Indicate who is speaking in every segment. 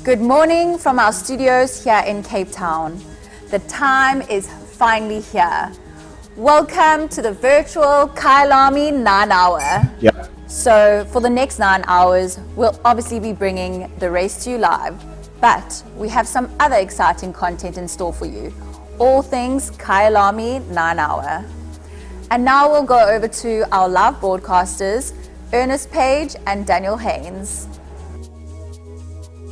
Speaker 1: Good morning from our studios here in Cape Town. The time is finally here. Welcome to the virtual Kyalami 9 hour.
Speaker 2: Yeah.
Speaker 1: So for the next 9 hours, we'll obviously be bringing the race to you live, but we have some other exciting content in store for you. All things Kyalami 9 hour. And now we'll go over to our live broadcasters, Ernest Page and Daniel Haynes.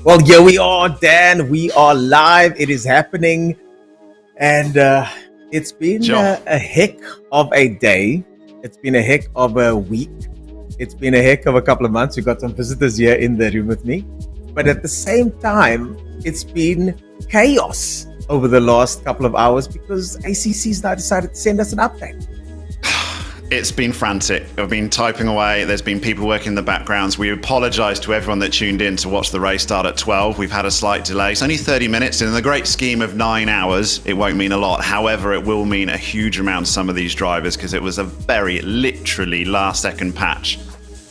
Speaker 2: Well, here we are, Dan. We are live. It is happening. And it's been a heck of a day. It's been a heck of a week. It's been a heck of a couple of months. We've got some visitors here in the room with me. But at the same time, it's been chaos over the last couple of hours because ACC's now decided to send us an update.
Speaker 3: It's been frantic. I've been typing away. There's been people working in the backgrounds. We apologise to everyone that tuned in to watch the race start at 12. We've had a slight delay. It's only 30 minutes. In the great scheme of 9 hours, it won't mean a lot. However, it will mean a huge amount to some of these drivers because it was a very literally last-second patch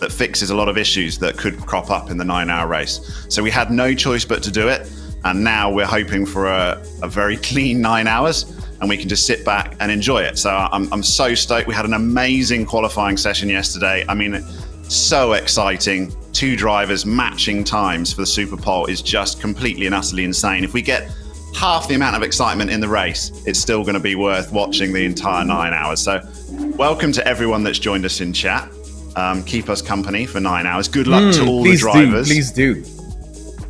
Speaker 3: that fixes a lot of issues that could crop up in the 9-hour race. So we had no choice but to do it. And now we're hoping for a very clean 9 hours. And we can just sit back and enjoy it. So I'm so stoked. We had an amazing qualifying session yesterday. I mean, so exciting. 2 drivers matching times for the Super Pole is just completely and utterly insane. If we get half the amount of excitement in the race, it's still going to be worth watching the entire 9 hours. So welcome to everyone that's joined us in chat. Keep us company for 9 hours. Good luck to all the drivers.
Speaker 2: Please do.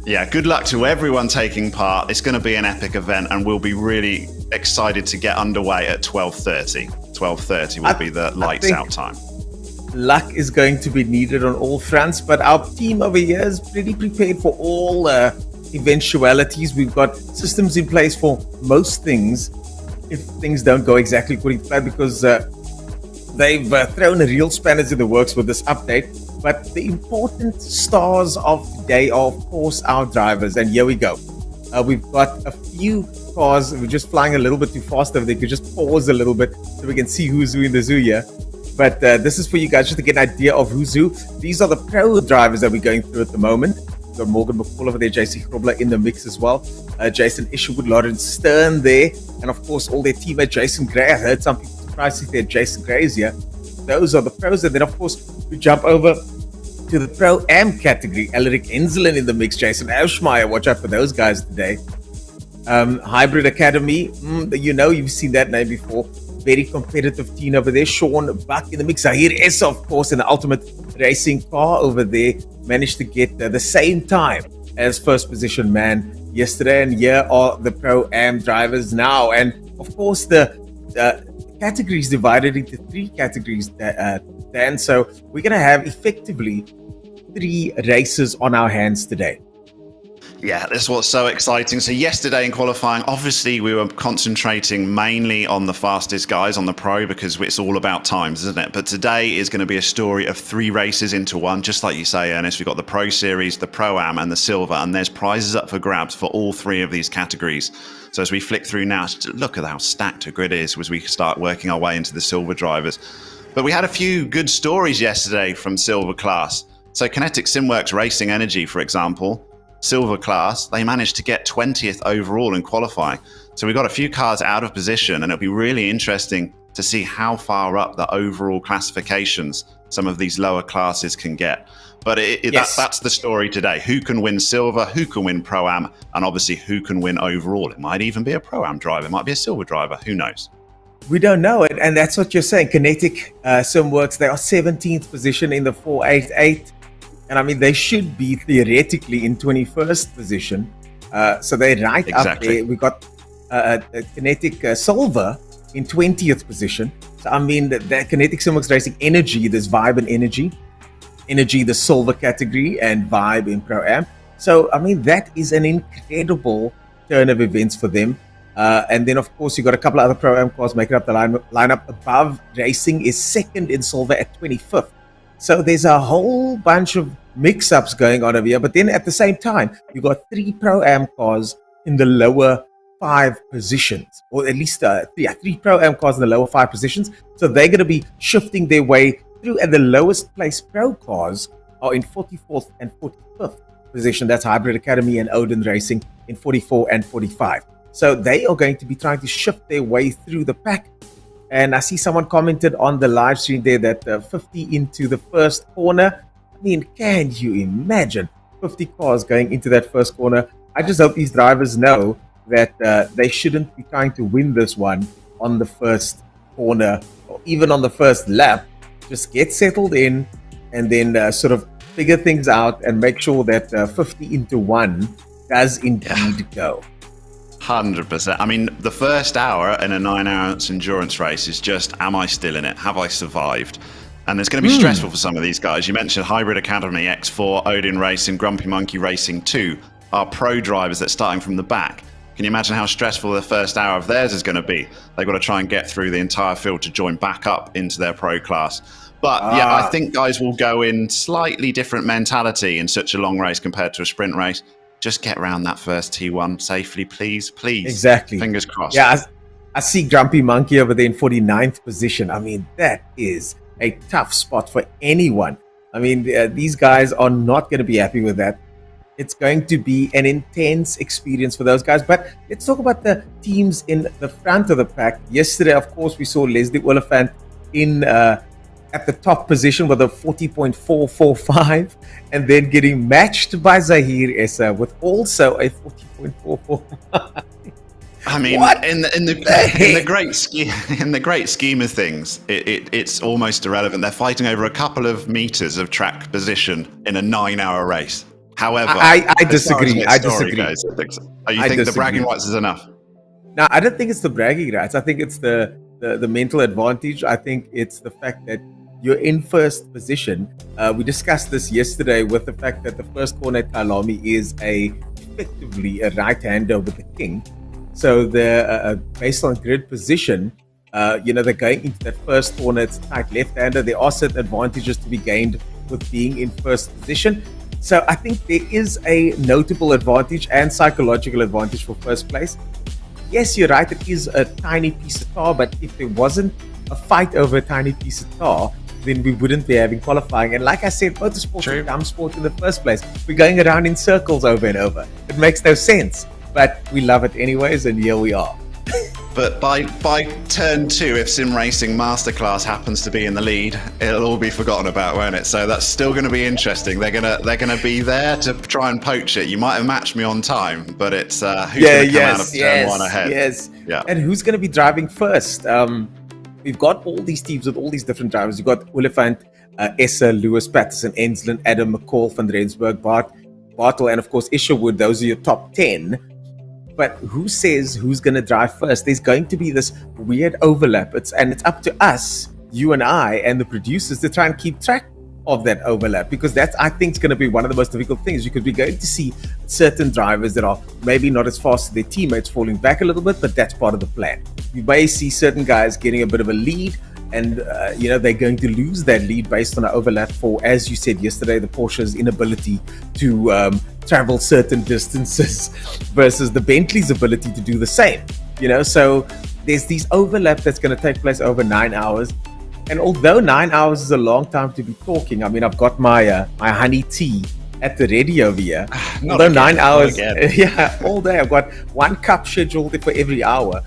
Speaker 3: Yeah, good luck to everyone taking part. It's going to be an epic event and we'll be really excited to get underway at 12:30. 12:30 will be the lights out time.
Speaker 2: Luck is going to be needed on all fronts, but our team over here is pretty prepared for all eventualities. We've got systems in place for most things if things don't go exactly according to plan because they've thrown a real spanners in the works with this update. But the important stars of today are, of course, our drivers. And here we go. We've got a few cars. We're just flying a little bit too fast over there. You could just pause a little bit so we can see who's who in the zoo here. But this is for you guys just to get an idea of who's who. These are the pro drivers that we're going through at the moment. We've got Morgan McCall over there, JC Grobler in the mix as well. Jason Isherwood, Lawrence Stern there. And, of course, all their teammate Jason Gray. I heard some people surprised to see Jason Gray is here. Those are the pros. And then, of course, we jump over to the Pro-Am category. Alaric Enzelen in the mix. Jason Auschmeyer. Watch out for those guys today. Hybrid Academy. You've seen that name before. Very competitive team over there. Sean Buck in the mix. Zahir Essa, of course, in the ultimate racing car over there. Managed to get the same time as first position man yesterday. And here are the Pro-Am drivers now. And, of course, the categories divided into 3 categories, Dan. So we're going to have effectively 3 races on our hands today.
Speaker 3: Yeah, that's what's so exciting. So yesterday in qualifying, obviously we were concentrating mainly on the fastest guys on the pro because it's all about times, isn't it? But today is going to be a story of 3 races into one, just like you say, Ernest. We've got the Pro Series, the Pro-Am and the Silver, and there's prizes up for grabs for all 3 of these categories. So as we flick through now, look at how stacked a grid is as we start working our way into the Silver drivers. But we had a few good stories yesterday from Silver class. So Kinetic Simworks Racing Energy, for example, Silver class, they managed to get 20th overall in qualifying. So we got a few cars out of position and it'll be really interesting to see how far up the overall classifications some of these lower classes can get. But that's the story today. Who can win Silver, who can win Pro-Am, and obviously who can win overall. It might even be a Pro-Am driver, it might be a Silver driver, who knows?
Speaker 2: We don't know it, and that's what you're saying. Kinetic Simworks, they are 17th position in the 488. And I mean, they should be theoretically in 21st position. So they're right up there. We got Kinetic Silver in 20th position. So I mean, the Kinetic Simworks Racing Energy, there's Vibe and Energy, the Silver category, and Vibe in Pro-Am. So I mean, that is an incredible turn of events for them. And then, of course, you got a couple of other Pro-Am cars making up the lineup. Above Racing is second in Silver at 25th. So there's a whole bunch of mix-ups going on over here. But then at the same time, you got 3 Pro-Am cars in the lower 5 positions, or at least 3 Pro-Am cars in the lower 5 positions. So they're going to be shifting their way through, and the lowest placed Pro cars are in 44th and 45th position. That's Hybrid Academy and Odin Racing in 44 and 45. So they are going to be trying to shift their way through the pack. And I see someone commented on the live stream there that 50 into the first corner. I mean, can you imagine 50 cars going into that first corner? I just hope these drivers know that they shouldn't be trying to win this one on the first corner or even on the first lap. Just get settled in and then sort of figure things out and make sure that 50 into 1 does indeed go.
Speaker 3: 100%. I mean, the first hour in a 9-hour endurance race is just, am I still in it? Have I survived? And it's going to be stressful for some of these guys. You mentioned Hybrid Academy, X4, Odin Racing, Grumpy Monkey Racing 2 are pro drivers that are starting from the back. Can you imagine how stressful the first hour of theirs is going to be? They've got to try and get through the entire field to join back up into their pro class. But yeah, I think guys will go in slightly different mentality in such a long race compared to a sprint race. Just get around that first T1 safely, please.
Speaker 2: Exactly.
Speaker 3: Fingers crossed.
Speaker 2: Yeah, I see Grumpy Monkey over there in 49th position. I mean, that is a tough spot for anyone. I mean, these guys are not going to be happy with that. It's going to be an intense experience for those guys. But let's talk about the teams in the front of the pack. Yesterday, of course, we saw Leslie Oliphant in at the top position with a 40.445 and then getting matched by Zahir Essa with also a 40.445.
Speaker 3: I mean, in the great scheme of things, it's almost irrelevant. They're fighting over a couple of meters of track position in a 9-hour race. However,
Speaker 2: I disagree.
Speaker 3: You think the bragging rights is enough?
Speaker 2: No, I don't think it's the bragging rights. I think it's the mental advantage. I think it's the fact that you're in first position. We discussed this yesterday with the fact that the first corner at Kyalami is effectively a right-hander with the king. So they're based on grid position, they're going into that first corner. It's tight left-hander. There are certain advantages to be gained with being in first position. So I think there is a notable advantage and psychological advantage for first place. Yes, you're right. It is a tiny piece of tar, but if there wasn't a fight over a tiny piece of tar, then we wouldn't be having qualifying. And like I said, motorsport is a dumb sport in the first place. We're going around in circles over and over. It makes no sense, but we love it anyways, and here we are.
Speaker 3: But by turn 2, if Sim Racing Masterclass happens to be in the lead, it'll all be forgotten about, won't it? So that's still going to be interesting. They're gonna be there to try and poach it. You might have matched me on time, but it's who's going to come out of turn 1 ahead.
Speaker 2: Yes.
Speaker 3: Yeah.
Speaker 2: And who's going to be driving first? We've got all these teams with all these different drivers. You've got Oliphant, Essa, Lewis, Patterson, Enslin, Adam, McCall, Van Rensburg, Bartel, and of course Isherwood. Those are your top 10. But who says who's going to drive first? There's going to be this weird overlap. It's up to us, you and I, and the producers to try and keep track of that overlap, because that's, I think, is going to be one of the most difficult things, because we're going to see certain drivers that are maybe not as fast as their teammates falling back a little bit, but that's part of the plan. You may see certain guys getting a bit of a lead, and they're going to lose that lead based on an overlap for, as you said yesterday, the Porsche's inability to travel certain distances versus the Bentley's ability to do the same. So there's these overlap that's going to take place over 9 hours. And although 9 hours is a long time to be talking, I mean, I've got my honey tea at the ready over here. Although 9 hours, all day. I've got 1 cup scheduled for every hour.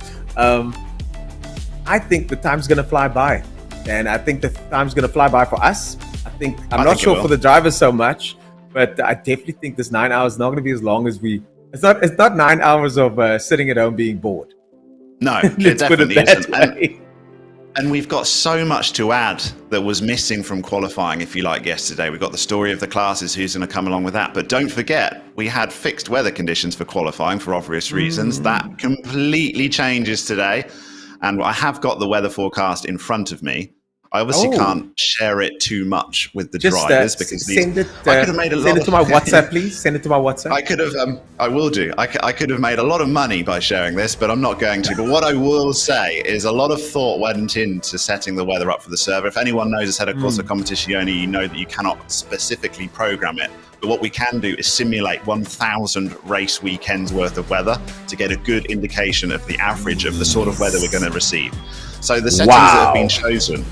Speaker 2: I think the time's going to fly by. And I think the time's going to fly by for us. I'm not sure for the drivers so much, but I definitely think this 9 hours is not going to be as long as it's not 9 hours of sitting at home being bored.
Speaker 3: No,
Speaker 2: Let's put it that way.
Speaker 3: And we've got so much to add that was missing from qualifying, if you like, yesterday. We've got the story of the classes, who's going to come along with that. But don't forget, we had fixed weather conditions for qualifying for obvious reasons. That completely changes today. And I have got the weather forecast in front of me. I obviously can't share it too much with the drivers because
Speaker 2: send it to my WhatsApp, please. Send it to my WhatsApp.
Speaker 3: I could have. I will do. I could have made a lot of money by sharing this, but I'm not going to. But what I will say is a lot of thought went into setting the weather up for the server. If anyone knows us ahead of course of competition, you know that you cannot specifically program it. But what we can do is simulate 1,000 race weekends worth of weather to get a good indication of the average of the sort of weather we're going to receive. So the settings that have been chosen,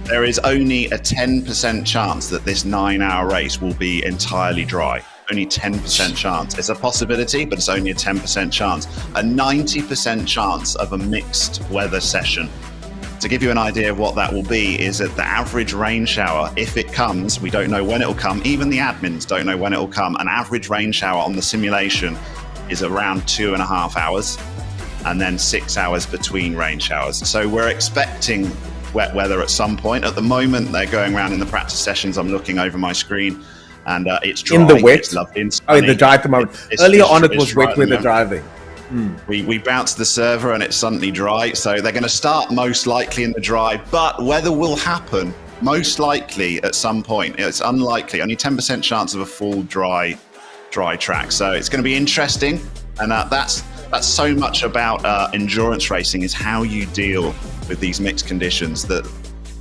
Speaker 3: there is only a 10% chance that this 9-hour race will be entirely dry. only 10% chance. It's a possibility, but it's only a 10% chance. A 90% chance of a mixed weather session. To give you an idea of what that will be is that the average rain shower, if it comes, we don't know when it will come. Even the admins don't know when it will come. An average rain shower on the simulation is around 2.5 hours, and then 6 hours between rain showers. So we're expecting wet weather at some point. At the moment, they're going around in the practice sessions. I'm looking over my screen, and it's dry.
Speaker 2: In the wet?
Speaker 3: It's lovely and
Speaker 2: Oh, in the dry at the moment. Earlier on, it was wet weather
Speaker 3: the
Speaker 2: driving.
Speaker 3: We bounced the server and it's suddenly dry. So they're going to start most likely in the dry, but weather will happen most likely at some point. It's unlikely, only 10% chance of a full dry track. So it's going to be interesting. And that's so much about endurance racing, is how you deal with these mixed conditions. That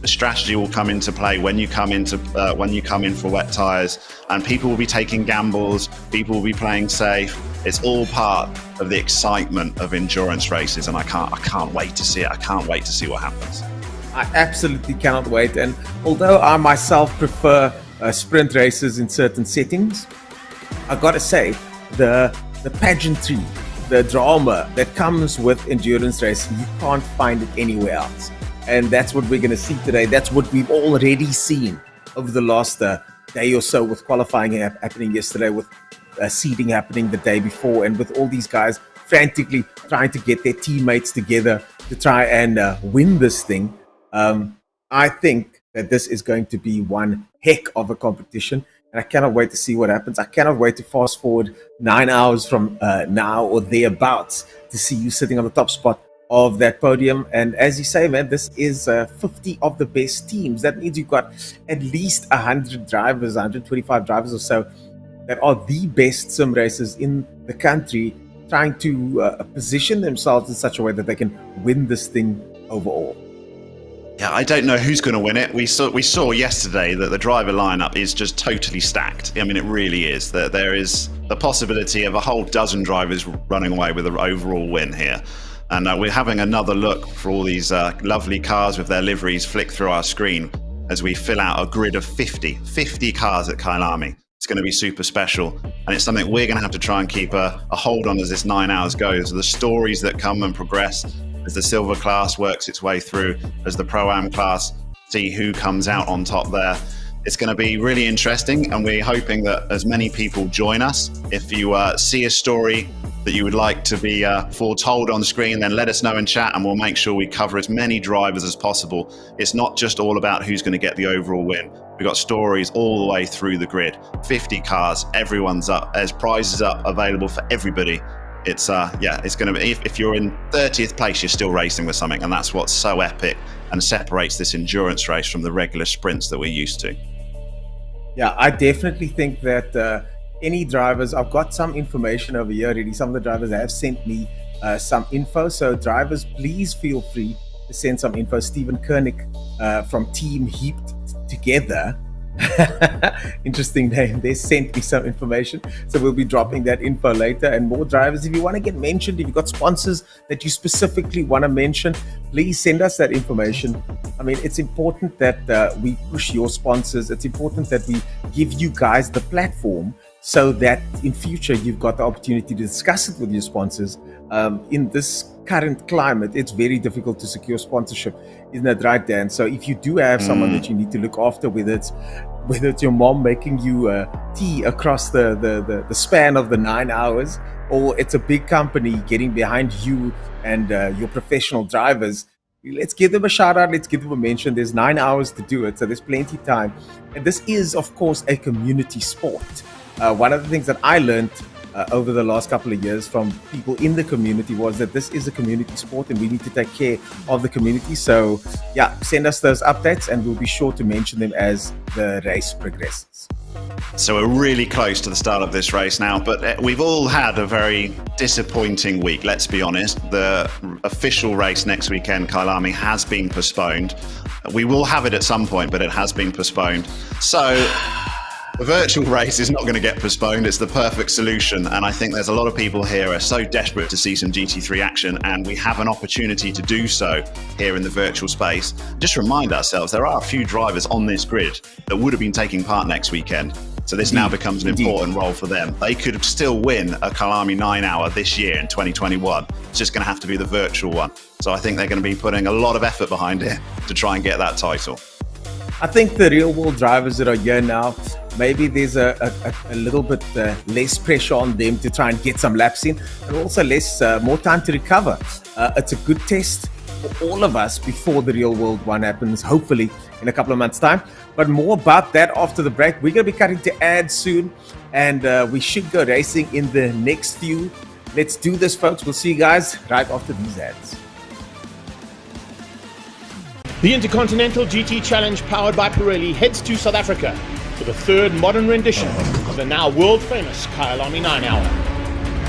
Speaker 3: the strategy will come into play when you come in for wet tires, and people will be taking gambles. People will be playing safe. It's all part of the excitement of endurance races, and I can't wait to see it. I can't wait to see what happens.
Speaker 2: I absolutely cannot wait. And although I myself prefer sprint races in certain settings, I gotta say the pageantry, the drama that comes with endurance racing, you can't find it anywhere else. And that's what we're going to see today. That's what we've already seen over the last day or so, with qualifying happening yesterday, with seeding happening the day before, and with all these guys frantically trying to get their teammates together to try and win this thing. I think that this is going to be one heck of a competition, and I cannot wait to see what happens. I cannot wait to fast forward 9 hours from now or thereabouts to see you sitting on the top spot of that podium. And as you say, man, this is 50 of the best teams. That means you've got at least 100 drivers, 125 drivers or so, that are the best sim racers in the country, trying to position themselves in such a way that they can win this thing overall.
Speaker 3: Yeah, I don't know who's going to win it. We saw yesterday that the driver lineup is just totally stacked. I mean, it really is. That there is the possibility of a whole dozen drivers running away with an overall win here. And we're having another look for all these lovely cars with their liveries flick through our screen as we fill out a grid of 50 cars at Kyalami. It's going to be super special, and it's something we're going to have to try and keep a hold on as this 9 hours goes. The stories that come and progress as the silver class works its way through, as the Pro-Am class, see who comes out on top there. It's going to be really interesting, and we're hoping that as many people join us. If you see a story that you would like to be foretold on screen, then let us know in chat, and we'll make sure we cover as many drivers as possible. It's not just all about who's going to get the overall win. We've got stories all the way through the grid. 50 cars, everyone's up. There's prizes up available for everybody. It's it's going to be, if you're in 30th place, you're still racing with something, and that's what's so epic and separates this endurance race from the regular sprints that we're used to.
Speaker 2: Yeah, I definitely think that any drivers, I've got some information over here already. Some of the drivers have sent me some info. So drivers, please feel free to send some info. Stephen Koenig from Team Heaped Together, interesting name, they sent me some information. So we'll be dropping that info later. And more drivers, if you want to get mentioned, if you've got sponsors that you specifically want to mention, please send us that information. I mean, it's important that we push your sponsors. It's important that we give you guys the platform, so that in future you've got the opportunity to discuss it with your sponsors. In this current climate, it's very difficult to secure sponsorship, isn't that right, Dan? So if you do have someone that you need to look after, whether it's your mom making you tea across the span of the 9 hours, or it's a big company getting behind you and your professional drivers, let's give them a shout out, let's give them a mention. There's 9 hours to do it, so there's plenty of time. And this is, of course, a community sport. One of the things that I learned over the last couple of years from people in the community was that this is a community sport, and we need to take care of the community. So yeah, send us those updates, and we'll be sure to mention them as the race progresses.
Speaker 3: So we're really close to the start of this race now, but we've all had a very disappointing week, let's be honest. The official race next weekend, Kyalami, has been postponed. We will have it at some point, but it has been postponed. So the virtual race is not going to get postponed. It's the perfect solution. And I think there's a lot of people here who are so desperate to see some GT3 action, and we have an opportunity to do so here in the virtual space. Just remind ourselves, there are a few drivers on this grid that would have been taking part next weekend. So this now becomes an important role for them. They could still win a Kyalami 9-hour this year in 2021. It's just going to have to be the virtual one. So I think they're going to be putting a lot of effort behind it to try and get that title.
Speaker 2: I think the real world drivers that are here now, maybe there's a little bit less pressure on them to try and get some laps in, and also more time to recover. It's a good test for all of us before the real world one happens, hopefully in a couple of months' time. But more about that after the break. We're going to be cutting to ads soon, and we should go racing in the next few. Let's do this, folks. We'll see you guys right after these ads.
Speaker 4: The Intercontinental GT Challenge powered by Pirelli heads to South Africa for the third modern rendition of the now world-famous Kyalami 9-hour.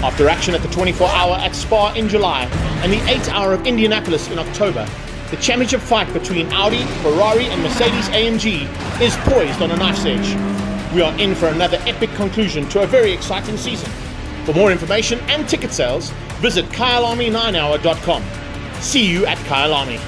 Speaker 4: After action at the 24-hour at Spa in July and the 8-hour of Indianapolis in October, the championship fight between Audi, Ferrari and Mercedes-AMG is poised on a knife's edge. We are in for another epic conclusion to a very exciting season. For more information and ticket sales, visit Kyalami9hour.com. See you at Kyalami.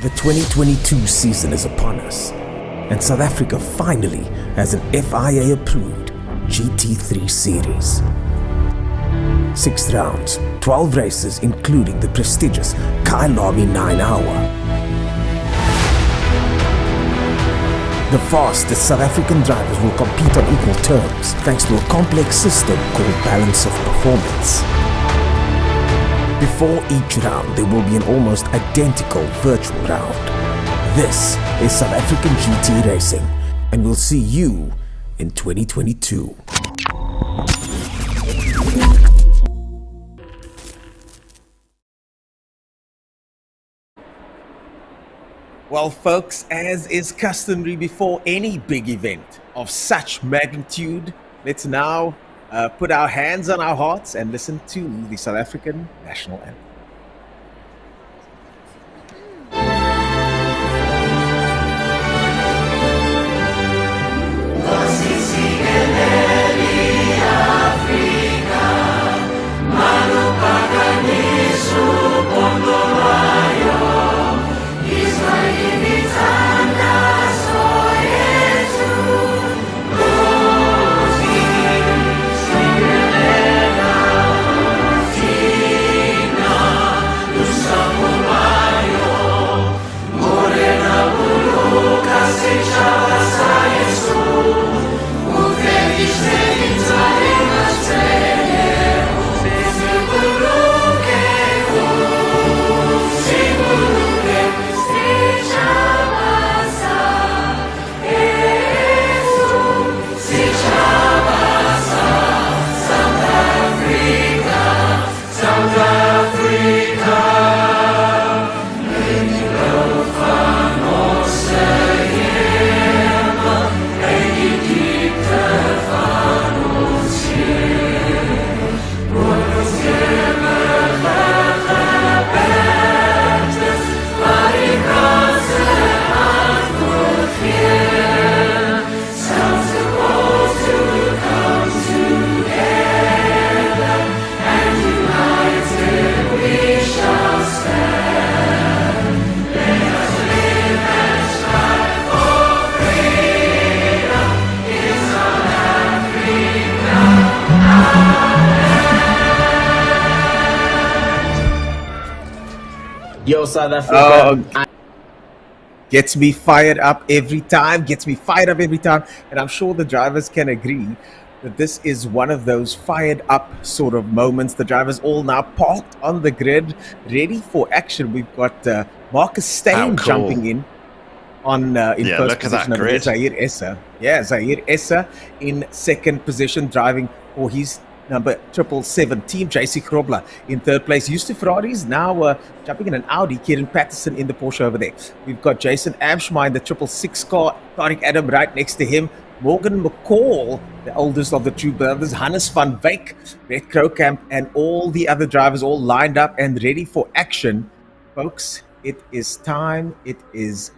Speaker 5: The 2022 season is upon us, and South Africa finally has an FIA-approved GT3 series. 6 rounds, 12 races including the prestigious Kyalami 9-hour. The fastest South African drivers will compete on equal terms thanks to a complex system called balance of performance. Before each round, there will be an almost identical virtual round. This is South African GT racing, and we'll see you in 2022.
Speaker 2: Well, folks, as is customary before any big event of such magnitude, let's now put our hands on our hearts and listen to the South African national anthem.
Speaker 6: Yo, South Africa.
Speaker 2: Gets me fired up every time, and I'm sure the drivers can agree. that this is one of those fired up sort of moments. The drivers all now parked on the grid, ready for action. We've got Marcus Stain
Speaker 3: cool.
Speaker 2: jumping in on in
Speaker 3: Yeah,
Speaker 2: first
Speaker 3: look at
Speaker 2: position.
Speaker 3: that grid.
Speaker 2: Zaire Essa. Yeah, Zaire Essa in second position, driving for his number 777 team. JC Krobler in third place. Used to Ferraris, now jumping in an Audi. Kieran Patterson in the Porsche over there. We've got Jason Amschmeyer in the 666 car. Tariq Adam right next to him. Morgan McCall, the oldest of the two brothers. Hannes van Wyk, Red Krookamp, and all the other drivers all lined up and ready for action. Folks, it is time. It is...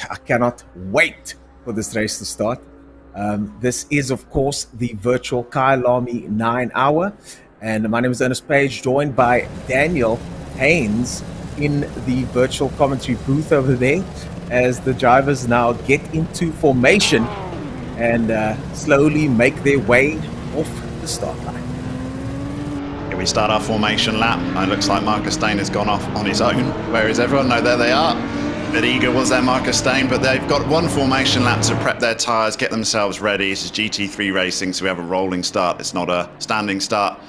Speaker 2: I cannot wait for this race to start. This is, of course, the virtual Kyalami 9 hour. And my name is Ernest Page, joined by Daniel Haynes in the virtual commentary booth over there as the drivers now get into formation and slowly make their way off the start line.
Speaker 3: Here we start our formation lap. It looks like Marcus Stain has gone off on his own. Where is everyone? No, there they are. Bit eager was there, Marcus Stain, but they've got one formation lap to prep their tyres, get themselves ready. This is GT3 racing, so we have a rolling start. It's not a standing start.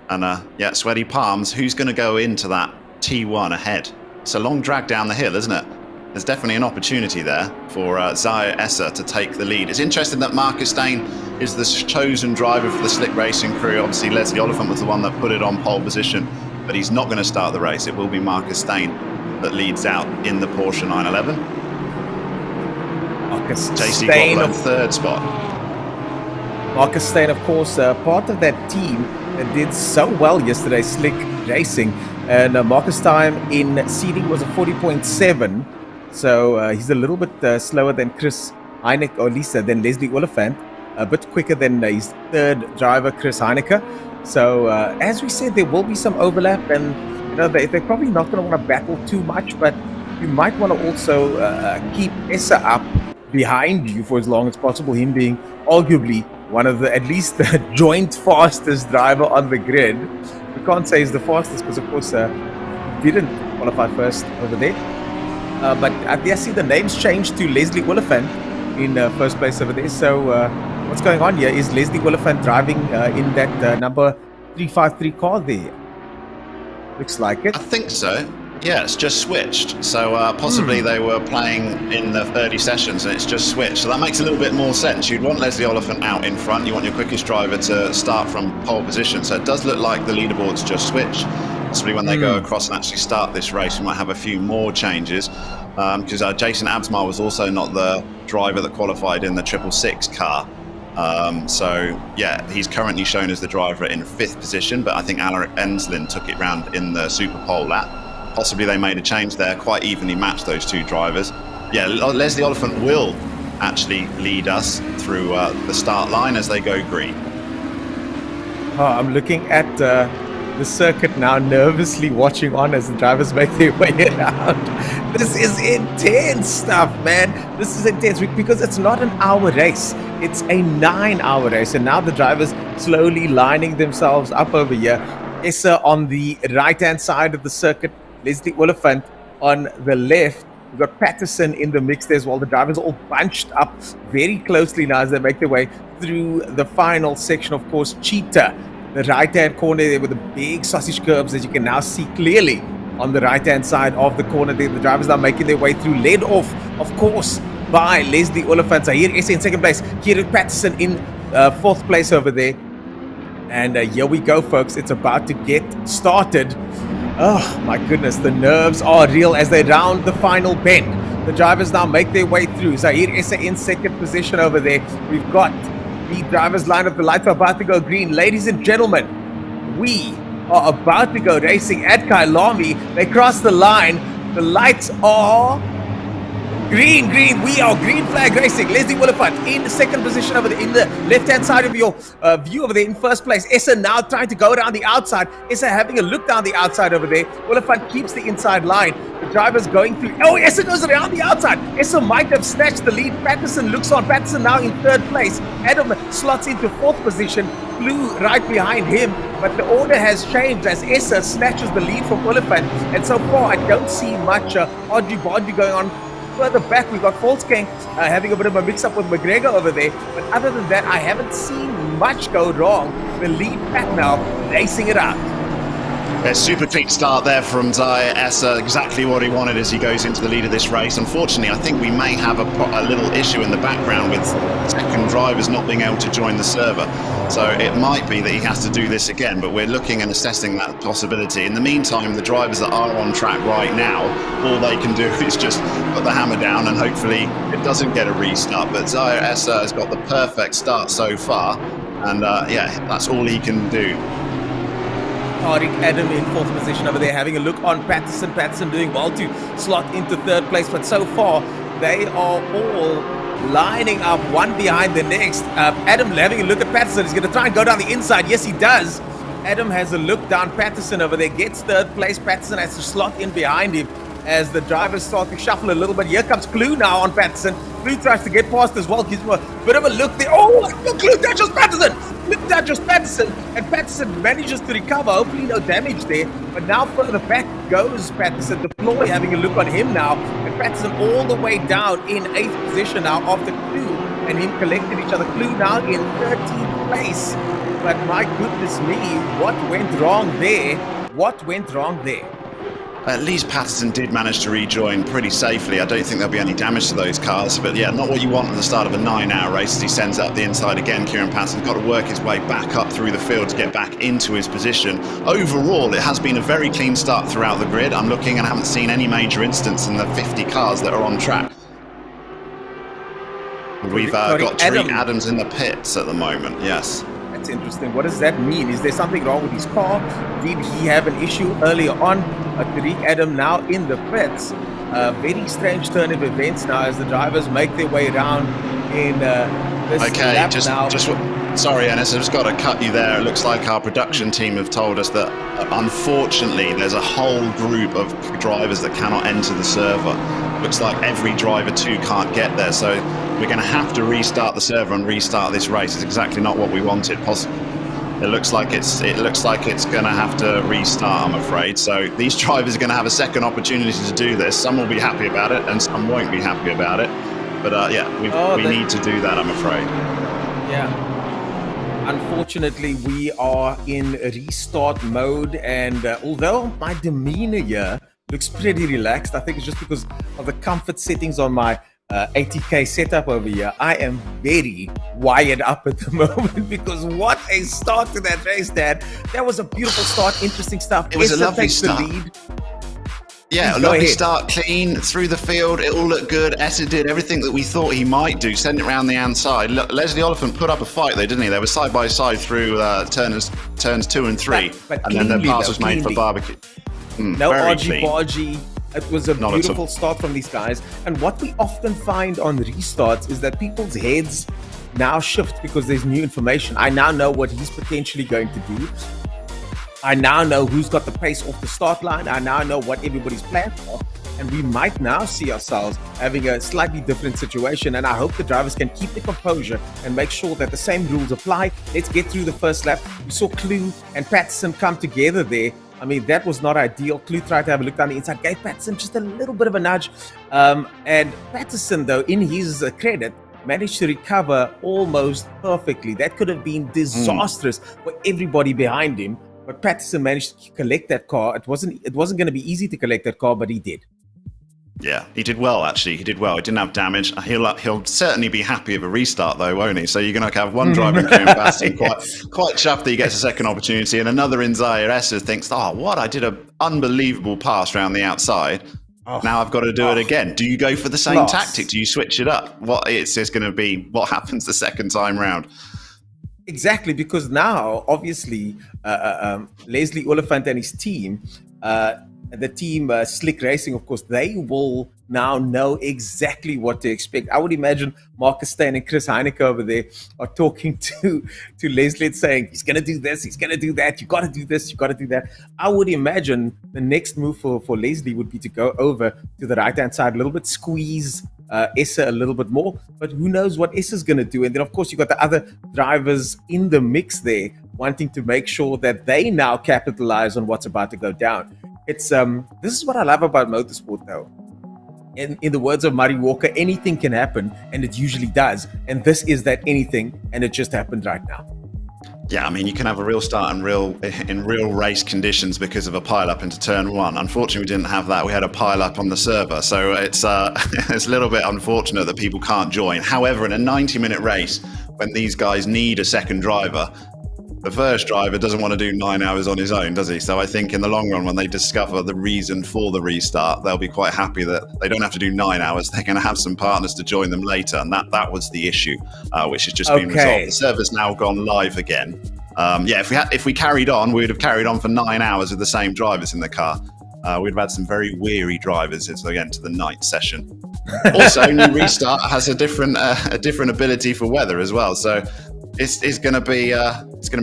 Speaker 3: And yeah, sweaty palms. Who's going to go into that T1 ahead? It's a long drag down the hill, isn't it? There's definitely an opportunity there for Zaire Essa to take the lead. It's interesting that Marcus Stain is the chosen driver for the Slick Racing crew. Obviously, Leslie Oliphant was the one that put it on pole position, but he's not going to start the race. It will be Marcus Stain that leads out in the Porsche 911.
Speaker 2: Marcus
Speaker 3: JC
Speaker 2: Stain,
Speaker 3: got third spot.
Speaker 2: Marcus Stain, of course, part of that team that did so well yesterday, Slick Racing. And Marcus' time in seeding was a 40.7. So he's a little bit slower than Chris Heineck, or Lisa, than Leslie Oliphant. A bit quicker than his third driver, Chris Heineke. So as we said, there will be some overlap, and they're probably not going to want to battle too much, but you might want to also keep Essa up behind you for as long as possible, him being arguably one of the, at least the joint fastest driver on the grid. We can't say he's the fastest because, of course, he didn't qualify first over there. But I see the names changed to Leslie Oliphant in first place over there. So what's going on here? Is Leslie Oliphant driving in that number 353 car there? Looks like it.
Speaker 3: I think so. Yeah, it's just switched. So possibly they were playing in the 30 sessions and it's just switched. So that makes a little bit more sense. You'd want Leslie Oliphant out in front. You want your quickest driver to start from pole position. So it does look like the leaderboard's just switched. Possibly when they go across and actually start this race, we might have a few more changes. Because Jason Absmar was also not the driver that qualified in the 666 car. So yeah, he's currently shown as the driver in 5th position, but I think Alaric Enslin took it round in the Super Pole lap. Possibly they made a change there, quite evenly matched those two drivers. Yeah, Leslie Oliphant will actually lead us through the start line as they go green.
Speaker 2: I'm looking at the circuit now, nervously watching on as the drivers make their way around. This is intense stuff, man. This is intense because it's not an hour race. It's a 9-hour race. And now the drivers slowly lining themselves up over here. Essa on the right-hand side of the circuit. Leslie Oliphant on the left. We've got Patterson in the mix there as well. The drivers all bunched up very closely now as they make their way through the final section. Of course, Cheetah, the right-hand corner there with the big sausage curves that you can now see clearly on the right-hand side of the corner there. The drivers are making their way through, led off, of course, by Leslie Oliphant. Zaire Essa in second place. Kieran Patterson in 4th place over there. And here we go, folks. It's about to get started. Oh, my goodness. The nerves are real as they round the final bend. The drivers now make their way through. Zaire Essa in 2nd position over there. We've got the drivers lined up. The lights are about to go green. Ladies and gentlemen, we are about to go racing at Kyalami. They cross the line. The lights are green. We are green flag racing. Leslie Oliphant in the 2nd position over there, in the left-hand side of your view over there in 1st place. Essa now trying to go down the outside. Essa having a look down the outside over there. Oliphant keeps the inside line. The driver's going through. Oh, Essa goes around the outside. Essa might have snatched the lead. Patterson looks on. Patterson now in 3rd place. Adam slots into 4th position. Blue right behind him. But the order has changed as Essa snatches the lead from Oliphant. And so far, I don't see much argy-bargy going on further back, we got Volkswagen having a bit of a mix-up with McGregor over there. But other than that, I haven't seen much go wrong. The lead back now, racing it out.
Speaker 3: A super clean start there from Zaire Essa, exactly what he wanted as he goes into the lead of this race. Unfortunately, I think we may have a little issue in the background with second drivers not being able to join the server. So it might be that he has to do this again, but we're looking and assessing that possibility. In the meantime, the drivers that are on track right now, all they can do is just put the hammer down and hopefully it doesn't get a restart. But Zaire Essa has got the perfect start so far, and yeah, that's all he can do.
Speaker 2: Tariq Adam in fourth position over there, having a look on Patterson. Patterson doing well to slot into third place, but so far they are all lining up one behind the next. Adam having a look at Patterson. He's going to try and go down the inside. Yes, he does. Adam has a look down Patterson over there, gets third place. Patterson has to slot in behind him as the drivers start to shuffle a little bit. Here comes Clue now on Patterson. Clue tries to get past as well, gives him a bit of a look there. Oh, Clue touches Patterson! Clue touches Patterson, and Patterson manages to recover. Hopefully no damage there, but now further back goes Patterson. Deploy having a look on him now, and Patterson all the way down in 8th position now after Clue and him collected each other. Clue now in 13th place. But my goodness me, what went wrong there? What went wrong there?
Speaker 3: At least Patterson did manage to rejoin pretty safely. I don't think there'll be any damage to those cars, but yeah, not what you want at the start of a 9-hour race as he sends out the inside again. Kieran Patterson's got to work his way back up through the field to get back into his position. Overall, it has been a very clean start throughout the grid. I'm looking and I haven't seen any major incidents in the 50 cars that are on track. We've got Tariq Adams in the pits at the moment, yes.
Speaker 2: That's interesting. What does that mean? Is there something wrong with his car? Did he have an issue earlier on? Tariq Adam now in the pits. Very strange turn of events now as the drivers make their way around in this lap now.
Speaker 3: Sorry, Ennis, I've just got to cut you there. It looks like our production team have told us that, unfortunately, there's a whole group of drivers that cannot enter the server. Looks like every driver too can't get there, so we're going to have to restart the server and restart this race. It's exactly not what we wanted. It looks like it's going to have to restart, I'm afraid. So these drivers are going to have a second opportunity to do this. Some will be happy about it, and some won't be happy about it. But yeah, we need to do that, I'm afraid.
Speaker 2: Yeah. Unfortunately, we are in restart mode, and although my demeanor here looks pretty relaxed, I think it's just because of the comfort settings on my 80K setup over here. I am very wired up at the moment because what a start to that race, Dad. That was a beautiful start, interesting stuff.
Speaker 3: It was a lovely start. Yeah, a lovely start, clean, through the field, it all looked good. Essa did everything that we thought he might do, send it around the outside. Look, Leslie Oliphant put up a fight though, didn't he? They were side by side through turns 2 and 3,
Speaker 2: but
Speaker 3: and then the pass was made for barbecue.
Speaker 2: No argy-bargy. It was a beautiful start from these guys. And what we often find on restarts is that people's heads now shift because there's new information. I now know what he's potentially going to do. I now know who's got the pace off the start line. I now know what everybody's plans are. And we might now see ourselves having a slightly different situation. And I hope the drivers can keep the composure and make sure that the same rules apply. Let's get through the first lap. We saw Clue and Patterson come together there. I mean, that was not ideal. Clue tried to have a look down the inside, gave Patterson just a little bit of a nudge. And Patterson, though, in his credit, managed to recover almost perfectly. That could have been disastrous for everybody behind him. But Patterson managed to collect that car. It wasn't going to be easy to collect that car, but he did.
Speaker 3: Yeah, he did well, actually. He did well. He didn't have damage. He'll certainly be happy with a restart, though, won't he? So you're going to have one driver in Kieran Patterson quite chuffed that he gets a second opportunity, and another in Zaire Essa thinks, I did an unbelievable pass around the outside. Now I've got to do it again. Do you go for the same tactic? Do you switch it up? It's just going to be what happens the second time round.
Speaker 2: Exactly, because now, obviously, Leslie Oliphant and his team, the team Slick Racing, of course, they will now know exactly what to expect. I would imagine Marcus Steyn and Chris Heineke over there are talking to Leslie and saying, he's going to do this, he's going to do that, you got to do this, you got to do that. I would imagine the next move for Leslie would be to go over to the right-hand side a little bit, squeeze Essa a little bit more, but who knows what Essa's going to do. And then, of course, you've got the other drivers in the mix there wanting to make sure that they now capitalize on what's about to go down. It's this is what I love about motorsport, though. in the words of Murray Walker, anything can happen, and it usually does. And this is that anything, and it just happened right now.
Speaker 3: Yeah, I mean, you can have a real start in real race conditions because of a pile-up into turn one. Unfortunately, we didn't have that. We had a pile-up on the server, so it's it's a little bit unfortunate that people can't join. However, in a 90-minute race, when these guys need a second driver, the first driver doesn't want to do 9 hours on his own, does he? So I think in the long run, when they discover the reason for the restart, they'll be quite happy that they don't have to do 9 hours. They're going to have some partners to join them later. And that was the issue, which has just been resolved. The server's now gone live again. If we carried on, we would have carried on for 9 hours with the same drivers in the car. We'd have had some very weary drivers as they get into the night session. Also, new restart has a different ability for weather as well. So it's going to be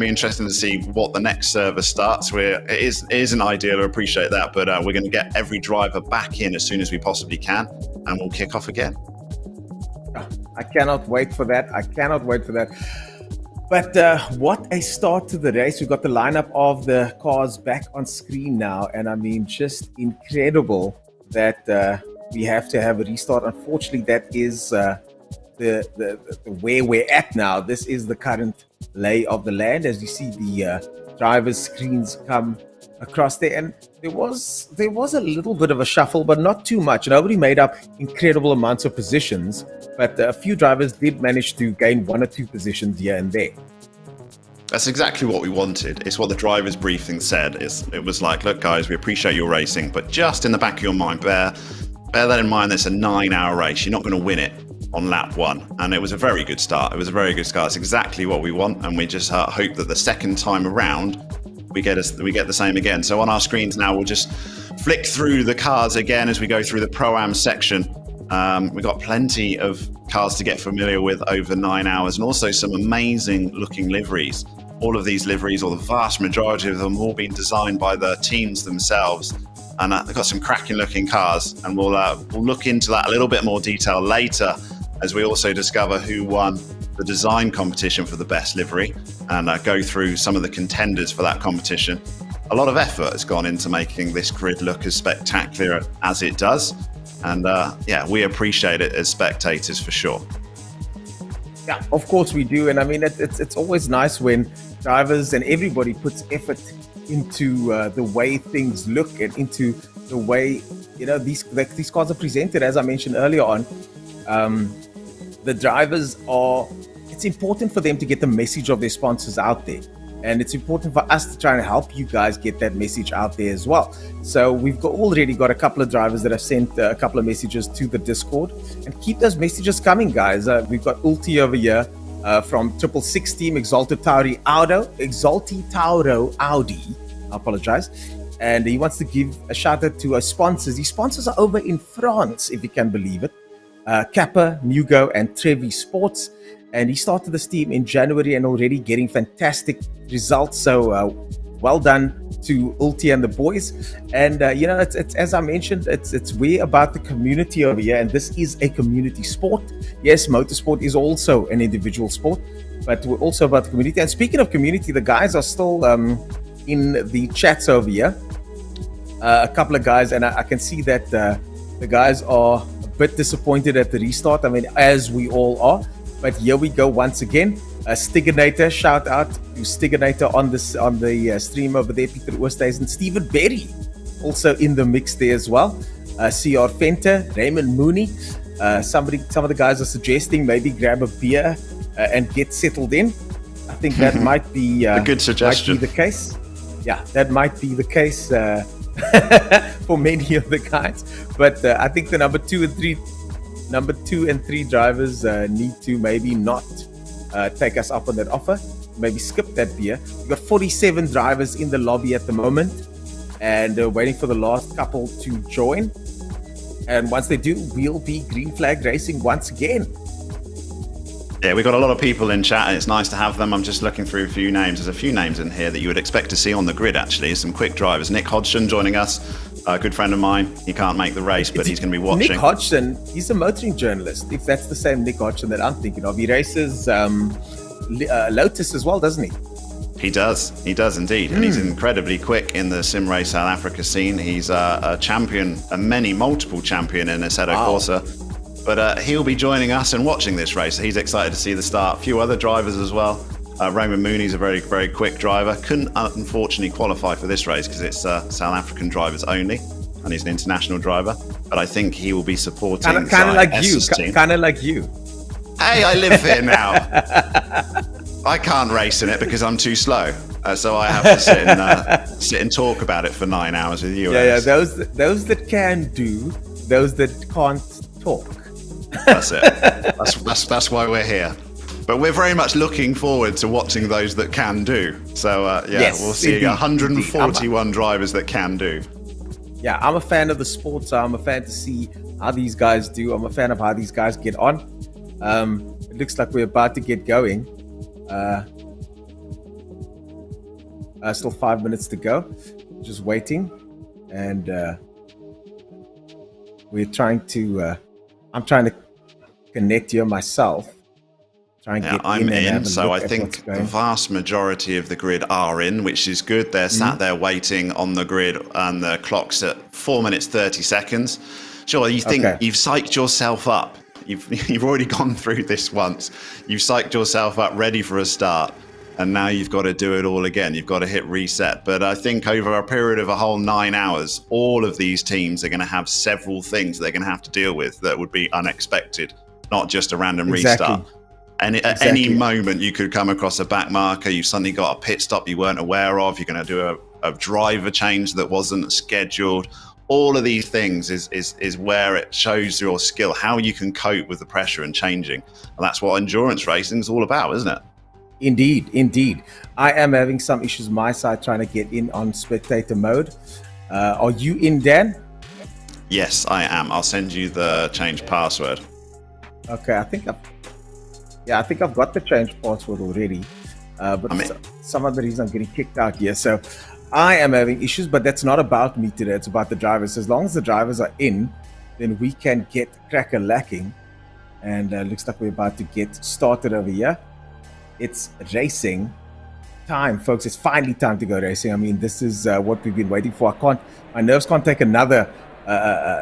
Speaker 3: interesting to see what the next server starts. It isn't ideal, I appreciate that, but we're going to get every driver back in as soon as we possibly can, and we'll kick off again.
Speaker 2: I cannot wait for that. But what a start to the race. We've got the lineup of the cars back on screen now, and I mean, just incredible that we have to have a restart. Unfortunately, that is the where we're at now. This is the current lay of the land. As you see the drivers' screens come across there, and there was a little bit of a shuffle, but not too much. Nobody made up incredible amounts of positions, but a few drivers did manage to gain 1 or 2 positions here and there.
Speaker 3: That's exactly what we wanted. It's what the driver's briefing said. It was like, look, guys, we appreciate your racing, but just in the back of your mind, bear that in mind. It's a 9-hour race. You're not going to win it on lap 1, and it was a very good start. It's exactly what we want, and we just hope that the second time around we get the same again. So on our screens now, we'll just flick through the cars again as we go through the Pro-Am section. We've got plenty of cars to get familiar with over 9 hours, and also some amazing looking liveries. All of these liveries, or the vast majority of them, all been designed by the teams themselves. And they've got some cracking looking cars, and we'll look into that a little bit more detail later, as we also discover who won the design competition for the best livery, and go through some of the contenders for that competition. A lot of effort has gone into making this grid look as spectacular as it does, and we appreciate it as spectators for sure.
Speaker 2: Yeah, of course we do, and I mean it's always nice when drivers and everybody puts effort into the way things look and into the way these cars are presented. As I mentioned earlier on, the drivers it's important for them to get the message of their sponsors out there, and it's important for us to try and help you guys get that message out there as well. So we've already got a couple of drivers that have sent a couple of messages to the Discord, and keep those messages coming, guys. We've got Ulti over here from 666 team, Exalted Tauro Audi, I apologize, and he wants to give a shout out to our sponsors. His sponsors are over in France, if you can believe it. Kappa, Nugo, and Trevi Sports, and he started this team in January and already getting fantastic results. So well done to Ulti and the boys. And it's as I mentioned, it's way about the community over here, and this is a community sport. Yes, motorsport is also an individual sport, but we're also about the community. And speaking of community, the guys are still in the chats over here. A couple of guys, and I can see that the guys are bit disappointed at the restart. I mean, as we all are, but here we go once again. Stiganator, shout out to Stiganator on the stream over there. Peter Oosthuizen, Stephen Berry also in the mix there as well. CR Fenter, Raymond Mooney. Some of the guys are suggesting maybe grab a beer and get settled in. I think that might be
Speaker 3: a good suggestion.
Speaker 2: Might be the case. Yeah, that might be the case for many of the guys, but I think the number two and three drivers need to maybe not take us up on that offer, maybe skip that beer. We've got 47 drivers in the lobby at the moment, and waiting for the last couple to join, and once they do, we'll be green flag racing once again.
Speaker 3: Yeah, we've got a lot of people in chat, and it's nice to have them. I'm just looking through a few names. There's a few names in here that you would expect to see on the grid, actually. Some quick drivers. Nick Hodgson joining us, a good friend of mine. He can't make the race, but he's going to be watching.
Speaker 2: Nick Hodgson, he's a motoring journalist, if that's the same Nick Hodgson that I'm thinking of. He races Lotus as well, doesn't he?
Speaker 3: He does indeed. And he's incredibly quick in the sim race South Africa scene. He's a champion, multiple champion in Assetto Corsa. But he'll be joining us and watching this race. He's excited to see the start. A few other drivers as well. Roman Mooney's a very, very quick driver. Couldn't, unfortunately, qualify for this race because it's South African drivers only, and he's an international driver. But I think he will be supporting
Speaker 2: kind of like you.
Speaker 3: team.
Speaker 2: Kind of like you.
Speaker 3: Hey, I live here now. I can't race in it because I'm too slow. So I have to sit and talk about it for 9 hours with you.
Speaker 2: Yeah. Those that can do, those that can't talk.
Speaker 3: That's it. That's why we're here. But we're very much looking forward to watching those that can do. So
Speaker 2: Yes,
Speaker 3: we'll see
Speaker 2: indeed,
Speaker 3: 141 drivers that can do.
Speaker 2: Yeah, I'm a fan of the sport, so I'm a fan to see how these guys do. I'm a fan of how these guys get on. It looks like we're about to get going. Still 5 minutes to go. Just waiting, and we're trying to. I'm trying to connect here myself.
Speaker 3: I'm in, so I think the vast majority of the grid are in, which is good. They're sat there waiting on the grid, and the clock's at 4 minutes 30 seconds. Sure, you think you've psyched yourself up. You've already gone through this once. You've psyched yourself up, ready for a start, and now you've got to do it all again. You've got to hit reset. But I think over a period of a whole 9 hours, all of these teams are going to have several things they're going to have to deal with that would be unexpected, not just a random restart. And at any moment, you could come across a back marker. You've suddenly got a pit stop you weren't aware of. You're going to do a driver change that wasn't scheduled. All of these things is where it shows your skill, how you can cope with the pressure and changing. And that's what endurance racing is all about, isn't it?
Speaker 2: Indeed. I am having some issues on my side trying to get in on spectator mode. Are you in, Dan?
Speaker 3: Yes, I am. I'll send you the change password.
Speaker 2: Okay, I think I've got the change password already. But some other reason I'm getting kicked out here. So I am having issues, but that's not about me today. It's about the drivers. As long as the drivers are in, then we can get cracker lacking. And looks like we're about to get started over here. It's racing time, folks. It's finally time to go racing. I mean, this is what we've been waiting for. My nerves can't take another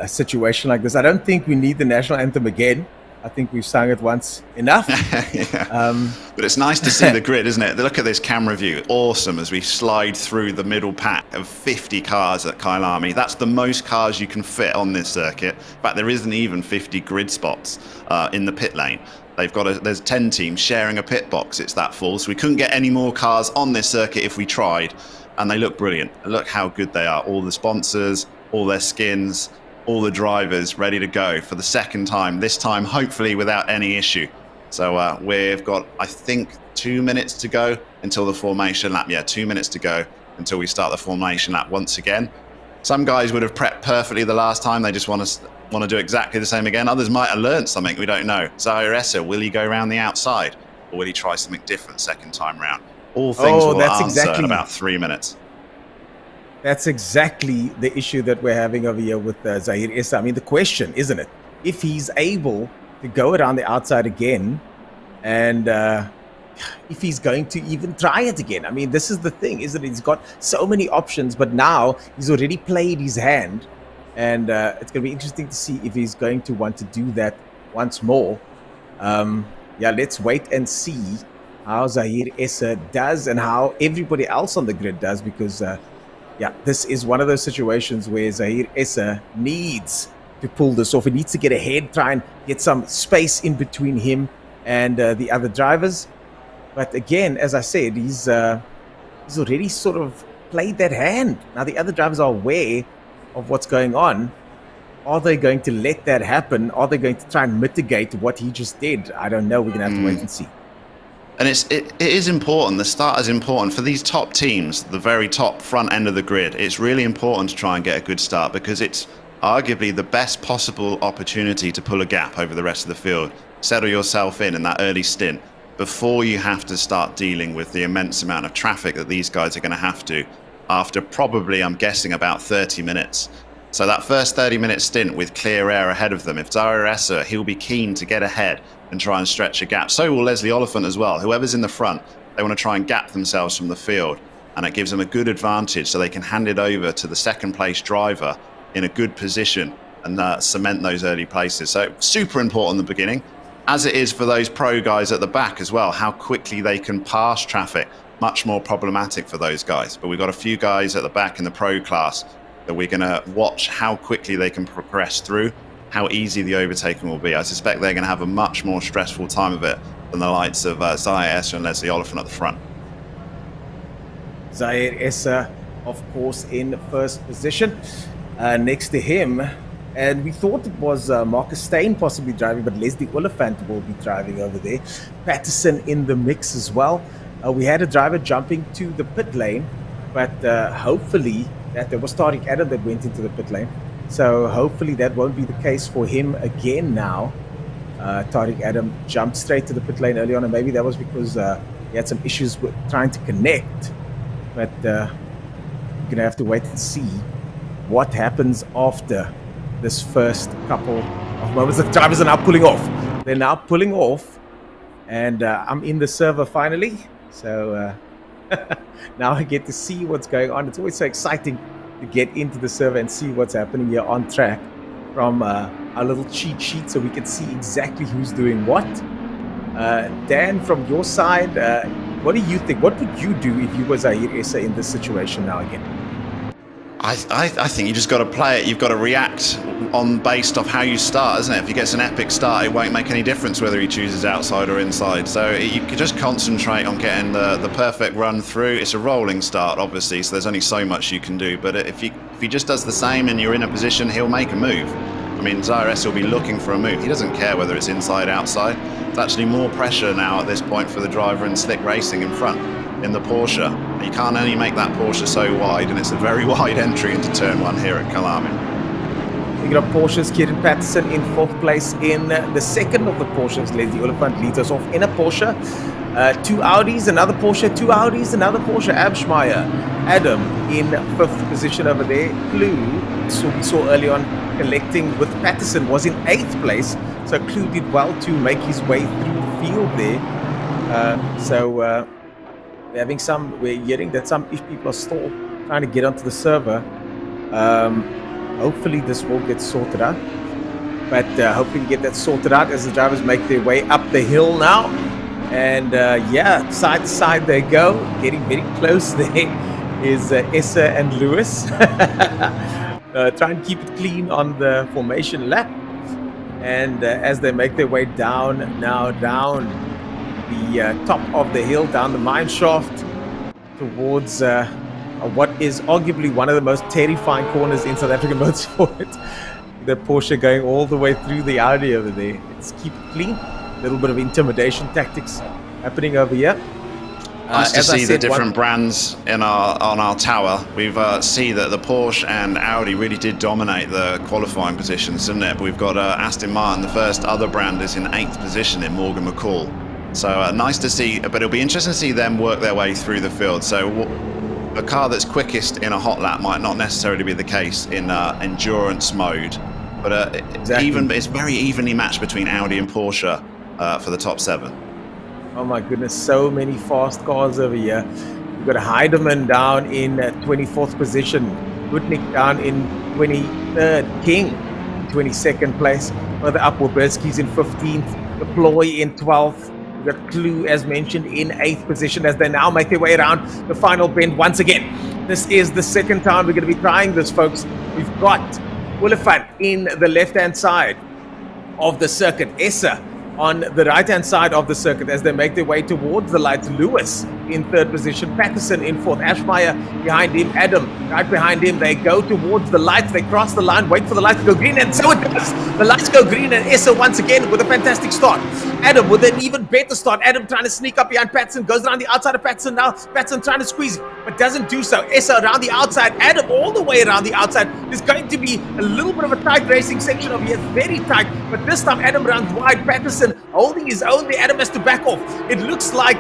Speaker 2: situation like this. I don't think we need the national anthem again. I think we've sung it once enough.
Speaker 3: But it's nice to see the grid, isn't it? Look at this camera view. Awesome as we slide through the middle pack of 50 cars at Kyalami. That's the most cars you can fit on this circuit. In fact, there isn't even 50 grid spots in the pit lane. There's 10 teams sharing a pit box. It's that full. So we couldn't get any more cars on this circuit if we tried. And they look brilliant. Look how good they are. All the sponsors, all their skins, all the drivers ready to go for the second time, this time hopefully without any issue. So we've got, I think, 2 minutes to go until the formation lap. 2 minutes to go until we start the formation lap once again. Some guys would have prepped perfectly the last time. They just want to do exactly the same again. Others might have learned something, we don't know. Zaire Essa, will he go around the outside, or will he try something different second time round? All things will answer in about 3 minutes.
Speaker 2: That's exactly the issue that we're having over here with Zaire Essa. I mean, the question, isn't it? If he's able to go around the outside again, and if he's going to even try it again. I mean, this is the thing, isn't it? He's got so many options, but now he's already played his hand, and it's going to be interesting to see if he's going to want to do that once more. Let's wait and see how Zaire Essa does and how everybody else on the grid does, because this is one of those situations where Zaire Essa needs to pull this off. He needs to get ahead, try and get some space in between him and the other drivers. But again, as I said, he's already sort of played that hand. Now the other drivers are aware of what's going on. Are they going to let that happen? Are they going to try and mitigate what he just did? I don't know. We're going to have to wait and see.
Speaker 3: And it is important. The start is important for these top teams, the very top front end of the grid. It's really important to try and get a good start, because it's arguably the best possible opportunity to pull a gap over the rest of the field. Settle yourself in that early stint before you have to start dealing with the immense amount of traffic that these guys are going to have to after probably, I'm guessing, about 30 minutes. So that first 30-minute stint with clear air ahead of them, if Zaire Essa, he'll be keen to get ahead and try and stretch a gap. So will Leslie Oliphant as well. Whoever's in the front They want to try and gap themselves from the field, and it gives them a good advantage so they can hand it over to the second place driver in a good position and cement those early places. So super important in the beginning, as it is for those pro guys at the back as well. How quickly they can pass traffic, much more problematic for those guys. But we've got a few guys at the back in the pro class that we're going to watch how quickly they can progress through, how easy the overtaking will be. I suspect they're going to have a much more stressful time of it than the likes of Zaire Essa and Leslie Oliphant at the front.
Speaker 2: Zaire Essa, of course, in first position. Next to him, and we thought it was Marcus Steyn possibly driving, but Leslie Oliphant will be driving over there. Patterson in the mix as well. We had a driver jumping to the pit lane, but hopefully there was Tariq Adam that went into the pit lane. So hopefully that won't be the case for him again now. Tariq Adam jumped straight to the pit lane early on, and maybe that was because he had some issues with trying to connect. But we're going to have to wait and see what happens after this first couple of moments. The drivers are now pulling off. They're now pulling off, and I'm in the server finally. So now I get to see what's going on. It's always so exciting to get into the server and see what's happening here on track from our little cheat sheet, so we can see exactly who's doing what. Dan, from your side, what do you think? What would you do if you were Zaire Essa in this situation now again?
Speaker 3: I think you just got to play it. You've got to react on based off how you start, isn't it? If he gets an epic start, it won't make any difference whether he chooses outside or inside. So you can just concentrate on getting the perfect run through. It's a rolling start, obviously, so there's only so much you can do. But if he just does the same and you're in a position, he'll make a move. I mean, Zaire Essa will be looking for a move. He doesn't care whether it's inside, outside. It's actually more pressure now at this point for the driver in Slick Racing in front in the Porsche. You can't only make that Porsche so wide, and it's a very wide entry into turn one here at Kyalami.
Speaker 2: Speaking of Porsches, Kieran Patterson in fourth place in the second of the Porsches. Leslie Oliphant leads us off in a Porsche. Two Audis, another Porsche, two Audis, another Porsche. Abschmeyer, Adam in fifth position over there. Clue, so we saw early on collecting with Patterson, was in eighth place. So Clue did well to make his way through the field there. We're hearing that some people are still trying to get onto the server. Hopefully this will get sorted out. But hopefully we get that sorted out as the drivers make their way up the hill now. And side to side they go. Getting very close there is Essa and Lewis. Try and keep it clean on the formation lap. And as they make their way down the top of the hill, down the mine shaft towards what is arguably one of the most terrifying corners in South African motorsport. The Porsche going all the way through the Audi over there. Let's keep it clean. A little bit of intimidation tactics happening over here.
Speaker 3: Nice to see the different brands on our tower. We've see that the Porsche and Audi really did dominate the qualifying positions, didn't it? But we've got Aston Martin, the first other brand, is in 8th position in Morgan McCall. So nice to see, but it'll be interesting to see them work their way through the field. So a car that's quickest in a hot lap might not necessarily be the case in endurance mode. But exactly. It's very evenly matched between Audi and Porsche for the top 7.
Speaker 2: Oh my goodness, so many fast cars over here. We've got Heidemann down in 24th position. Gutnick down in 23rd. King in 22nd place. Further up, Waberski's in 15th. Deploy in 12th. We've got Clue, as mentioned, in 8th position as they now make their way around the final bend once again. This is the second time we're going to be trying this, folks. We've got Oliphant in the left-hand side of the circuit. Essa on the right-hand side of the circuit as they make their way towards the light. Lewis in 3rd position, Patterson in 4th, Ashmeyer behind him, Adam right behind him. They go towards the lights, they cross the line, wait for the lights to go green, and so it does. The lights go green, and Essa once again with a fantastic start. Adam with an even better start. Adam trying to sneak up behind Patterson, goes around the outside of Patterson now. Patterson trying to squeeze, but doesn't do so. Essa around the outside, Adam all the way around the outside. There's going to be a little bit of a tight racing section over here, very tight, but this time Adam runs wide. Patterson holding his own there. Adam has to back off. It looks like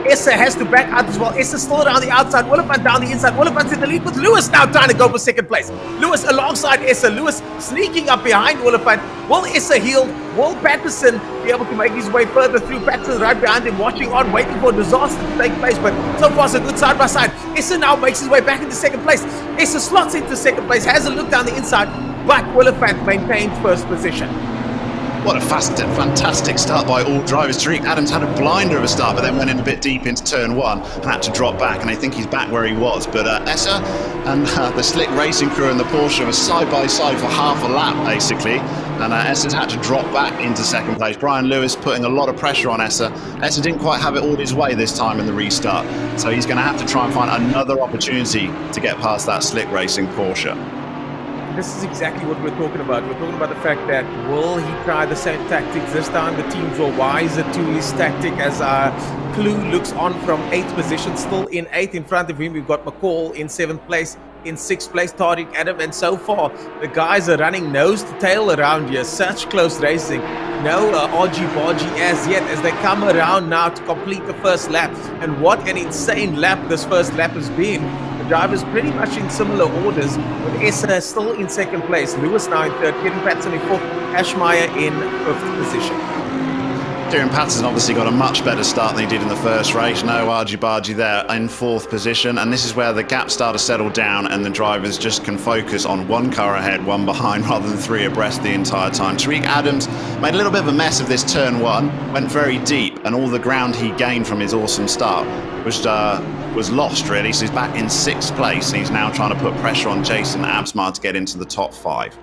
Speaker 2: Essa has to back out as well. Issa still around the outside. Willifant down the inside. Willifant's in the lead with Lewis now trying to go for second place. Lewis alongside Issa. Lewis sneaking up behind Willifant. Will Issa heal? Will Patterson be able to make his way further through? Patterson right behind him, watching on, waiting for disaster to take place. But so far, so good side by side. Issa now makes his way back into second place. Issa slots into second place, has a look down the inside, but Willifant maintains first position.
Speaker 3: What a fantastic start by all drivers. Tariq Adams had a blinder of a start, but then went in a bit deep into turn one and had to drop back, and I think he's back where he was. But Essa and the Slick Racing crew and the Porsche were side by side for half a lap, basically. And Essa's had to drop back into second place. Brian Lewis putting a lot of pressure on Essa. Essa didn't quite have it all his way this time in the restart, so he's going to have to try and find another opportunity to get past that Slick Racing Porsche.
Speaker 2: This is exactly what we're talking about. We're talking about the fact that will he try the same tactics this time? The teams were wiser to his tactic as Clue looks on from 8th position, still in 8th. In front of him, we've got McCall in 7th place. In 6th place, Tariq Adam, and so far the guys are running nose to tail around here. Such close racing. No argy-bargy as yet as they come around now to complete the first lap. And what an insane lap this first lap has been. The drivers pretty much in similar orders, with Essa still in 2nd place, Lewis now in 3rd, Kevin Patterson in 4th, Ashmeyer in 5th position.
Speaker 3: Kieran Patterson obviously got a much better start than he did in the first race. No argy-bargy there in 4th position, and this is where the gaps start to settle down and the drivers just can focus on one car ahead, one behind, rather than 3 abreast the entire time. Tariq Adams made a little bit of a mess of this turn 1, went very deep, and all the ground he gained from his awesome start was lost, really. So he's back in 6th place, and he's now trying to put pressure on Jason Absmar to get into the top 5.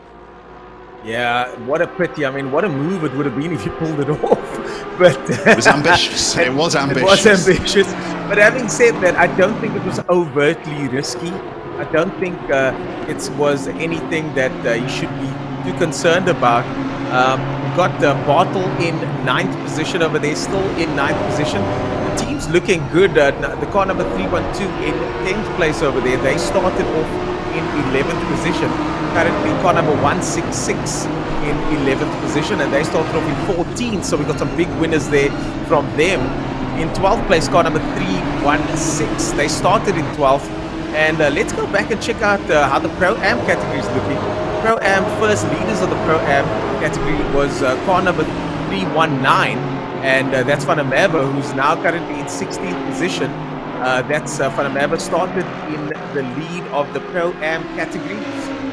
Speaker 2: Yeah, what a pity. I mean, what a move it would have been if you pulled it off. But
Speaker 3: it was ambitious. It was ambitious.
Speaker 2: It was ambitious. But having said that, I don't think it was overtly risky. I don't think it was anything that you should be too concerned about. We've got Bartle in 9th position over there, still in 9th position. The team's looking good. The car number 312 in 10th place over there. They started off in 11th position. Currently car number 166 in 11th position, and they started off in 14th, so we got some big winners there from them. In 12th place, car number 316. They started in 12th, and let's go back and check out how the Pro-Am category is looking. Pro-Am first leaders of the Pro-Am category was car number 319, and that's Van der Merwe, who's now currently in 16th position. That's Van der Merwe started in the lead of the Pro-Am category,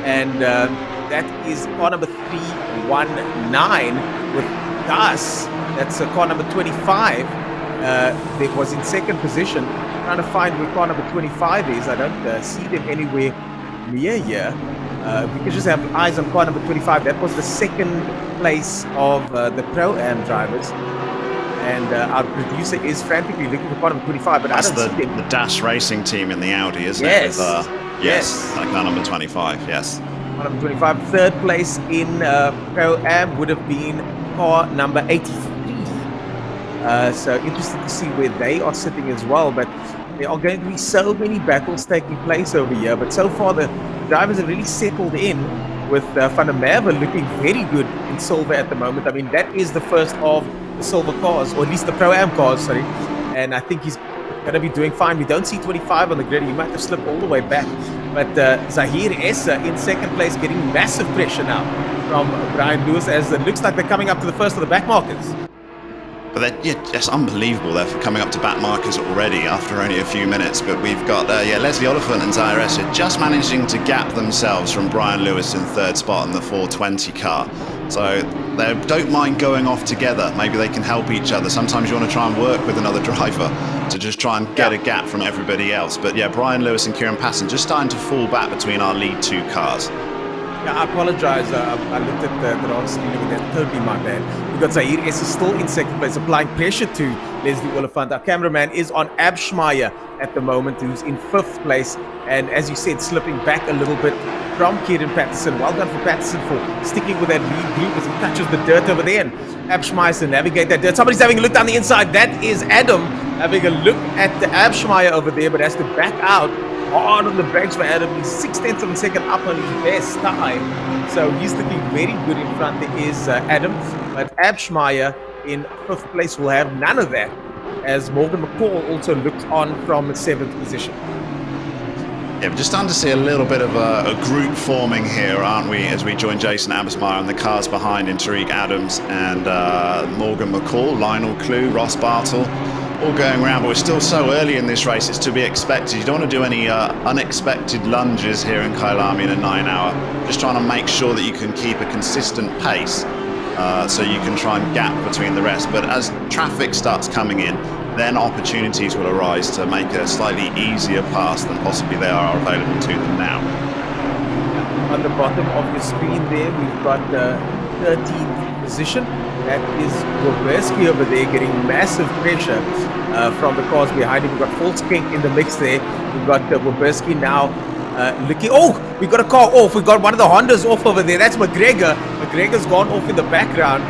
Speaker 2: and that is car number 319 with Gas. That's car number 25. That was in 2nd position. Trying to find where car number 25 is. I don't see them anywhere near here. We can just have eyes on car number 25. That was the 2nd place of the Pro-Am drivers. And our producer is frantically looking for car number 25, but
Speaker 3: that's
Speaker 2: I don't see them.
Speaker 3: The Dash Racing team in the Audi, isn't
Speaker 2: yes.
Speaker 3: it? With, yes, like car number 25, yes.
Speaker 2: Car number 25. 3rd place in Pro-Am would have been car number 83. So interesting to see where they are sitting as well, but there are going to be so many battles taking place over here. But so far the drivers have really settled in, with Van der Merwe looking very good in silver at the moment. I mean, that is the first of the silver cars, or at least the Pro-Am cars, sorry. And I think he's going to be doing fine. We don't see 25 on the grid. He might have slipped all the way back. But Zahir Essa in 2nd place, getting massive pressure now from Brian Lewis, as it looks like they're coming up to the first of the back markers.
Speaker 3: But they're just unbelievable. They're coming up to back markers already after only a few minutes. But we've got Leslie Oliphant and Zahir Essa just managing to gap themselves from Brian Lewis in 3rd spot in the 420 car. So they don't mind going off together. Maybe they can help each other. Sometimes you want to try and work with another driver to just try and get a gap from everybody else. But yeah, Brian Lewis and Kieran Patterson just starting to fall back between our lead 2 cars.
Speaker 2: Yeah, I apologize. I looked at the wrong screen. That's totally my bad. We've got Zahir Essa still in 2nd place, applying pressure to Leslie Oliphant. Our cameraman is on Abschmeyer at the moment, who's in 5th place. And as you said, slipping back a little bit from Kieran Patterson. Well done for Patterson for sticking with that lead group as he touches the dirt over there. And Abschmeyer to navigate that dirt. Somebody's having a look down the inside. That is Adam having a look at the Abschmeyer over there, but has to back out. Hard on the brakes for Adam. He's 6/10 of a second up on his best time. So he's looking very good in front. There is Adam. But Abschmeyer in 5th place will have none of that. as Morgan McCall also looks on from 7th position.
Speaker 3: Yeah, we're just starting to see a little bit of a group forming here, aren't we, as we join Jason Abismeyer and the cars behind in Tariq Adams and Morgan McCall, Lionel Clue, Ross Bartle, all going around, but we're still so early in this race, it's to be expected. You don't want to do any unexpected lunges here in Kyalami in a 9-hour. Just trying to make sure that you can keep a consistent pace so you can try and gap between the rest. But as traffic starts coming in, then opportunities will arise to make a slightly easier pass than possibly they are available to them now.
Speaker 2: On the bottom of the screen there, we've got the 13th position. That is Woberski over there getting massive pressure from the cars behind him. We've got Volkskenk in the mix there. We've got Woberski now looking. Oh, we got a car off. We got one of the Hondas off over there. That's McGregor. McGregor's gone off in the background.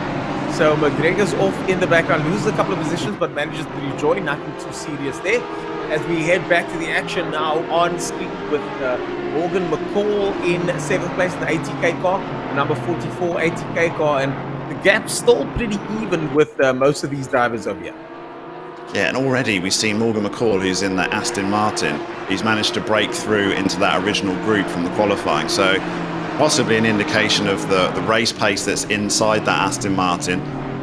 Speaker 2: So McGregor's off in the background, loses a couple of positions, but manages to rejoin. Nothing too serious there. As we head back to the action now on screen with Morgan McCall in 7th place in the ATK car, the number 44 ATK car, and the gap's still pretty even with most of these drivers over here.
Speaker 3: Yeah, and already we've seen Morgan McCall, who's in the Aston Martin. He's managed to break through into that original group from the qualifying. So possibly an indication of the race pace that's inside that Aston Martin,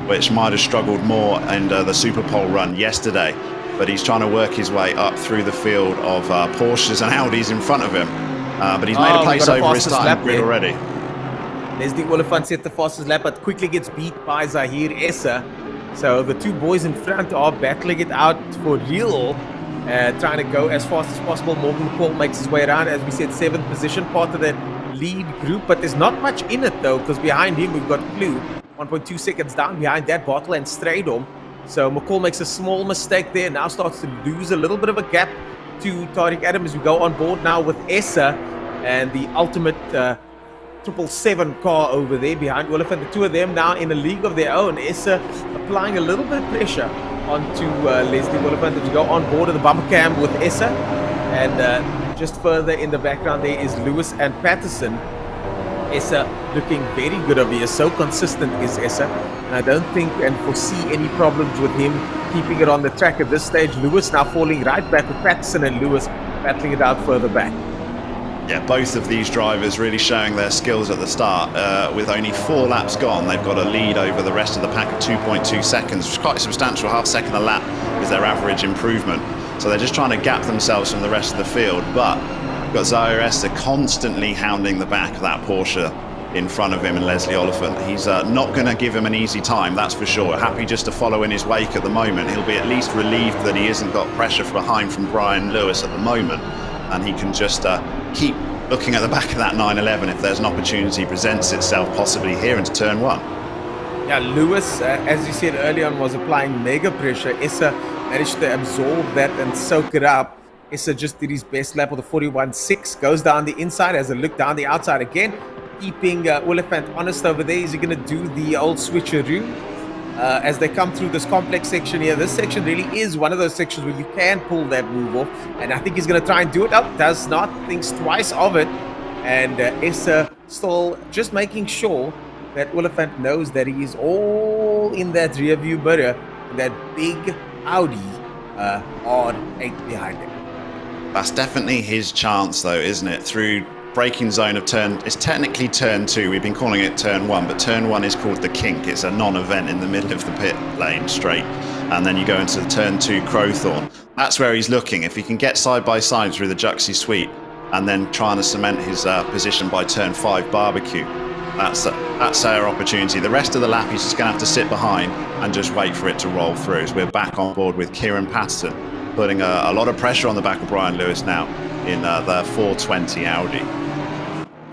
Speaker 3: which might have struggled more in the Super Pole run yesterday. But he's trying to work his way up through the field of Porsches and Audis in front of him. But he's made a place over his time grid already.
Speaker 2: Leslie Oliphant set the fastest lap, but quickly gets beat by Zahir Essa. So the two boys in front are battling it out for real, trying to go as fast as possible. Morgan McCall makes his way around, as we said, 7th position, part of that lead group, but there's not much in it though, because behind him we've got Clue, 1.2 seconds down behind that, Bartle and Stradom. So McCall makes a small mistake there, now starts to lose a little bit of a gap to Tariq Adams. We go on board now with Essa and the ultimate 777 car over there behind Oliphant. The two of them now in a league of their own. Essa applying a little bit of pressure onto Leslie Oliphant as we go on board of the bumper cam with Essa. And just further in the background there is Lewis and Patterson. Essa looking very good over here. So consistent is Essa. And I don't think and foresee any problems with him keeping it on the track at this stage. Lewis now falling right back with Patterson and Lewis battling it out further back.
Speaker 3: Yeah, both of these drivers really showing their skills at the start. With only 4 laps gone, they've got a lead over the rest of the pack of 2.2 seconds, which is quite substantial. Half second a lap is their average improvement. So they're just trying to gap themselves from the rest of the field. But you've got Zahir Essa constantly hounding the back of that Porsche in front of him and Leslie Oliphant. He's not going to give him an easy time, that's for sure. Happy just to follow in his wake at the moment. He'll be at least relieved that he hasn't got pressure from behind from Brian Lewis at the moment. And he can just keep looking at the back of that 911 if there's an opportunity presents itself, possibly here into turn 1.
Speaker 2: Yeah, Lewis, as you said earlier on, was applying mega pressure. Essa managed to absorb that and soak it up. Essa just did his best lap with a 41.6, goes down the inside, has a look down the outside again, keeping Oliphant honest over there. Is he going to do the old switcheroo? As they come through this complex section here, this section really is one of those sections where you can pull that move off, and I think he's going to try and do it. Does not, thinks twice of it, and Essa still just making sure that Oliphant knows that he is all in that rear view mirror, that big Audi R8 behind him.
Speaker 3: That's definitely his chance though, isn't it? Through braking zone of it's technically turn 2, we've been calling it turn 1, but turn 1 is called the kink. It's a non-event in the middle of the pit lane straight, and then you go into the turn 2 Crowthorne. That's where he's looking. If he can get side by side through the Juxie Sweep and then trying to cement his position by turn 5 Barbecue, that's our opportunity. The rest of the lap he's just going to have to sit behind and just wait for it to roll through. So we're back on board with Kieran Patterson, putting a lot of pressure on the back of Brian Lewis now in the 420 Audi.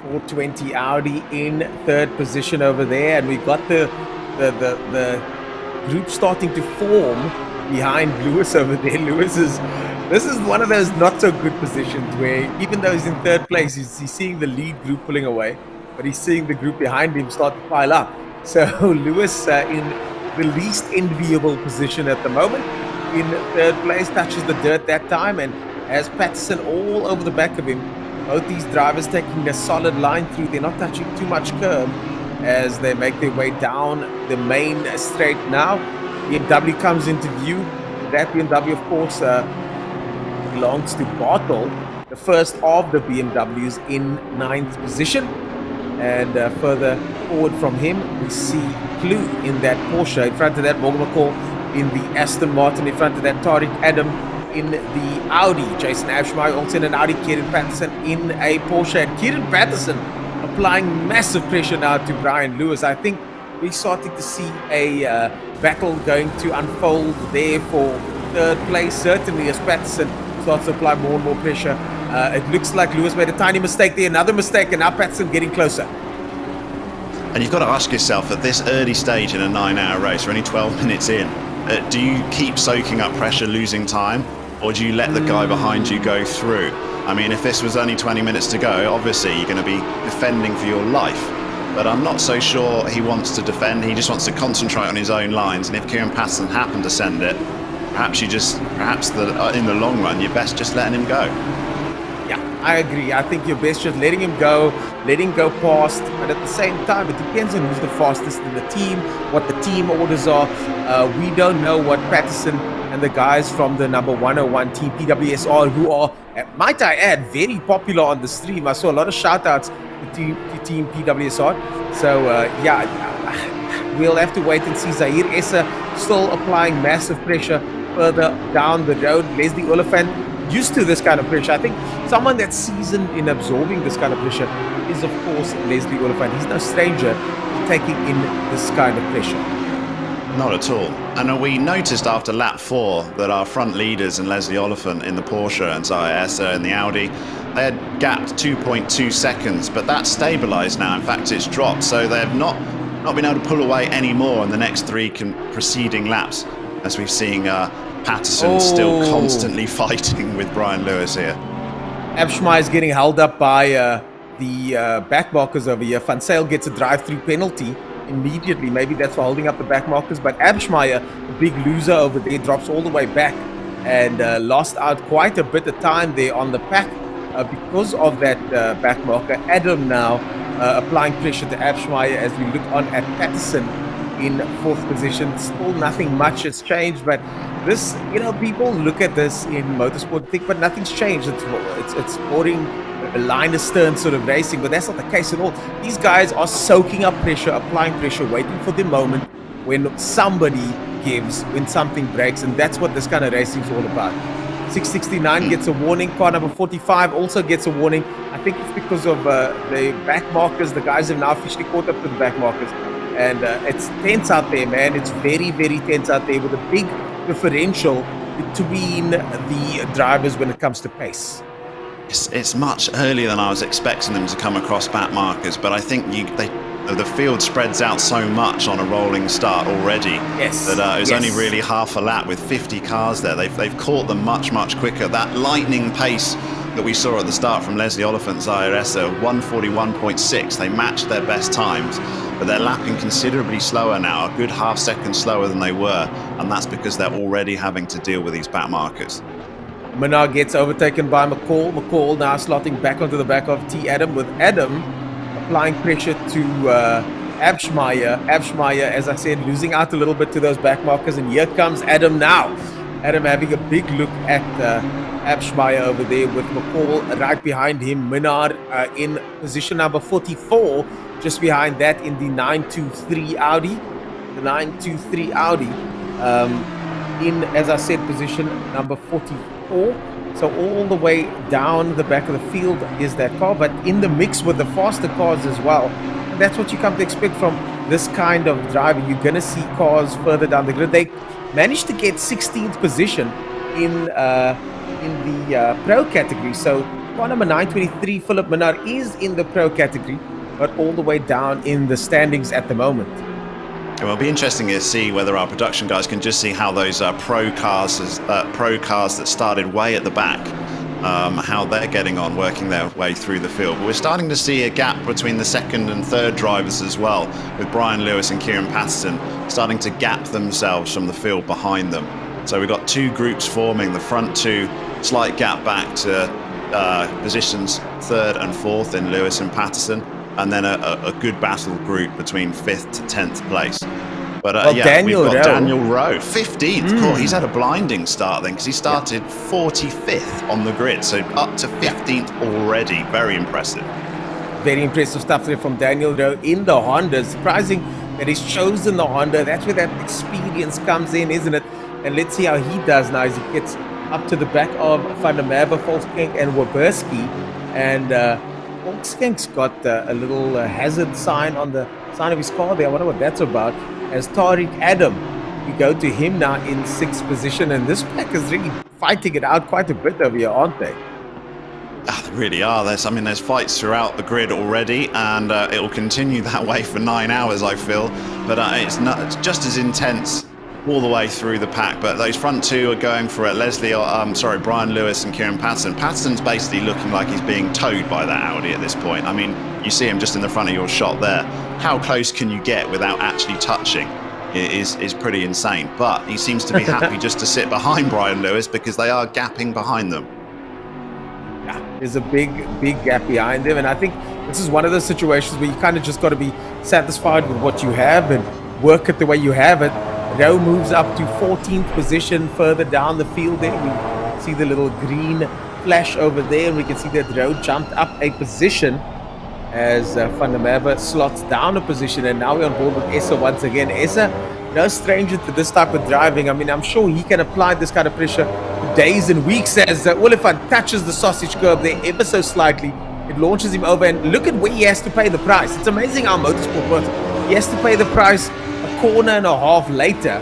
Speaker 2: 420 Audi in 3rd position over there, and we've got the group starting to form behind Lewis over there. This is one of those not so good positions where even though he's in 3rd place, he's seeing the lead group pulling away, but he's seeing the group behind him start to pile up. So Lewis in the least enviable position at the moment, in 3rd place, touches the dirt that time, and has Patterson all over the back of him. Both these drivers taking a solid line through. They're not touching too much curb as they make their way down the main straight now. BMW comes into view. that BMW, of course, belongs to Bartel, the first of the BMWs in 9th position. And further forward from him, we see Clue in that Porsche. In front of that, Morgan McCall in the Aston Martin. In front of that, Tariq Adam in the Audi. Jason Ashmeyer also in an Audi. Kieran Patterson in a Porsche. And Kieran Patterson applying massive pressure now to Brian Lewis. I think we're starting to see a battle going to unfold there for 3rd place, certainly as Patterson starts to apply more and more pressure. It looks like Lewis made a tiny mistake there, another mistake, and now Patterson getting closer.
Speaker 3: And you've got to ask yourself, at this early stage in a 9-hour race, we're only 12 minutes in, do you keep soaking up pressure, losing time, or do you let the guy behind you go through? I mean, if this was only 20 minutes to go, obviously you're going to be defending for your life. But I'm not so sure he wants to defend. He just wants to concentrate on his own lines. And if Kieran Patterson happened to send it, perhaps in the long run, you're best just letting him go.
Speaker 2: Yeah, I agree. I think you're best just letting him go past. But at the same time, it depends on who's the fastest in the team, what the team orders are. We don't know what Patterson and the guys from the number 101 team, PWSR, who are, might I add, very popular on the stream. I saw a lot of shout-outs to Team PWSR. So, we'll have to wait and see. Zahir Essa still applying massive pressure further down the road. Leslie Oliphant, used to this kind of pressure. I think someone that's seasoned in absorbing this kind of pressure is, of course, Leslie Oliphant. He's no stranger to taking in this kind of pressure.
Speaker 3: Not at all. And we noticed after lap 4 that our front leaders and Leslie Oliphant in the Porsche and Zahir Essa in the Audi, they had gapped 2.2 seconds, but that's stabilized now. In fact, it's dropped. So they have not been able to pull away any more in the next 3 preceding laps, as we've seen Patterson still constantly fighting with Brian Lewis here.
Speaker 2: Abschmeyer is getting held up by the back markers over here. Van Zyl gets a drive-through penalty immediately. Maybe that's for holding up the back markers, but Abschmeyer, the big loser over there, drops all the way back and lost out quite a bit of time there on the pack because of that back marker. Adam now applying pressure to Abschmeyer as we look on at Patterson in 4th position. Still nothing much has changed, but this, people look at this in motorsport and think, but nothing's changed. It's boring, line astern sort of racing, but that's not the case at all. These guys are soaking up pressure, applying pressure, waiting for the moment when somebody gives, when something breaks, and that's what this kind of racing is all about. 669 gets a warning. Car number 45 also gets a warning. I think it's because of the back markers. The guys have now officially caught up to the back markers. And it's tense out there, man. It's very, very tense out there with a big differential between the drivers when it comes to pace.
Speaker 3: It's much earlier than I was expecting them to come across back markers, but I think the field spreads out so much on a rolling start already that it was only really half a lap with 50 cars there. They've caught them much, much quicker. That lightning pace that we saw at the start from Leslie Oliphant, Zahir Essa, 141.6. They matched their best times, but they're lapping considerably slower now, a good half second slower than they were, and that's because they're already having to deal with these back markers.
Speaker 2: Minard gets overtaken by McCall. McCall now slotting back onto the back of T. Adam, with Adam applying pressure to Abschmeyer. Abschmeyer, as I said, losing out a little bit to those back markers, and here comes Adam now. Adam having a big look at Abschmeyer over there with McCall right behind him. Minard in position number 44, just behind that in the 923 Audi. The 923 Audi in, as I said, position number 44. So all the way down the back of the field is that car, but in the mix with the faster cars as well. And that's what you come to expect from this kind of driving. You're going to see cars further down the grid. They managed to get 16th position in the pro category. So car number 923, Philip Minard, is in the pro category, but all the way down in the standings at the moment.
Speaker 3: Well, it'll be interesting to see whether our production guys can just see how those pro cars that started way at the back, how they're getting on, working their way through the field. But we're starting to see a gap between the second and third drivers as well, with Brian Lewis and Kieran Patterson starting to gap themselves from the field behind them. So we've got 2 groups forming, the front 2, slight gap back to positions 3rd and 4th in Lewis and Patterson, and then a good battle group between 5th to 10th place. But
Speaker 2: Well,
Speaker 3: yeah,
Speaker 2: Daniel
Speaker 3: we've got
Speaker 2: Rowe.
Speaker 3: Daniel Rowe, 15th. Cool. He's had a blinding start then because he started 45th on the grid. So up to 15th already. Very impressive.
Speaker 2: Very impressive stuff there from Daniel Rowe in the Honda. Surprising that he's chosen the Honda. That's where that experience comes in, isn't it? And let's see how he does now as he gets up to the back of Van der Merwe, Volkskank, and Waberski. And Volkskank's got a little hazard sign on the side of his car there. I wonder what that's about. As Tariq Adam, we go to him now in 6th position. And this pack is really fighting it out quite a bit over here, aren't they?
Speaker 3: They really are. There's fights throughout the grid already, and it will continue that way for 9 hours, I feel. But it's just as intense all the way through the pack. But those front two are going for it. Brian Lewis and Kieran Patterson. Patterson's basically looking like he's being towed by that Audi at this point. I mean, you see him just in the front of your shot there. How close can you get without actually touching? It is pretty insane. But he seems to be happy just to sit behind Brian Lewis because they are gapping behind them.
Speaker 2: There's a big gap behind them, and I think this is one of those situations where you kind of just got to be satisfied with what you have and work it the way you have it. Rowe moves up to 14th position further down the field there. We see the little green flash over there, and we can see that Rowe jumped up a position as Van der Merwe slots down a position, and now we're on board with Essa once again. Essa, no stranger to this type of driving. I mean, I'm sure he can apply this kind of pressure for days and weeks as Oliphant touches the sausage curb there ever so slightly. It launches him over, and look at where he has to pay the price. It's amazing how motorsport works. He has to pay the price a corner and a half later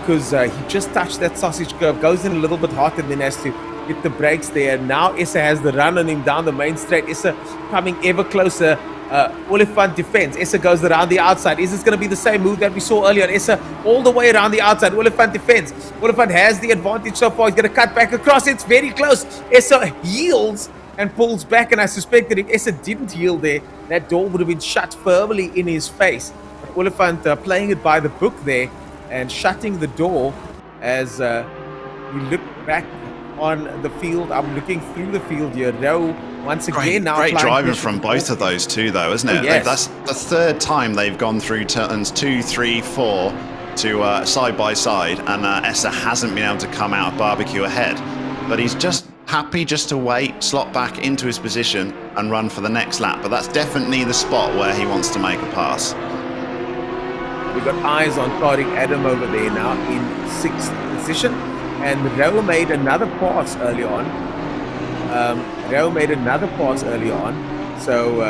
Speaker 2: because he just touched that sausage curb, goes in a little bit hot, and then has to hit the brakes there. Now Essa has the run on him down the main straight. Essa coming ever closer. Oliphant defense. Essa goes around the outside. Is this going to be the same move that we saw earlier? Essa all the way around the outside. Oliphant defense. Oliphant has the advantage so far. He's going to cut back across. It's very close. Essa yields and pulls back, and I suspect that if Essa didn't yield there, that door would have been shut firmly in his face. But Oliphant playing it by the book there and shutting the door as we look back on the field. I'm looking through the field here. Rowe once again now.
Speaker 3: Great driving from both of those two, though, isn't it?
Speaker 2: Oh, yes.
Speaker 3: That's the third time they've gone through turns 2, 3, 4 to side by side, and Essa hasn't been able to come out of barbecue ahead. But he's just happy just to wait, slot back into his position, and run for the next lap. But that's definitely the spot where he wants to make a pass.
Speaker 2: We've got eyes on Tariq Adam over there now in 6th position. And Rowe made another pass early on. So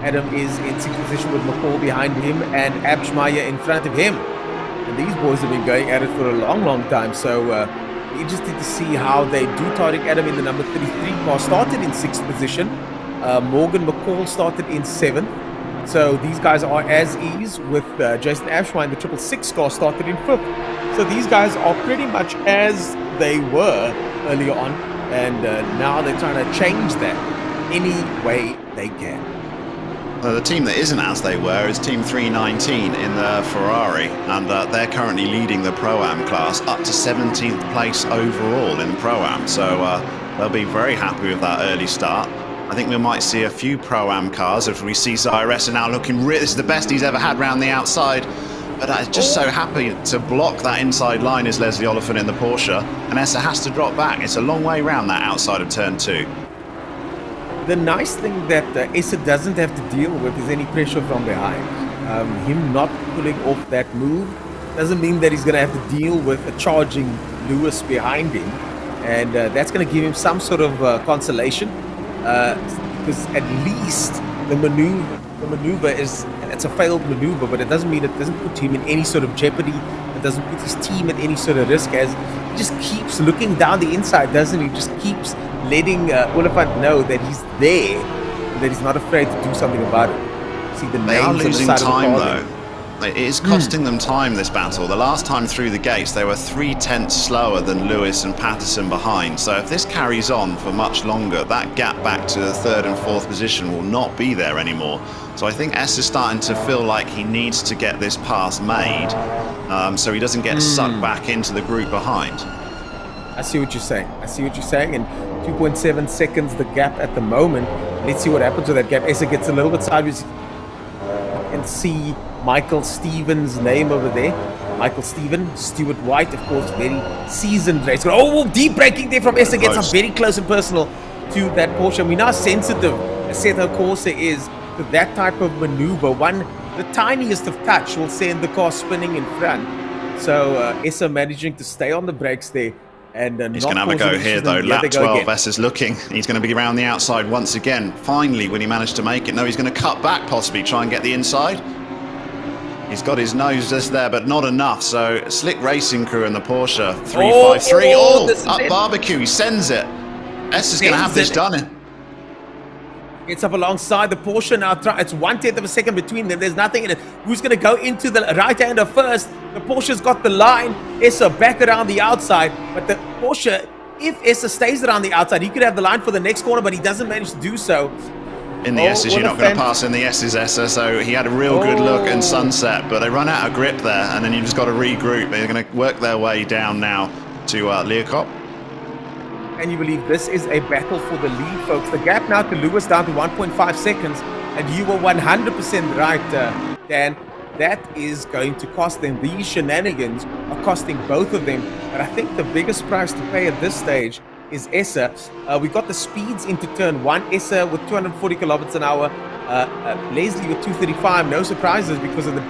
Speaker 2: Adam is in 6th position with McCall behind him and Abschmeyer in front of him. And these boys have been going at it for a long, long time. So interested to see how they do. Tariq Adam in the number 33 car started in 6th position. Morgan McCall started in 7th. So these guys are as ease with Jason Abschmeyer. The 666 car started in 5th. So these guys are pretty much as they were earlier on, and now they're trying to change that any way they can.
Speaker 3: The team that isn't as they were is Team 319 in the Ferrari, and they're currently leading the Pro-Am class up to 17th place overall in the Pro-Am. So they'll be very happy with that early start. I think we might see a few Pro-Am cars if we see Cyressa now looking this is the best he's ever had round the outside. But I'm just so happy to block that inside line is Leslie Oliphant in the Porsche, and Essa has to drop back. It's a long way round that outside of turn 2.
Speaker 2: The nice thing that Essa doesn't have to deal with is any pressure from behind. Him not pulling off that move doesn't mean that he's going to have to deal with a charging Lewis behind him, and that's going to give him some sort of consolation, because at least the maneuver is, and it's a failed maneuver, but it doesn't mean it doesn't put him in any sort of jeopardy. It doesn't put his team at any sort of risk, as he just keeps looking down the inside, doesn't he? Just keeps letting Oliphant know that he's there, and that he's not afraid to do something about it. See the
Speaker 3: They are
Speaker 2: names on the
Speaker 3: losing
Speaker 2: side of the
Speaker 3: time,
Speaker 2: car
Speaker 3: though. It is costing them time, this battle. The last time through the gates, they were 3/10 slower than Lewis and Patterson behind. So if this carries on for much longer, that gap back to the 3rd and 4th position will not be there anymore. So I think S is starting to feel like he needs to get this pass made, so he doesn't get sucked back into the group behind.
Speaker 2: I see what you're saying. And 2.7 seconds the gap at the moment. Let's see what happens with that gap. Essa gets a little bit sideways. You can see Michael Stevens' name over there. Michael Steven, Stuart White, of course, very seasoned racer. Oh, deep braking there from Essa, gets up very close and personal to that Porsche. And we're now sensitive, Assetto Corsa is, to that type of maneuver. The tiniest of touch will send the car spinning in front. So Essa managing to stay on the brakes there. And
Speaker 3: he's going to have a go here, though. Lap 12, Essa's looking. He's going to be around the outside once again. Finally, when he managed to make it. No, he's going to cut back, possibly, try and get the inside. He's got his nose just there, but not enough. So, Slick Racing Crew and the Porsche 353. Up barbecue. He sends it. Essa's going to have this done.
Speaker 2: Gets up alongside the Porsche now. It's 1/10 of a second between them. There's nothing in it. Who's going to go into the right-hander first? The Porsche's got the line. Essa back around the outside. But the Porsche, if Essa stays around the outside, he could have the line for the next corner, but he doesn't manage to do so.
Speaker 3: In the S's, you're not going to pass in the S's, Essa. So he had a real good look and sunset, but they run out of grip there, and then you just got to regroup. They're going to work their way down now to Leerkop.
Speaker 2: And you believe this is a battle for the lead, folks. The gap now to Lewis down to 1.5 seconds. And you were 100% right, Dan. That is going to cost them. These shenanigans are costing both of them. But I think the biggest price to pay at this stage is Essa. We got the speeds into turn 1. Essa with 240 kilometers an hour. Leslie with 235. No surprises because of the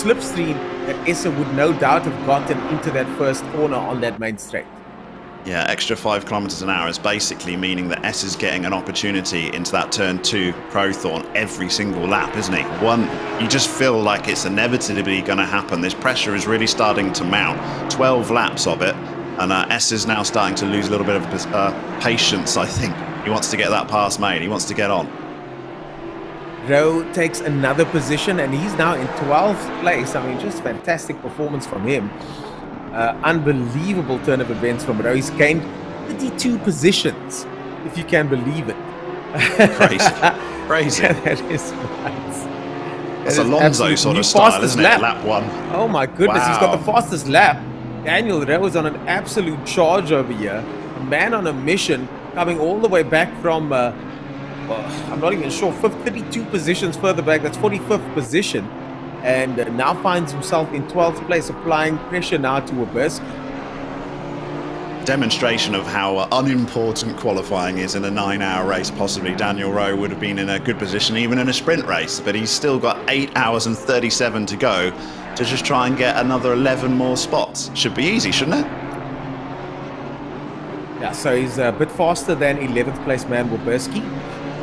Speaker 2: slipstream that Essa would no doubt have gotten into that first corner on that main straight.
Speaker 3: Yeah, extra 5 kilometers an hour is basically meaning that S is getting an opportunity into that turn 2 Crowthorne every single lap, isn't he? You just feel like it's inevitably going to happen. This pressure is really starting to mount. 12 laps of it, and S is now starting to lose a little bit of patience, I think. He wants to get that pass made. He wants to get on.
Speaker 2: Rowe takes another position, and he's now in 12th place. I mean, just fantastic performance from him. Unbelievable turn of events from Rowe. He's gained 32 positions, if you can believe it.
Speaker 3: Crazy.
Speaker 2: Yeah, that is right.
Speaker 3: That's Alonso sort of style, isn't it? Lap 1.
Speaker 2: Oh my goodness, He's got the fastest lap. Daniel Rowe is on an absolute charge over here. A man on a mission, coming all the way back from, I'm not even sure, 32 positions further back. That's 45th position. And now finds himself in 12th place, applying pressure now to Waberski.
Speaker 3: Demonstration of how unimportant qualifying is in a 9-hour race. Possibly Daniel Rowe would have been in a good position even in a sprint race, but he's still got 8 hours and 37 to go to just try and get another 11 more spots. Should be easy, shouldn't it?
Speaker 2: Yeah, so he's a bit faster than 11th place man Waberski,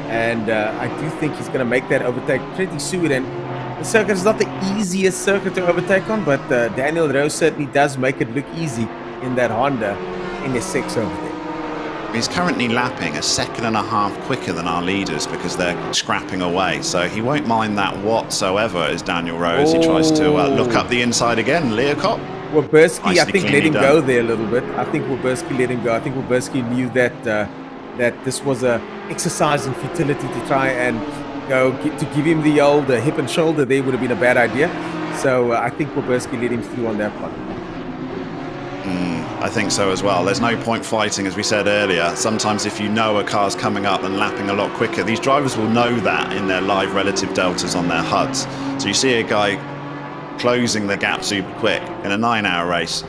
Speaker 2: and I do think he's going to make that overtake pretty soon. And the circuit is not the easiest circuit to overtake on, but Daniel Rowe certainly does make it look easy in that Honda NS6 over there.
Speaker 3: He's currently lapping 1.5 seconds quicker than our leaders because they're scrapping away, so he won't mind that whatsoever as Daniel Rowe as he tries to look up the inside again. Leerkop.
Speaker 2: Waberski, I think, let him go there a little bit. I think Waberski let him go. I think Waberski knew that that this was a exercise in futility to try and to give him the old hip and shoulder there would have been a bad idea. So I think Waberski let him through on that one.
Speaker 3: I think so as well. There's no point fighting, as we said earlier. Sometimes if you know a car's coming up and lapping a lot quicker, these drivers will know that in their live relative deltas on their HUDs. So you see a guy closing the gap super quick in a 9-hour race,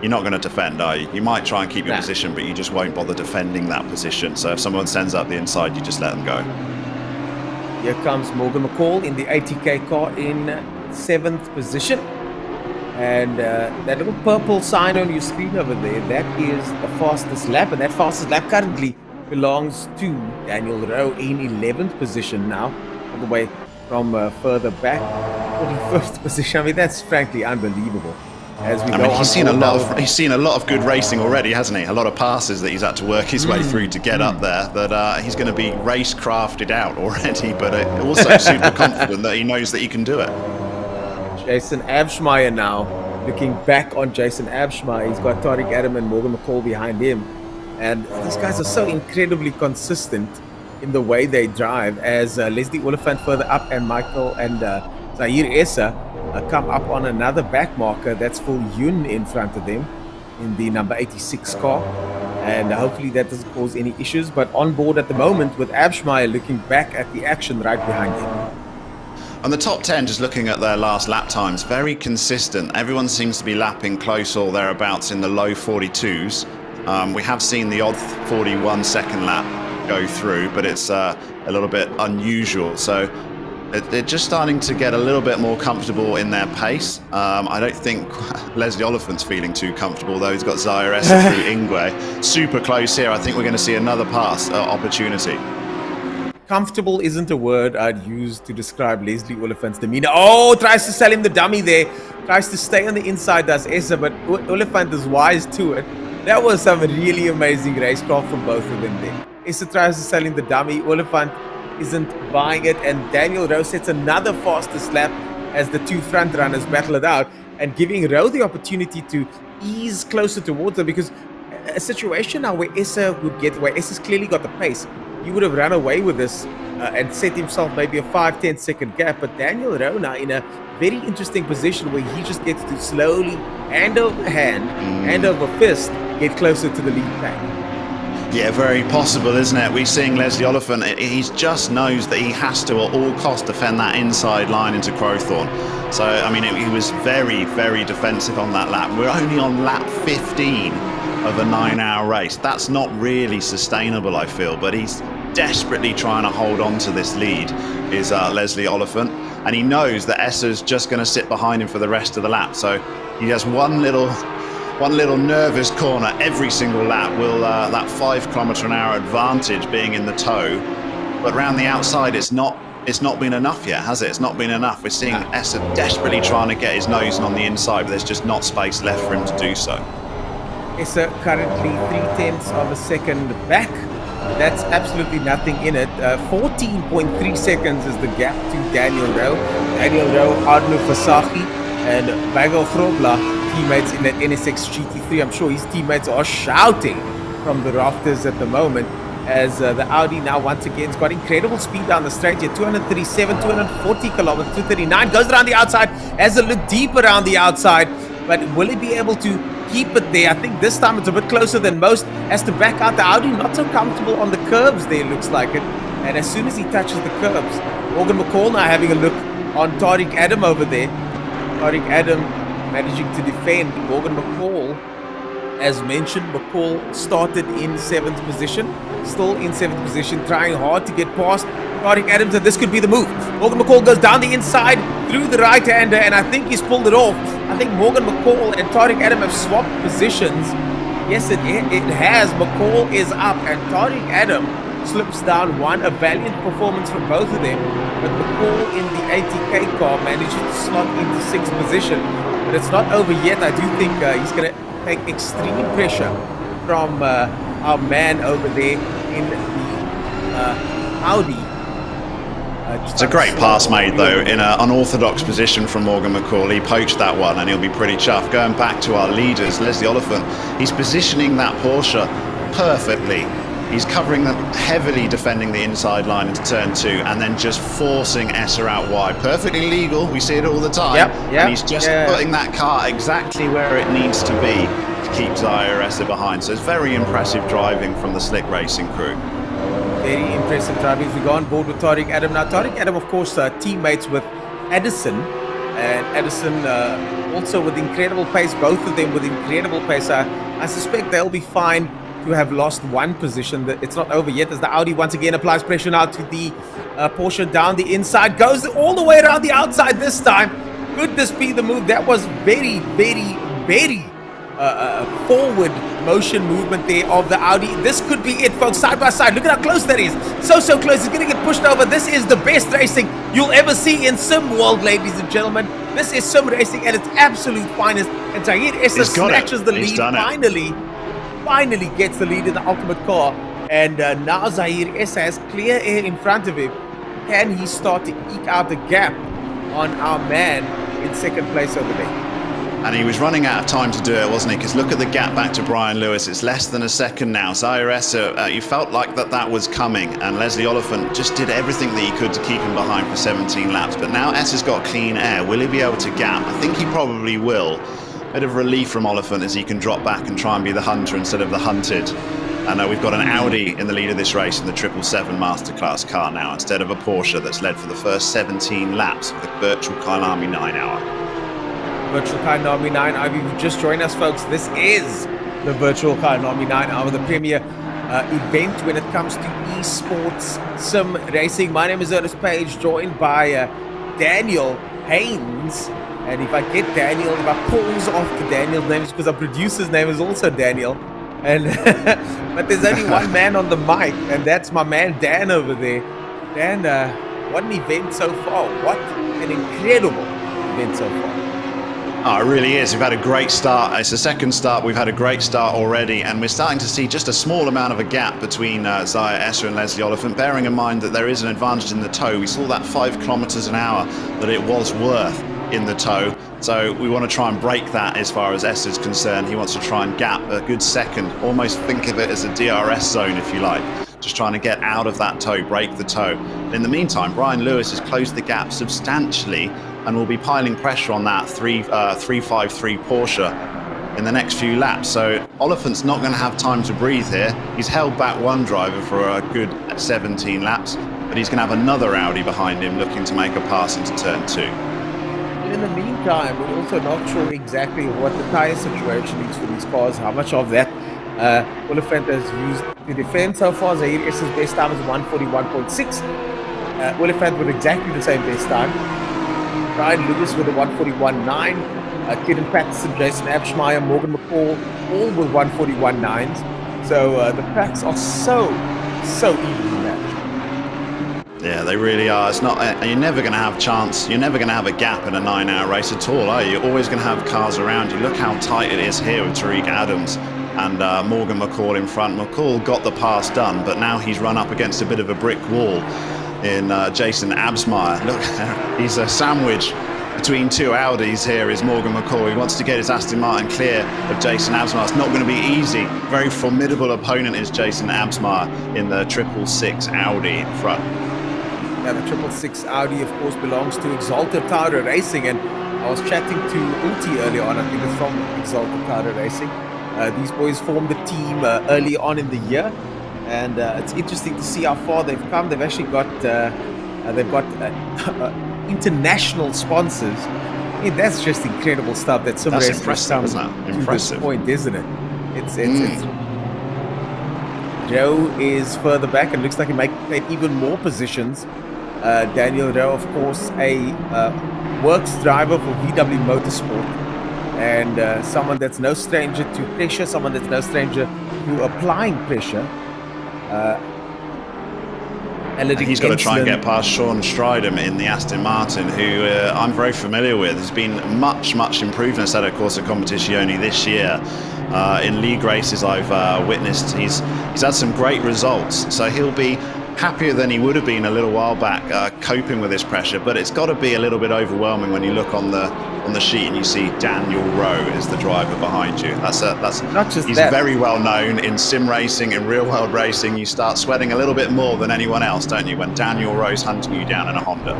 Speaker 3: you're not going to defend, are you? You might try and keep your position, but you just won't bother defending that position. So if someone sends up the inside, you just let them go.
Speaker 2: Here comes Morgan McCall in the ATK car in 7th position. And that little purple sign on your screen over there, that is the fastest lap. And that fastest lap currently belongs to Daniel Rowe in 11th position now, all the way from further back, 41st position. I mean, that's frankly unbelievable. As we
Speaker 3: he's seen a lot of good racing already, hasn't he? A lot of passes that he's had to work his way through to get up there. That he's going to be race crafted out already, but also super confident that he knows that he can do it.
Speaker 2: Jason Abschmeyer now, looking back on Jason Abschmeyer. He's got Tariq Adam and Morgan McCall behind him. And these guys are so incredibly consistent in the way they drive, as Leslie Oliphant further up and Michael and Zahir Essa come up on another back marker. That's Phil Yoon in front of them in the number 86 car. And hopefully that doesn't cause any issues. But on board at the moment with Abschmeyer looking back at the action right behind him.
Speaker 3: And the top 10, just looking at their last lap times, very consistent. Everyone seems to be lapping close or thereabouts in the low 42s. We have seen the odd 41 second lap go through, but it's a little bit unusual. So they're just starting to get a little bit more comfortable in their pace. I don't think Leslie Oliphant's feeling too comfortable, though. He's got Zaire Essa through Ingwe. Super close here. I think we're going to see another pass opportunity.
Speaker 2: Comfortable isn't a word I'd use to describe Leslie Oliphant's demeanor. Oh, tries to sell him the dummy there. Tries to stay on the inside, does Essa, but Oliphant is wise to it. That was some really amazing racecraft from both of them there. Essa tries to sell him the dummy. Oliphant isn't buying it, and Daniel Rowe sets another fastest lap as the two front runners battle it out, and giving Rowe the opportunity to ease closer towards them, because a situation now where Essa would get away, Essa's clearly got the pace. He would have run away with this and set himself maybe a 5-10 second gap, but Daniel Rowe now in a very interesting position where he just gets to slowly, hand over hand, hand over fist, get closer to the lead pack.
Speaker 3: Yeah, very possible, isn't it? We're seeing Leslie Oliphant, he just knows that he has to at all costs defend that inside line into Crowthorne. So, I mean, he was very, very defensive on that lap. We're only on lap 15 of a 9-hour race. That's not really sustainable, I feel, but he's desperately trying to hold on to this lead, is Leslie Oliphant. And he knows that Essa's just going to sit behind him for the rest of the lap. So he has one little nervous corner every single lap. Will that 5 km/h advantage being in the toe, but round the outside it's not been enough yet, has it? It's not been enough. We're seeing Essa desperately trying to get his nose on the inside, but there's just not space left for him to do so.
Speaker 2: Essa currently 0.3 of a second back. That's absolutely nothing in it. 14.3 seconds is the gap to Daniel Rowe. Daniel Rowe, Arno Fasaki, and Bagel Grobla, teammates in that NSX GT3. I'm sure his teammates are shouting from the rafters at the moment, as the Audi now once again has got incredible speed down the straight here. 237, 240 kilometers, 239, goes around the outside, has a look deep around the outside, but will he be able to keep it there? I think this time it's a bit closer than most. Has to back out. The Audi not so comfortable on the curbs there, looks like it. And as soon as he touches the curbs, Morgan McCall now having a look on Tariq Adam over there. Tariq Adam managing to defend Morgan McCall. As mentioned, McCall started in 7th position, still in 7th position, trying hard to get past Tariq Adams, and this could be the move. Morgan McCall goes down the inside through the right-hander, and I think he's pulled it off. I think Morgan McCall and Tariq Adam have swapped positions. Yes, it has. McCall is up, and Tariq Adam slips down one. A valiant performance from both of them, but McCall in the ATK car managed to slot into 6th position. But it's not over yet. I do think he's going to take extreme pressure from our man over there in the Audi.
Speaker 3: It's a great pass made, though, in an unorthodox position from Morgan McCall. He poached that one, and he'll be pretty chuffed. Going back to our leaders, Leslie Oliphant, he's positioning that Porsche perfectly. He's covering them, heavily defending the inside line into turn 2, and then just forcing Essa out wide. Perfectly legal, we see it all the time.
Speaker 2: Yep,
Speaker 3: and he's just putting that car exactly where it needs to be to keep Zaire Essa behind. So it's very impressive driving from the Slick Racing crew.
Speaker 2: Very impressive driving. We go on board with Tariq Adam. Now, Tariq Adam, of course, teammates with Addison. And Addison also with incredible pace. Both of them with incredible pace. I suspect they'll be fine to have lost one position. It's not over yet, as the Audi once again applies pressure now to the Porsche down the inside. Goes all the way around the outside this time. Could this be the move? That was very, very, very forward motion movement there of the Audi. This could be it, folks, side by side. Look at how close that is. So close. It's going to get pushed over. This is the best racing you'll ever see in sim world, ladies and gentlemen. This is sim racing at its absolute finest. And Tahir Essa snatches the lead finally gets the lead in the ultimate car, and now Zaire Essa has clear air in front of him. Can he start to eke out a gap on our man in second place over there?
Speaker 3: And he was running out of time to do it, wasn't he? Because look at the gap back to Brian Lewis. It's less than a second now. Zaire Essa, you felt like that was coming, and Leslie Oliphant just did everything that he could to keep him behind for 17 laps. But now Essa's got clean air. Will he be able to gap? I think he probably will. Bit of relief from Oliphant as he can drop back and try and be the hunter instead of the hunted. And we've got an Audi in the lead of this race in the 777 Masterclass car now, instead of a Porsche that's led for the first 17 laps of the virtual Kyalami 9 hour.
Speaker 2: Virtual Kyalami 9 hour. If you've just joined us, folks, this is the virtual Kyalami 9 hour, the premier event when it comes to esports sim racing. My name is Ernest Page, joined by Daniel Haynes. And if I get Daniel, if I pause off the Daniel's name, it's because our producer's name is also Daniel. And but there's only one man on the mic, and that's my man Dan over there. Dan, what an event so far. What an incredible event so far.
Speaker 3: Oh, it really is. We've had a great start. It's the second start. We've had a great start already, and we're starting to see just a small amount of a gap between Zaya Esser and Leslie Oliphant, bearing in mind that there is an advantage in the tow. We saw that 5 kilometers an hour that it was worth in the tow. So we want to try and break that as far as Esser's concerned. He wants to try and gap a good second, almost think of it as a DRS zone, if you like. Just trying to get out of that tow, break the tow. In the meantime, Brian Lewis has closed the gap substantially and will be piling pressure on that 353 Porsche in the next few laps. So Oliphant's not going to have time to breathe here. He's held back one driver for a good 17 laps, but he's going to have another Audi behind him looking to make a pass into turn 2.
Speaker 2: In the meantime, we're also not sure exactly what the tyre situation is for these cars, how much of that Oliphant has used to defend so far. Zahir Esser's best time is 141.6. Oliphant with exactly the same best time. Brian Lewis with a 141.9. Kieran Patterson, Jason Abschmeyer, Morgan McCall, all with 141.9s. So the packs are so evenly matched.
Speaker 3: Yeah, they really are. It's not. You're never going to have chance. You're never going to have a gap in a 9-hour race at all, are you? You're always going to have cars around you. Look how tight it is here with Tariq Adams and Morgan McCall in front. McCall got the pass done, but now he's run up against a bit of a brick wall in Jason Absmeyer. Look, he's a sandwich between two Audis here is Morgan McCall. He wants to get his Aston Martin clear of Jason Absmeyer. It's not going to be easy. Very formidable opponent is Jason Absmeyer in the 666 Audi in front.
Speaker 2: Yeah, the 666 Audi, of course, belongs to Exalted Powder Racing, and I was chatting to Uti earlier on. I think it's from Exalted Powder Racing. These boys formed the team early on in the year, and it's interesting to see how far they've come. They've actually got international sponsors. I mean, that's just incredible stuff. That's
Speaker 3: impressive, isn't it? Impressive.
Speaker 2: To this point, isn't it? It's Joe is further back and looks like he might take even more positions. Daniel Rowe, of course, a works driver for VW Motorsport, and someone that's no stranger to pressure, someone that's no stranger to applying pressure.
Speaker 3: And he's got to try and get past Sean Stridham in the Aston Martin, who I'm very familiar with. There's been much improvements at a course of competition only this year. In league races I've witnessed, he's had some great results. So he'll be happier than he would have been a little while back, coping with this pressure. But it's got to be a little bit overwhelming when you look on the sheet and you see Daniel Rowe is the driver behind you. That's
Speaker 2: not just
Speaker 3: he's
Speaker 2: that.
Speaker 3: Very well known in sim racing, in real world racing. You start sweating a little bit more than anyone else, don't you, when Daniel Rowe's hunting you down in a Honda.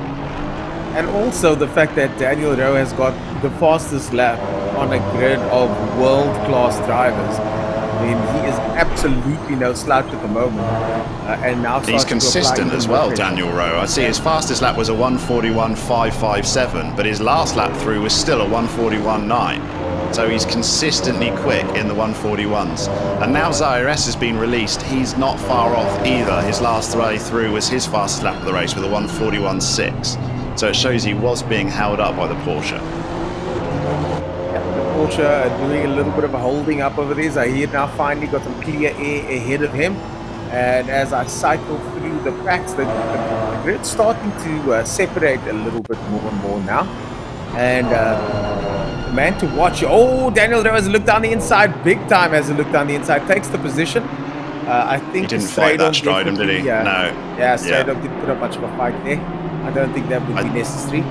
Speaker 2: And also the fact that Daniel Rowe has got the fastest lap on a grid of world-class drivers. I mean, he is absolutely no slouch at the moment. And now
Speaker 3: he's consistent as well, Daniel Rowe. I see his fastest lap was a 141.557, but his last lap through was still a 141.9. So he's consistently quick in the 141s. And now Zahir Esser has been released. He's not far off either. His last way through was his fastest lap of the race with a 141.6. So it shows he was being held up by the Porsche.
Speaker 2: Porsche doing a little bit of a holding up over there. Zahir now finally got some clear air ahead of him. And as I cycle through the packs, the grid's starting to separate a little bit more and more now. And the man to watch. Oh, Daniel Rowe has a look down the inside. Big time has a look down the inside. Takes the position. I think
Speaker 3: he didn't fight that Stridham, did he? No.
Speaker 2: Yeah, Stridham didn't put up much of a fight there. I don't think that would be necessary.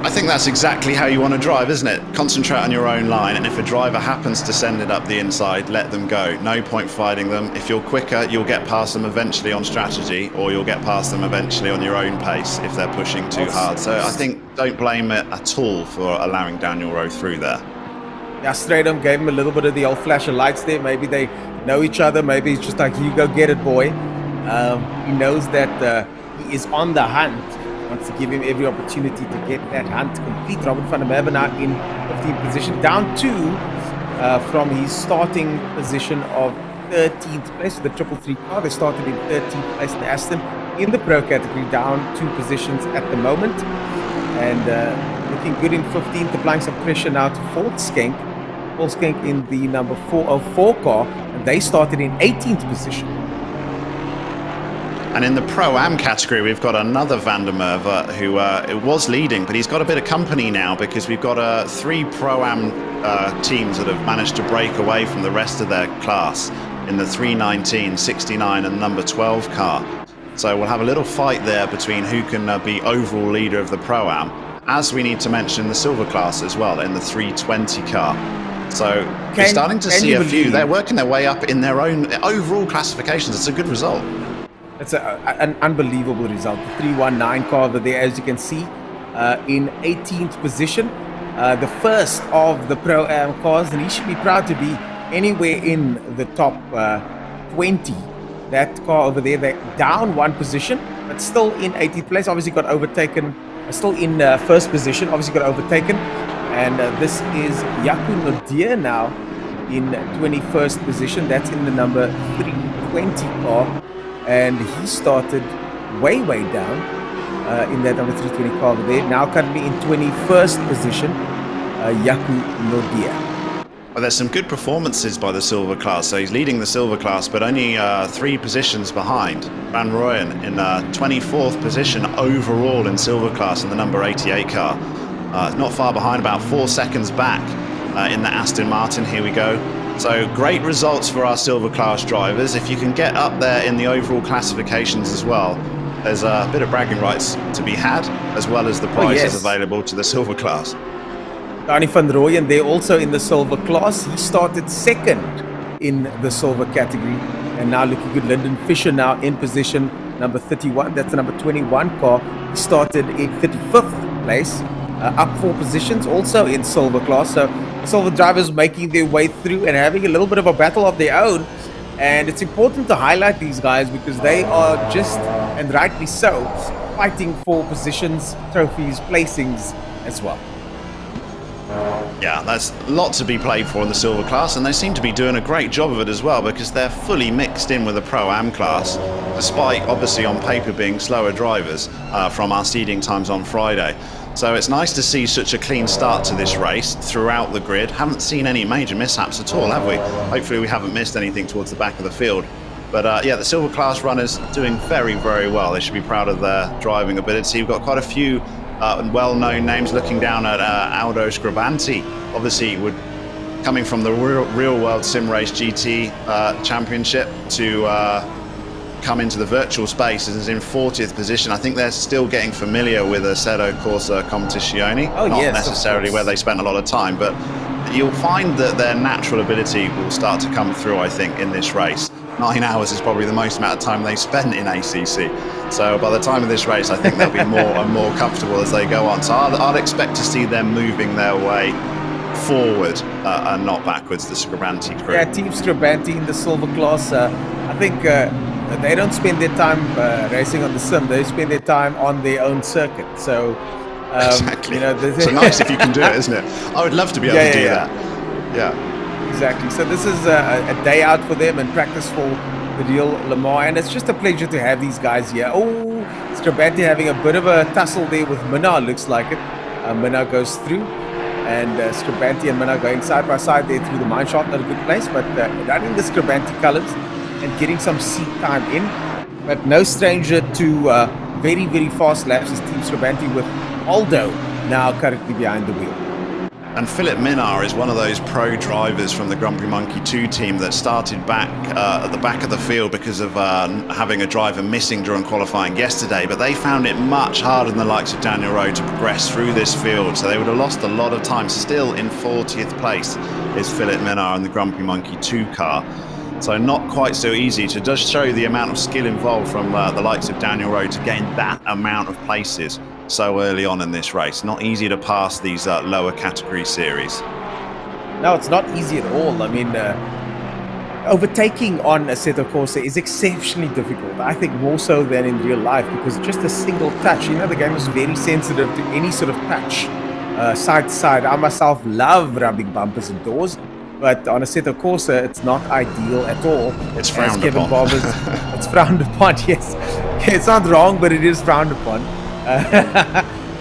Speaker 3: I think that's exactly how you want to drive, isn't it? Concentrate on your own line, and if a driver happens to send it up the inside, let them go. No point fighting them. If you're quicker, you'll get past them eventually on strategy, or you'll get past them eventually on your own pace if they're pushing too hard. So I think don't blame it at all for allowing Daniel Rowe through there.
Speaker 2: Yeah, straight on gave him a little bit of the old flash of lights there. Maybe they know each other. Maybe it's just like, you go get it, boy. He knows that he is on the hunt. Wants to give him every opportunity to get that hunt complete. Robert van der Merwe now in 15th position, down 2 from his starting position of 13th place with the 333 car. They started in 13th place in Aston in the Pro category, down 2 positions at the moment. And looking good in 15th, applying some pressure now to Paul Skenk in the number 404 car, and they started in 18th position.
Speaker 3: And in the Pro-Am category, we've got another Van der Merwe who was leading, but he's got a bit of company now because we've got 3 Pro-Am teams that have managed to break away from the rest of their class in the 319, 69 and number 12 car. So we'll have a little fight there between who can be overall leader of the Pro-Am, as we need to mention the silver class as well in the 320 car. So we're starting to see a few. They're working their way up in their own overall classifications. It's a good result.
Speaker 2: It's an unbelievable result. The 319 car over there, as you can see, in 18th position. The first of the Pro-Am cars, and he should be proud to be anywhere in the top 20. That car over there, they're down 1 position, but still in 18th place. Obviously got overtaken, still in first position, obviously got overtaken. And this is Yaku Nodia now in 21st position. That's in the number 320 car. And he started way down in that number 320 car over there. Now currently in 21st position, Yaku Nodia.
Speaker 3: Well, there's some good performances by the silver class. So he's leading the silver class, but only 3 positions behind. Van Rooyen in 24th position overall in silver class in the number 88 car. Not far behind, about 4 seconds back in the Aston Martin. Here we go. So great results for our silver class drivers. If you can get up there in the overall classifications as well, there's a bit of bragging rights to be had, as well as the prizes available to the silver class.
Speaker 2: Danny van Rooyen, they're also in the silver class. He started 2nd in the silver category, and now looking good. Lyndon Fisher now in position number 31. That's the number 21 car. He started in 35th place, up 4 positions, also in silver class. So silver drivers making their way through and having a little bit of a battle of their own. And it's important to highlight these guys because they are just, and rightly so, fighting for positions, trophies, placings as well.
Speaker 3: Yeah, there's a lot to be played for in the silver class, and they seem to be doing a great job of it as well because they're fully mixed in with the Pro-Am class, despite obviously on paper being slower drivers from our seeding times on Friday. So it's nice to see such a clean start to this race throughout the grid. Haven't seen any major mishaps at all, have we? Hopefully we haven't missed anything towards the back of the field. But yeah, the silver class runners doing very well. They should be proud of their driving ability. We've got quite a few well-known names. Looking down at Aldo Scribanti, obviously coming from the real world Sim Race GT championship to come into the virtual space and is in 40th position. I think they're still getting familiar with Assetto Corsa Competizione, not necessarily where they spent a lot of time, but you'll find that their natural ability will start to come through, I think, in this race. 9 hours is probably the most amount of time they spent in ACC. So by the time of this race, I think they'll be more and more comfortable as they go on. So I'd expect to see them moving their way forward and not backwards, the Scribanti crew.
Speaker 2: Yeah, Team Scribanti in the silver class. I think they don't spend their time racing on the sim. They spend their time on their own circuit. So
Speaker 3: exactly.
Speaker 2: You know,
Speaker 3: so nice if you can do it, isn't it? I would love to be able to do that. Yeah.
Speaker 2: Exactly. So this is a day out for them and practice for the real Le Mans, and it's just a pleasure to have these guys here. Oh, Scribanti having a bit of a tussle there with Minna, looks like it. Minna goes through, and Scribanti and Minna going side by side there through the mine shaft. Not a good place, but running the Scribanti colours and getting some seat time in. But no stranger to very fast laps is Team Scribanti with Aldo now currently behind the wheel.
Speaker 3: And Philip Minnaar is one of those pro drivers from the Grumpy Monkey 2 team that started back at the back of the field because of having a driver missing during qualifying yesterday, but they found it much harder than the likes of Daniel Rowe to progress through this field, so they would have lost a lot of time. Still in 40th place is Philip Minnaar in the Grumpy Monkey 2 car. So not quite so easy to just show the amount of skill involved from the likes of Daniel Rowe to gain that amount of places so early on in this race. Not easy to pass these lower category series.
Speaker 2: No, it's not easy at all. I mean, overtaking on Assetto Corsa is exceptionally difficult. I think more so than in real life, because just a single touch, the game is very sensitive to any sort of touch, side to side. I myself love rubbing bumpers and doors, but on Assetto Corsa, it's not ideal at all.
Speaker 3: It's frowned upon.
Speaker 2: It's frowned upon, yes. It's not wrong, but it is frowned upon.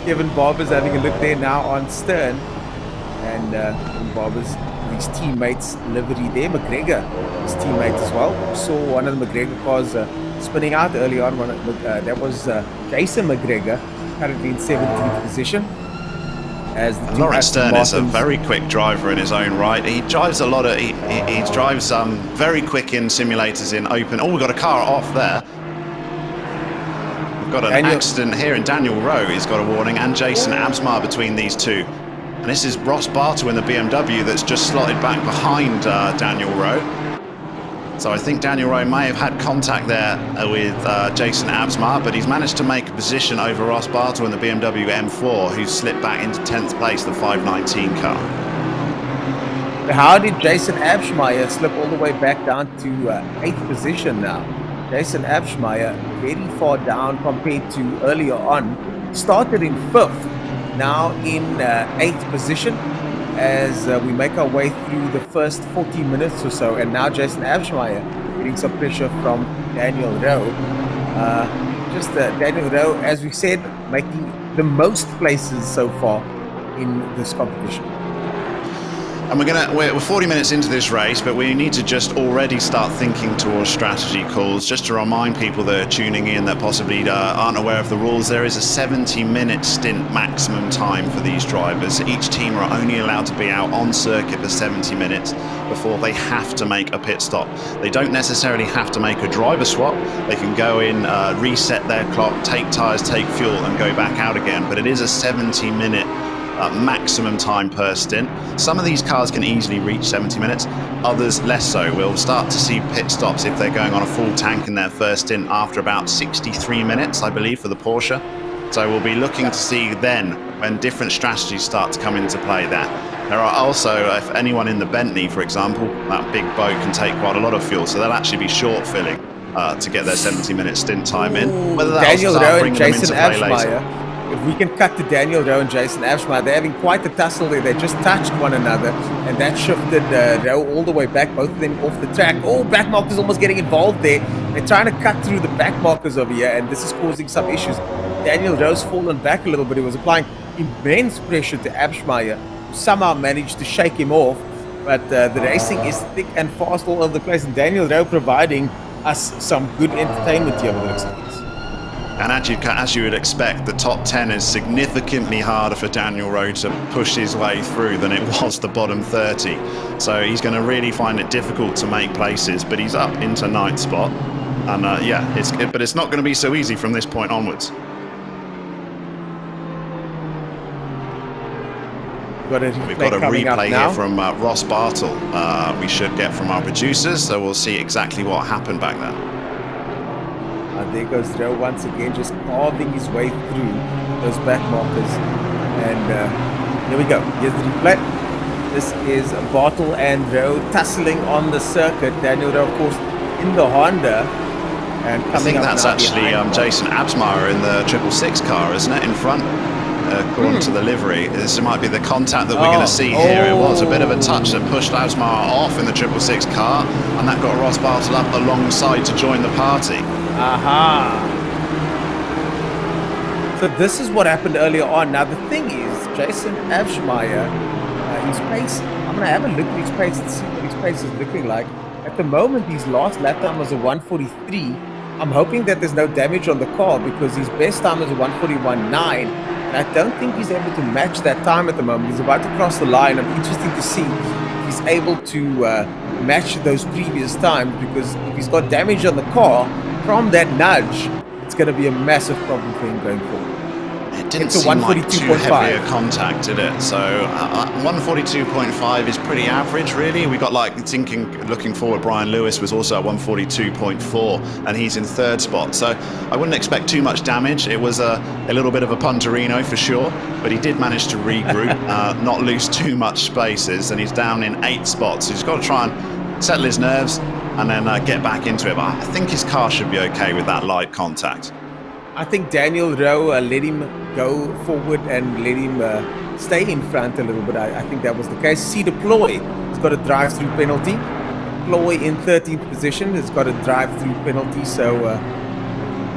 Speaker 2: Kevin Barber's having a look there now on Stern, and Barber's his teammates livery there. McGregor, his teammate as well. We saw one of the McGregor cars spinning out early on. That was Jason McGregor, currently in 17th position. As
Speaker 3: Lawrence Stern is a very quick driver in his own right. He drives a lot of. He drives very quick in simulators in open. Oh, we've got a car off there. We've got an accident here in Daniel Rowe. He's got a warning, and Jason Absmar between these two. And this is Ross Bartle in the BMW that's just slotted back behind Daniel Rowe. So I think Daniel Rowe may have had contact there with Jason Absmar, but he's managed to make a position over Ross Bartle in the BMW M4, who's slipped back into 10th place, the 519 car.
Speaker 2: How did Jason Absmar slip all the way back down to 8th position now? Jason Absmar very far down compared to earlier on. Started in 5th. Now in 8th position as we make our way through the first 40 minutes or so, and now Jason Absmar getting some pressure from Daniel Rowe. Daniel Rowe, as we said, making the most places so far in this competition.
Speaker 3: And we're 40 minutes into this race, but we need to just already start thinking towards strategy calls. Just to remind people that are tuning in that possibly aren't aware of the rules, there is a 70-minute stint maximum time for these drivers. Each team are only allowed to be out on circuit for 70 minutes before they have to make a pit stop. They don't necessarily have to make a driver swap. They can go in, reset their clock, take tyres, take fuel, and go back out again. But it is a 70-minute maximum time per stint. Some of these cars can easily reach 70 minutes, others less so. We'll start to see pit stops if they're going on a full tank in their first stint after about 63 minutes, I believe, for the Porsche. So we'll be looking to see then when different strategies start to come into play there. There are also, if anyone in the Bentley, for example, that big boat can take quite a lot of fuel, so they'll actually be short filling to get their 70-minute stint time in. Whether
Speaker 2: Daniel Rowe and Jason Absmar. If we can cut to Daniel Rowe and Jason Absmar, they're having quite a tussle there. They just touched one another, and that shifted Rowe all the way back, both of them off the track. Oh, back markers almost getting involved there. They're trying to cut through the back markers over here, and this is causing some issues. Daniel Rowe's fallen back a little bit. He was applying immense pressure to Absmar, who somehow managed to shake him off, but the racing is thick and fast all over the place, and Daniel Rowe providing us some good entertainment here over the next weeks.
Speaker 3: And as you would expect, the top 10 is significantly harder for Daniel Rowe to push his way through than it was the bottom 30. So he's going to really find it difficult to make places, but he's up into 9th spot. And but it's not going to be so easy from this point onwards. We've got a replay here from Ross Bartle. We should get from our producers, so we'll see exactly what happened back there.
Speaker 2: There goes Rowe once again, just carving his way through those back markers. And here we go. Here's the replay. This is Bartle and Rowe tussling on the circuit. Daniel Rowe, of course, in the Honda. And
Speaker 3: I think that's actually Jason Absmar in the 666 car, isn't it, in front? According to the livery. This might be the contact that we're going to see here. It was a bit of a touch that pushed Absmar off in the 666 car, and that got Ross Bartle up alongside to join the party.
Speaker 2: Aha! So this is what happened earlier on. Now the thing is, Jason Absmar, his pace, I'm going to have a look at his pace and see what his pace is looking like. At the moment, his last lap time was a 1:43. I'm hoping that there's no damage on the car because his best time is a 1:41.9. And I don't think he's able to match that time at the moment. He's about to cross the line. I'm interested to see if he's able to match those previous times, because if he's got damage on the car from that nudge, it's going to be a massive problem for him going forward.
Speaker 3: It didn't
Speaker 2: It's a
Speaker 3: seem like too
Speaker 2: 142.5.
Speaker 3: heavy a contact, did it? So 142.5 is pretty average, really. We got looking forward, Brian Lewis was also at 142.4, and he's in third spot. So I wouldn't expect too much damage. It was a little bit of a punterino for sure, but he did manage to regroup, not lose too much spaces, and he's down in 8 spots. So he's got to try and settle his nerves and then get back into it. But I think his car should be okay with that light contact.
Speaker 2: I think Daniel Rowe let him go forward and let him stay in front a little bit. I think that was the case. See, Deploy has got a drive-through penalty. Deploy in 13th position has got a drive-through penalty. So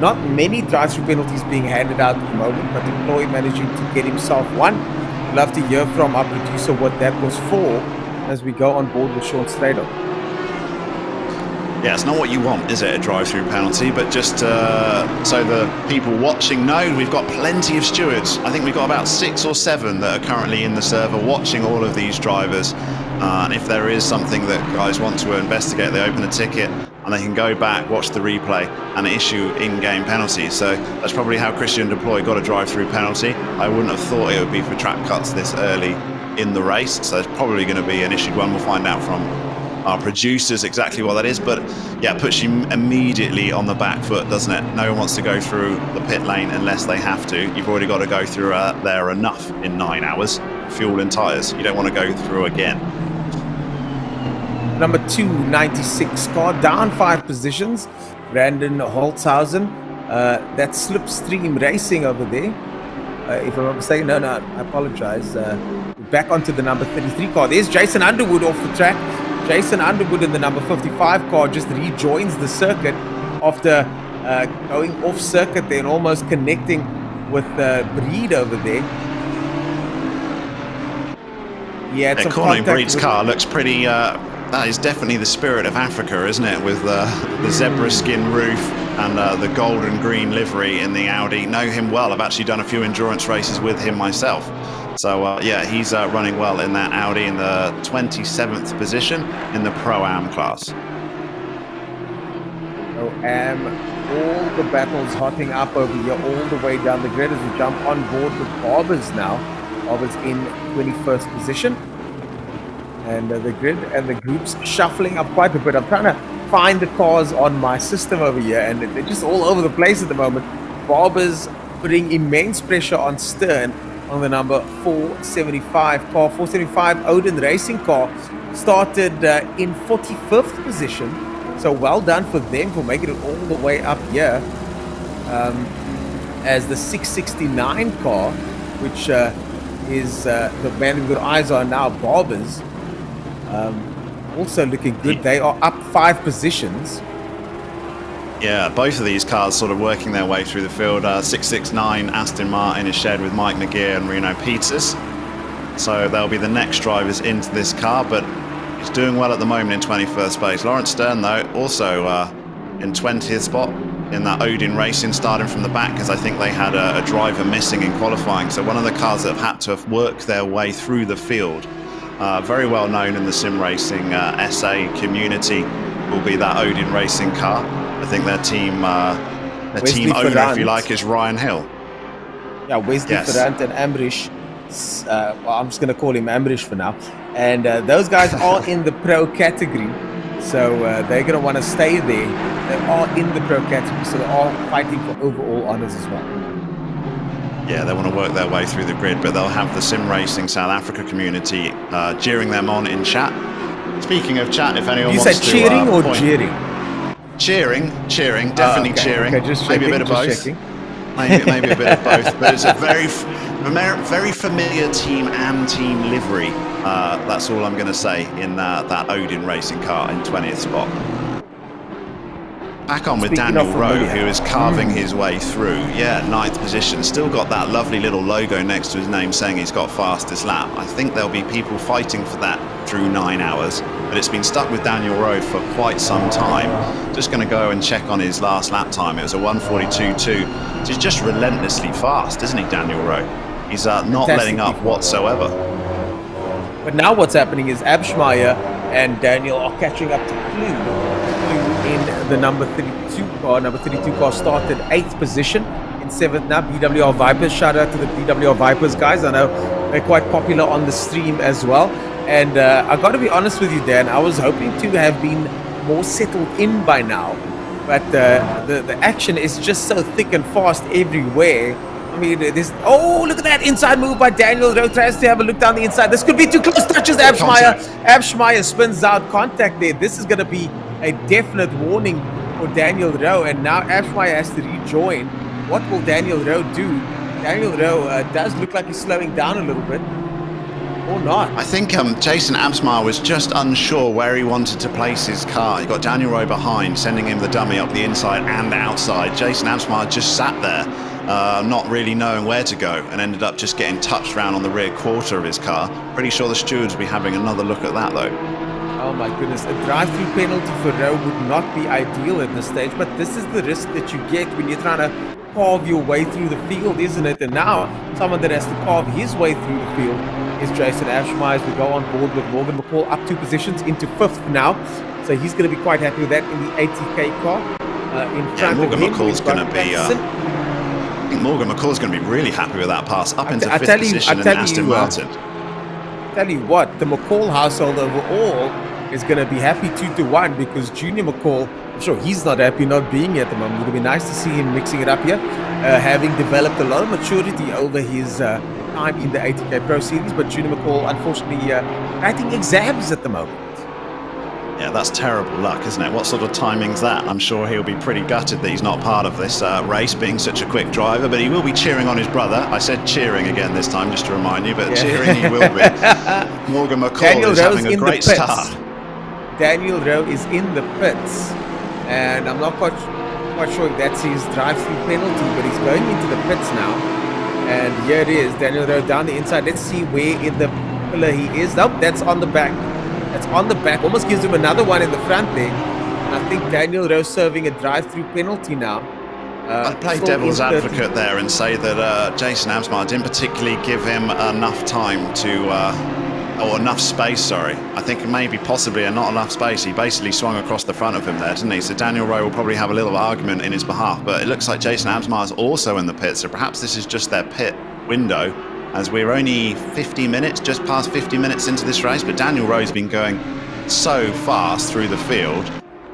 Speaker 2: not many drive-through penalties being handed out at the moment, but Deploy managing to get himself one. Love to hear from our producer what that was for as we go on board with Sean Strader.
Speaker 3: Yeah, it's not what you want, is it, a drive-through penalty? But just so the people watching know, we've got plenty of stewards. I think we've got about 6 or 7 that are currently in the server watching all of these drivers. And if there is something that guys want to investigate, they open a ticket and they can go back, watch the replay and issue in-game penalties. So that's probably how Christian Deploy got a drive-through penalty. I wouldn't have thought it would be for track cuts this early in the race. So there's probably going to be an issued one. We'll find out from our producers exactly what that is, but yeah, puts you immediately on the back foot, doesn't it? No one wants to go through the pit lane unless they have to. You've already got to go through there enough in 9 hours. Fuel and tyres. You don't want to go through again.
Speaker 2: Number 296 car down 5 positions. Brandon Holtzhausen. That's Slipstream Racing over there. If I'm not mistaken, no, I apologize. Back onto the number 33 car. There's Jason Underwood off the track. Jason Underwood in the number 55 car just rejoins the circuit after going off circuit there and almost connecting with Breed over there. Yeah, it's
Speaker 3: Corne Breed's car looks pretty. That is definitely the spirit of Africa, isn't it? With the zebra skin roof and the gold and green livery in the Audi. Know him well. I've actually done a few endurance races with him myself. So yeah, he's running well in that Audi in the 27th position in the Pro-Am class.
Speaker 2: Pro-Am, all the battles hotting up over here all the way down the grid as we jump on board with Barbers now. Barbers in 21st position. And the grid and the groups shuffling up quite a bit. I'm trying to find the cars on my system over here and they're just all over the place at the moment. Barbers putting immense pressure on Stern on the number 475 car. 475 Odin Racing car started in 45th position. So well done for them for making it all the way up here. As the 669 car, which is the man we've got eyes on now, Barbers, also looking good. They are up 5 positions.
Speaker 3: Yeah, both of these cars sort of working their way through the field. 669 Aston Martin is shared with Mike Nagier and Reno Peters. So they'll be the next drivers into this car, but he's doing well at the moment in 21st place. Lawrence Stern, though, also in 20th spot in that Odin Racing, starting from the back, because I think they had a driver missing in qualifying. So one of the cars that have had to have worked their way through the field. Very well known in the sim racing SA community will be that Odin Racing car. I think their team owner, if you like, is Ryan Hill.
Speaker 2: Yeah, Wesley Ferrand and Amrish. Well, I'm just going to call him Amrish for now. And those guys are in the pro category. So they're going to want to stay there. They are in the pro category, so they are fighting for overall honors as well.
Speaker 3: Yeah, they want to work their way through the grid, but they'll have the sim racing South Africa community cheering them on in chat. Speaking of chat, if anyone wants to... You said
Speaker 2: cheering or jeering?
Speaker 3: Cheering, definitely
Speaker 2: okay.
Speaker 3: cheering.
Speaker 2: Okay, just
Speaker 3: maybe
Speaker 2: checking,
Speaker 3: a bit of both.
Speaker 2: Checking.
Speaker 3: Maybe a bit of both. But it's a very familiar team and team livery. That's all I'm going to say in that Odin Racing car in 20th spot. Back on with Daniel Rowe, who is carving his way through. Yeah, 9th position. Still got that lovely little logo next to his name saying he's got fastest lap. I think there'll be people fighting for that through 9 hours. But it's been stuck with Daniel Rowe for quite some time. Just going to go and check on his last lap time. It was a 1:42.2. He's just relentlessly fast, isn't he, Daniel Rowe? He's not letting up whatsoever.
Speaker 2: But now what's happening is Abschmeyer and Daniel are catching up to Clue in the number 32 car. Number 32 car started 8th position in 7th now. BWR Vipers, shout out to the BWR Vipers guys. I know they're quite popular on the stream as well. And I got to be honest with you, Dan, I was hoping to have been more settled in by now. But the action is just so thick and fast everywhere. I mean, oh, look at that inside move by Daniel Rowe. Tries to have a look down the inside. This could be too close. Touches Abschmeyer. Abschmeyer spins out. Contact there. This is going to be a definite warning for Daniel Rowe. And now Abschmeyer has to rejoin. What will Daniel Rowe do? Daniel Rowe does look like he's slowing down a little bit. Or not.
Speaker 3: I think Jason Abschmeyer was just unsure where he wanted to place his car. He got Daniel Rowe behind, sending him the dummy up the inside and outside. Jason Abschmeyer just sat there, not really knowing where to go, and ended up just getting touched around on the rear quarter of his car. Pretty sure the stewards will be having another look at that, though.
Speaker 2: Oh my goodness, a drive-through penalty for Rowe would not be ideal at this stage, but this is the risk that you get when you're trying to carve your way through the field, isn't it? And now, someone that has to carve his way through the field is Jason Abschmeyer. As we go on board with Morgan McCall up 2 positions into 5th now. So he's going to be quite happy with that in the 80k car. In front
Speaker 3: Morgan
Speaker 2: of him,
Speaker 3: McCall's going to be... I think Morgan McCall's going to be really happy with that pass up into 5th position in Aston Martin.
Speaker 2: Tell you what, the McCall household overall is going to be happy 2-1 because Junior McCall, I'm sure he's not happy not being here at the moment. It'll be nice to see him mixing it up here, having developed a lot of maturity over his time in the 80k Pro Series. But Junior McCall, unfortunately, writing exams at the moment.
Speaker 3: Yeah, that's terrible luck, isn't it? What sort of timing's that? I'm sure he'll be pretty gutted that he's not part of this race, being such a quick driver, but he will be cheering on his brother. I said cheering again this time, just to remind you, but cheering he will be. Morgan McCall is having a great start.
Speaker 2: Daniel Rowe is in the pits, and I'm not quite sure if that's his drive-through penalty, but he's going into the pits now. And here it is, Daniel Rowe down the inside. Let's see where in the pillar he is. Nope, that's on the back. That's on the back. Almost gives him another one in the front there. And I think Daniel Rowe serving a drive-through penalty now.
Speaker 3: I'd play devil's advocate there and say that Jason Abschmeyer didn't particularly give him enough time to... or enough space, sorry. I think maybe possibly not enough space. He basically swung across the front of him there, didn't he? So Daniel Rowe will probably have a little argument in his behalf, but it looks like Jason Abschmeyer is also in the pit, so perhaps this is just their pit window, as we're only 50 minutes, just past 50 minutes into this race, but Daniel Rowe's been going so fast through the field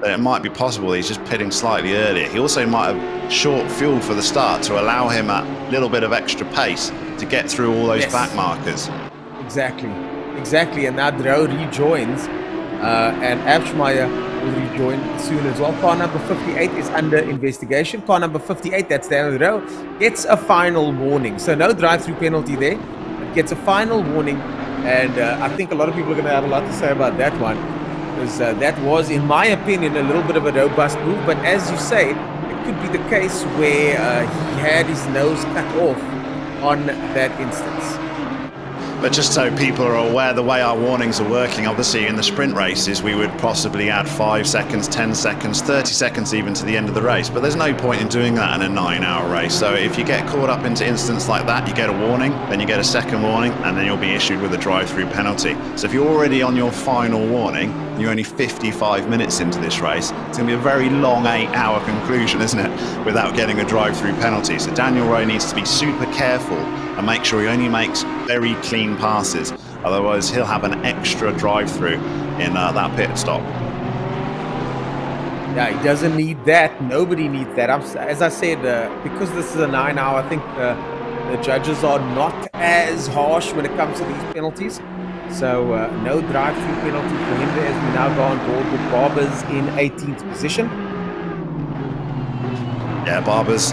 Speaker 3: that it might be possible he's just pitting slightly earlier. He also might have short fuel for the start to allow him a little bit of extra pace to get through all those back markers.
Speaker 2: Exactly, and now Rowe rejoins, and Abschmeyer will rejoin soon as well. Car number 58 is under investigation. Car number 58, that's Daniel Rowe, gets a final warning. So no drive-through penalty there, but gets a final warning, and I think a lot of people are going to have a lot to say about that one, because that was, in my opinion, a little bit of a robust move, but as you say, it could be the case where he had his nose cut off on that instance.
Speaker 3: But just so people are aware, the way our warnings are working, obviously in the sprint races, we would possibly add 5 seconds, 10 seconds, 30 seconds even to the end of the race. But there's no point in doing that in a 9-hour race. So if you get caught up into incidents like that, you get a warning, then you get a second warning, and then you'll be issued with a drive-through penalty. So if you're already on your final warning, you're only 55 minutes into this race, it's going to be a very long 8-hour conclusion, isn't it, without getting a drive-through penalty. So Daniel Rowe needs to be super careful and make sure he only makes very clean passes. Otherwise, he'll have an extra drive-through in that pit stop.
Speaker 2: Yeah, he doesn't need that. Nobody needs that. As I said, because this is a 9-hour, I think the judges are not as harsh when it comes to these penalties. So no drive-through penalty for him there as we now go on board with Barbers in 18th position.
Speaker 3: Yeah, Barbers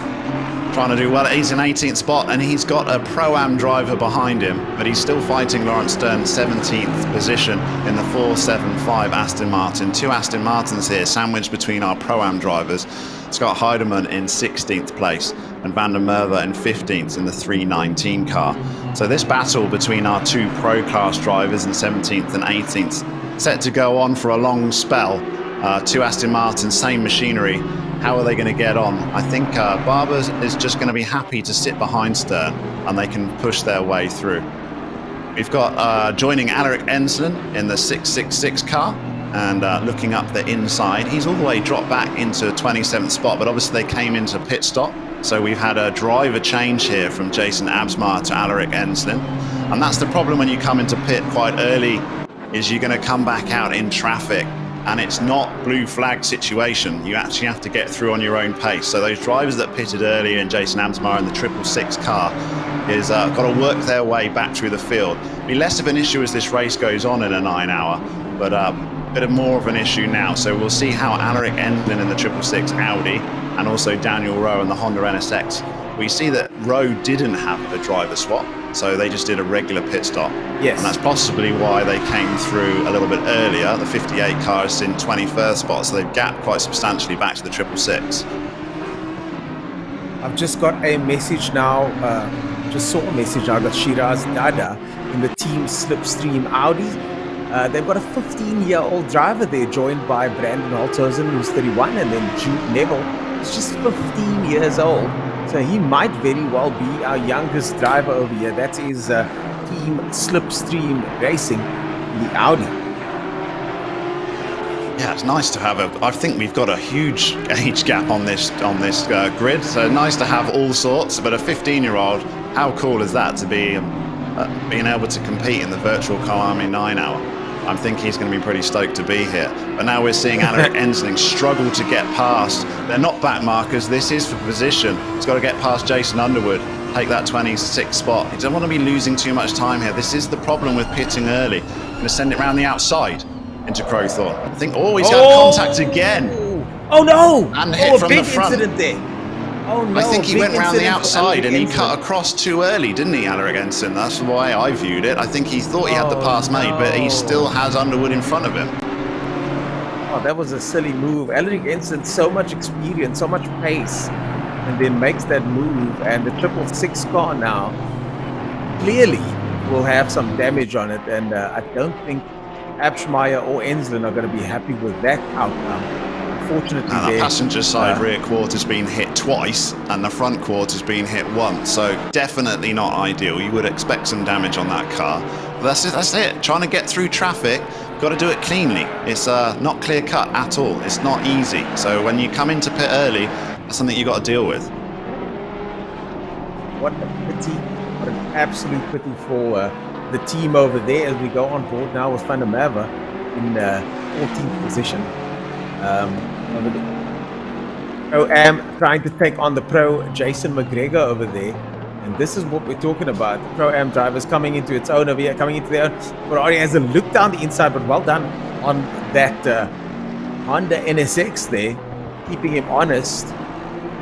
Speaker 3: trying to do well. He's in 18th spot and he's got a Pro-Am driver behind him, but he's still fighting Lawrence Stern, 17th position in the 475 Aston Martin. 2 Aston Martins here, sandwiched between our Pro-Am drivers. Scott Heidemann in 16th place and Van der Merwe in 15th in the 319 car. So this battle between our 2 Pro class drivers in 17th and 18th set to go on for a long spell. 2 Aston Martins, same machinery. How are they going to get on? I think Barbers is just going to be happy to sit behind Stern and they can push their way through. We've got joining Alaric Ensslin in the 666 car and looking up the inside. He's all the way dropped back into 27th spot, but obviously they came into pit stop So we've had a driver change here from Jason Absmar to Alaric Enslin. And that's the problem when you come into pit quite early, is you're going to come back out in traffic. And it's not blue flag situation. You actually have to get through on your own pace. So those drivers that pitted earlier in Jason Absmar in the 666 car is got to work their way back through the field. It'll be less of an issue as this race goes on in a 9 hour, but a bit of more of an issue now. So we'll see how Alaric Enslin in the 666 Audi and also Daniel Rowe in the Honda NSX. We see that Rowe didn't have a driver swap, so they just did a regular pit stop.
Speaker 2: Yes.
Speaker 3: And that's possibly why they came through a little bit earlier. The 58 car is in 21st spot, so they've gapped quite substantially back to the 666.
Speaker 2: I've just got a message now, just saw a message now that Shiraz Dada in the team Slipstream Audi. They've got a 15-year-old driver there, joined by Brandon Holthosen, who's 31, and then Jude Neville, who's just 15 years old. So he might very well be our youngest driver over here. That is team Slipstream Racing, the Audi.
Speaker 3: Yeah, it's nice to have I think we've got a huge age gap on this grid. So nice to have all sorts. But a 15-year-old, how cool is that to be being able to compete in the virtual Kyalami 9 hour? I think he's going to be pretty stoked to be here. But now we're seeing Alaric Enslin struggle to get past. They're not back markers. This is for position. He's got to get past Jason Underwood, take that 26th spot. He doesn't want to be losing too much time here. This is the problem with pitting early. Going to send it around the outside into Crowthorne. I think, he's had contact again.
Speaker 2: Oh no!
Speaker 3: And hit from
Speaker 2: big
Speaker 3: the front.
Speaker 2: Incident there. Oh no!
Speaker 3: I think he went round the outside and he
Speaker 2: Enslin.
Speaker 3: cut across too early, didn't he, Alaric Enslin? That's the way I viewed it. I think he thought he had the pass made, but he still has Underwood in front of him.
Speaker 2: Oh, that was a silly move. Alaric Enslin, so much experience, so much pace, and then makes that move. And the 666 car now clearly will have some damage on it, and I don't think Abschmeyer or Enslin are going to be happy with that outcome. Unfortunately,
Speaker 3: the passenger side rear quarter's been hit twice and the front quarter's been hit once, so definitely not ideal. You would expect some damage on that car. But that's it. Trying to get through traffic, got to do it cleanly. It's not clear cut at all. It's not easy. So when you come into pit early, that's something you got to deal with.
Speaker 2: What a pity! What an absolute pity for the team over there as we go on board now with Van der Merwe in 14th position. Over the Pro-Am trying to take on the Pro Jason McGregor over there, and this is what we're talking about. The Pro-Am drivers coming into its own over here, coming into their own. Ferrari has a look down the inside, but well done on that Honda NSX there, keeping him honest.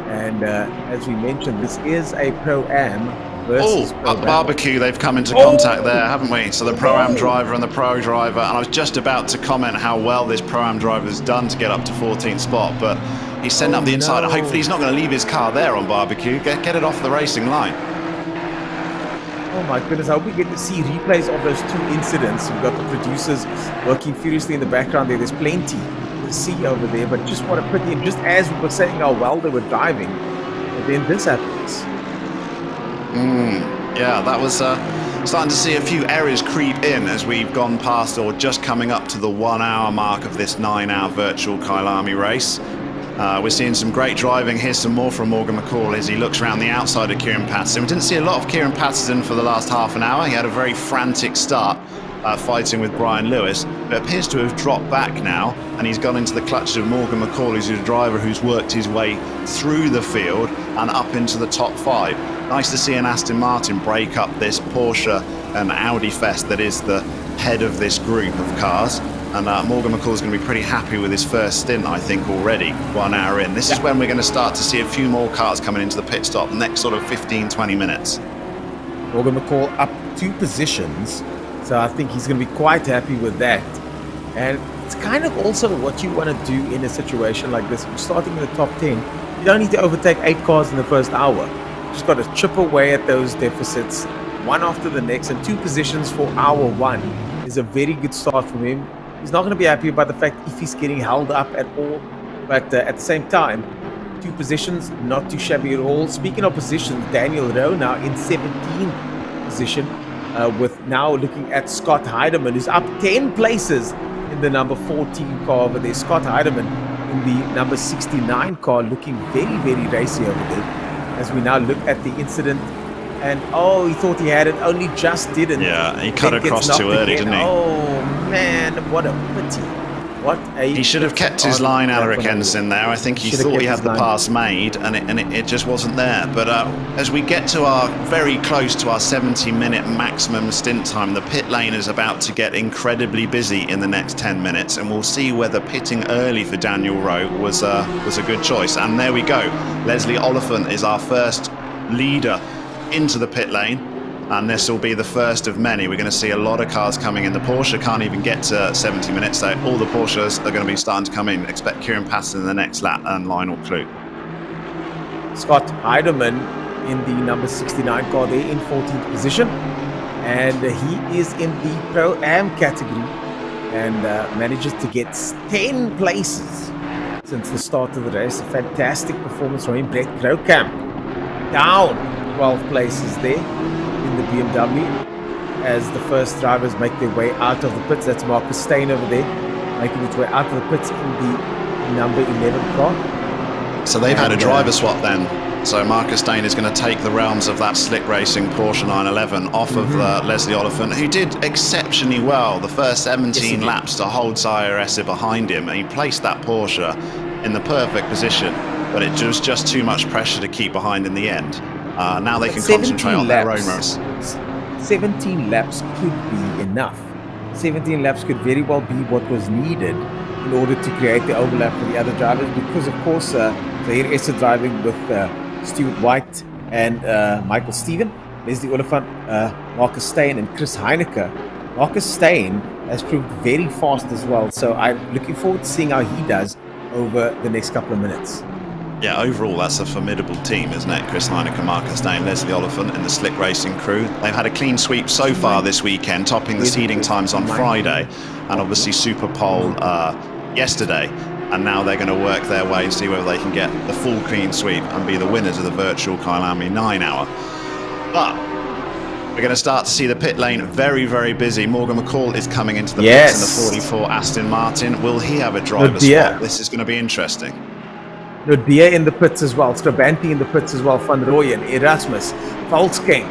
Speaker 2: And as we mentioned, this is a Pro-Am versus
Speaker 3: At the barbecue, they've come into contact there, haven't we? So the Pro-Am driver and the Pro driver, and I was just about to comment how well this Pro-Am driver has done to get up to 14th spot, but he's sending up the inside. Hopefully he's not going to leave his car there on barbecue. Get it off the racing line.
Speaker 2: Oh my goodness, I hope we get to see replays of those two incidents. We've got the producers working furiously in the background there. There's plenty to see over there, but just what a pity. And just as we were saying how well they were driving, and then this happens.
Speaker 3: Yeah, that was starting to see a few errors creep in as we've gone past or just coming up to the 1 hour mark of this 9 hour virtual Kyalami race. We're seeing some great driving. Here's some more from Morgan McCall as he looks around the outside of Kieran Patterson. We didn't see a lot of Kieran Patterson for the last half an hour. He had a very frantic start fighting with Brian Lewis, but appears to have dropped back now, and he's gone into the clutches of Morgan McCall, who's a driver who's worked his way through the field and up into the top 5. Nice to see an Aston Martin break up this Porsche and Audi fest that is the head of this group of cars. And Morgan McCall's going to be pretty happy with his first stint, I think, already, 1 hour in. This is when we're going to start to see a few more cars coming into the pit stop, next sort of 15, 20 minutes.
Speaker 2: Morgan McCall up 2 positions, so I think he's going to be quite happy with that. And it's kind of also what you want to do in a situation like this. You're starting in the top 10. You don't need to overtake 8 cars in the first hour. You just got to chip away at those deficits, one after the next, and 2 positions for hour 1 is a very good start from him. He's not going to be happy about the fact if he's getting held up at all, but at the same time, 2 positions, not too shabby at all. Speaking of positions, Daniel Rowe now in 17th position, with now looking at Scott Heidemann, who's up 10 places in the number 14 car over there. Scott Heidemann in the number 69 car, looking very, very racy over there. as we now look at the incident. And he thought he had it, only just didn't.
Speaker 3: Yeah, he cut
Speaker 2: Then gets
Speaker 3: across
Speaker 2: knocked
Speaker 3: too early,
Speaker 2: again.
Speaker 3: didn't he?
Speaker 2: Oh man, what a pity. What a
Speaker 3: He should have kept his
Speaker 2: on
Speaker 3: line,
Speaker 2: that
Speaker 3: Alaric
Speaker 2: one.
Speaker 3: Ensign, there. I think he
Speaker 2: Should have
Speaker 3: thought he
Speaker 2: kept
Speaker 3: had
Speaker 2: his
Speaker 3: the
Speaker 2: line.
Speaker 3: pass made, and it just wasn't there. But as we get to very close to our 70-minute maximum stint time, the pit lane is about to get incredibly busy in the next 10 minutes, and we'll see whether pitting early for Daniel Rowe was a good choice. And there we go. Leslie Oliphant is our first leader into the pit lane. And this will be the first of many. We're going to see a lot of cars coming in. The Porsche can't even get to 70 minutes, so all the Porsches are going to be starting to come in. Expect Kieran Paston in the next lap and Lionel Klug.
Speaker 2: Scott Heidemann in the number 69 car there in 14th position. And he is in the Pro-Am category and manages to get 10 places since the start of the race. A fantastic performance from him. Brett Krokam down 12 places there in the BMW as the first drivers make their way out of the pits. That's Marcus Steyn over there making his way out of the pits in the number 11 car.
Speaker 3: So they've had a driver swap then. So Marcus Steyn is going to take the realms of that slick racing Porsche 911 off of Leslie Oliphant, who did exceptionally well the first 17 laps to hold Zaire behind him. And he placed that Porsche in the perfect position, but it was just too much pressure to keep behind in the end. Now they can concentrate on their own race.
Speaker 2: 17 laps could be enough. 17 laps could very well be what was needed in order to create the overlap for the other drivers, because of course Zaire Esser driving with Stuart White and Michael Stephen, Leslie Oliphant, Marcus Steyn and Chris Heineke. Marcus Steyn has proved very fast as well, so I'm looking forward to seeing how he does over the next couple of minutes.
Speaker 3: Yeah, overall, that's a formidable team, isn't it? Chris Heineke, Marcus Steyn, Leslie Oliphant in the slick racing crew. They've had a clean sweep so far this weekend, topping the seeding times on Friday, and obviously Super Pole yesterday. And now they're going to work their way and see whether they can get the full clean sweep and be the winners of the virtual Kyalami 9-hour. But we're going to start to see the pit lane very, very busy. Morgan McCall is coming into the pits in the 44 Aston Martin. Will he have a driver spot? This is going to be interesting.
Speaker 2: Nodbia in the pits as well, Strabanti in the pits as well, Van Rooyen, Erasmus, Volksking,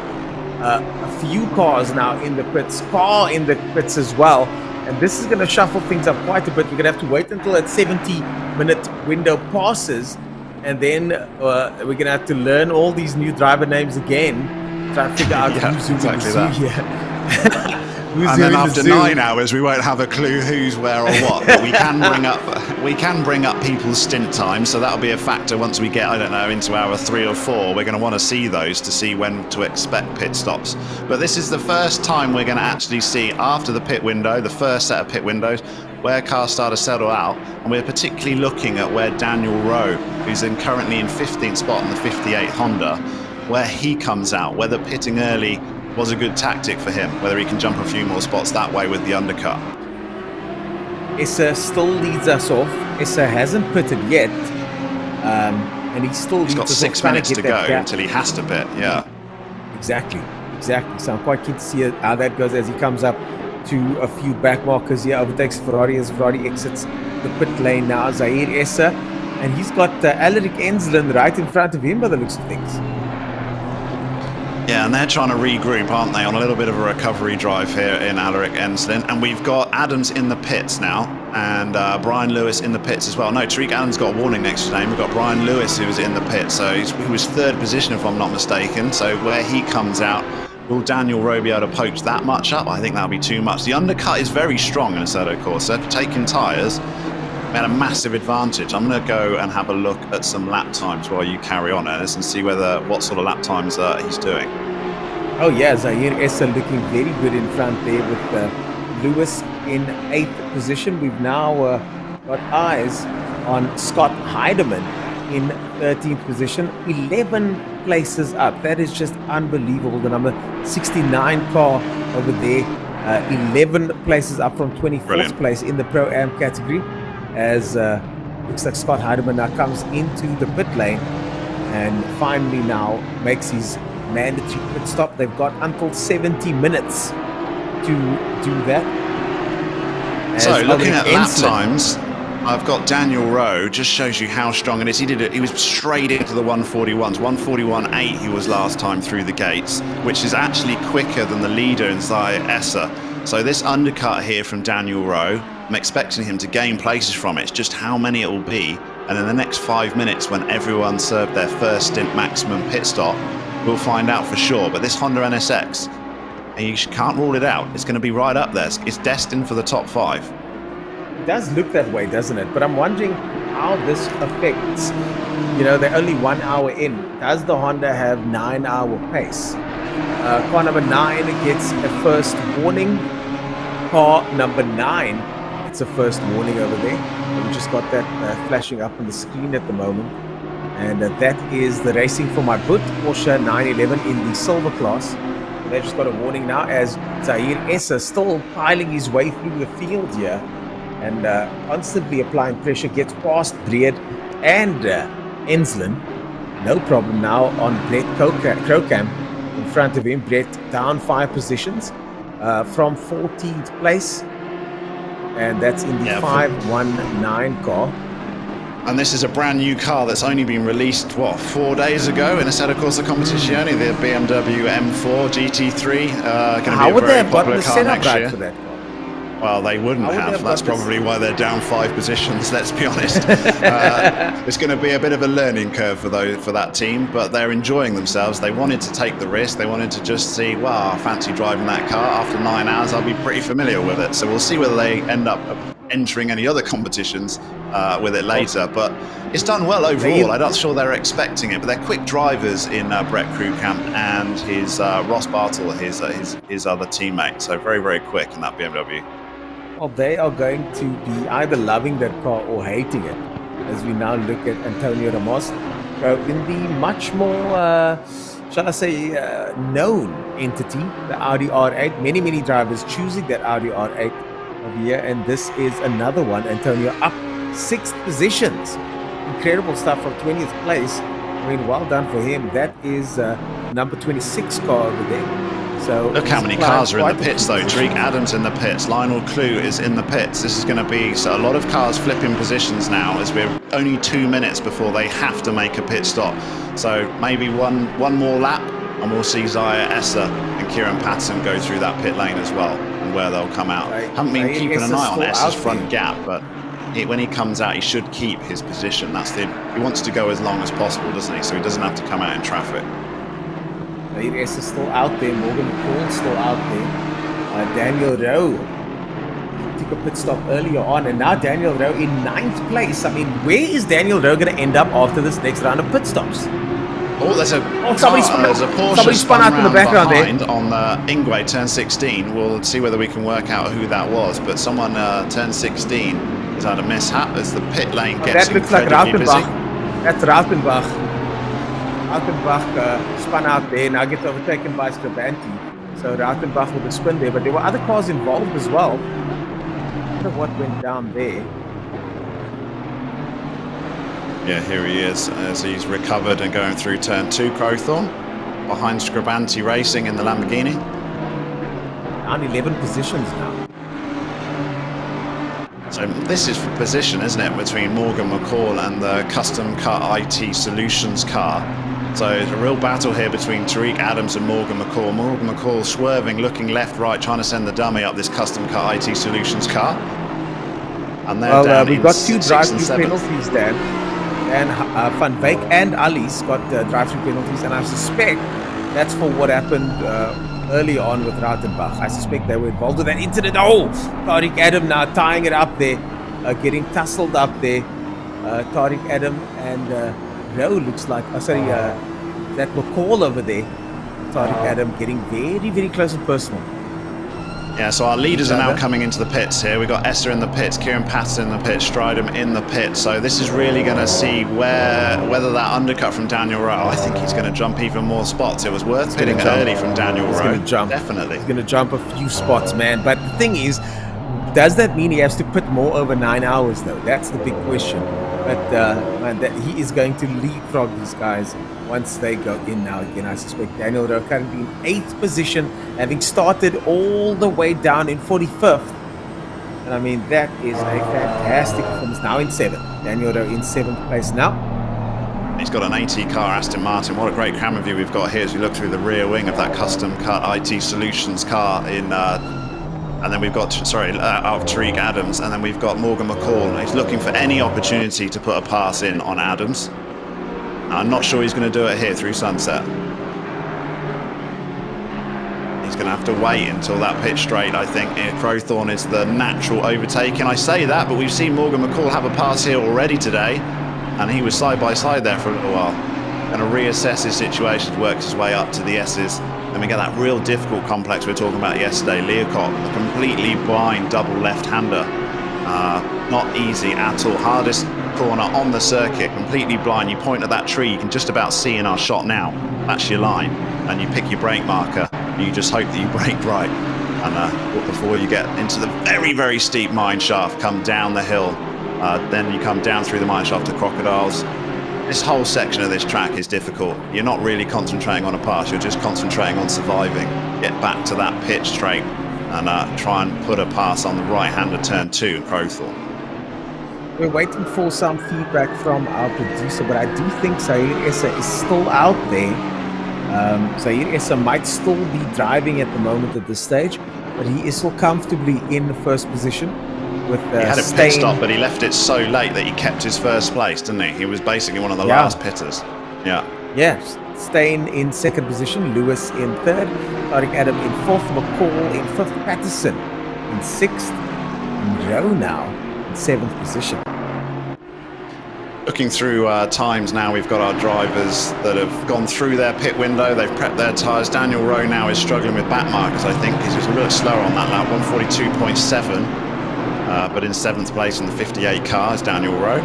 Speaker 2: a few cars now in the pits, Carr in the pits as well, and this is going to shuffle things up quite a bit. We're going to have to wait until that 70-minute window passes, and then we're going to have to learn all these new driver names again, try to figure out who's who
Speaker 3: exactly
Speaker 2: in the zoo here.
Speaker 3: And then after 9 hours, we won't have a clue who's where or what. But we can bring up people's stint times, so that'll be a factor once we get, I don't know, into hour 3 or 4. We're going to want to see those to see when to expect pit stops. But this is the first time we're going to actually see, after the pit window, the first set of pit windows, where cars start to settle out. And we're particularly looking at where Daniel Rowe, who's currently in 15th spot in the 58 Honda, where he comes out, whether pitting early was a good tactic for him, whether he can jump a few more spots that way with the undercut.
Speaker 2: Issa still leads us off. Issa hasn't pitted yet, and he still leads
Speaker 3: He's got
Speaker 2: us
Speaker 3: 6
Speaker 2: off,
Speaker 3: minutes to go until he has to pit, yeah.
Speaker 2: Exactly. So I'm quite keen to see how that goes as he comes up to a few back markers here, overtakes Ferrari as Ferrari exits the pit lane now. Zaire Esser, and he's got Alaric Enslin right in front of him by the looks of things.
Speaker 3: Yeah, and they're trying to regroup, aren't they, on a little bit of a recovery drive here in Alaric Enslin. And we've got Adams in the pits now, and Brian Lewis in the pits as well. No, Tariq Allen's got a warning next to his name. We've got Brian Lewis who's in the pits, so he was 3rd position if I'm not mistaken. So where he comes out, will Daniel Rowe be able to poach that much up? I think that'll be too much. The undercut is very strong in Assetto Corsa. Taking tyres, we had a massive advantage. I'm going to go and have a look at some lap times while you carry on, Ernest, and see what sort of lap times he's doing.
Speaker 2: Oh yeah, Zaire Esser looking very good in front there with Lewis in 8th position. We've now got eyes on Scott Heidemann in 13th position, 11 places up. That is just unbelievable. The number 69 car over there, 11 places up from 24th place in the Pro-Am category, as looks like Scott Heidemann now comes into the pit lane and finally now makes his mandatory pit stop. They've got until 70 minutes to do that.
Speaker 3: So looking at lap times, I've got Daniel Rowe, just shows you how strong it is. He was straight into the 141s. 141.8 he was last time through the gates, which is actually quicker than the leader in Zaire Essa. So this undercut here from Daniel Rowe, I'm expecting him to gain places from it. It's just how many it will be. And in the next 5 minutes, when everyone served their first stint maximum pit stop, we'll find out for sure. But this Honda NSX, and you can't rule it out. It's going to be right up there. It's destined for the top 5.
Speaker 2: It does look that way, doesn't it? But I'm wondering how this affects, they're only 1 hour in. Does the Honda have 9-hour pace? Car number 9 gets a first warning. Car number 9 gets a first warning over there. We just got that flashing up on the screen at the moment. And that is the Racing for My Boot Porsche 911 in the silver class. They just got a warning now as Zaire Essa still piling his way through the field here and constantly applying pressure, gets past Breed and Enslin. No problem now on Brett Crocamp in front of him. Brett down 5 positions from 14th place, and that's in the 519 car.
Speaker 3: And this is a brand new car that's only been released, 4 days ago in Assetto Corsa Competizione, the BMW M4 GT3.
Speaker 2: How would they have gotten the setup right for that car?
Speaker 3: Well, they wouldn't have. That's probably why they're down 5 positions, let's be honest. It's going to be a bit of a learning curve for that team, but they're enjoying themselves. They wanted to take the risk. They wanted to just see, wow, I fancy driving that car. After 9 hours, I'll be pretty familiar with it. So we'll see whether they end up entering any other competitions with it later. But it's done well overall. I'm not sure they're expecting it, but they're quick drivers in Brett Crewcamp and his Ross Bartle, his other teammate. So very, very quick in that BMW.
Speaker 2: Well, they are going to be either loving that car or hating it, as we now look at Antonio Ramos in the much more, shall I say, known entity, the Audi R8. Many drivers choosing that Audi R8 over here, and this is another one. Antonio up 6 positions. Incredible stuff from 20th place. I mean, well done for him. That is number 26 car over there. So
Speaker 3: look how many cars are in the pits though. Tariq Adams in the pits, Lionel Clue is in the pits. This is going to be a lot of cars flipping positions now, as we're only 2 minutes before they have to make a pit stop. So maybe one more lap and we'll see Zaire Essa and Kieran Patton go through that pit lane as well, and where they'll come out. Haven't been keeping an eye on Essa's front gap, but when he comes out, he should keep his position. He wants to go as long as possible, doesn't he? So he doesn't have to come out in traffic.
Speaker 2: Zaire Essa is still out there. Morgan McCall still out there. Daniel Rowe took a pit stop earlier on, and now Daniel Rowe in 9th place. I mean, where is Daniel Rowe going to end up after this next round of pit stops?
Speaker 3: Oh, there's a
Speaker 2: Porsche spun out in the background there.
Speaker 3: On Ingwe, turn 16. We'll see whether we can work out who that was, but someone turn 16 has had a mishap as the pit lane gets
Speaker 2: that looks like
Speaker 3: incredibly busy.
Speaker 2: That's Rautenbach. Rautenbach spun out there, now gets overtaken by Strabanti. So Rautenbach with a spin there, but there were other cars involved as well. I wonder what went down there.
Speaker 3: Yeah, here he is as he's recovered and going through turn 2, Crowthorne, behind Scribanti Racing in the Lamborghini.
Speaker 2: Down 11 positions now.
Speaker 3: So this is for position, isn't it, between Morgan McCall and the Custom Car IT Solutions car. So it's a real battle here between Tariq Adams and Morgan McCall. Morgan McCall swerving, looking left, right, trying to send the dummy up this Custom Car IT Solutions car. And they're down
Speaker 2: we've got 2 drive-through
Speaker 3: 7th.
Speaker 2: penalties there. And Van Wyk and Ali's got drive-through penalties, and I suspect that's for what happened early on with Rautenbach. I suspect they were involved with that incident. Oh, Tariq Adam now tying it up there, getting tussled up there. Tariq Adam and Rowe looks like, that McCall over there. Tariq Adam getting very, very close and personal.
Speaker 3: Yeah, so our leaders are now coming into the pits here. We've got Esther in the pits, Kieran Patterson in the pits, Stridham in the pits. So this is really going to see whether that undercut from Daniel Rowe, I think he's going to jump even more spots. It was worth pitting early from Daniel Rowe.
Speaker 2: He's going to jump.
Speaker 3: Definitely.
Speaker 2: He's going to jump a few spots, man. But the thing is, does that mean he has to pit more over 9 hours, though? That's the big question. But man, that he is going to leapfrog these guys once they go in now again. I suspect Daniel Rowe currently in 8th position, having started all the way down in 45th. And I mean, that is a fantastic performance. Now in 7th. Daniel Rowe in 7th place now.
Speaker 3: He's got an AT car, Aston Martin. What a great camera view we've got here as we look through the rear wing of that custom cut IT Solutions car in... and then we've got, Tariq Adams, and then we've got Morgan McCall. He's looking for any opportunity to put a pass in on Adams. I'm not sure he's going to do it here through sunset. He's going to have to wait until that pitch straight, I think. Crowthorne is the natural overtaking. I say that, but we've seen Morgan McCall have a pass here already today, and he was side by side there for a little while. Going to reassess his situation, work his way up to the S's. Then we get that real difficult complex we were talking about yesterday. Learcott, a completely blind double left-hander. Not easy at all. Hardest corner on the circuit, completely blind. You point at that tree, you can just about see in our shot now. That's your line. And you pick your brake marker, and you just hope that you brake right. And before you get into the very, very steep mine shaft, come down the hill. Then you come down through the mine shaft to Crocodiles. This whole section of this track is difficult. You're not really concentrating on a pass, you're just concentrating on surviving. Get back to that pitch straight and try and put a pass on the right-hander turn 2 in Crowthorne.
Speaker 2: We're waiting for some feedback from our producer, but I do think Zahir Essa is still out there. Zahir Essa might still be driving at the moment at this stage, but he is still comfortably in the first position. With,
Speaker 3: he had a pit stop, but he left it so late that he kept his first place, didn't he? He was basically one of the last pitters. Yeah.
Speaker 2: Yes. Steyn in 2nd position, Lewis in 3rd, Tariq Adam in 4th, McCall in 5th, Patterson in 6th, and Rowe now in 7th position.
Speaker 3: Looking through times now, we've got our drivers that have gone through their pit window. They've prepped their tyres. Daniel Rowe now is struggling with back markers, I think. He's just a little slower on that lap, 142.7. But in 7th place in the 58 car is Daniel Rowe.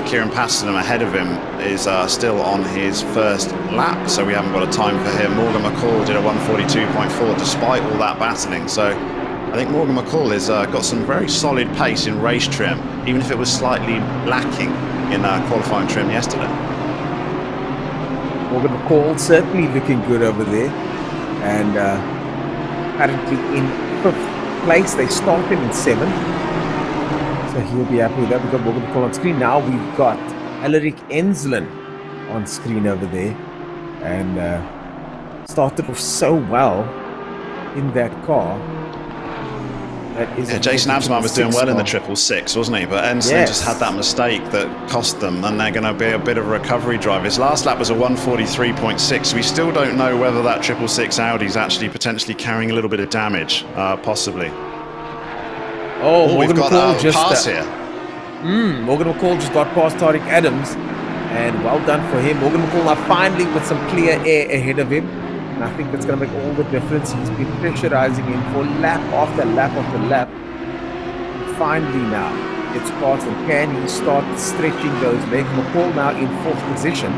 Speaker 3: Kieran Patterson ahead of him is still on his first lap, so we haven't got a time for him. Morgan McCall did a 142.4 despite all that battling. So I think Morgan McCall has got some very solid pace in race trim, even if it was slightly lacking in qualifying trim yesterday.
Speaker 2: Morgan McCall certainly looking good over there, and currently in 5th place. They start him in 7th, so he'll be happy with that. We've got Morgan McCall on screen now. We've got Alaric Enslin on screen over there, and started off so well in that car.
Speaker 3: Jason Absman was doing well in the 666, wasn't he? But Enslin just had that mistake that cost them, and they're going to be a bit of a recovery drive. His last lap was a 143.6. We still don't know whether that 666 Audi is actually potentially carrying a little bit of damage, possibly.
Speaker 2: Morgan
Speaker 3: we've got
Speaker 2: McCall
Speaker 3: a pass here.
Speaker 2: Morgan McCall just got past Tariq Adams, and well done for him. Morgan McCall now finally with some clear air ahead of him. And I think that's going to make all the difference. He's been pressurizing him for lap after lap after lap. And finally now, it's past, and can he start stretching those legs? McCall now in 4th position.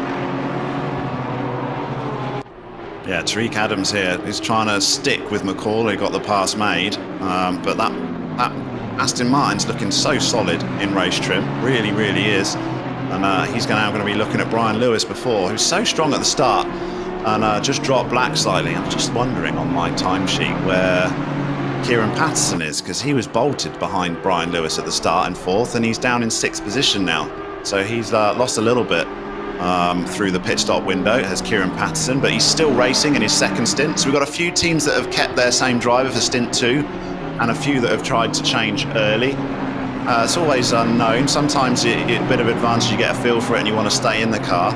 Speaker 3: Yeah, Tariq Adams here is trying to stick with McCall. He got the pass made, but that Aston Martin's looking so solid in race trim. Really, really is. And he's now going to be looking at Brian Lewis before, who's so strong at the start. And just dropped black slightly. I'm just wondering on my timesheet where Kieran Patterson is, because he was bolted behind Brian Lewis at the start in 4th, and he's down in 6th position now. So he's lost a little bit through the pit stop window, has Kieran Patterson, but he's still racing in his 2nd stint. So we've got a few teams that have kept their same driver for stint 2, and a few that have tried to change early. It's always unknown. Sometimes a bit of advantage, you get a feel for it and you want to stay in the car.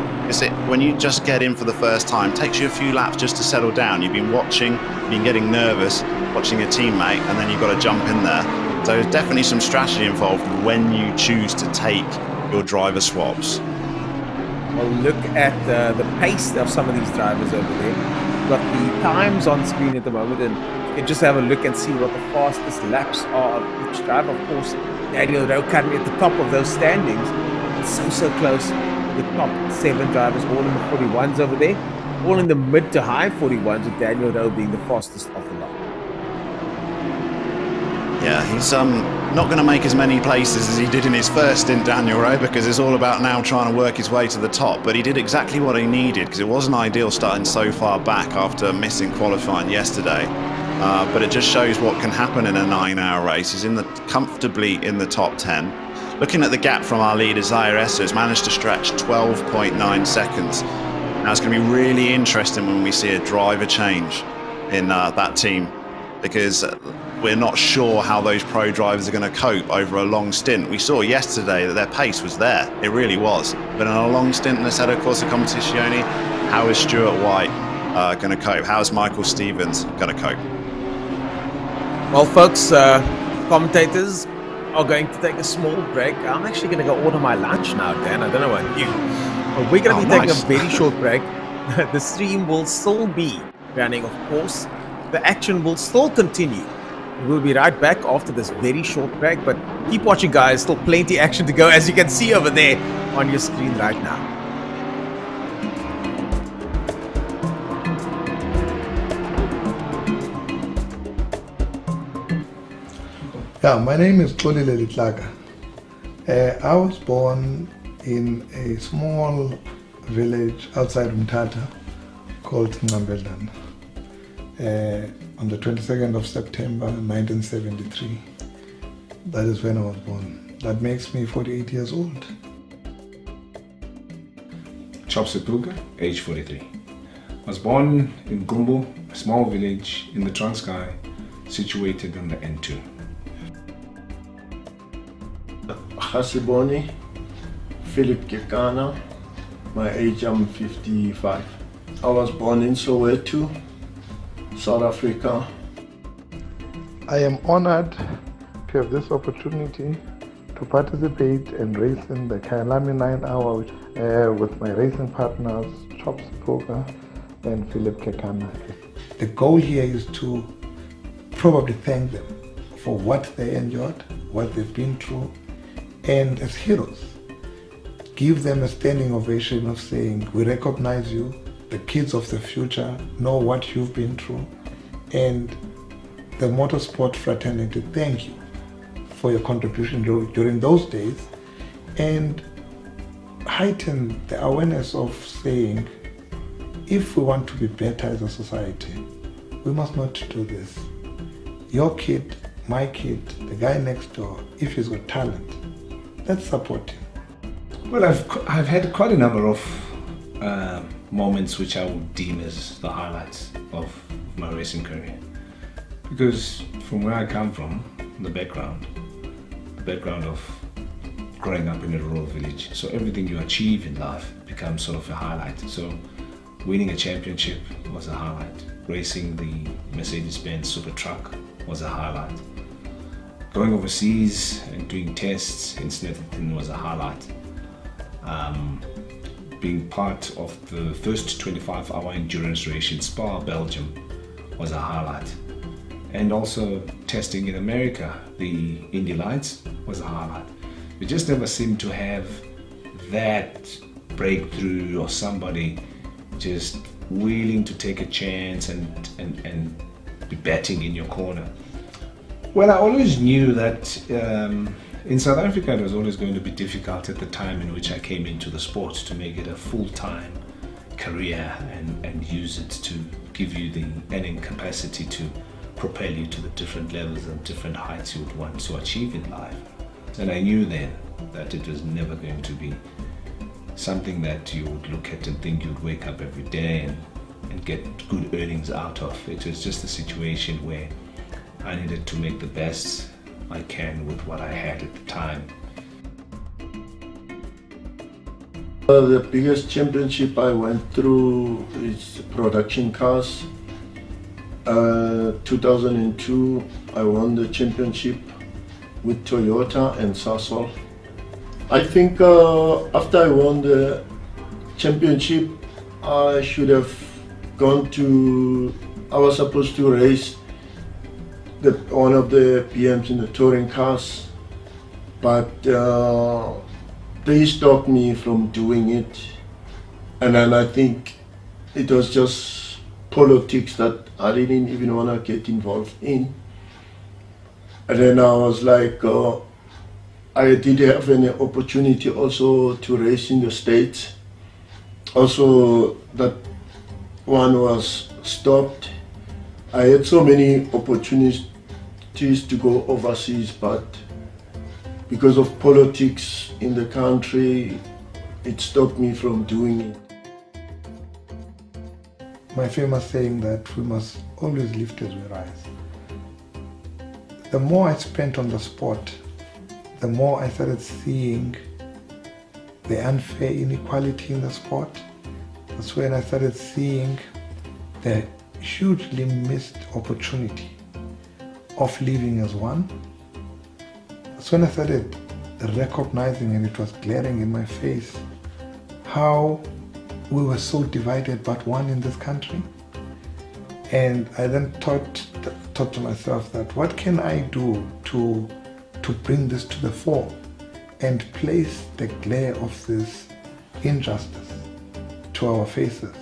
Speaker 3: When you just get in for the first time, it takes you a few laps just to settle down. You've been watching, you've been getting nervous, watching a teammate, and then you've got to jump in there. So there's definitely some strategy involved when you choose to take your driver swaps.
Speaker 2: Well, look at the pace of some of these drivers over there. We've got the times on screen at the moment, and you can just have a look and see what the fastest laps are of each driver. Of course, Daniel Rowe currently at the top of those standings. It's so close. The top 7 drivers, all in the 41s over there, all in the mid to high 41s, with Daniel Rowe being the fastest of the lot.
Speaker 3: Yeah, he's not going to make as many places as he did in his first stint, Daniel Rowe, because it's all about now trying to work his way to the top. But he did exactly what he needed, because it wasn't ideal starting so far back after missing qualifying yesterday. but it just shows what can happen in a 9-hour race. He's comfortably in the top 10. Looking at the gap from our leader, Zaire Essa, has managed to stretch 12.9 seconds. Now it's going to be really interesting when we see a driver change in that team, because we're not sure how those pro drivers are going to cope over a long stint. We saw yesterday that their pace was there. It really was. But in a long stint in the Assetto Corsa Competizione, how is Stuart White going to cope? How is Michael Stevens going to cope?
Speaker 2: Well, folks, commentators are going to take a small break. I'm actually going to go order my lunch now, Dan. I don't know about you. But we're going to be taking a very short break. The stream will still be running, of course. The action will still continue. We'll be right back after this very short break, but keep watching, guys. Still plenty action to go, as you can see over there on your screen right now.
Speaker 7: Yeah, my name is Xolile Litlaga. I was born in a small village outside Mthatha called Ngambeldan on the 22nd of September 1973. That is when I was born. That makes me 48 years old.
Speaker 8: Chopsepuga, age 43. I was born in Gumbo, a small village in the Transkei, situated on the N2.
Speaker 9: Hasiboni, Philip Kekana, my age I'm 55. I was born in Soweto, South Africa.
Speaker 7: I am honored to have this opportunity to participate and race in the Kyalami 9-hour with my racing partners, Chopsepuga and Philip Kekana. The goal here is to probably thank them for what they endured, what they've been through, and as heroes, give them a standing ovation of saying, we recognize you, the kids of the future know what you've been through, and the motorsport fraternity, thank you for your contribution during those days, and heighten the awareness of saying, if we want to be better as a society, we must not do this. Your kid, my kid, the guy next door, if he's got talent, let's support him.
Speaker 8: Well, I've had quite a number of moments which I would deem as the highlights of my racing career. Because from where I come from, the background of growing up in a rural village, so everything you achieve in life becomes sort of a highlight. So winning a championship was a highlight. Racing the Mercedes-Benz Super Truck was a highlight. Going overseas and doing tests in Snetterton was a highlight. Being part of the first 25-hour endurance race in Spa, Belgium was a highlight. And also testing in America, the Indy Lights, was a highlight. We just never seemed to have that breakthrough or somebody just willing to take a chance and be betting in your corner. Well, I always knew that in South Africa it was always going to be difficult at the time in which I came into the sport to make it a full-time career and use it to give you the earning capacity to propel you to the different levels and different heights you would want to achieve in life. And I knew then that it was never going to be something that you would look at and think you'd wake up every day and get good earnings out of. It was just a situation where I needed to make the best I can with what I had at the time.
Speaker 9: The biggest championship I went through is production cars. 2002, I won the championship with Toyota and Sasol. I think after I won the championship, I should have gone to, I was supposed to race one of the PMs in the touring cars, but they stopped me from doing it. And then I think it was just politics that I didn't even want to get involved in. And then I was like, I did have an opportunity also to race in the States. Also, that one was stopped. I had so many opportunities to go overseas, but because of politics in the country, it stopped me from doing it.
Speaker 7: My famous saying that we must always lift as we rise. The more I spent on the sport, the more I started seeing the unfair inequality in the sport. That's when I started seeing the hugely missed opportunity of living as one. That's when I started recognizing, and it was glaring in my face, how we were so divided but one in this country. And I then thought to myself that what can I do to bring this to the fore and place the glare of this injustice to our faces.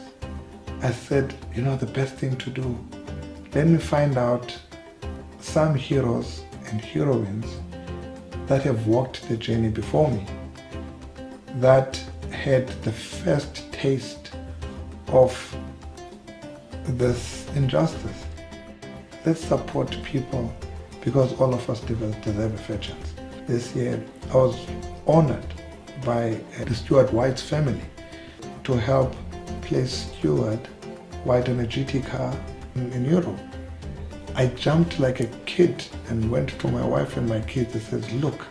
Speaker 7: I said, the best thing to do, let me find out some heroes and heroines that have walked the journey before me, that had the first taste of this injustice. Let's support people, because all of us deserve a fair chance. This year, I was honored by the Stuart White's family to help place Stuart White in a GT car in Europe. I jumped like a kid and went to my wife and my kids and said, look,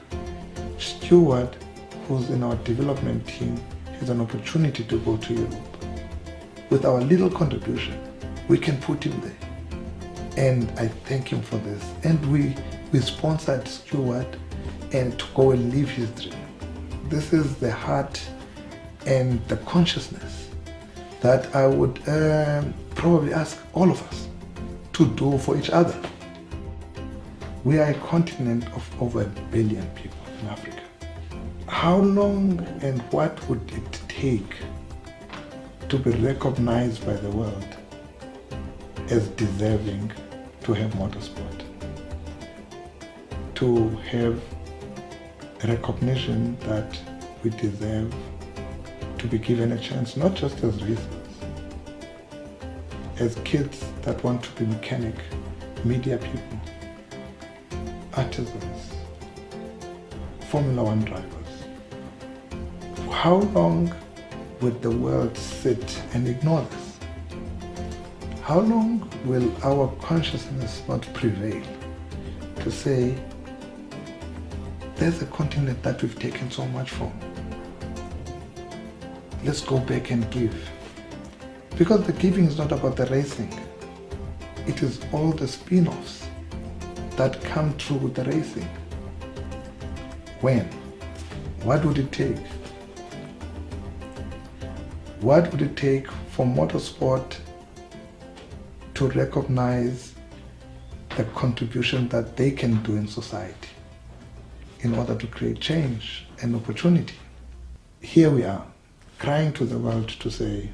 Speaker 7: Stuart, who's in our development team, has an opportunity to go to Europe. With our little contribution, we can put him there. And I thank him for this. And we sponsored Stuart and to go and live his dream. This is the heart and the consciousness that I would probably ask all of us to do for each other. We are a continent of over 1 billion people in Africa. How long and what would it take to be recognized by the world as deserving to have motorsport? To have recognition that we deserve to be given a chance, not just as racers, as kids that want to be mechanic, media people, artisans, Formula One drivers. How long would the world sit and ignore this? How long will our consciousness not prevail to say, there's a continent that we've taken so much from. Let's go back and give. Because the giving is not about the racing. It is all the spin-offs that come through the racing. When? What would it take? What would it take for motorsport to recognize the contribution that they can do in society in order to create change and opportunity? Here we are, crying to the world to say,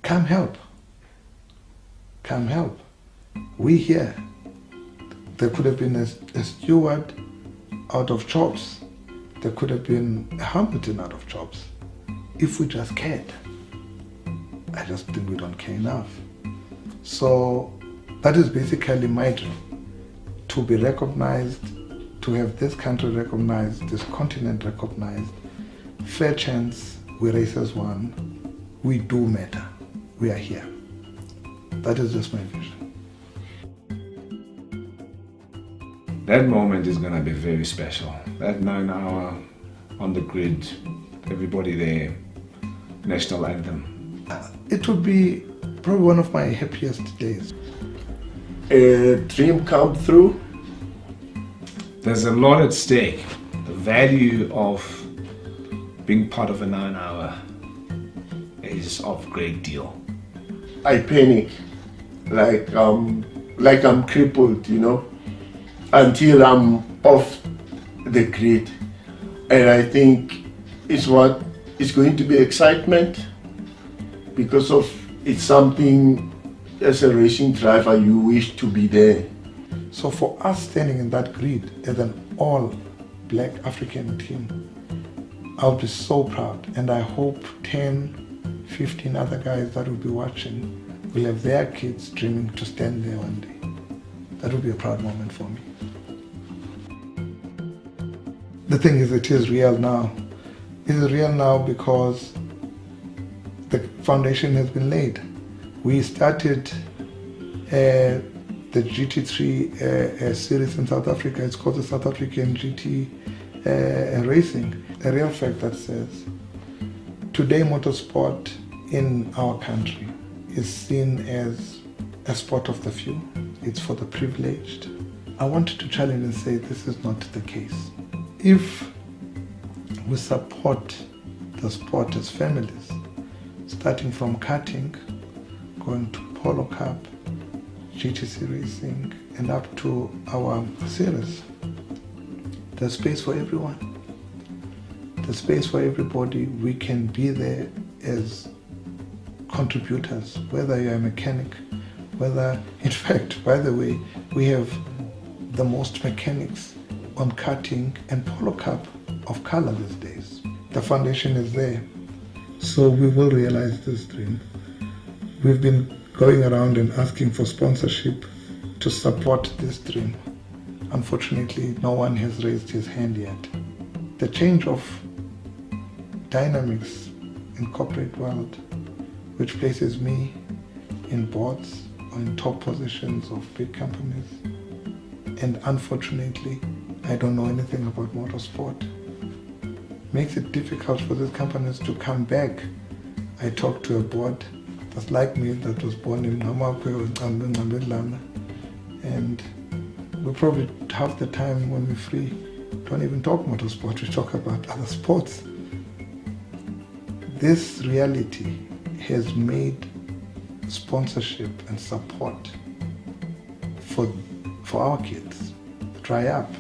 Speaker 7: come help. Come help. We here. There could have been a Stewart out of jobs. There could have been a Hamilton out of jobs. If we just cared. I just think we don't care enough. So that is basically my dream. To be recognized, to have this country recognized, this continent recognized. Fair chance, we race as one. We do matter. We are here. That is just my vision.
Speaker 8: That moment is going to be very special. That 9 hour on the grid, everybody there, national anthem.
Speaker 7: It would be probably one of my happiest days.
Speaker 9: A dream come true.
Speaker 8: There's a lot at stake. The value of being part of a 9 hour is of great deal.
Speaker 9: I panic, like I'm crippled, until I'm off the grid. And I think it's going to be excitement, because it's something as a racing driver you wish to be there.
Speaker 7: So for us standing in that grid as an all Black African team, I'll be so proud, and I hope 10, 15 other guys that will be watching will have their kids dreaming to stand there one day. That will be a proud moment for me. The thing is, it is real now. It is real now because the foundation has been laid. We started the GT3 series in South Africa. It's called the South African GT Racing. A real fact that says today motorsport in our country is seen as a sport of the few. It's for the privileged. I wanted to challenge and say this is not the case. If we support the sport as families, starting from karting, going to Polo Cup, GTC racing, and up to our series, there's space for everyone. There's space for everybody. We can be there as contributors, whether you're a mechanic, whether, in fact, by the way, we have the most mechanics on karting and Polo Cup of color these days. The foundation is there. So we will realize this dream. We've been going around and asking for sponsorship to support this dream. Unfortunately, no one has raised his hand yet. The change of dynamics in corporate world, which places me in boards or in top positions of big companies, and unfortunately, I don't know anything about motorsport, makes it difficult for these companies to come back. I talked to a board that's like me, that was born in Namakwe, and we probably half the time when we're free don't even talk motorsport, we talk about other sports. This reality has made sponsorship and support for our kids dry up.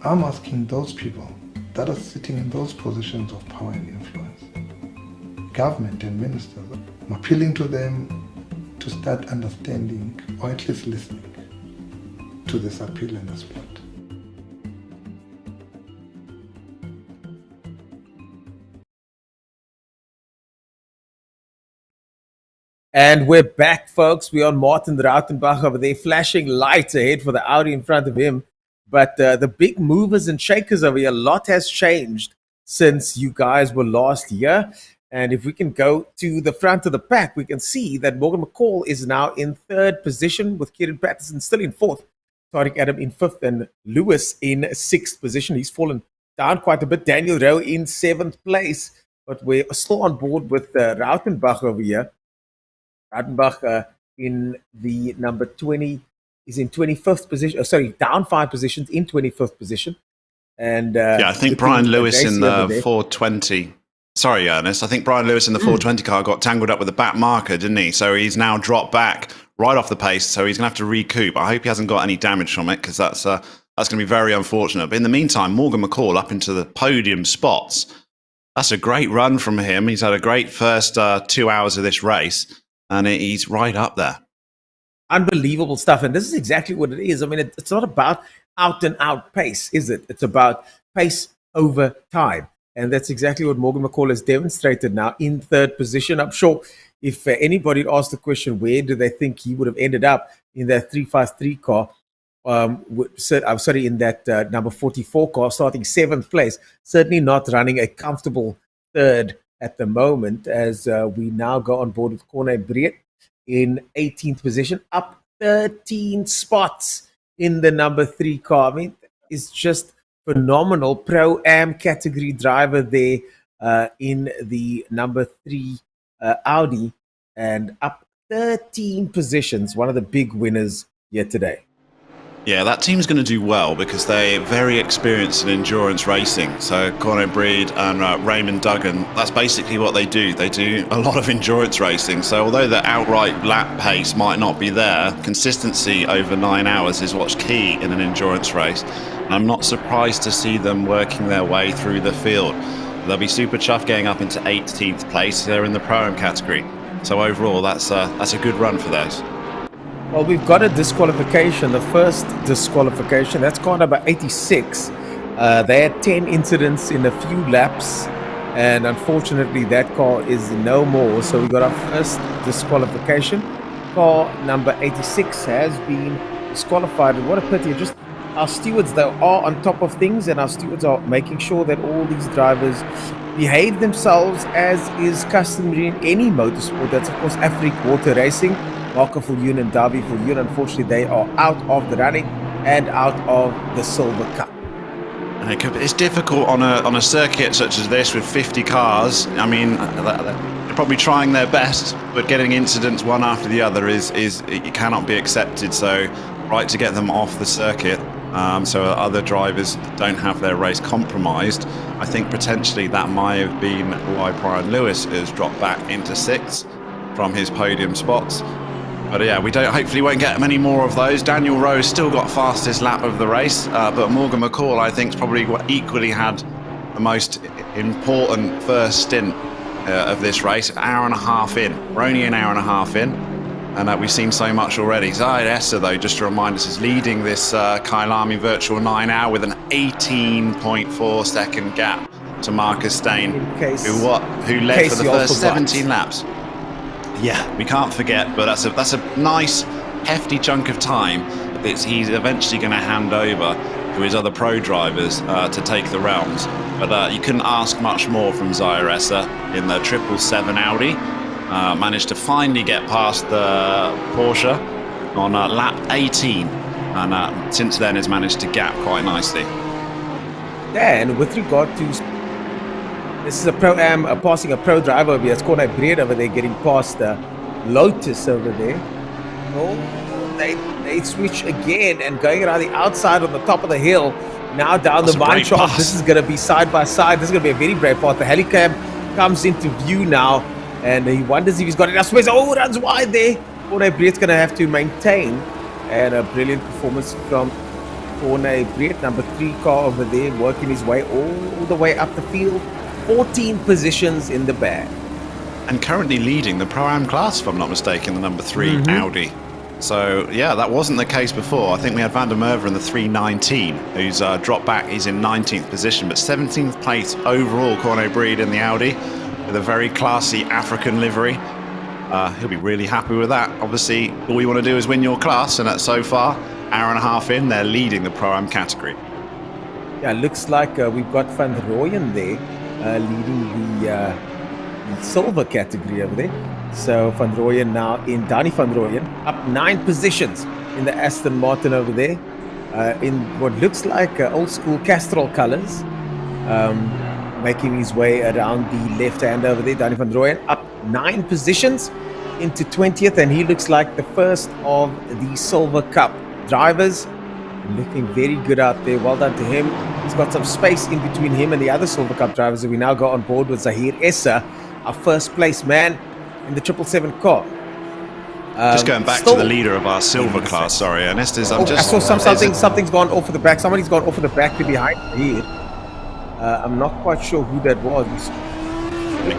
Speaker 7: I'm asking those people that are sitting in those positions of power and influence, government and ministers, I'm appealing to them to start understanding, or at least listening, to this appeal in the sport.
Speaker 2: And we're back, folks. We're on Martin Rautenbach over there, flashing lights ahead for the Audi in front of him. But the big movers and shakers over here, a lot has changed since you guys were last year. And if we can go to the front of the pack, we can see that Morgan McCall is now in third position, with Kieran Patterson still in fourth, Tariq Adam in fifth, and Lewis in sixth position. He's fallen down quite a bit. Daniel Rowe in seventh place. But we're still on board with Rautenbach over here. Rautenbach in the number 20 is in 25th position. Down 5 positions in 25th position. And
Speaker 3: I think Brian Lewis in the 420. Sorry, Ernest. I think Brian Lewis in the 420 car got tangled up with the back marker, didn't he? So he's now dropped back right off the pace. So he's going to have to recoup. I hope he hasn't got any damage from it, because that's going to be very unfortunate. But in the meantime, Morgan McCall up into the podium spots. That's a great run from him. He's had a great first 2 hours of this race, and he's right up there.
Speaker 2: Unbelievable stuff. And this is exactly what it is. I mean, it's not about out and out pace, is it? It's about pace over time. And that's exactly what Morgan McCall has demonstrated now in third position. I'm sure if anybody had asked the question, where do they think he would have ended up in that 353 car, in that number 44 car, starting 7th place, certainly not running a comfortable third at the moment, as we now go on board with Corne Breed in 18th position, up 13 spots in the number 3 car. I mean, it's just phenomenal. Pro-Am category driver there in the number 3 Audi, and up 13 positions, one of the big winners yet today.
Speaker 3: Yeah, that team's going to do well because they're very experienced in endurance racing. So Corne Breed and Raymond Duggan, that's basically what they do. They do a lot of endurance racing. So although the outright lap pace might not be there, consistency over 9 hours is what's key in an endurance race. And I'm not surprised to see them working their way through the field. They'll be super chuffed getting up into 18th place. They're in the Pro-Am category. So overall, that's a good run for those.
Speaker 2: Well, we've got a disqualification, the first disqualification. That's car number 86. They had 10 incidents in a few laps. And unfortunately, that car is no more. So we got our first disqualification. Car number 86 has been disqualified. And what a pity. Just our stewards, they are on top of things, and our stewards are making sure that all these drivers behave themselves as is customary in any motorsport. That's, of course, Afric Water Racing. Marco Viljoen and Davy Viljoen, unfortunately, they are out of the running and out of the Silver Cup.
Speaker 3: It's difficult on a circuit such as this with 50 cars. I mean, they're probably trying their best, but getting incidents one after the other is it cannot be accepted. So, right to get them off the circuit, so other drivers don't have their race compromised. I think potentially that might have been why Brian Lewis has dropped back into 6th from his podium spots. But yeah, hopefully won't get many more of those. Daniel Rowe still got fastest lap of the race, but Morgan McCall, I think, probably equally had the most important first stint of this race. An hour and a half in. We're only an hour and a half in, and we've seen so much already. Zaid Essa, though, just to remind us, is leading this Kyalami Virtual 9 Hour with an 18.4 second gap to Marcus Stain, who led for the first 17 laps. Yeah, we can't forget, but that's a nice, hefty chunk of time that he's eventually going to hand over to his other pro drivers to take the rounds. But you couldn't ask much more from Zaid Essa in the 777 Audi. Managed to finally get past the Porsche on lap 18, and since then has managed to gap quite nicely.
Speaker 2: Yeah, and with regard to this is a pro-am passing a pro driver over here. It's Corne Breed over there getting past Lotus over there. Oh, they switch again and going around the outside on the top of the hill. Now down the mine shaft. This is going to be side by side. This is going to be a very brave path. The helicam comes into view now, and he wonders if he's got enough space. Oh, runs wide there. Corne Breed's going to have to maintain. And a brilliant performance from Corne Breed, number 3 car over there, working his way all the way up the field. 14 positions in the bag. And currently leading the Pro-Am class, if I'm not mistaken, the number 3 Audi. So, yeah, that wasn't the case before. I think we had Van der Merwe in the 319, who's dropped back. He's in 19th position, but 17th place overall, Corne Breed in the Audi, with a very classy African livery. He'll be really happy with that. Obviously, all you want to do is win your class, and so far, hour and a half in, they're leading the Pro-Am category. Yeah, looks like we've got Van Rooyen there. Leading the silver category over there. So Van Rooyen now in Danny Van Rooyen, up 9 positions in the Aston Martin over there, in what looks like old school Castrol colors, making his way around the left hand over there. Danny Van Rooyen up 9 positions into 20th, and he looks like the first of the Silver Cup drivers. Looking very good out there. Well done to him. He's got some space in between him and the other Silver Cup drivers that we now got on board with. Zaid Essa, our first place man in the 777 car.
Speaker 3: Just going back to the leader of our silver class, sorry, Ernest,
Speaker 2: I saw something's gone off of the back. Somebody's gone off of the back to behind here. I'm not quite sure who that was.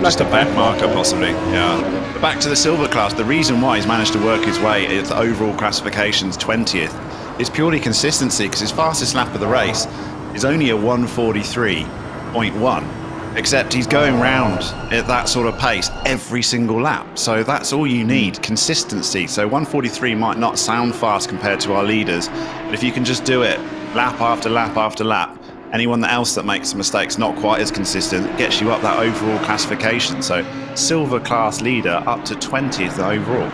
Speaker 3: Just a back marker, possibly. Yeah. But back to the silver class. The reason why he's managed to work his way at the overall classifications 20th is purely consistency, because his fastest lap of the race is only a 1:43.1, except he's going round at that sort of pace every single lap. So that's all you need, consistency. So 1:43 might not sound fast compared to our leaders, but if you can just do it lap after lap after lap, anyone else that makes mistakes not quite as consistent gets you up that overall classification. So silver class leader up to 20th overall.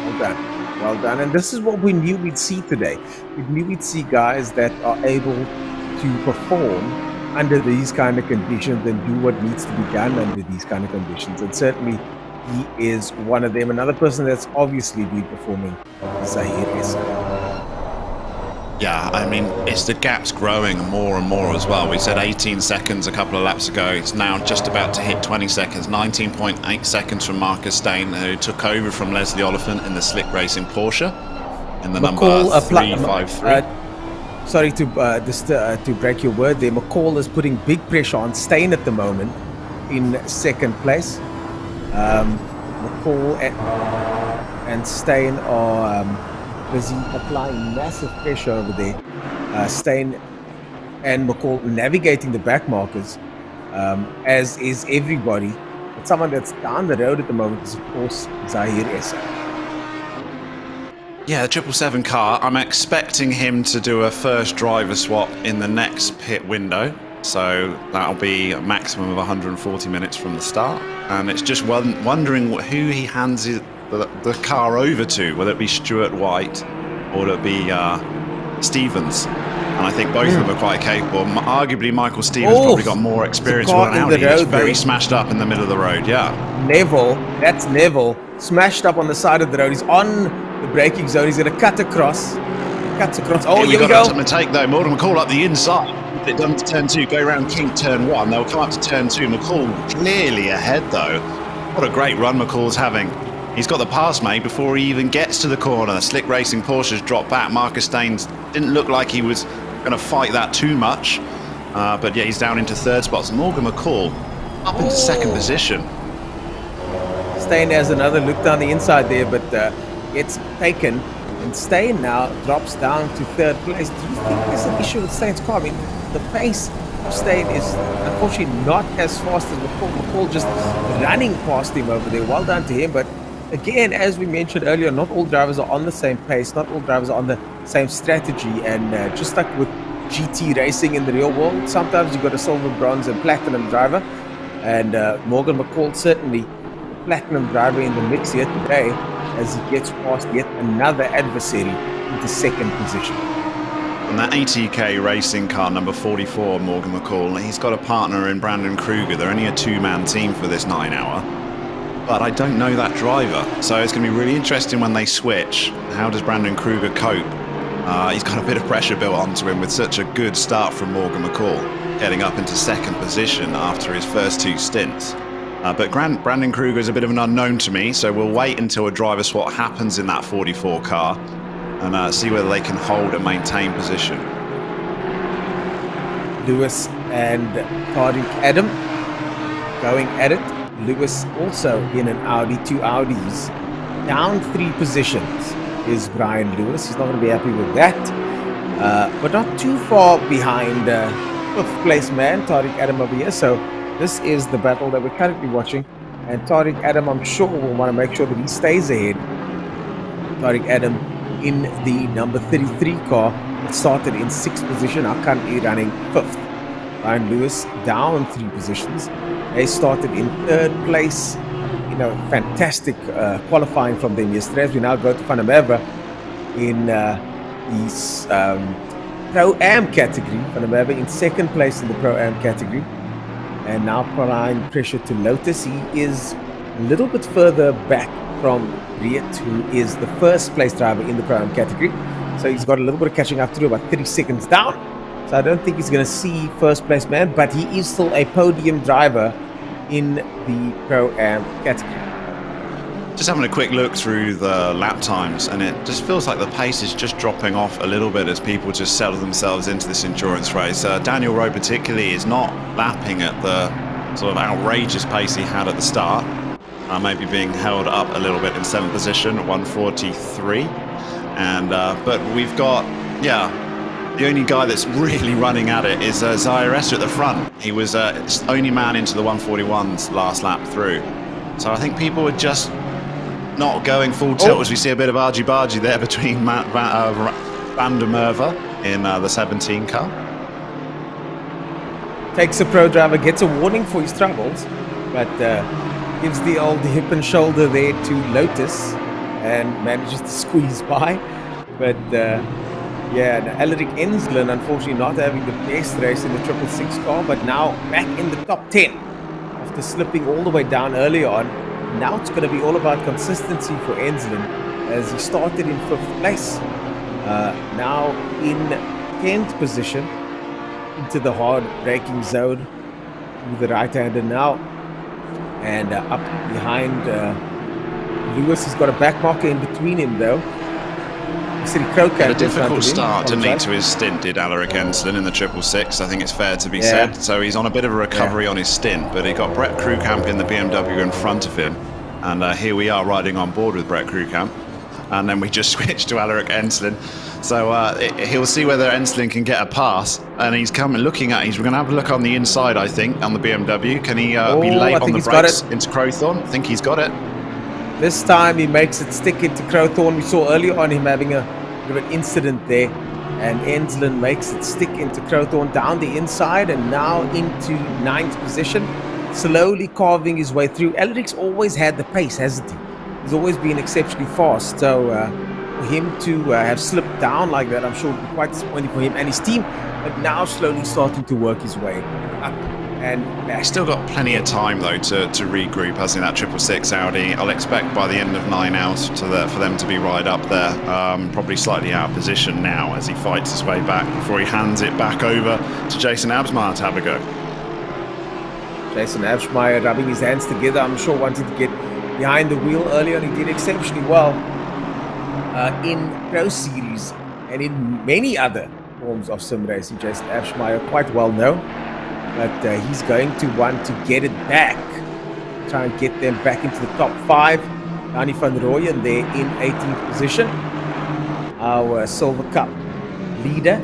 Speaker 2: Well done. Well done. And this is what we knew we'd see today. We knew we'd see guys that are able to perform under these kind of conditions and do what needs to be done under these kind of conditions. And certainly he is one of them. Another person that's obviously been performing is Zaid Essa.
Speaker 3: Yeah, I mean, the gap's growing more and more as well. We said 18 seconds a couple of laps ago. It's now just about to hit 20 seconds. 19.8 seconds from Marcus Stain, who took over from Leslie Oliphant in the Slick Racing Porsche in the number 353.
Speaker 2: Sorry to break your word there. McCall is putting big pressure on Stain at the moment in second place. McCall and Stain are busy applying massive pressure over there. Stain and McCall navigating the back markers as is everybody. But someone that's down the road at the moment is, of course, Zahir Essa.
Speaker 3: Yeah, the 777 car, I'm expecting him to do a first driver swap in the next pit window. So that'll be a maximum of 140 minutes from the start. And it's just wondering who he hands the car over to. Will it be Stuart White or will it be Stevens? And I think both of them are quite capable. Arguably, Michael Stevens probably got more experience with an Audi. It's very smashed up in the middle of the road, yeah.
Speaker 2: Neville, that's Neville, smashed up on the side of the road. He's on the braking zone. He's going to cut across. Cuts across. Oh, here we go.
Speaker 3: Something to take though. Morgan McCall up the inside. It done to turn 2, go around King turn 1. They'll come up to turn 2. McCall clearly ahead though. What a great run McCall's having. He's got the pass made before he even gets to the corner. Slick Racing Porsche's dropped back. Marcus Staines didn't look like he was going to fight that too much. But yeah, he's down into third spots. Morgan McCall up into second position.
Speaker 2: Stain has another look down the inside there, but gets taken. And Stain now drops down to third place. Do you think there's an issue with Stain's car? I mean, the pace of Stain is unfortunately not as fast as McCall. McCall just running past him over there. Well done to him. But again, as we mentioned earlier, not all drivers are on the same pace. Not all drivers are on the same strategy. And just like with GT racing in the real world, sometimes you've got a silver, bronze, and platinum driver. And Morgan McCall certainly platinum driver in the mix here today, as he gets past yet another adversary into second position.
Speaker 3: And that ATK racing car, number 44, Morgan McCall, he's got a partner in Brandon Kruger. They're only a two-man team for this 9 hour. But I don't know that driver. So it's going to be really interesting when they switch. How does Brandon Kruger cope? He's got a bit of pressure built onto him with such a good start from Morgan McCall, getting up into second position after his first 2 stints. But Brandon Kruger is a bit of an unknown to me, so we'll wait until a driver swap happens in that 44 car and see whether they can hold and maintain position.
Speaker 2: Lewis and Tariq Adam going at it. Lewis also in an Audi, 2 Audis. Down 3 positions is Brian Lewis. He's not going to be happy with that. But not too far behind 5th place man, Tariq Adam over here. So this is the battle that we're currently watching, and Tariq Adam, I'm sure, will want to make sure that he stays ahead. Tariq Adam in the number 33 car, that started in 6th position, now currently running 5th. Ryan Lewis down 3 positions. They started in 3rd place. You know, fantastic qualifying from them yesterday. As we now go to Van der Merwe in the Pro-Am category. Van der Merwe in 2nd place in the Pro-Am category. And now applying pressure to Lotus. He is a little bit further back from Riet, who is the 1st place driver in the Pro-Am category. So he's got a little bit of catching up to do, about 30 seconds down. So I don't think he's going to see 1st place man, but he is still a podium driver in the Pro-Am category.
Speaker 3: Just having a quick look through the lap times, and it just feels like the pace is just dropping off a little bit as people just settle themselves into this endurance race. Daniel Rowe particularly is not lapping at the sort of outrageous pace he had at the start. Maybe being held up a little bit in 7th position, 143. And but we've got, the only guy that's really running at it is Zahir Essa at the front. He was only man into the 141's last lap through. So I think people are just not going full tilt as we see a bit of argy-bargy there between Van der Merwe in the 17 car.
Speaker 2: Takes a pro driver, gets a warning for his troubles, but gives the old hip and shoulder there to Lotus and manages to squeeze by. But Alaric Enslen unfortunately not having the best race in the 666 car, but now back in the top 10 after slipping all the way down early on. Now it's going to be all about consistency for Enslen as he started in 5th place. Now in 10th position into the hard braking zone with the right-hander now. And up behind Lewis, he's got a back marker in between him though.
Speaker 3: Had a difficult start, didn't he, to his stint, did Alaric Enslen in the 666, I think it's fair to be said. So he's on a bit of a recovery on his stint, but he got Brett Krukamp in the BMW in front of him. And here we are riding on board with Brett Krukamp. and then we just switched to Alaric Enslin. So he'll see whether Enslin can get a pass, and he's we're going to have a look on the inside, I think, on the BMW. Can he be late on the brakes into Crowthorne? I think he's got it.
Speaker 2: This time he makes it stick into Crowthorne. We saw earlier on him having a bit of an incident there, and Enslin makes it stick into Crowthorne down the inside and now into 9th position, slowly carving his way through. Alaric's always had the pace, hasn't he? He's always been exceptionally fast, so for him to have slipped down like that, I'm sure it would be quite disappointing for him and his team, but now slowly starting to work his way up and back.
Speaker 3: He's still got plenty of time though to regroup, hasn't he, that 666 Audi. I'll expect by the end of 9 hours for them to be right up there, probably slightly out of position now as he fights his way back before he hands it back over to Jason Absmeyer to have a go.
Speaker 2: Jason Absmeyer rubbing his hands together, I'm sure wanted to get behind the wheel earlier, and he did exceptionally well in Pro Series and in many other forms of sim racing. Jason Absmeyer, quite well known, but he's going to want to get it back, try and get them back into the top 5. Danny van Rooyen there in 18th position, our Silver Cup leader,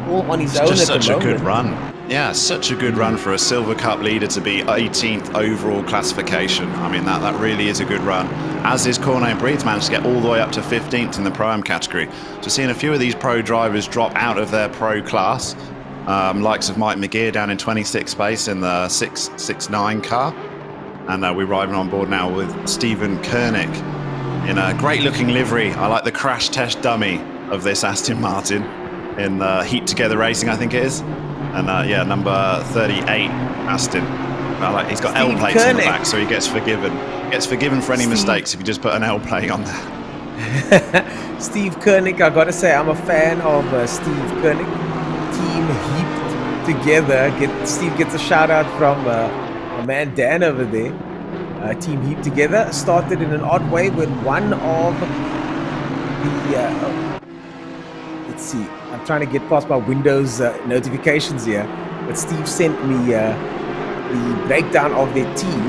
Speaker 2: all on his own at the moment.
Speaker 3: Just such a good run. Yeah, such a good run for a Silver Cup leader to be 18th overall classification. I mean, that really is a good run. As is Corné Breeds, managed to get all the way up to 15th in the Pro-Am category. So seeing a few of these pro drivers drop out of their pro class, likes of Mike McGear down in 26th space in the 669 car. And we're arriving on board now with Stephen Koenig in a great looking livery. I like the crash test dummy of this Aston Martin in the Heat Together Racing, I think it is. And yeah, number 38, Aston. He's got L plates on the back, so he gets forgiven. Gets forgiven for any mistakes if you just put an L plate on there.
Speaker 2: Steve Koenig, I gotta say, I'm a fan of Steve Koenig. Team Heaped Together. Steve gets a shout out from my man Dan over there. Team Heaped Together started in an odd way when one of the let's see, I'm trying to get past my Windows notifications here, but Steve sent me the breakdown of their team,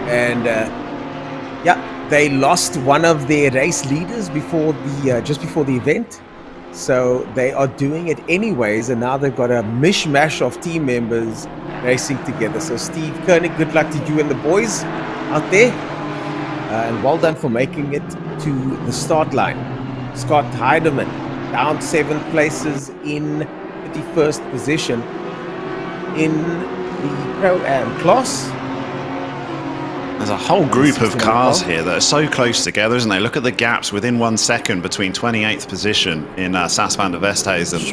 Speaker 2: and yeah, they lost one of their race leaders before the just before the event, so they are doing it anyways, and now they've got a mishmash of team members racing together. So Steve Koenig, good luck to you and the boys out there, and well done for making it to the start line. Scott Heidemann down 7 places in 31st position in the Pro-Am class.
Speaker 3: There's a whole group of cars here that are so close together, isn't they? Look at the gaps within 1 second between 28th position in SAS van der Westhuizen,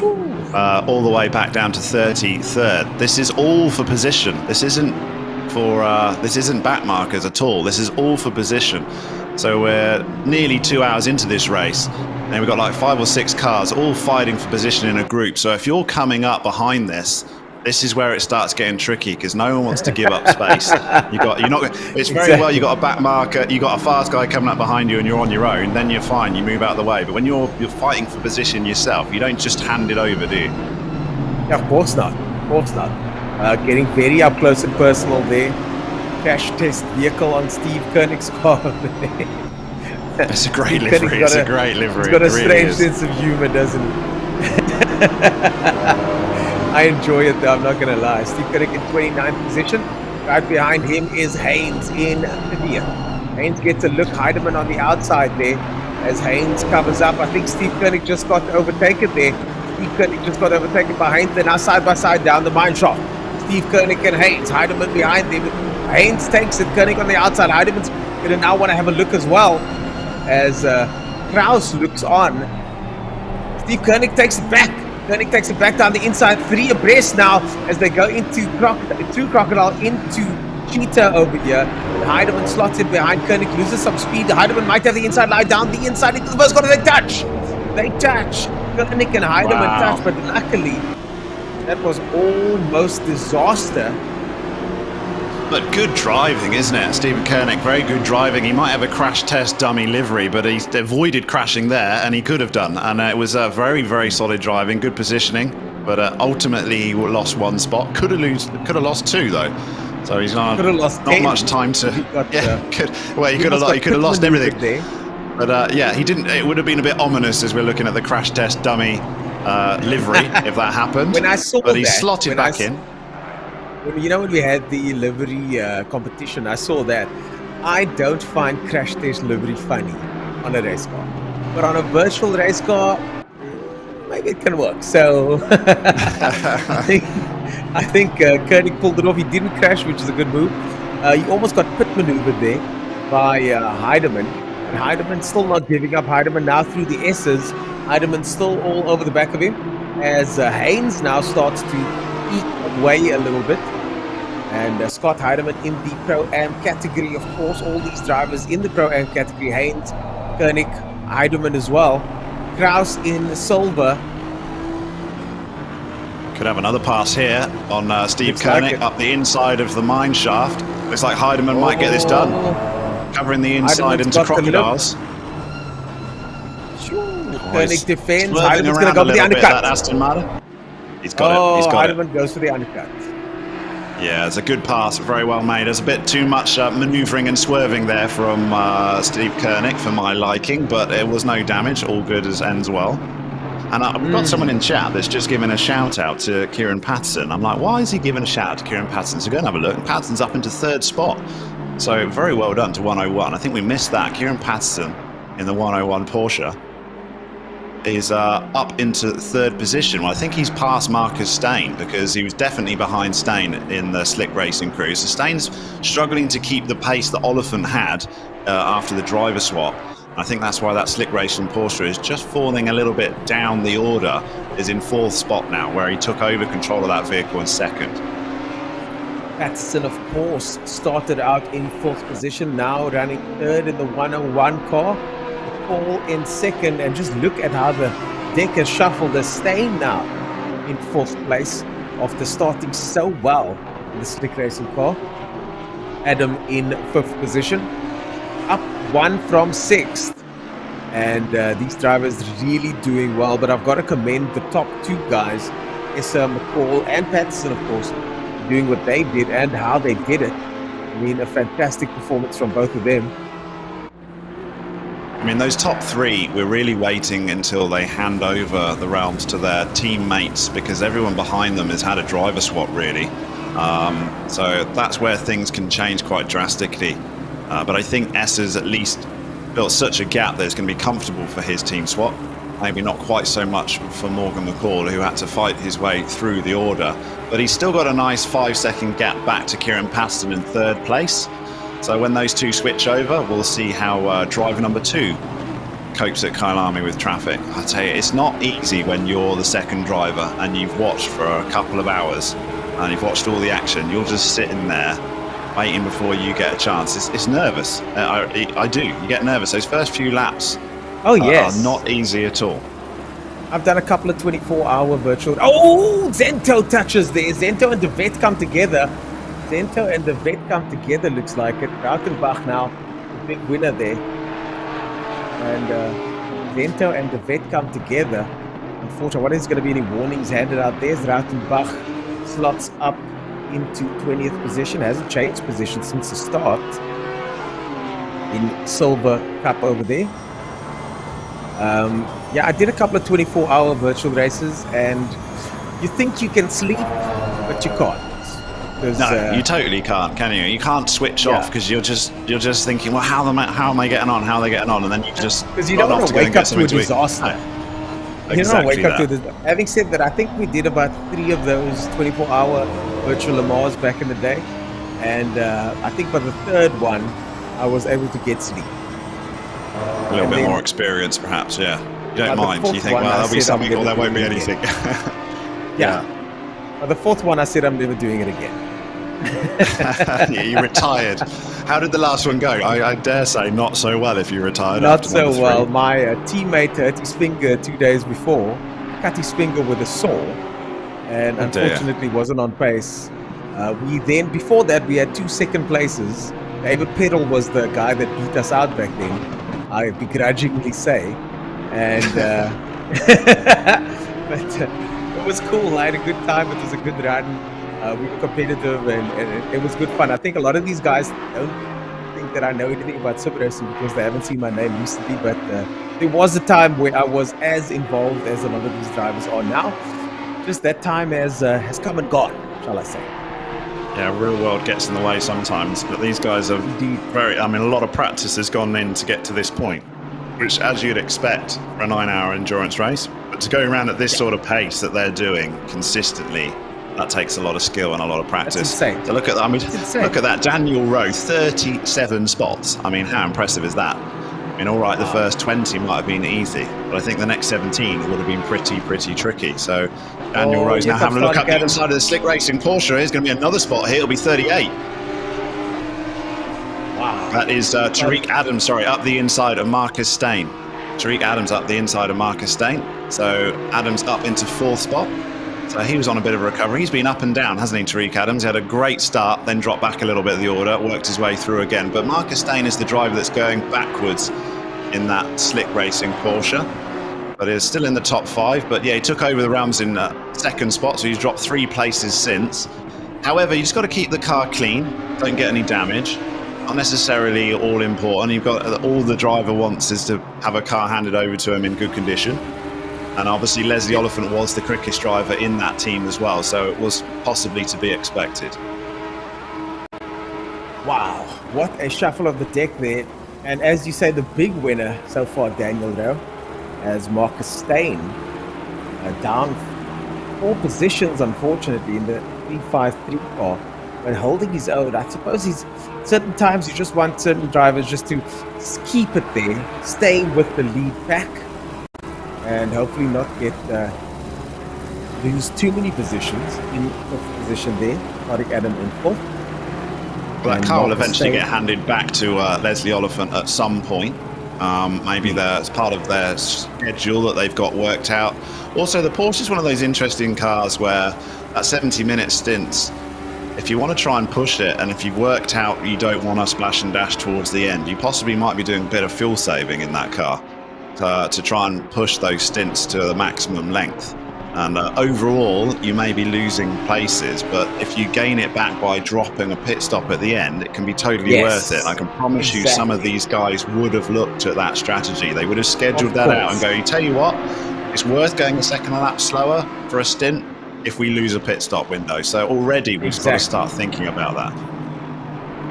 Speaker 3: all the way back down to 33rd. This is all for position. This isn't back markers at all. This is all for position. So we're nearly 2 hours into this race, and we've got like 5 or 6 cars all fighting for position in a group. So if you're coming up behind this is where it starts getting tricky, because no one wants to give up space. It's very well you got a back marker, you got a fast guy coming up behind you, and you're on your own. Then you're fine, you move out of the way. But when you're fighting for position yourself, you don't just hand it over, do you?
Speaker 2: Yeah, of course not. Of course not. Getting very up close and personal there. Crash test vehicle on Steve Koenig's car.
Speaker 3: It's a great livery. It's a great livery.
Speaker 2: It's got a strange sense of humor, doesn't it? I enjoy it though, I'm not going to lie. Steve Koenig in 29th position. Right behind him is Haynes in 30th. Haynes gets a look. Heidemann on the outside there as Haynes covers up. I think Steve Koenig just got overtaken there. Steve Koenig just got overtaken by Haynes. They're now side by side down the mine shaft. Steve Koenig and Haynes. Heidemann behind them. Haynes takes it. Koenig on the outside. Heidemann's going to now want to have a look as well as Kraus looks on. Steve Koenig takes it back. Koenig takes it back down the inside, 3 abreast now as they go through Crocodile into Cheetah over here. Heidemann slots in behind Koenig, loses some speed. Heidemann might have the inside line down the inside into the first corner. They touch. Koenig and Heidemann touch, but luckily that was almost disaster.
Speaker 3: But good driving, isn't it? Stephen Koenig, very good driving. He might have a crash test dummy livery, but he's avoided crashing there, and he could have done. And it was very, very solid driving, good positioning. But ultimately, he lost 1 spot. Could have lost 2, though. So he's not
Speaker 2: Could have lost
Speaker 3: not
Speaker 2: 10.
Speaker 3: much time to.
Speaker 2: He got,
Speaker 3: He could have lost everything. But yeah, he didn't. It would have been a bit ominous as we're looking at the crash test dummy livery if that happened.
Speaker 2: When I saw
Speaker 3: but he
Speaker 2: that,
Speaker 3: slotted back in.
Speaker 2: When we had the livery competition, I saw that. I don't find crash test livery funny on a race car, but on a virtual race car, maybe it can work. So I think Koenig pulled it off. He didn't crash, which is a good move. He almost got pit maneuvered there by Heidemann. And Heidemann still not giving up. Heidemann now through the S's. Heidemann still all over the back of him as Haynes now starts to eke away a little bit. And Scott Heidemann in the Pro-Am category, of course. All these drivers in the Pro-Am category. Haynes, Koenig, Heidemann as well. Kraus in silver.
Speaker 3: Could have another pass here on Steve
Speaker 2: Looks
Speaker 3: Koenig
Speaker 2: like
Speaker 3: up the inside of the mine shaft. Looks like Heidemann might get this done. Covering the inside
Speaker 2: Heidemann's
Speaker 3: into
Speaker 2: got the
Speaker 3: crocodiles.
Speaker 2: Koenig defends.
Speaker 3: Swerving
Speaker 2: Heidemann's going to
Speaker 3: around
Speaker 2: go
Speaker 3: a
Speaker 2: for the
Speaker 3: little bit,
Speaker 2: undercut.
Speaker 3: that Aston Martin. He's got it. He's got
Speaker 2: Heidemann
Speaker 3: it.
Speaker 2: goes for the undercut.
Speaker 3: Yeah, it's a good pass, very well made. There's a bit too much manoeuvring and swerving there from Steve Koenig for my liking, but it was no damage. All good as ends well. And we've got someone in chat that's just given a shout out to Kieran Patterson. I'm like, why is he giving a shout out to Kieran Patterson? So go and have a look. And Patterson's up into third spot. So very well done to 101. I think we missed that. Kieran Patterson in the 101 Porsche is up into third position. Well, I think he's past Marcus Stain because he was definitely behind Stain in the slick racing crew. So Stain's struggling to keep the pace that Oliphant had after the driver swap. I think that's why that slick racing Porsche is just falling a little bit down the order, is in fourth spot now, where he took over control of that vehicle in second.
Speaker 2: Patterson, of course, started out in fourth position, now running third in the 101 car. Paul in second, and just look at how the deck has shuffled. The Stain now in fourth place after starting so well in the slick racing car. Adam in fifth position, up one from sixth, and these drivers really doing well. But I've got to commend the top two guys, Issa McCall and Patterson, of course, doing what they did and how they did it. I mean, a fantastic performance from both of them.
Speaker 3: I mean, those top three, we're really waiting until they hand over the realms to their teammates, because everyone behind them has had a driver swap, really. So that's where things can change quite drastically. But I think Esser's at least built such a gap that it's going to be comfortable for his team swap. Maybe not quite so much for Morgan McCall, who had to fight his way through the order. But he's still got a nice 5-second gap back to Kieran Patterson in third place. So when those two switch over, we'll see how driver number 2 copes at Kyalami with traffic. I tell you, it's not easy when you're the second driver and you've watched for a couple of hours and you've watched all the action. You're just sitting there waiting before you get a chance. It's nervous. I do. You get nervous. Those first few laps
Speaker 2: are
Speaker 3: not easy at all.
Speaker 2: I've done a couple of 24-hour virtual. Oh, Zento touches there. Zento and the vet come together. Zento and the vet come together, looks like it. Rautenbach now, the big winner there. And Zento and the vet come together. Unfortunately, what is going to be any warnings handed out? There's Rautenbach, slots up into 20th position. Hasn't changed position since the start. In silver cup over there. Yeah, I did a couple of 24-hour virtual races, and you think you can sleep, but you can't.
Speaker 3: No, you totally can't, can you? You can't switch off because you're just thinking, well, how am I getting on? How are they getting on? And then you just
Speaker 2: because you don't want to wake up to a disaster. You don't wake up to this. Having said that, I think we did about 3 of those 24-hour virtual Le Mans back in the day, and I think by the third one, I was able to get sleep.
Speaker 3: A little bit more experience, perhaps. Yeah, you don't mind. You think, well, there'll be something, or there won't be anything.
Speaker 2: Yeah. Well, the fourth one, I said I'm never doing it again.
Speaker 3: Yeah, you retired. How did the last one go? I dare say not so well if you retired.
Speaker 2: Not so well. My teammate hurt his finger 2 days before, cut his finger with a saw, and unfortunately wasn't on pace. Before that, we had 2 second places. David Peddle was the guy that beat us out back then, I begrudgingly say. And but it was cool. I had a good time. It was a good run. We were competitive, and it was good fun. I think a lot of these guys don't think that I know anything about sim racing because they haven't seen my name recently, but there was a time where I was as involved as a lot of these drivers are now. Just that time has come and gone, shall I say.
Speaker 3: Yeah, real world gets in the way sometimes, but these guys are a lot of practice has gone in to get to this point, which, as you'd expect for a 9-hour endurance race, but to go around at this sort of pace that they're doing consistently, that takes a lot of skill and a lot of practice.
Speaker 2: That's insane.
Speaker 3: So look at that, Daniel Rowe, 37 spots. I mean, how impressive is that? I mean, all right, the first 20 might have been easy, but I think the next 17 would have been pretty tricky. So Daniel Rowe's now having a look up the inside of the Slick Racing Porsche. Here's going to be another spot here. It'll be 38.
Speaker 2: Wow.
Speaker 3: That is Tariq Adams, up the inside of Marcus Stain. Tariq Adams up the inside of Marcus Stain. So Adams up into 4th spot. So he was on a bit of a recovery. He's been up and down, hasn't he, Tariq Adams? He had a great start, then dropped back a little bit of the order, worked his way through again. But Marcus Stain is the driver that's going backwards in that Slick Racing Porsche. But is still in the top 5. But yeah, he took over the realms in 2nd spot, so he's dropped 3 places since. However, you just got to keep the car clean, don't get any damage. Not necessarily all important. You've got all the driver wants is to have a car handed over to him in good condition. And obviously Leslie Oliphant was the quickest driver in that team as well, so it was possibly to be expected.
Speaker 2: Wow, what a shuffle of the deck there. And as you say, the big winner so far, Daniel Rowe, as Marcus Stain, down 4 positions, unfortunately, in the 353 car, but holding his own. I suppose certain times you just want certain drivers just to keep it there, stay with the lead pack, and hopefully not lose too many positions. In 5th position there, Tariq Adam in 4th.
Speaker 3: That car will eventually get handed back to Leslie Oliphant at some point. Maybe as part of their schedule that they've got worked out. Also, the Porsche is one of those interesting cars where at 70-minute stints, if you want to try and push it, and if you've worked out you don't want to splash and dash towards the end, you possibly might be doing a bit of fuel saving in that car to try and push those stints to the maximum length. And overall, you may be losing places, but if you gain it back by dropping a pit stop at the end, it can be totally worth it. I can promise you some of these guys would have looked at that strategy. They would have scheduled that out and go, you tell you what, it's worth going a second lap slower for a stint if we lose a pit stop window. So already we've got to start thinking about that.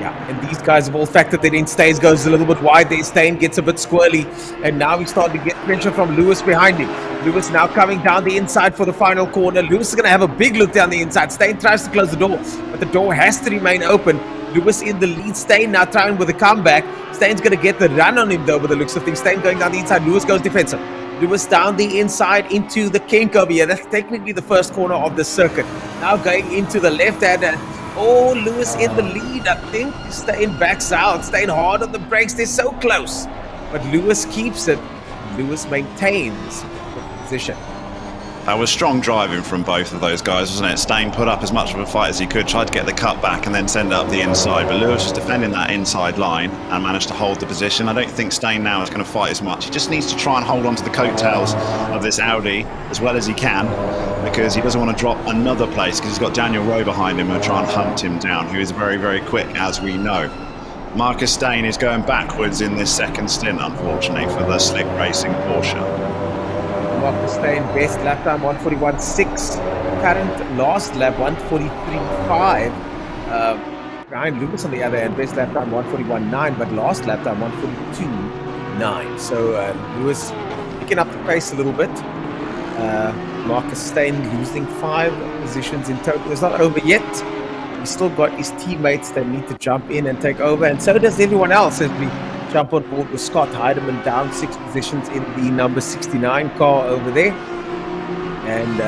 Speaker 2: Yeah, and these guys have all factored that in. Staines goes a little bit wide there. Stain gets a bit squirrely, and now he's starting to get pressure from Lewis behind him. Lewis now coming down the inside for the final corner. Lewis is going to have a big look down the inside. Stain tries to close the door, but the door has to remain open. Lewis in the lead. Stain now trying with a comeback. Stain's going to get the run on him, though, with the looks of things. Stain going down the inside. Lewis goes defensive. Lewis down the inside into the kink over here. That's technically the first corner of the circuit. Now going into the left-hand. Lewis in the lead. I think Stain backs out. Stain hard on the brakes. They're so close. But Lewis keeps it. Lewis maintains the position.
Speaker 3: That was strong driving from both of those guys, wasn't it? Stain put up as much of a fight as he could, tried to get the cut back and then send it up the inside. But Lewis was defending that inside line and managed to hold the position. I don't think Stain now is going to fight as much. He just needs to try and hold on to the coattails of this Audi as well as he can, because he doesn't want to drop another place, because he's got Daniel Rowe behind him who'll try and hunt him down, who is very, very quick, as we know. Marcus Stain is going backwards in this second stint, unfortunately, for the Slick Racing Porsche.
Speaker 2: Marcus Stain, best lap time 141.6. Current last lap 143.5. Ryan Lewis on the other hand, best lap time 141.9, but last lap time 142.9. So Lewis picking up the pace a little bit. Marcus Stain losing 5 positions in total. It's not over yet. He's still got his teammates that need to jump in and take over, and so does everyone else as we jump on board with Scott Heidemann down 6 positions in the number 69 car over there. And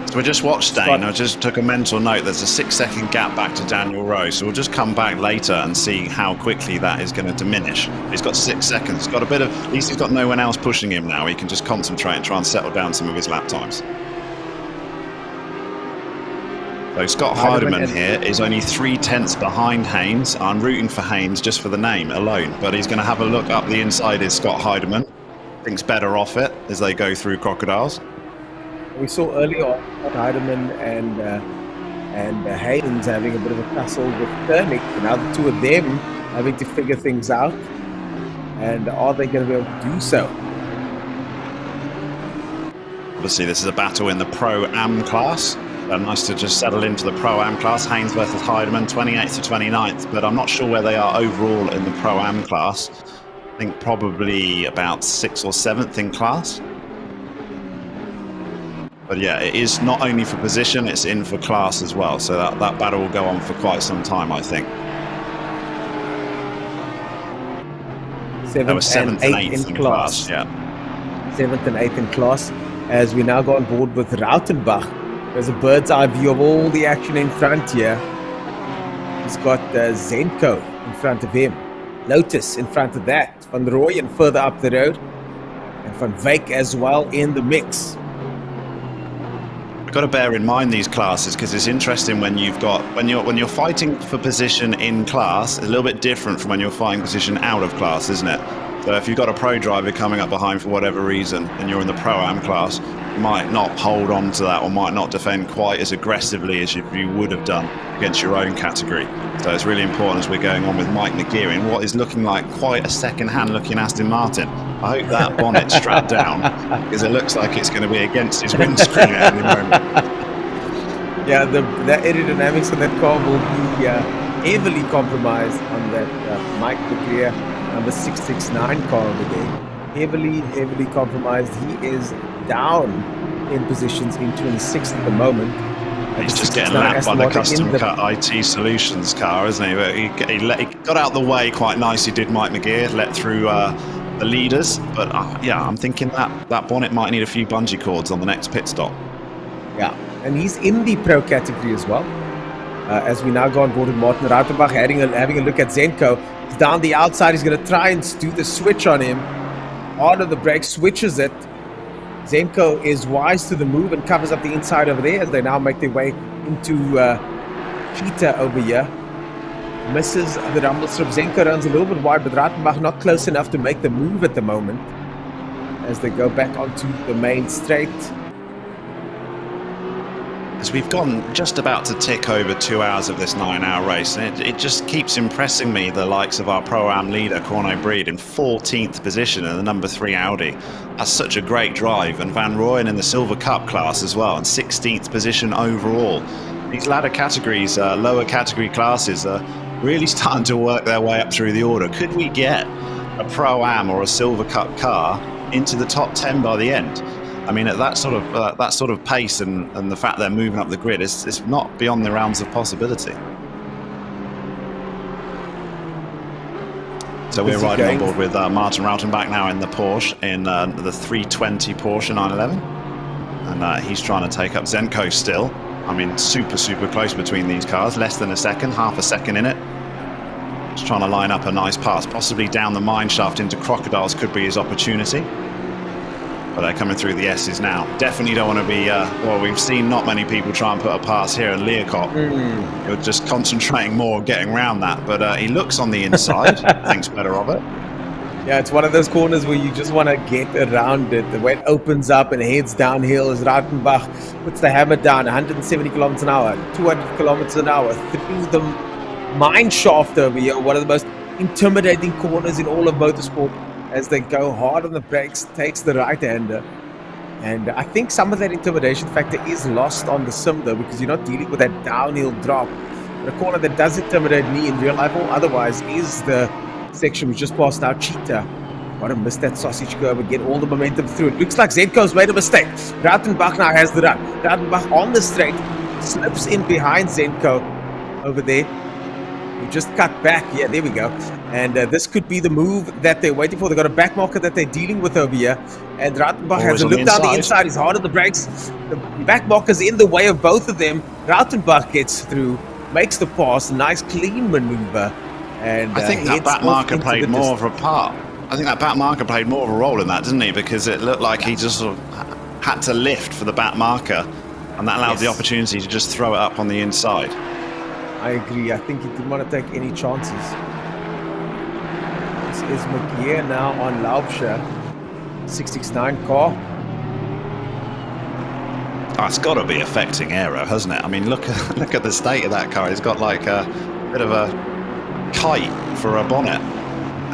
Speaker 3: so we just watched Stain. I just took a mental note. There's a 6-second gap back to Daniel Rowe, so we'll just come back later and see how quickly that is going to diminish. He's got 6 seconds. Got a bit of, at least he's got no one else pushing him now. He can just concentrate and try and settle down some of his lap times. So Scott Heidemann here is only 0.3 behind Haynes. I'm rooting for Haynes just for the name alone, but he's going to have a look up the inside. Is Scott Heidemann thinks better off it as they go through Crocodiles.
Speaker 2: We saw earlier on Heidemann and and Haynes having a bit of a tussle with Koenig. Now the two of them having to figure things out. And are they going to be able to do so?
Speaker 3: Obviously, this is a battle in the Pro-Am class. Nice to just settle into the Pro-Am class. Haynes versus Heidemann, 28th to 29th. But I'm not sure where they are overall in the Pro-Am class. I think probably about 6th or 7th in class. But yeah, it is not only for position, it's in for class as well. So that battle will go on for quite some time, I think.
Speaker 2: 7th
Speaker 3: and 8th in class. Yeah.
Speaker 2: 7th and 8th in class. As we now go on board with Rautenbach. There's a bird's eye view of all the action in front here. He's got Zenko in front of him. Lotus in front of that. Van Rooyen further up the road. And Van Wyk as well in the mix.
Speaker 3: You've got to bear in mind these classes because it's interesting when you're fighting for position in class, it's a little bit different from when you're fighting position out of class, isn't it? So if you've got a pro driver coming up behind for whatever reason and you're in the Pro-Am class, you might not hold on to that or might not defend quite as aggressively as you would have done against your own category. So it's really important as we're going on with Mike McGeary in what is looking like quite a second-hand looking Aston Martin. I hope that bonnet's strapped down because it looks like it's going to be against his windscreen at any moment.
Speaker 2: Yeah, the aerodynamics of that car will be heavily compromised on that Mike McGeary number 669 car over there. Heavily compromised. He is down in positions in 26th at the moment.
Speaker 3: He's just getting lapped by the custom cut IT Solutions car, isn't he? But he got out the way quite nicely, did Mike McGeary, let through the leaders. But yeah, I'm thinking that bonnet might need a few bungee cords on the next pit stop.
Speaker 2: Yeah, and he's in the pro category as well. As we now go on board with Martin Rautenbach, having a look at Zenko. He's down the outside. He's going to try and do the switch on him. Hard on the brake, switches it. Zenko is wise to the move and covers up the inside over there as they now make their way into Cheetah over here. Misses the rumble strip. Zenko runs a little bit wide, but Rautenbach not close enough to make the move at the moment as they go back onto the main straight.
Speaker 3: As we've gone just about to tick over 2 hours of this 9-hour race, and it just keeps impressing me, the likes of our Pro-Am leader, Corno Breed, in 14th position in the number 3 Audi. That's such a great drive. And Van Rooyen in the Silver Cup class as well, in 16th position overall. These ladder categories, lower category classes, are really starting to work their way up through the order. Could we get a Pro-Am or a Silver Cup car into the top 10 by the end? I mean, at that sort of pace and the fact they're moving up the grid, it's not beyond the realms of possibility. So we're riding on board with Martin Rautenbach now in the Porsche, in the 320 Porsche 911. And he's trying to take up Zenko still. I mean, super close between these cars, less than a second, half a second in it. Just trying to line up a nice pass, possibly down the mine shaft into Crocodiles could be his opportunity. But they're coming through the S's now. Definitely don't want to be, well, we've seen not many people try and put a pass here, and Learcott, you're just concentrating more on getting around that. But he looks on the inside, thinks better of it.
Speaker 2: Yeah, it's one of those corners where you just want to get around it. The way it opens up and heads downhill as Rautenbach puts the hammer down, 170 kilometers an hour, 200 kilometers an hour, through the mine shaft over here, one of the most intimidating corners in all of motorsport. As they go hard on the brakes, takes the right-hander. And I think some of that intimidation factor is lost on the sim, though, because you're not dealing with that downhill drop. But a corner that does intimidate me in real life or otherwise is the section we just passed now, Cheetah. Gotta miss that sausage curve and get all the momentum through. It looks like Zenko's made a mistake. Rautenbach now has the run. Rautenbach on the straight, slips in behind Zenko over there. We just cut back. Yeah, there we go. And this could be the move that they're waiting for. They've got a back marker that they're dealing with over here. And Rautenbach has a look down the inside. He's hard on the brakes. The back marker's in the way of both of them. Rautenbach gets through, makes the pass. Nice, clean maneuver. And
Speaker 3: I think that back marker played more of a part. I think that back marker played more of a role in that, didn't he? Because it looked like he just sort of had to lift for the back marker. And that allowed the opportunity to just throw it up on the inside.
Speaker 2: I agree. I think he didn't want to take any chances. This is McGeary now on Laubscher. 669 car.
Speaker 3: it's got to be affecting aero, hasn't it? I mean, look at the state of that car. He's got like a bit of a kite for a bonnet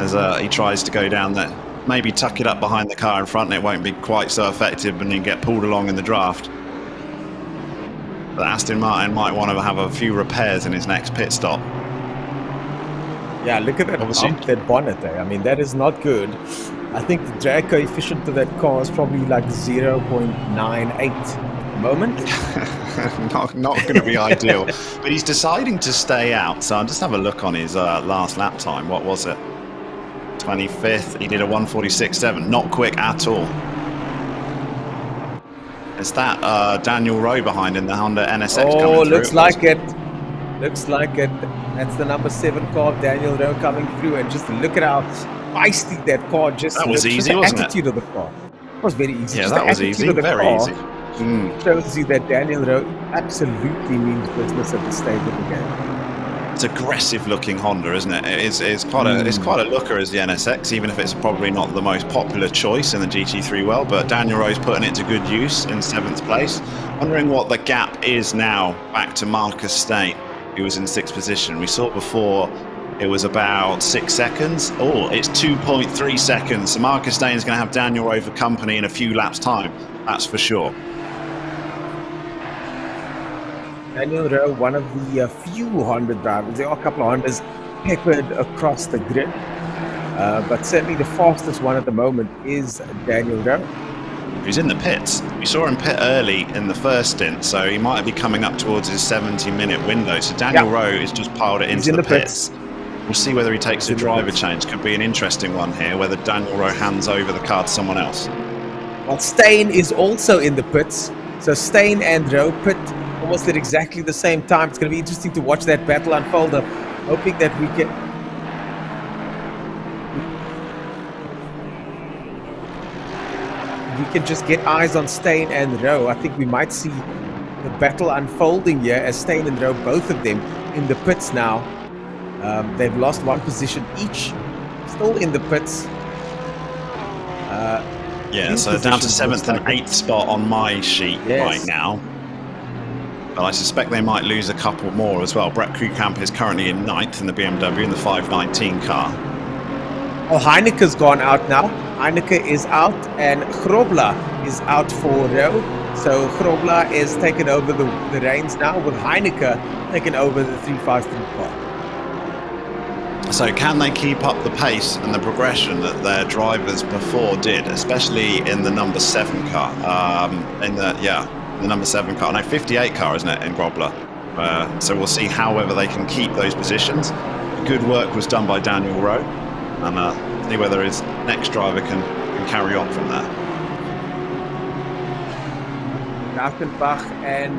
Speaker 3: as he tries to go down there. Maybe tuck it up behind the car in front, and it won't be quite so effective, and you get pulled along in the draft. But Aston Martin might want to have a few repairs in his next pit stop.
Speaker 2: Yeah, look at that bump, that bonnet there. I mean, that is not good. I think the drag coefficient of that car is probably like 0.98 at the moment.
Speaker 3: not going to be ideal. But he's deciding to stay out. So I'll just have a look on his last lap time. What was it? 25th. He did a 1:46.7. Not quick at all. Is that Daniel Rowe behind in the Honda NSX coming through?
Speaker 2: Oh, looks like it. Looks like it. That's the number 7 car, Daniel Rowe, coming through. And just look at how feisty that car just
Speaker 3: That was
Speaker 2: looks.
Speaker 3: easy,
Speaker 2: just
Speaker 3: wasn't
Speaker 2: the
Speaker 3: it?
Speaker 2: attitude of the car. It was very easy.
Speaker 3: Yeah,
Speaker 2: Just
Speaker 3: that
Speaker 2: the
Speaker 3: was
Speaker 2: attitude
Speaker 3: easy.
Speaker 2: of the
Speaker 3: Very
Speaker 2: car
Speaker 3: easy.
Speaker 2: shows you that Daniel Rowe absolutely means business at the stage of the game.
Speaker 3: It's aggressive looking Honda, isn't it? It's quite a looker as the NSX, even if it's probably not the most popular choice in the GT3 world. But Daniel Rowe's putting it to good use in 7th place. Wondering what the gap is now back to Marcus Stain, who was in 6th position. We saw before it was about 6 seconds. Oh, it's 2.3 seconds. So Marcus Stain is going to have Daniel Rowe for company in a few laps' time. That's for sure.
Speaker 2: Daniel Rowe, one of the few Honda drivers. There are a couple of Hondas peppered across the grid. But certainly the fastest one at the moment is Daniel Rowe.
Speaker 3: He's in the pits. We saw him pit early in the first stint, so he might be coming up towards his 70-minute window. So Daniel Rowe has just piled it into the pits. We'll see whether he takes a driver change. Could be an interesting one here, whether Daniel Rowe hands over the car to someone else.
Speaker 2: Well, Stain is also in the pits. So Stain and Rowe pit almost at exactly the same time. It's going to be interesting to watch that battle unfold. Hoping that we can just get eyes on Stain and Rowe. I think we might see the battle unfolding here as Stain and Rowe, both of them in the pits now. They've lost one position each, still in the pits.
Speaker 3: So down to 7th and 8th spot on my sheet right now. But I suspect they might lose a couple more as well. Brett Krukamp is currently in 9th in the BMW in the 519 car.
Speaker 2: Oh, Heineke's gone out now. Heineke is out, and Grobler is out for Rowe. So Grobler is taken over the reins now, with Heineke taking over the 353 car.
Speaker 3: So can they keep up the pace and the progression that their drivers before did, especially in the number 7 car? The number 7 car. No, 58 car, isn't it, in Grobler? So we'll see however they can keep those positions. Good work was done by Daniel Rowe, and see whether his next driver can carry on from there.
Speaker 2: Rautenbach and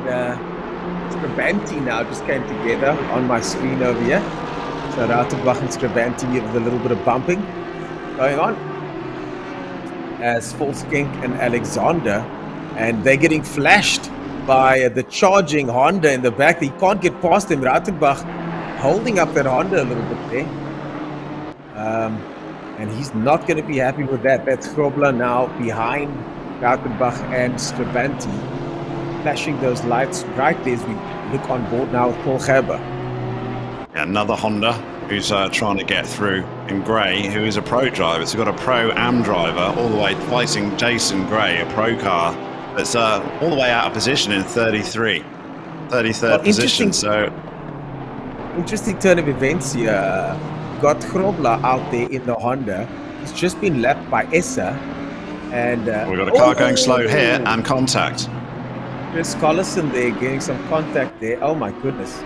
Speaker 2: Scribanti now just came together on my screen over here. So Rautenbach and Scribanti with a little bit of bumping going on. As Volkskenk and Alexander, and they're getting flashed by the charging Honda in the back. He can't get past him. Rautenbach holding up that Honda a little bit there. And he's not going to be happy with that. That's Grobler now behind Rautenbach and Scribanti, flashing those lights brightly as we look on board now with Paul Gerber.
Speaker 3: Another Honda who's trying to get through in Gray, who is a pro driver. So we've got a pro am driver all the way fighting Jason Gray, a pro car that's all the way out of position in 33rd position. So
Speaker 2: interesting turn of events here. Got Grobler out there in the Honda. He's just been lapped by Essa, and
Speaker 3: we've got a car going slow here and contact.
Speaker 2: Chris Collison there getting some contact there. Oh my goodness.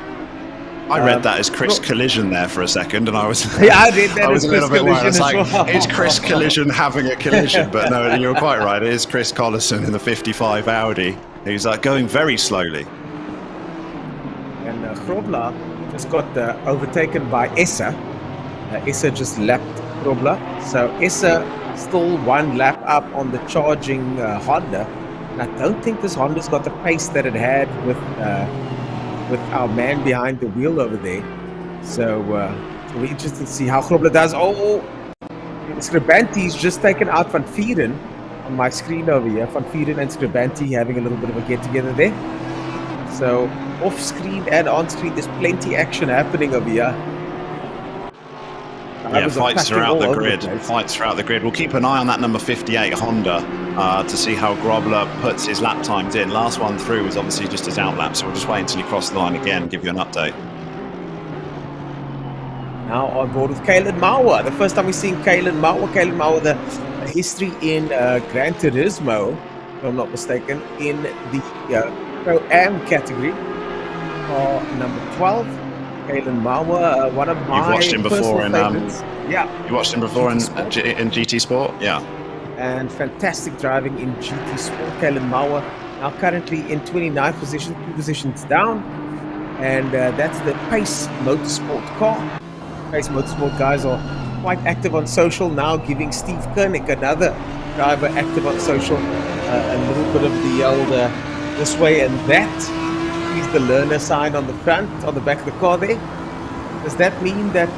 Speaker 3: I read that as Chris Collision there for a second, and I was
Speaker 2: I read that
Speaker 3: I was
Speaker 2: as
Speaker 3: a little
Speaker 2: Chris
Speaker 3: bit worried. It's like,
Speaker 2: Collision as well.
Speaker 3: it's Chris Collision having a collision, but no, you're quite right. It is Chris Collison in the 55 Audi, who's going very slowly.
Speaker 2: And Grobler just got overtaken by Essa. Essa just lapped Grobler, so Essa still one lap up on the charging Honda. And I don't think this Honda's got the pace that it had with our man behind the wheel over there. So it'll be interesting to see how Grobler does. Scribanti's just taken out Van Vieren. on my screen over here. Van Vieren and Scribanti having a little bit of a get-together there. So off-screen and on-screen, there's plenty action happening over here.
Speaker 3: Yeah, fights throughout the grid. Fights throughout the grid. We'll keep an eye on that number 58 Honda to see how Grobler puts his lap times in. Last one through was obviously just his out lap, so we'll just wait until he crosses the line again and give you an update.
Speaker 2: Now on board with Kalen Mauer. The first time we've seen Kalen Mauer. Kalen Mauer, the history in Gran Turismo, if I'm not mistaken, in the Pro-Am category. Number 12. Kalen Mauer, one of my
Speaker 3: You've watched him before in
Speaker 2: yeah.
Speaker 3: You watched him before in GT Sport, yeah.
Speaker 2: And fantastic driving in GT Sport. Kalen Mauer now currently in 29th position, 2 positions down, and that's the Pace Motorsport car. Pace Motorsport guys are quite active on social now, giving Steve Koenig, another driver, active on social, a little bit of the old this way and that. Is the learner sign on the front, on the back of the car there. Does that mean that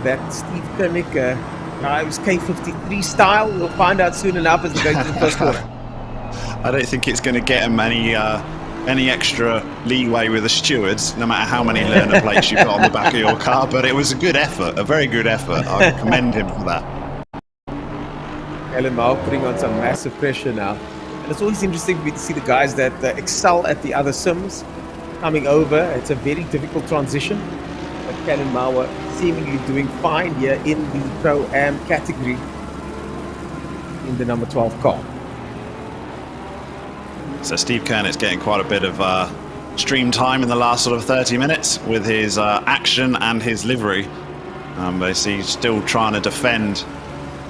Speaker 2: that Steve Koenig drives K53 style? We'll find out soon enough as we go to the first corner.
Speaker 3: I don't think it's going to get him any extra leeway with the stewards, no matter how many learner plates you've got on the back of your car, but it was a good effort, a very good effort. I commend him for that.
Speaker 2: Kalen Mauer putting on some massive pressure now. And it's always interesting for me to see the guys that excel at the other sims coming over. It's a very difficult transition. But Kalen Mauer seemingly doing fine here in the Pro-Am category in the number 12 car.
Speaker 3: So Steve Koenig's getting quite a bit of stream time in the last sort of 30 minutes with his action and his livery. But he's still trying to defend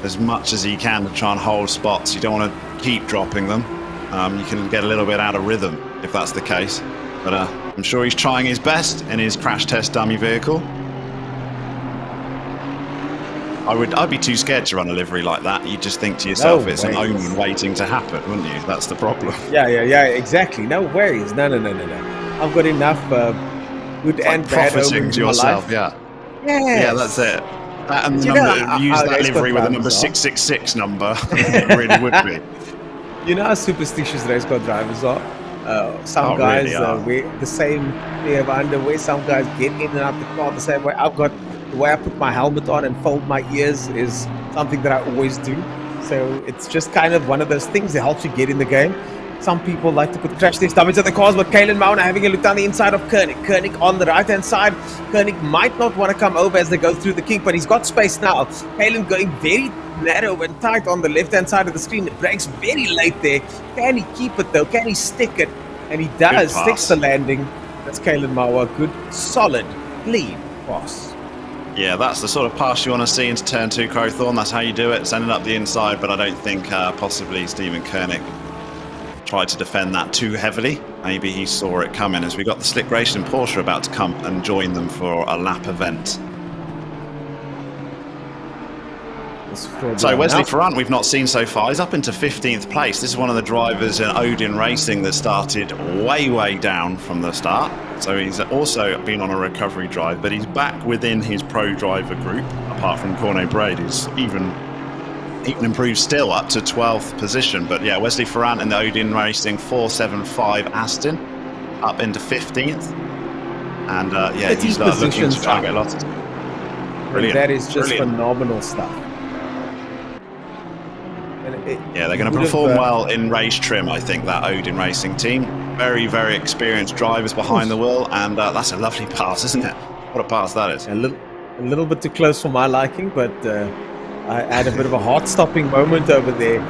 Speaker 3: as much as he can to try and hold spots. You don't want to keep dropping them. You can get a little bit out of rhythm if that's the case. But I'm sure he's trying his best in his crash test dummy vehicle. I'd be too scared to run a livery like that. You just think to yourself, it's an omen waiting to happen, wouldn't you? That's the problem.
Speaker 2: Yeah, exactly. No worries. No. I've got enough good and bad omens
Speaker 3: to yourself, yeah.
Speaker 2: Yes.
Speaker 3: Yeah, that's it. That and the number, use that livery with the number 666 number. It really would be.
Speaker 2: You know how superstitious race car drivers are? Some guys wear the same pair of underwear. Some guys get in and out the car the same way. The way I put my helmet on and fold my ears is something that I always do. So it's just kind of one of those things that helps you get in the game. Some people like to put crash test dummies at the cars, but Kalen Mauer having a look down the inside of Koenig. Koenig on the right-hand side. Koenig might not want to come over as they go through the kink, but he's got space now. Kalen going very narrow and tight on the left-hand side of the screen. It breaks very late there. Can he keep it, though? Can he stick it? And he does. Sticks the landing. That's Kalen Mauer. Good, solid, clean pass.
Speaker 3: Yeah, that's the sort of pass you want to see into turn 2, Crowthorne. That's how you do it. Send it up the inside, but I don't think possibly Stephen Koenig tried to defend that too heavily. Maybe he saw it coming as we got the Slick Racing and Porsche about to come and join them for a lap event. So Wesley Ferrant we've not seen so far. He's up into 15th place. This is one of the drivers in Odin Racing that started way down from the start. So he's also been on a recovery drive, but he's back within his pro driver group, apart from Corne Braid, who's even improved still up to 12th position. But yeah, Wesley Ferrant in the Odin Racing 475 Aston up into 15th. And yeah, he's looking to try and get lots of...
Speaker 2: Brilliant. That is just phenomenal stuff.
Speaker 3: Yeah, they're going to perform well in race trim, I think, that Odin Racing team. Very experienced drivers behind the wheel, and that's a lovely pass, isn't it? What a pass that is.
Speaker 2: A little bit too close for my liking, but I had a bit of a heart-stopping moment over there.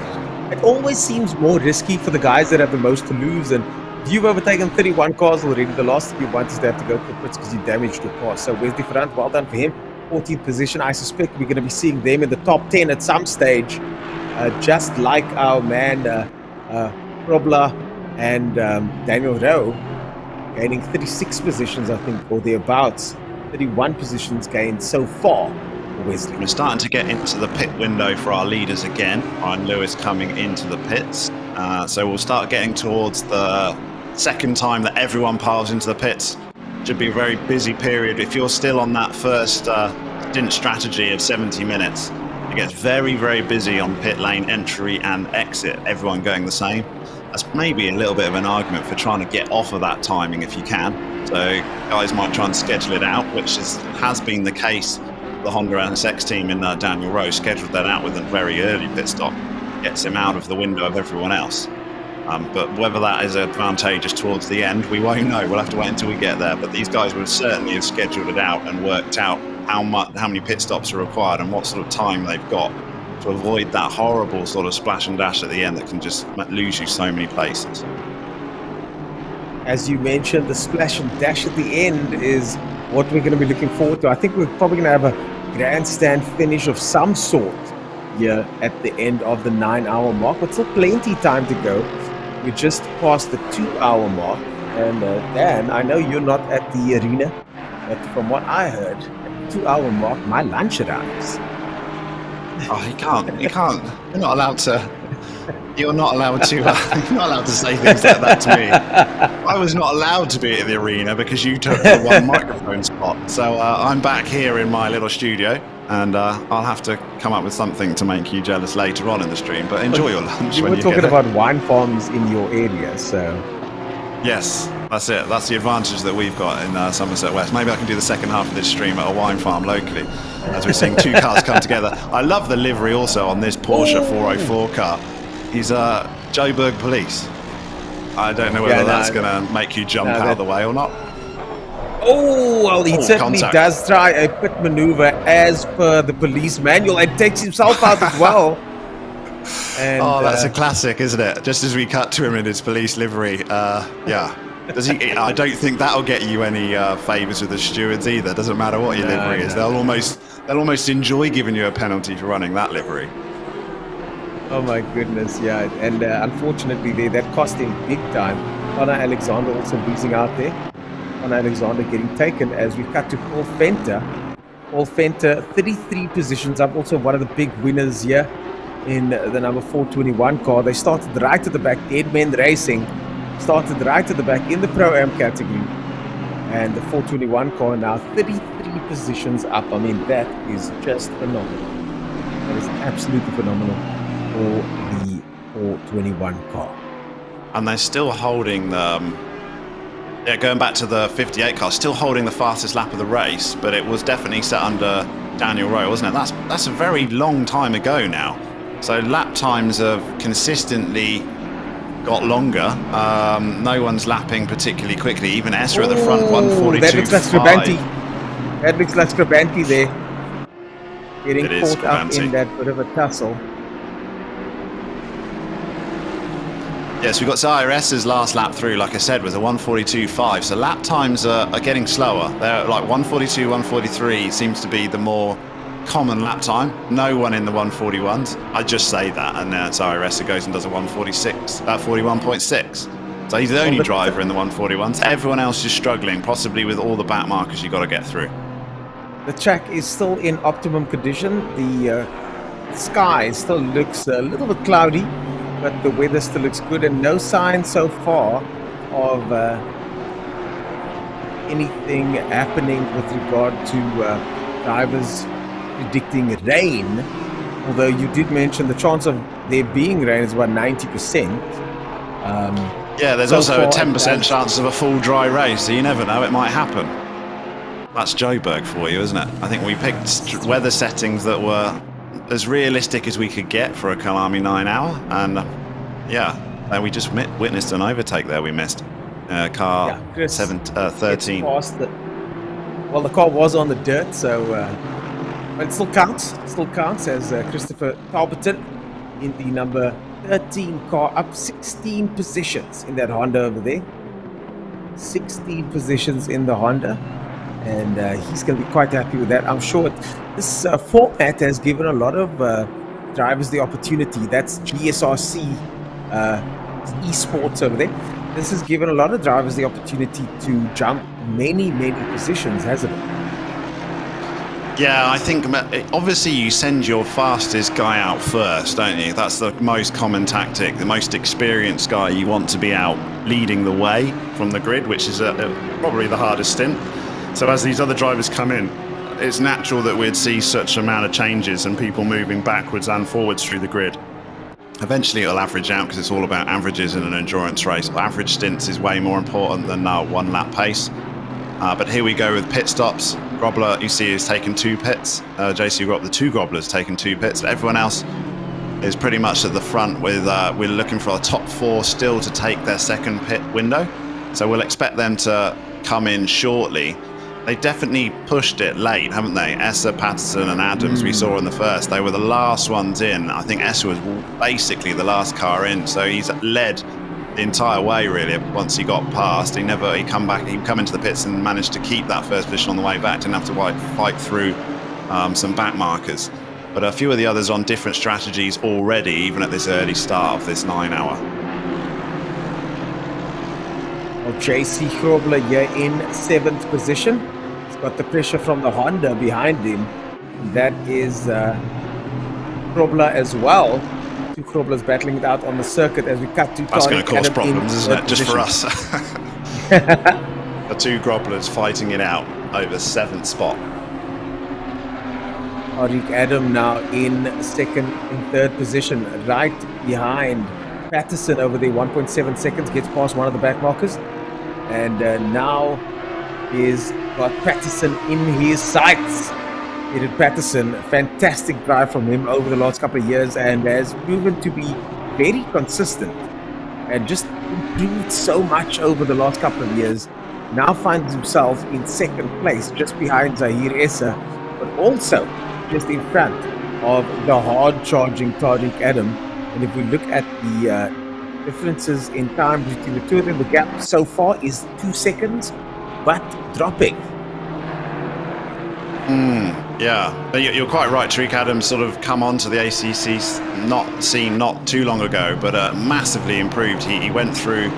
Speaker 2: It always seems more risky for the guys that have the most to lose, and if you've overtaken 31 cars already, the last thing you want is to have to go to the pits because you damaged your car. So Wesley Ferrant, well done for him. 14th position. I suspect we're going to be seeing them in the top 10 at some stage. Just like our man Probla and Daniel Rowe gaining 36 positions, I think, or thereabouts. 31 positions gained so far for Wesley.
Speaker 3: We're starting to get into the pit window for our leaders again. Ryan Lewis coming into the pits. So we'll start getting towards the second time that everyone piles into the pits. Should be a very busy period. If you're still on that first stint strategy of 70 minutes, It gets very, very busy on pit lane entry and exit, everyone going the same. That's maybe a little bit of an argument for trying to get off of that timing if you can. So guys might try and schedule it out, which has been the case. The Honda NSX team in Daniel Rowe scheduled that out with a very early pit stop. Gets him out of the window of everyone else. But whether that is advantageous towards the end, we won't know. We'll have to wait until we get there. But these guys would certainly have scheduled it out and worked out how many pit stops are required and what sort of time they've got to avoid that horrible sort of splash and dash at the end that can just lose you so many places.
Speaker 2: As you mentioned, the splash and dash at the end is what we're going to be looking forward to. I think we're probably going to have a grandstand finish of some sort here at the end of the 9-hour mark, but still plenty time to go. We're just past the 2-hour mark, and Dan, I know you're not at the arena, but from what I heard, at the 2-hour mark, my lunch arrives.
Speaker 3: Oh, you can't. You're not allowed to. You're not allowed to. You're not allowed to say things like that to me. I was not allowed to be at the arena because you took the one microphone spot. So I'm back here in my little studio, and I'll have to come up with something to make you jealous later on in the stream. But enjoy your lunch.
Speaker 2: You were talking about wine farms in your area, so.
Speaker 3: Yes, that's it. That's the advantage that we've got in Somerset West. Maybe I can do the second half of this stream at a wine farm locally, as we're seeing two cars come together. I love the livery also on this Porsche 404 car. He's Joburg Police. I don't know whether that's going to make you jump out of the way or not.
Speaker 2: Oh, well, he certainly does try a pit maneuver as per the police manual and takes himself out as well. And,
Speaker 3: that's a classic, isn't it? Just as we cut to him in his police livery, yeah. Does he? I don't think that'll get you any favours with the stewards either. Doesn't matter what your livery is. They'll almost enjoy giving you a penalty for running that livery.
Speaker 2: Oh my goodness, yeah. And unfortunately, that cost him big time. Connor Alexander also losing out there. Connor Alexander getting taken as we cut to Paul Fenter. Paul Fenter, 33 positions up. Also one of the big winners here in the number 421 car. They started right at the back. Dead Men Racing started right at the back in the Pro-Am category. And the 421 car now 33 positions up. I mean, that is just phenomenal. That is absolutely phenomenal for the 421 car.
Speaker 3: And they're still holding the... going back to the 58 car, still holding the fastest lap of the race, but it was definitely set under Daniel Rowe, wasn't it? That's a very long time ago now. So lap times have consistently got longer. No one's lapping particularly quickly. Even Esra at the front, 142.5.
Speaker 2: That looks like Scribanti. That looks like Scribanti there. Getting caught up in that bit of a tussle.
Speaker 3: Yes, we've got IRS's last lap through, like I said, was a 142.5. So lap times are getting slower. They're like 142, 143 seems to be the more common lap time. No one in the 141s. I just say that, and then IRS goes and does a 41.6. So he's the only driver in the 141s. Everyone else is struggling, possibly with all the back markers you've got to get through.
Speaker 2: The track is still in optimum condition. The sky still looks a little bit cloudy, but the weather still looks good, and no sign so far of anything happening with regard to drivers predicting rain. Although you did mention the chance of there being rain is about 90%.
Speaker 3: There's also a 10% chance of a full dry race, so you never know, it might happen. That's Joburg for you, isn't it? I think we picked weather settings that were as realistic as we could get for a Kyalami 9-hour, and and we just witnessed an overtake there. We missed car 13.
Speaker 2: The car was on the dirt, so but it still counts. As Christopher Talbotton in the number 13 car, up 16 positions in that Honda over there. 16 positions in the Honda. And he's going to be quite happy with that. I'm sure this format has given a lot of drivers the opportunity. That's GSRC esports over there. This has given a lot of drivers the opportunity to jump many positions, hasn't it?
Speaker 3: Yeah, I think obviously you send your fastest guy out first, don't you? That's the most common tactic. The most experienced guy you want to be out leading the way from the grid, which is probably the hardest stint. So as these other drivers come in, it's natural that we'd see such amount of changes and people moving backwards and forwards through the grid. Eventually it'll average out because it's all about averages in an endurance race. Average stints is way more important than one lap pace. But here we go with pit stops. Grobler, you see, is taking 2 pits. JC Grop, the 2 Groblers taking 2 pits. But everyone else is pretty much at the front with, we're looking for our top 4 still to take their second pit window. So we'll expect them to come in shortly. They definitely pushed it late, haven't they? Essa, Patterson and Adams, we saw in the first. They were the last ones in. I think Essa was basically the last car in. So he's led the entire way, really. Once he got past, he come into the pits and managed to keep that first position on the way back. Didn't have to fight through some back markers. But a few of the others on different strategies already, even at this early start of this 9 hour.
Speaker 2: Well, JC Grobler here in 7th position. He's got the pressure from the Honda behind him. That is Grobler as well. 2 Groblers battling it out on the circuit as we cut to
Speaker 3: That's going to cause
Speaker 2: Adam
Speaker 3: problems, isn't it? Just for us. The 2 Groblers fighting it out over 7th spot.
Speaker 2: Tariq Adam now in 2nd and 3rd position, right behind Patterson over there. 1.7 seconds, gets past one of the back markers. And now he's got Patterson in his sights. Edith Patterson, fantastic drive from him over the last couple of years and has proven to be very consistent and just improved so much over the last couple of years. Now finds himself in 2nd place, just behind Zahir Essa, but also just in front of the hard-charging Tariq Adam. And if we look at the differences in time between the two of them, the gap so far is 2 seconds, but dropping.
Speaker 3: Yeah, but you're quite right. Tariq Adams sort of come onto the ACC not too long ago, but massively improved. He went through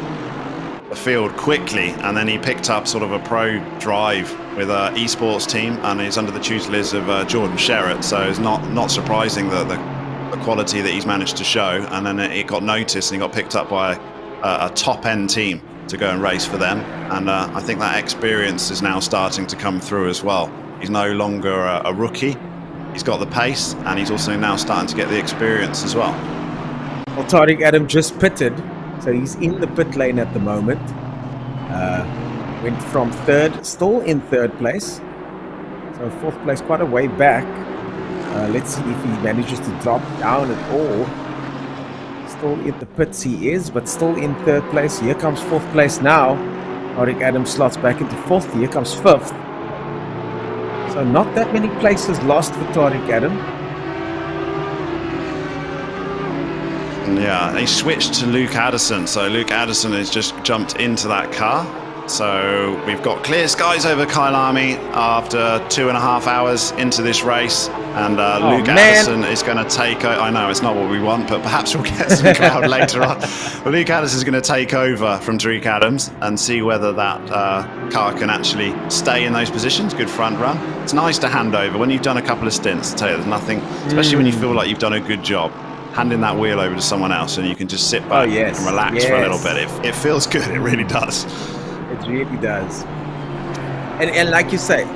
Speaker 3: the field quickly, and then he picked up sort of a pro drive with an esports team, and he's under the tutelage of Jordan Sherratt. So it's not surprising that the quality that he's managed to show, and then it got noticed and he got picked up by a top-end team to go and race for them. And I think that experience is now starting to come through as well. He's no longer a rookie. He's got the pace, and he's also now starting to get the experience as well.
Speaker 2: Well, Tariq Adam just pitted, so he's in the pit lane at the moment. Went from 3rd, still in 3rd place. So 4th place, quite a way back. Let's see if he manages to drop down at all. Still in the pits he is, but still in 3rd place. Here comes 4th place now. Tariq Adam slots back into 4th. Here comes 5th. So not that many places lost for Tariq Adam.
Speaker 3: Yeah, he switched to Luke Addison. So Luke Addison has just jumped into that car. So we've got clear skies over Kyalami after 2.5 hours into this race. And Luke Addison is going to take... I know, it's not what we want, but perhaps we'll get some cloud later on. But Luke Addison is going to take over from Tariq Adams and see whether that car can actually stay in those positions. Good front run. It's nice to hand over. When you've done a couple of stints, I tell you, there's nothing... Especially when you feel like you've done a good job. Handing that wheel over to someone else and you can just sit back and relax for a little bit. It feels good. It really does.
Speaker 2: It really does. And like you say,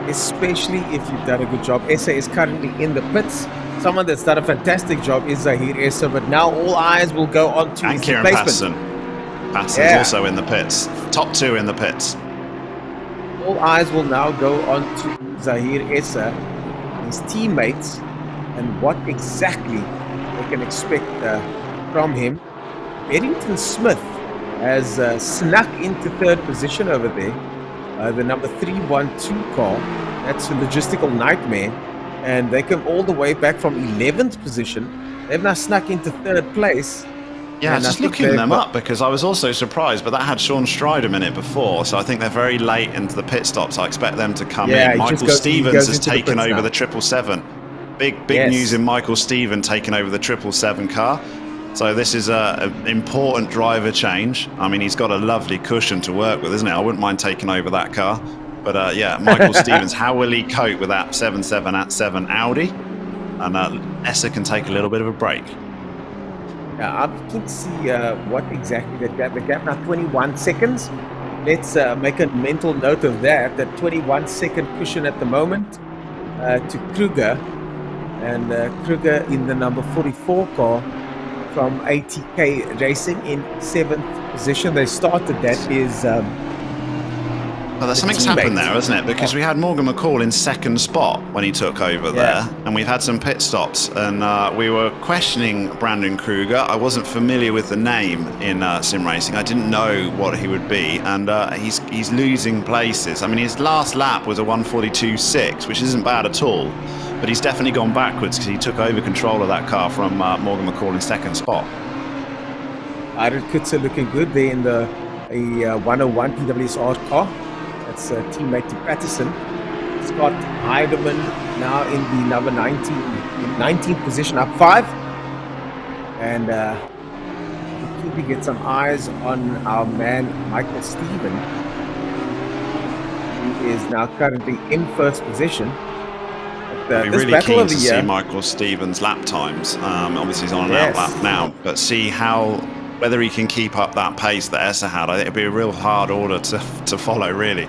Speaker 2: especially if you've done a good job. Essa is currently in the pits. Someone that's done a fantastic job is Zahir Essa, but now all eyes will go on to his
Speaker 3: Kieran
Speaker 2: replacement.
Speaker 3: Patterson's also in the pits. Top 2 in the pits.
Speaker 2: All eyes will now go on to Zahir Essa, his teammates, and what exactly they can expect from him. Eddington Smith has snuck into 3rd position over there. The number 312 car. That's a logistical nightmare. And they come all the way back from 11th position. They've now snuck into 3rd place.
Speaker 3: Yeah, just looking them up because I was also surprised, but that had Sean Stridham in it before, so I think they're very late into the pit stops. I expect them to come in. Michael Stevens has taken over the 777. Big news in Michael Stevens taking over the 777 car. So this is an important driver change. I mean, he's got a lovely cushion to work with, isn't it? I wouldn't mind taking over that car. But yeah, Michael Stevens, how will he cope with that 7.7 at 7 Audi? And Essa can take a little bit of a break.
Speaker 2: I'm keen to see what exactly the gap now 21 seconds. let's make a mental note of that. That 21-second cushion at the moment to Kruger. And Kruger in the number 44 car from ATK Racing in 7th position. They started that is...
Speaker 3: well, there's something's happened there, isn't it? Because we had Morgan McCall in 2nd spot when he took over there, and we've had some pit stops, and we were questioning Brandon Kruger. I wasn't familiar with the name in sim racing. I didn't know what he would be, and he's losing places. I mean, his last lap was a 1:42.6, which isn't bad at all, but he's definitely gone backwards because he took over control of that car from Morgan McCall in 2nd spot.
Speaker 2: Iron Kutzer looking good there in the 101 PWSR car. That's teammate to Patterson. Scott Heidemann now in the number 19th position, up 5. And we'll keep get some eyes on our man Michael Stephen, who is now currently in 1st position.
Speaker 3: I'd be really keen to see Michael Stevens' lap times. Obviously he's on an out lap now, but see whether he can keep up that pace that Essa had. I think it'd be a real hard order to follow, really.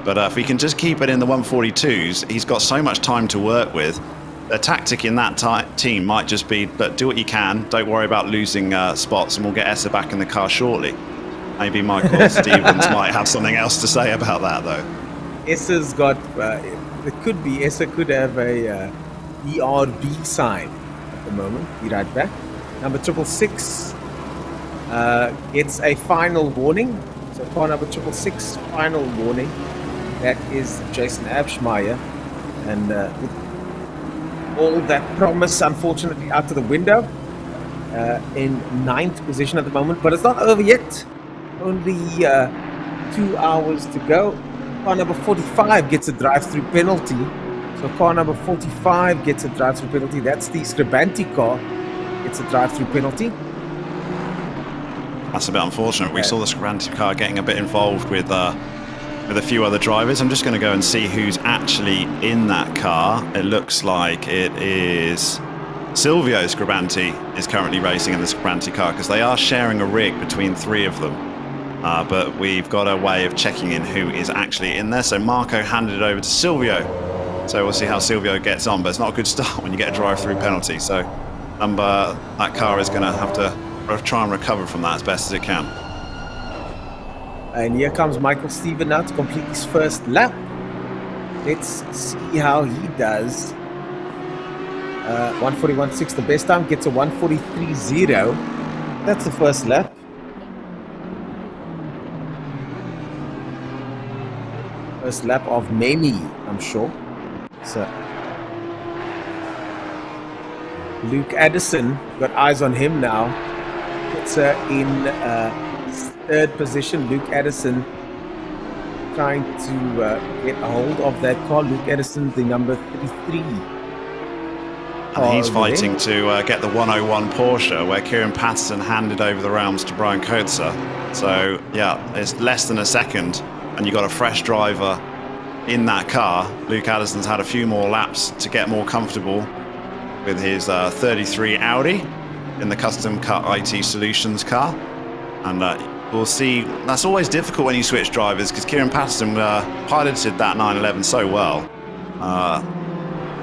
Speaker 3: But if he can just keep it in the 142s, he's got so much time to work with. The tactic in that team might just be, look, do what you can, don't worry about losing spots, and we'll get Essa back in the car shortly. Maybe Michael Stevens might have something else to say about that, though.
Speaker 2: Essa's got, Essa could have a ERB sign at the moment. Be right back. Number 666 gets a final warning. So car number 666, final warning. That is Jason Abschmeyer. And with all that promise, unfortunately, out of the window. In 9th position at the moment. But it's not over yet. Only 2 hours to go. Car number 45 gets a drive-through penalty. So car number 45 gets a drive-through penalty. That's the Scribanti car. It's a drive-through penalty.
Speaker 3: That's a bit unfortunate. We saw the Scribanti car getting a bit involved with a few other drivers. I'm just going to go and see who's actually in that car. It looks like it is Silvio Scribanti is currently racing in the Scribanti car because they are sharing a rig between 3 of them. But we've got a way of checking in who is actually in there. So Marco handed it over to Silvio. So we'll see how Silvio gets on. But it's not a good start when you get a drive-through penalty. So that car is going to have to try and recover from that as best as it can.
Speaker 2: And here comes Michael Stephen now to complete his 1st lap. Let's see how he does. 141.6, the best time, gets a 143.0. That's the 1st lap. First lap of many, I'm sure. So Luke Addison, got eyes on him now. It's in 3rd position. Luke Addison trying to get a hold of that car. Luke Addison, the number 33.
Speaker 3: And he's fighting to get the 101 Porsche, where Kieran Patterson handed over the realms to Brian Coetzer. So, yeah, it's less than a second, and you've got a fresh driver in that car. Luke Addison's had a few more laps to get more comfortable with his 33 Audi in the custom cut IT Solutions car. And we'll see. That's always difficult when you switch drivers because Kieran Patterson piloted that 911 so well.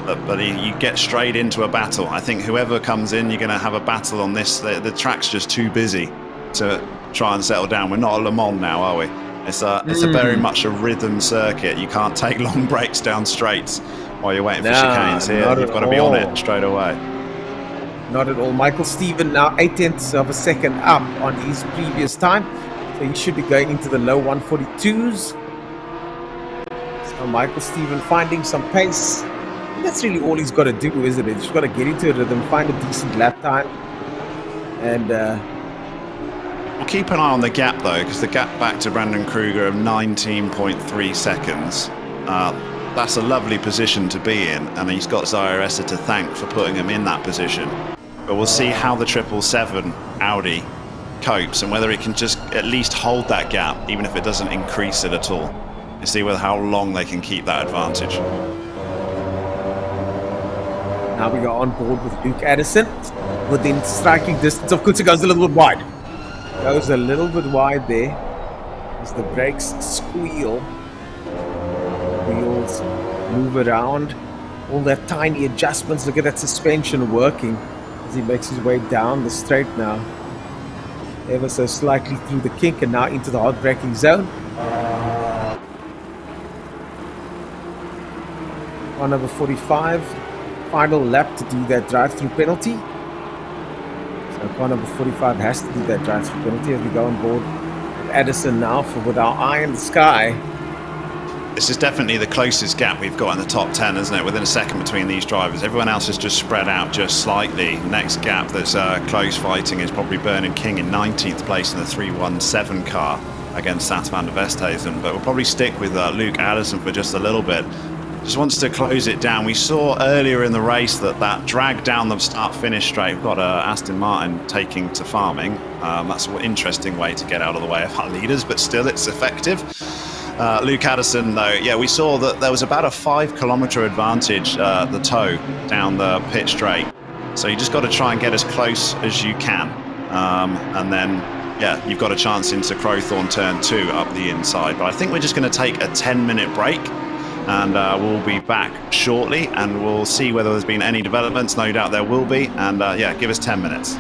Speaker 3: But you get straight into a battle. I think whoever comes in, you're going to have a battle on this. The track's just too busy to try and settle down. We're not at Le Mans now, are we? It's a very much a rhythm circuit. You can't take long breaks down straights while you're waiting for chicanes here. You've got to be on it straight away.
Speaker 2: Not at all. Michael Stephen now 0.8 of a second up on his previous time. So he should be going into the low 142s. So Michael Stephen finding some pace. That's really all he's got to do, isn't it? He's got to get into a rhythm, find a decent lap time. And
Speaker 3: we'll keep an eye on the gap, though, because the gap back to Brandon Kruger of 19.3 seconds. That's a lovely position to be in, and he's got Zaire Essa to thank for putting him in that position. But we'll see how the 777 Audi copes and whether it can just at least hold that gap, even if it doesn't increase it at all, and see how long they can keep that advantage.
Speaker 2: Now we go on board with Luke Addison. Within striking distance of Coetzer, goes a little bit wide. Goes a little bit wide there. as the brakes squeal, wheels move around, all that tiny adjustments. Look at that suspension working as he makes his way down the straight now, ever so slightly through the kink and now into the hard braking zone. On number 45, final lap to do that drive-through penalty. So car number 45 has to do that drive-through penalty as we go on board with Addison now with our eye in the sky.
Speaker 3: This is definitely the closest gap we've got in the top 10, isn't it? Within a second between these drivers. Everyone else has just spread out just slightly. Next gap that's close fighting is probably Bernard King in 19th place in the 317 car against Sat van der Westhuizen. But we'll probably stick with Luke Addison for just a little bit. Just wants to close it down. We saw earlier in the race that drag down the start-finish straight. We've got Aston Martin taking to farming. That's an interesting way to get out of the way of our leaders, but still it's effective. Luke Addison, though, yeah, we saw that there was about a 5-kilometre advantage, the toe down the pit straight. So you just got to try and get as close as you can. And then, yeah, you've got a chance into Crowthorne turn 2 up the inside. But I think we're just going to take a 10-minute break. And we'll be back shortly and we'll see whether there's been any developments. No doubt there will be. And yeah, give us 10 minutes.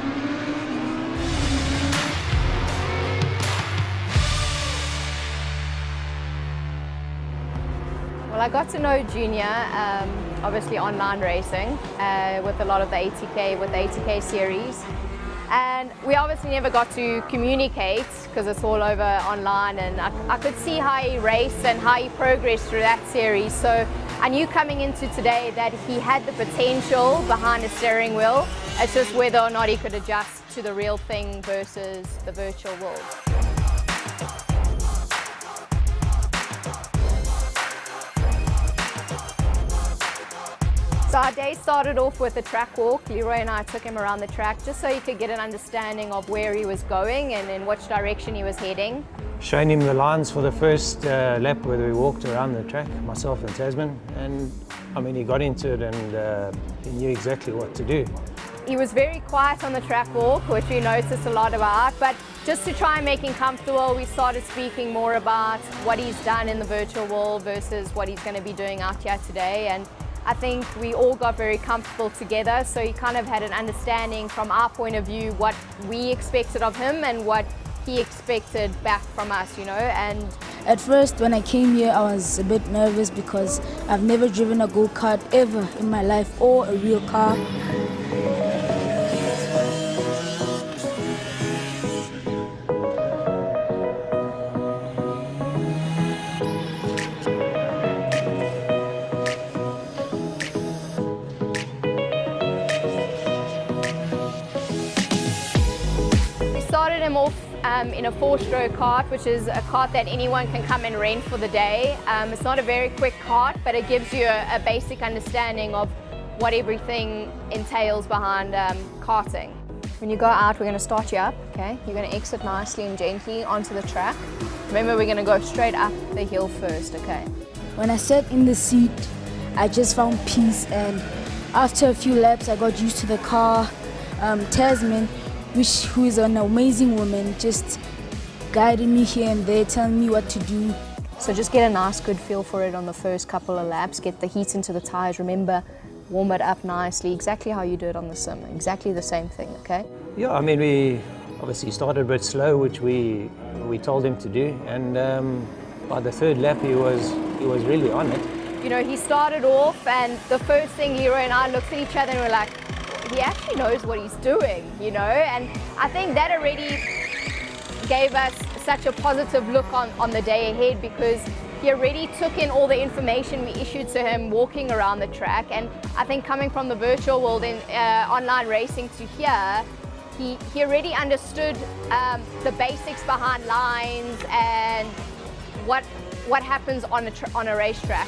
Speaker 10: Well, I got to know Junior, obviously online racing, with a lot of the ATK series. And we obviously never got to communicate because it's all over online, and I could see how he raced and how he progressed through that series. So I knew coming into today that he had the potential behind the steering wheel. It's just whether or not he could adjust to the real thing versus the virtual world. So our day started off with a track walk. Leroy and I took him around the track just so he could get an understanding of where he was going and in which direction he was heading.
Speaker 11: Showing him the lines for the first lap where we walked around the track, myself and Tasman, and I mean he got into it and he knew exactly what to do.
Speaker 10: He was very quiet on the track walk, which we noticed a lot about, but just to try and make him comfortable, we started speaking more about what he's done in the virtual world versus what he's going to be doing out here today. And I think we all got very comfortable together, so he kind of had an understanding from our point of view what we expected of him and what he expected back from us, you know. And
Speaker 12: at first when I came here I was a bit nervous because I've never driven a go-kart ever in my life or a real car.
Speaker 10: started him off in a 4-stroke kart, which is a kart that anyone can come and rent for the day. It's not a very quick kart, but it gives you a basic understanding of what everything entails behind karting. When you go out, we're going to start you up, okay? You're going to exit nicely and gently onto the track. Remember, we're going to go straight up the hill first, okay?
Speaker 12: When I sat in the seat, I just found peace, and after a few laps, I got used to the car. Tasman, who is an amazing woman, just guiding me here and there, telling me what to do.
Speaker 10: So just get a nice good feel for it on the first couple of laps, get the heat into the tires, remember, warm it up nicely, exactly how you do it on the sim, exactly the same thing, okay?
Speaker 11: Yeah, I mean, we obviously started a bit slow, which we told him to do, and by the third lap he was really on it.
Speaker 10: You know, he started off, and the first thing Leroy and I looked at each other and we're like, he actually knows what he's doing, you know, and I think that already gave us such a positive look on the day ahead, because he already took in all the information we issued to him walking around the track. And I think coming from the virtual world in online racing to here, he already understood the basics behind lines and what happens on a racetrack.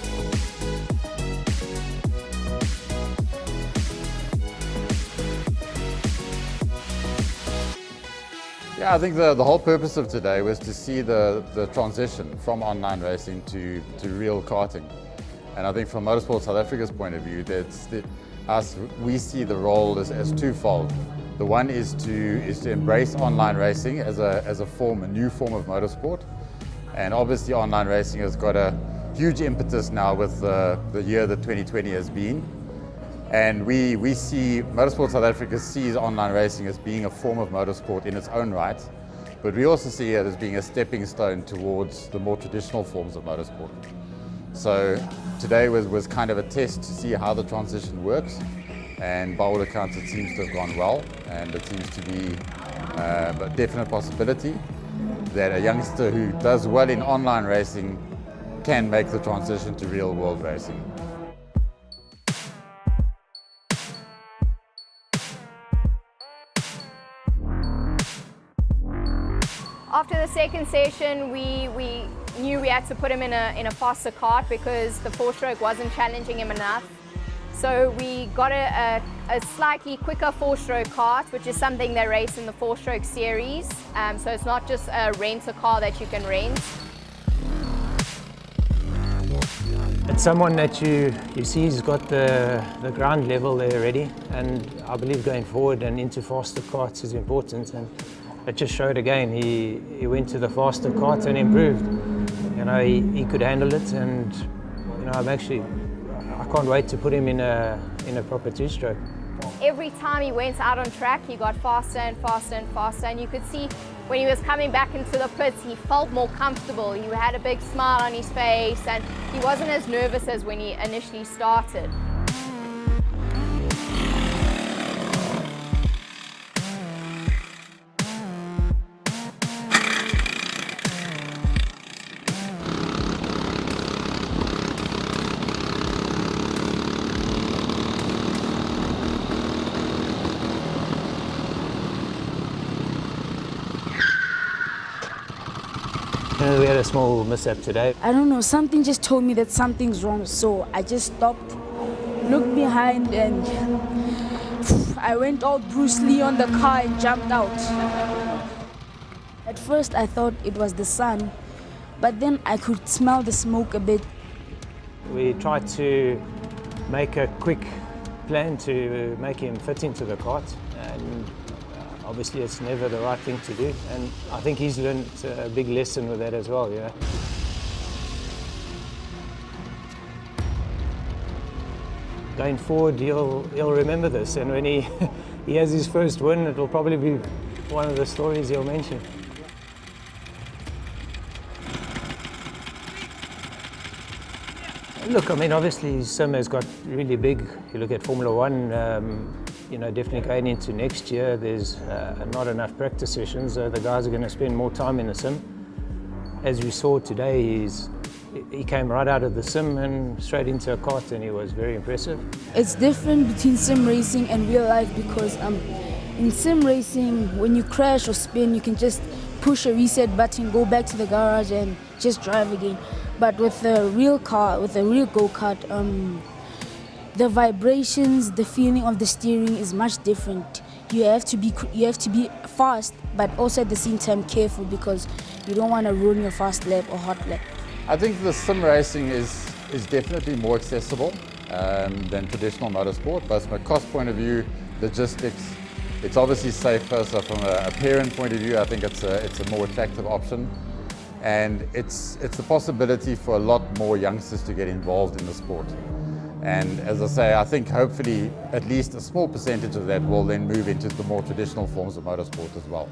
Speaker 13: Yeah, I think the whole purpose of today was to see the transition from online racing to real karting. And I think from Motorsport South Africa's point of view, we see the role as twofold. The one is to embrace online racing as a new form of motorsport. And obviously online racing has got a huge impetus now with the year that 2020 has been. And we see, Motorsport South Africa sees online racing as being a form of motorsport in its own right, but we also see it as being a stepping stone towards the more traditional forms of motorsport. So today was kind of a test to see how the transition works, and by all accounts it seems to have gone well, and it seems to be a definite possibility that a youngster who does well in online racing can make the transition to real world racing.
Speaker 10: After the second session, we knew we had to put him in a faster kart because the four-stroke wasn't challenging him enough. So we got a slightly quicker four-stroke kart, which is something they race in the four-stroke series. So it's not just a rent-a-car that you can rent.
Speaker 11: It's someone that you see has got the ground level there already, and I believe going forward and into faster karts is important. And it just showed again, he went to the faster kart and improved. You know, he could handle it, and you know, I can't wait to put him in a proper two-stroke.
Speaker 10: Every time he went out on track, he got faster and faster and faster, and you could see when he was coming back into the pits, he felt more comfortable. He had a big smile on his face, and he wasn't as nervous as when he initially started.
Speaker 11: We had a small mishap today.
Speaker 12: I don't know, something just told me that something's wrong, so I just stopped, looked behind, and I went all Bruce Lee on the car and jumped out. At first I thought it was the sun, but then I could smell the smoke a bit.
Speaker 11: We tried to make a quick plan to make him fit into the kart, and obviously it's never the right thing to do, and I think he's learned a big lesson with that as well, you know. Going forward, he'll remember this, and when he has his first win, it'll probably be one of the stories he'll mention. Look, I mean, obviously Sim has got really big. You look at Formula One, you know, definitely going into next year, there's not enough practice sessions. The guys are going to spend more time in the sim. As we saw today, he came right out of the sim and straight into a kart, and he was very impressive.
Speaker 12: It's different between sim racing and real life because in sim racing, when you crash or spin, you can just push a reset button, go back to the garage and just drive again. But with a real car, with a real go-kart, the vibrations, the feeling of the steering is much different. You have to be fast, but also at the same time careful because you don't want to ruin your fast lap or hot lap.
Speaker 13: I think the sim racing is definitely more accessible than traditional motorsport, both from a cost point of view, logistics. It's obviously safer, so from a parent point of view, I think it's a more attractive option. And it's the possibility for a lot more youngsters to get involved in the sport. And as I say, I think hopefully at least a small percentage of that will then move into the more traditional forms of motorsport as well.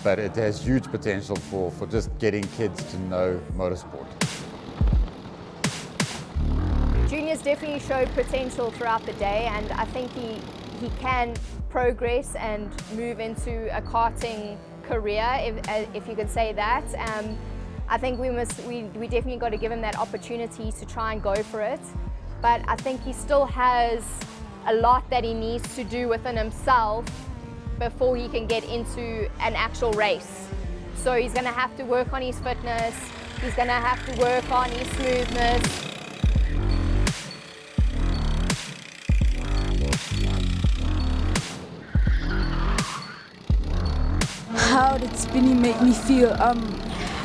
Speaker 13: But it has huge potential for just getting kids to know motorsport.
Speaker 10: Junior's definitely showed potential throughout the day, and I think he can progress and move into a karting career, if you could say that. I think we definitely got to give him that opportunity to try and go for it. But I think he still has a lot that he needs to do within himself before he can get into an actual race. So he's going to have to work on his fitness, he's going to have to work on his smoothness.
Speaker 12: How did spinning make me feel?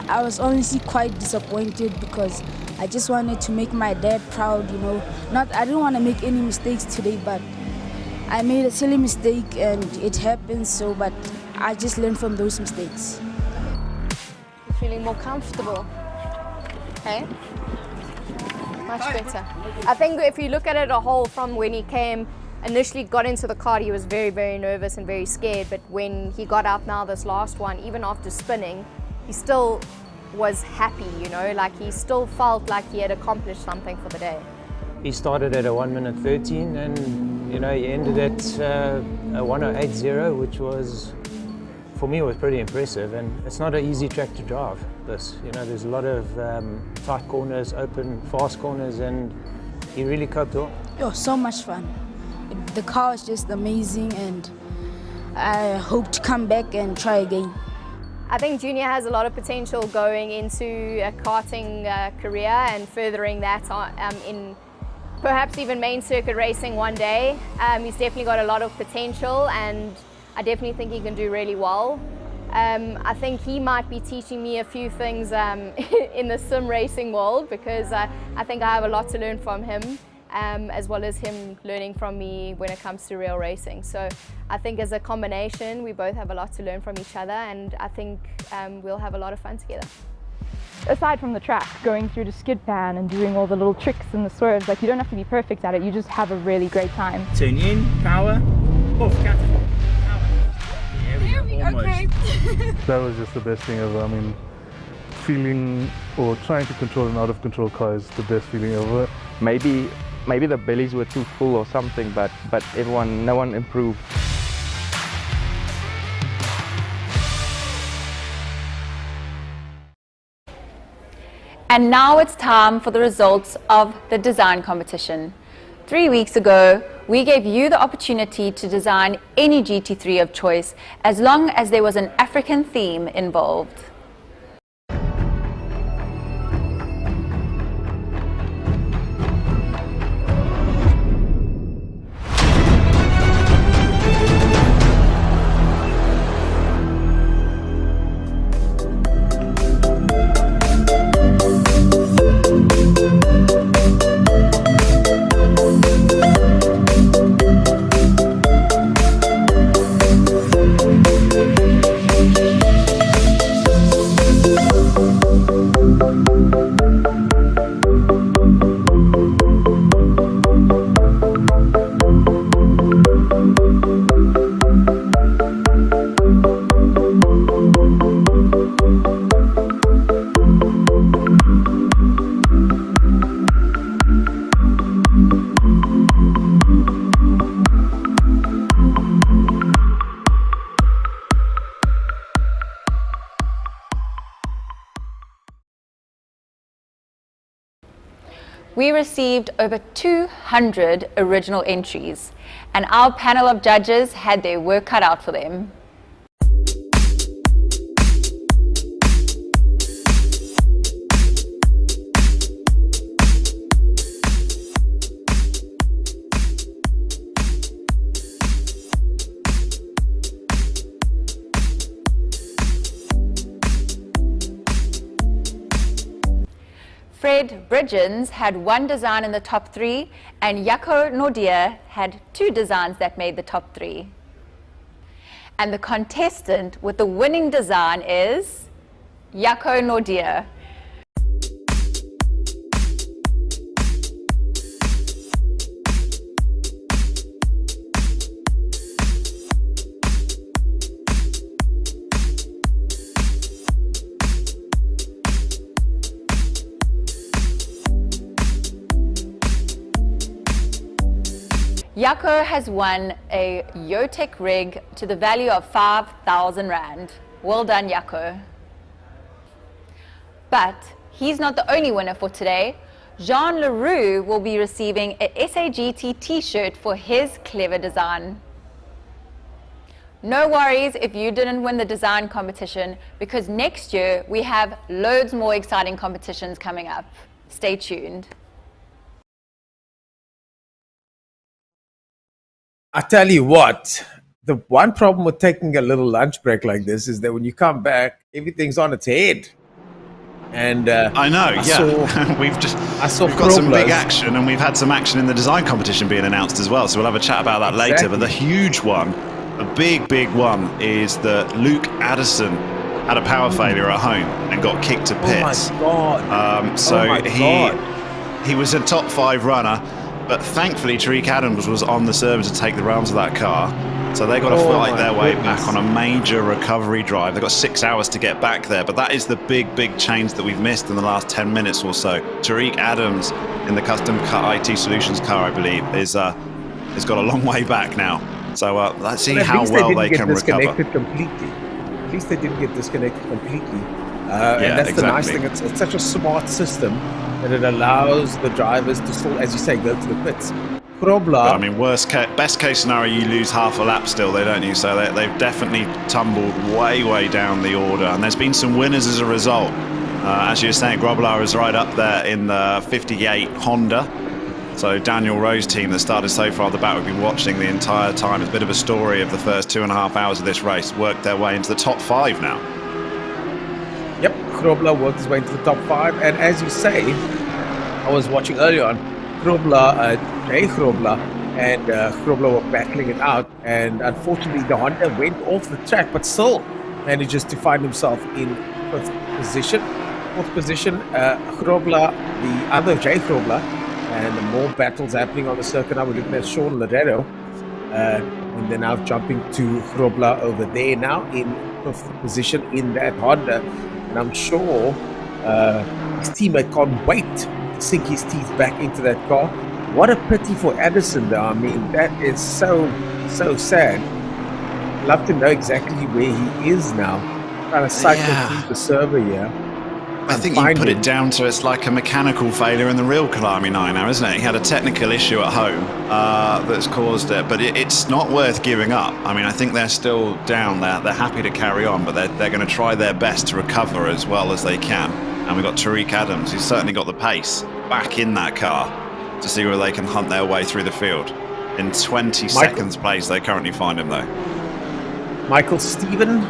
Speaker 12: I was honestly quite disappointed because I just wanted to make my dad proud, you know. I didn't want to make any mistakes today, but I made a silly mistake and it happened, but I just learned from those mistakes.
Speaker 10: Feeling more comfortable. Okay? Much better. I think if you look at it a whole, from when he initially got into the car, he was very, very nervous and very scared, but when he got out now this last one, even after spinning, he still was happy, you know, like he still felt like he had accomplished something for the day.
Speaker 11: He started at a 1:13 and, you know, he ended at a 1:08.0, which was, for me, was pretty impressive. And it's not an easy track to drive, this. You know, there's a lot of tight corners, open, fast corners, and he really coped well.
Speaker 12: It was so much fun. The car is just amazing, and I hope to come back and try again.
Speaker 10: I think Junior has a lot of potential going into a karting career and furthering that in perhaps even main circuit racing one day. He's definitely got a lot of potential, and I definitely think he can do really well. I think he might be teaching me a few things in the sim racing world, because I think I have a lot to learn from him, as well as him learning from me when it comes to real racing. So I think as a combination, we both have a lot to learn from each other, and I think we'll have a lot of fun together.
Speaker 14: Aside from the track, going through the skid pan and doing all the little tricks and the swerves, like, you don't have to be perfect at it, you just have a really great time.
Speaker 15: Turn in, power, off, catapult, power. There we go, almost.
Speaker 14: Okay.
Speaker 16: That was just the best thing ever. I mean, feeling or trying to control an out of control car is the best feeling ever.
Speaker 17: Maybe the bellies were too full or something, but no one improved.
Speaker 1: And now it's time for the results of the design competition. 3 weeks ago, we gave you the opportunity to design any GT3 of choice, as long as there was an African theme involved. We received over 200 original entries, and our panel of judges had their work cut out for them. Fred Bridgens had one design in the top 3, and Jaco Nordia had 2 designs that made the top 3. And the contestant with the winning design is Jaco Nordia. Jaco has won a Yotech rig to the value of 5,000 Rand. Well done, Jaco. But he's not the only winner for today. Jean Leroux will be receiving a SAGT t-shirt for his clever design. No worries if you didn't win the design competition, because next year we have loads more exciting competitions coming up. Stay tuned.
Speaker 2: I tell you what, the one problem with taking a little lunch break like this is that when you come back, everything's on its head. And
Speaker 3: I know, we've got some big action, and we've had some action in the design competition being announced as well. So we'll have a chat about that later. But the huge one, a big one, is that Luke Addison had a power failure at home and got kicked to pits.
Speaker 2: Oh my God.
Speaker 3: He was a top 5 runner, but thankfully Tariq Adams was on the server to take the reins of that car. So they got to fight their way back on a major recovery drive. They've got 6 hours to get back there, but that is the big change that we've missed in the last 10 minutes or so. Tariq Adams in the custom IT Solutions car, I believe, has got a long way back now. So let's see how well they can recover.
Speaker 2: Completely. At least they didn't get disconnected completely. And that's the nice thing. It's such a smart system that it allows the drivers to still, as you say, go to the pits.
Speaker 3: But, I mean, best case scenario, you lose half a lap still, don't you? So they've definitely tumbled way down the order. And there's been some winners as a result. As you were saying, Grobler is right up there in the 58 Honda. So Daniel Rowe's team that started so far at the back, we've been watching the entire time. It's a bit of a story of the first 2.5 hours of this race. Worked their way into the top 5 now.
Speaker 2: Yep, Grobler worked his way into the top 5. And as you say, I was watching earlier on, Jay Grobler and Grobler were battling it out, and unfortunately the Honda went off the track, but still manages to find himself in 4th position. Grobler, the other Jay Grobler, and more battles happening on the circuit now. We're looking at Sean Loretto, and they're now jumping to Grobler over there now in 5th position in that Honda, and I'm sure his teammate can't wait sink his teeth back into that car. What a pity for Addison though. I mean, that is so sad. Love to know exactly where he is now. Trying to cycle through the server here.
Speaker 3: I think you put it down to it's like a mechanical failure in the real Kyalami 9 now, isn't it? He had a technical issue at home that's caused it, but it's not worth giving up. I mean, I think they're still down there. They're happy to carry on, but they're going to try their best to recover as well as they can. And we've got Tariq Adams, who's certainly got the pace back in that car to see where they can hunt their way through the field. In 22nd place, they currently find him, though.
Speaker 2: Michael Stephen,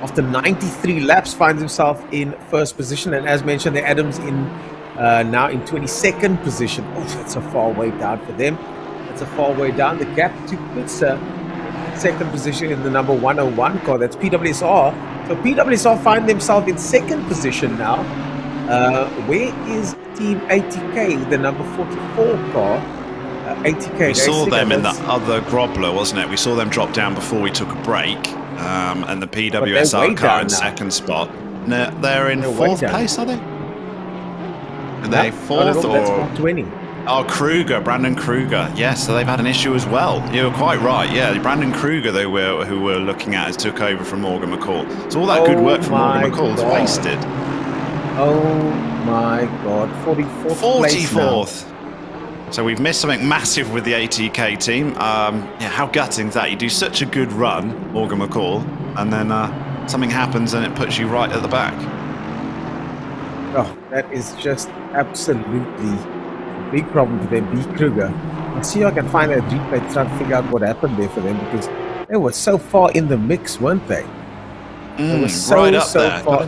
Speaker 2: after 93 laps, finds himself in 1st position. And as mentioned, the Adams now in 22nd position. Oh, that's a far way down for them. That's a far way down. The gap to Putzer, 2nd position in the number 101 car. That's PWSR. So PWSR find themselves in 2nd position now. Where is Team ATK, the number 44 car? ATK.
Speaker 3: We saw them in the other Grobler, wasn't it? We saw them drop down before we took a break. And the PWSR car in 2nd spot. No, they're in 4th place, are they? Are they 4th or?
Speaker 2: That's 420.
Speaker 3: Oh, Kruger, Brandon Kruger. Yes, so they've had an issue as well. You were quite right. Yeah, Brandon Kruger, who we're looking at, has took over from Morgan McCall. So all that good work from Morgan McCall is wasted.
Speaker 2: Oh my God, 44th.
Speaker 3: So we've missed something massive with the ATK team. How gutting is that? You do such a good run, Morgan McCall, and then something happens and it puts you right at the back.
Speaker 2: Oh, that is just absolutely a big problem for them. B. Kruger. I'll see if I can find that replay to try to figure out what happened there for them, because they were so far in the mix, weren't they? They were
Speaker 3: right up there.
Speaker 2: far.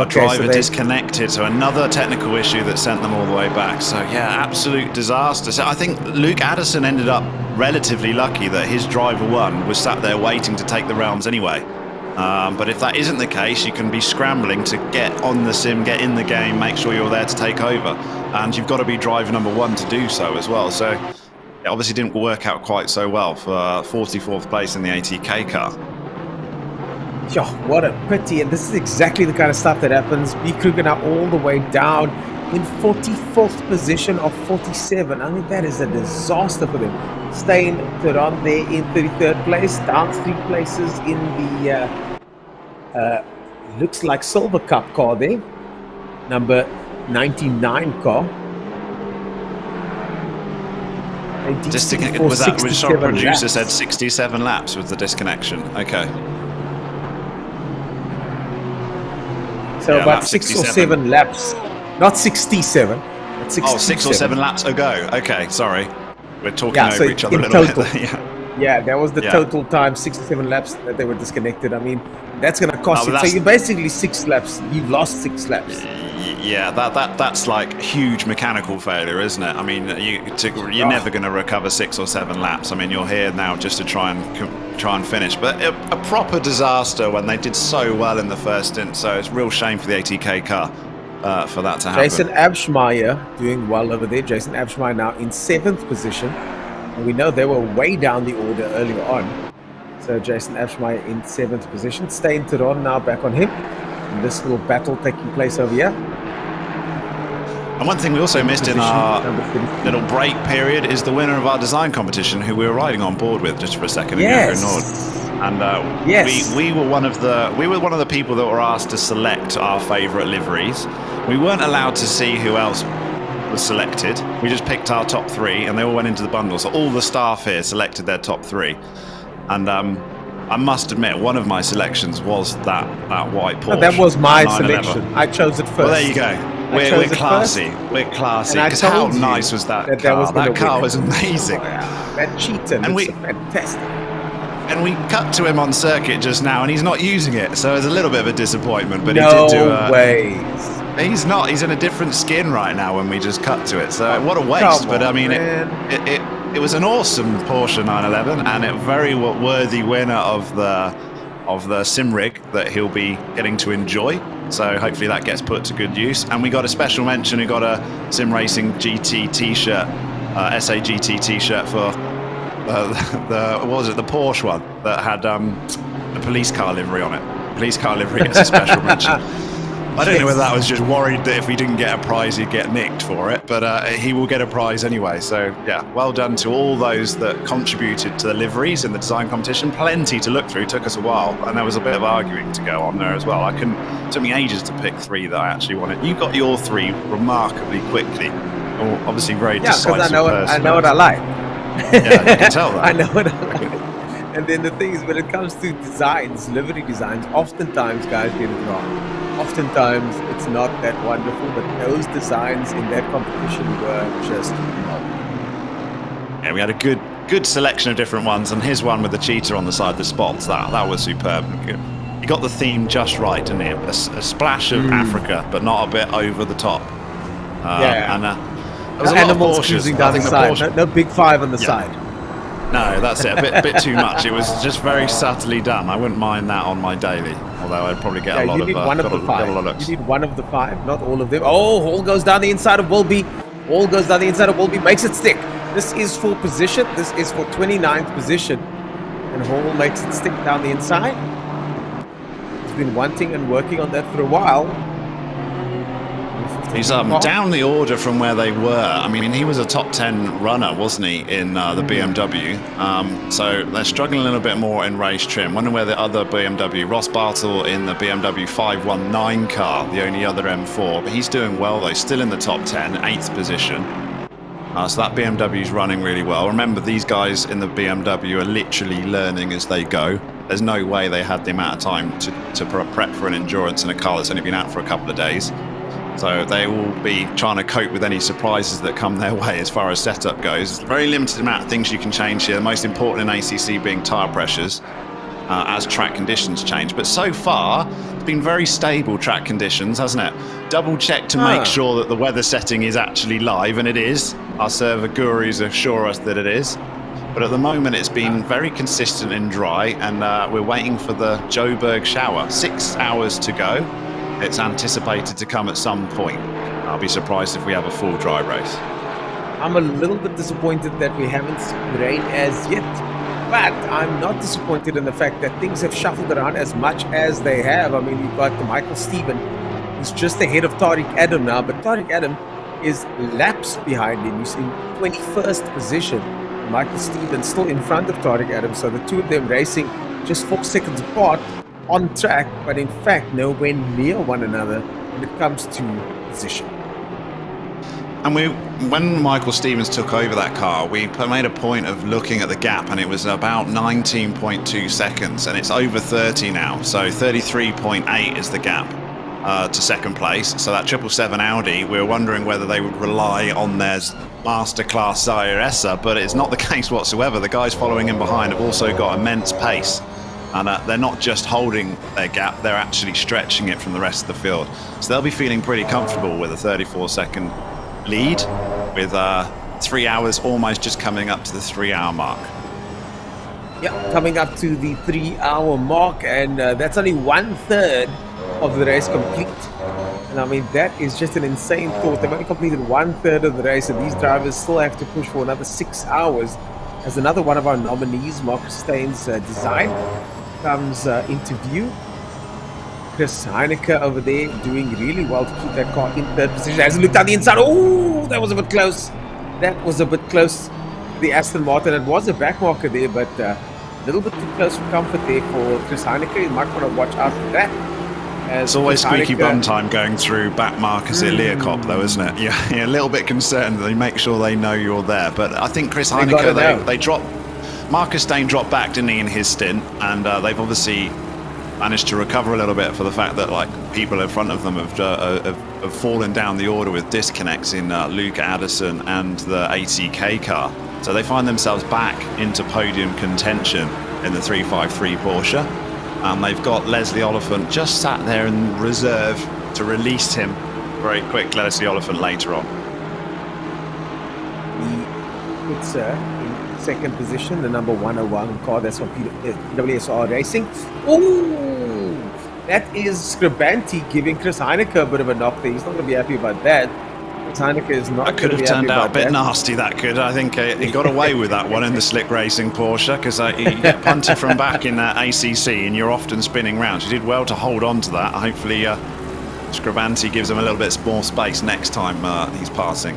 Speaker 3: Driver disconnected, so another technical issue that sent them all the way back. So yeah, absolute disaster. So I think Luke Addison ended up relatively lucky that his driver one was sat there waiting to take the realms anyway. But if that isn't the case, you can be scrambling to get on the sim, get in the game, make sure you're there to take over. And you've got to be driver number 1 to do so as well. So it obviously didn't work out quite so well for 44th place in the ATK car.
Speaker 2: Yeah, what a pity. And this is exactly the kind of stuff that happens. B. Kruger now all the way down in 44th position of 47. I mean, that is a disaster for them. Staying Tehran there in 33rd place, down 3 places in the looks like Silver Cup car there. Number 99 car.
Speaker 3: Was that which our producer said 67 laps with the disconnection? Okay.
Speaker 2: So about 6 or 7 laps, not 67. But 67.
Speaker 3: Oh, 6 or 7 laps ago. Okay, sorry. We're talking over each other a little bit.
Speaker 2: Yeah, that was the total time, 6 or 7 laps that they were disconnected. I mean, that's going to cost you. So you're basically 6 laps. You've lost 6 laps.
Speaker 3: Yeah, that's like huge mechanical failure, isn't it? I mean, you're never going to recover 6 or 7 laps. I mean, you're here now just to try and finish. But a proper disaster when they did so well in the first stint. So it's a real shame for the ATK car for that to happen.
Speaker 2: Jason Abschmeyer doing well over there. Jason Abschmeyer now in 7th position. And we know they were way down the order earlier on. So Jason Abschmeyer in 7th position. Stein Theron now back on him. And this little battle taking place over here.
Speaker 3: And one thing we also missed in our little break period is the winner of our design competition, who we were riding on board with just for a second.
Speaker 2: Yes.
Speaker 3: And we were one of the people that were asked to select our favourite liveries. We weren't allowed to see who else was selected. We just picked our top 3, and they all went into the bundle. So all the staff here selected their top 3, and I must admit, one of my selections was that white Porsche.
Speaker 2: That was my
Speaker 3: 911.
Speaker 2: selection. I chose it first.
Speaker 3: Well, there you go. We're classy. We're classy. Because how nice was that car? That car was amazing.
Speaker 2: Oh, yeah. That cheetah looks fantastic.
Speaker 3: And we cut to him on circuit just now, and he's not using it. So it's a little bit of a disappointment. But
Speaker 2: no
Speaker 3: he did do
Speaker 2: ways.
Speaker 3: He's not. He's in a different skin right now when we just cut to it. So what a waste. But I mean, it was an awesome Porsche 911 and a very worthy winner of the sim rig that he'll be getting to enjoy. So hopefully that gets put to good use. And we got a special mention. We got a Sim Racing GT T-shirt, SAGT T-shirt for the Porsche one that had the police car livery on it. Police car livery gets a special mention. I don't know whether that was just worried that if he didn't get a prize, he'd get nicked for it, but he will get a prize anyway. So, yeah, well done to all those that contributed to the liveries in the design competition. Plenty to look through, took us a while, and there was a bit of arguing to go on there as well. It took me ages to pick 3 that I actually wanted. You got your 3 remarkably quickly. Obviously very decisive person.
Speaker 2: I know what I like.
Speaker 3: Yeah, you can tell that.
Speaker 2: I know what I like. And then the thing is, when it comes to designs, livery designs, oftentimes guys get it wrong. Oftentimes it's not that wonderful, but those designs in that competition were just phenomenal.
Speaker 3: Yeah, we had a good selection of different ones, and his one with the cheetah on the side, the spots, that was superb. He got the theme just right, didn't he? A splash of Africa, but not a bit over the top. And there was a lot of Porsches
Speaker 2: cruising down the side. No big 5 on the side.
Speaker 3: No, that's it. A bit too much. It was just very subtly done. I wouldn't mind that on my daily, although I'd probably get a lot of looks.
Speaker 2: You need one of the 5, not all of them. Oh, Hall goes down the inside of Wilby. Hall goes down the inside of Wilby, makes it stick. This is for position. This is for 29th position. And Hall makes it stick down the inside. He's been wanting and working on that for a while.
Speaker 3: He's down the order from where they were. I mean, he was a top 10 runner, wasn't he, in the BMW? So they're struggling a little bit more in race trim. Wonder where the other BMW, Ross Bartle in the BMW 519 car, the only other M4. But he's doing well, though, still in the top 10, 8th position. So that BMW's running really well. Remember, these guys in the BMW are literally learning as they go. There's no way they had the amount of time to prep for an endurance in a car that's only been out for a couple of days. So they will be trying to cope with any surprises that come their way as far as setup goes. Very limited amount of things you can change here. The most important in ACC being tyre pressures as track conditions change. But so far, it's been very stable track conditions, hasn't it? Double check to make sure that the weather setting is actually live, and it is. Our server gurus assure us that it is. But at the moment, it's been very consistent and dry, and we're waiting for the Joburg shower. 6 hours to go. It's anticipated to come at some point. I'll be surprised if we have a full dry race.
Speaker 2: I'm a little bit disappointed that we haven't seen rain as yet, but I'm not disappointed in the fact that things have shuffled around as much as they have. I mean, you've got the Michael Stephen, who's just ahead of Tariq Adam now, but Tariq Adam is laps behind him. He's in 21st position. Michael Stephen still in front of Tariq Adam, so the two of them racing just 4 seconds apart on track, but in fact nowhere near one another when it comes to position.
Speaker 3: And when Michael Stevens took over that car, we made a point of looking at the gap, and it was about 19.2 seconds, and it's over 30 now. So 33.8 is the gap to second place. So that 777 Audi, we were wondering whether they would rely on their masterclass Zaire Essa, but it's not the case whatsoever. The guys following in behind have also got immense pace. And they're not just holding their gap, they're actually stretching it from the rest of the field. So they'll be feeling pretty comfortable with a 34-second lead, with 3 hours almost just coming up to the 3 hour mark.
Speaker 2: Yeah, coming up to the 3 hour mark, and that's only 1/3 of the race complete. And I mean, that is just an insane thought. They've only completed 1/3 of the race, and these drivers still have to push for another 6 hours. As another one of our nominees, Marcus Stein's design, comes into view. Chris Heineke over there doing really well to keep that car in third position. As he looked down the inside, oh, that was a bit close. That was a bit close. The Aston Martin, it was a back marker there, but a little bit too close for comfort there for Chris Heineke. You might want to watch out for that.
Speaker 3: It's always squeaky bum time going through back markers at Learcop, though, isn't it? You're a little bit concerned. They make sure they know you're there. But I think Chris Heineke, they dropped. Marcus Stein dropped back, didn't he, in his stint? And they've obviously managed to recover a little bit for the fact that like people in front of them have fallen down the order with disconnects in Luke Addison and the ATK car. So they find themselves back into podium contention in the 353 Porsche. And they've got Leslie Oliphant just sat there in reserve to release him very quick. Leslie Oliphant later on.
Speaker 2: It's in second position, the number 101 car, that's from PWSR Racing. Oh, that is Scribanti giving Chris Heineke a bit of a knock there. He's not going to be happy about that. Chris Heineke is not.
Speaker 3: That could have turned out a bit nasty. That could. I think he got away with that one in the Slick Racing Porsche, because you get punted from back in ACC and you're often spinning round. You did well to hold on to that. Hopefully, Scribanti gives him a little bit more space next time he's passing.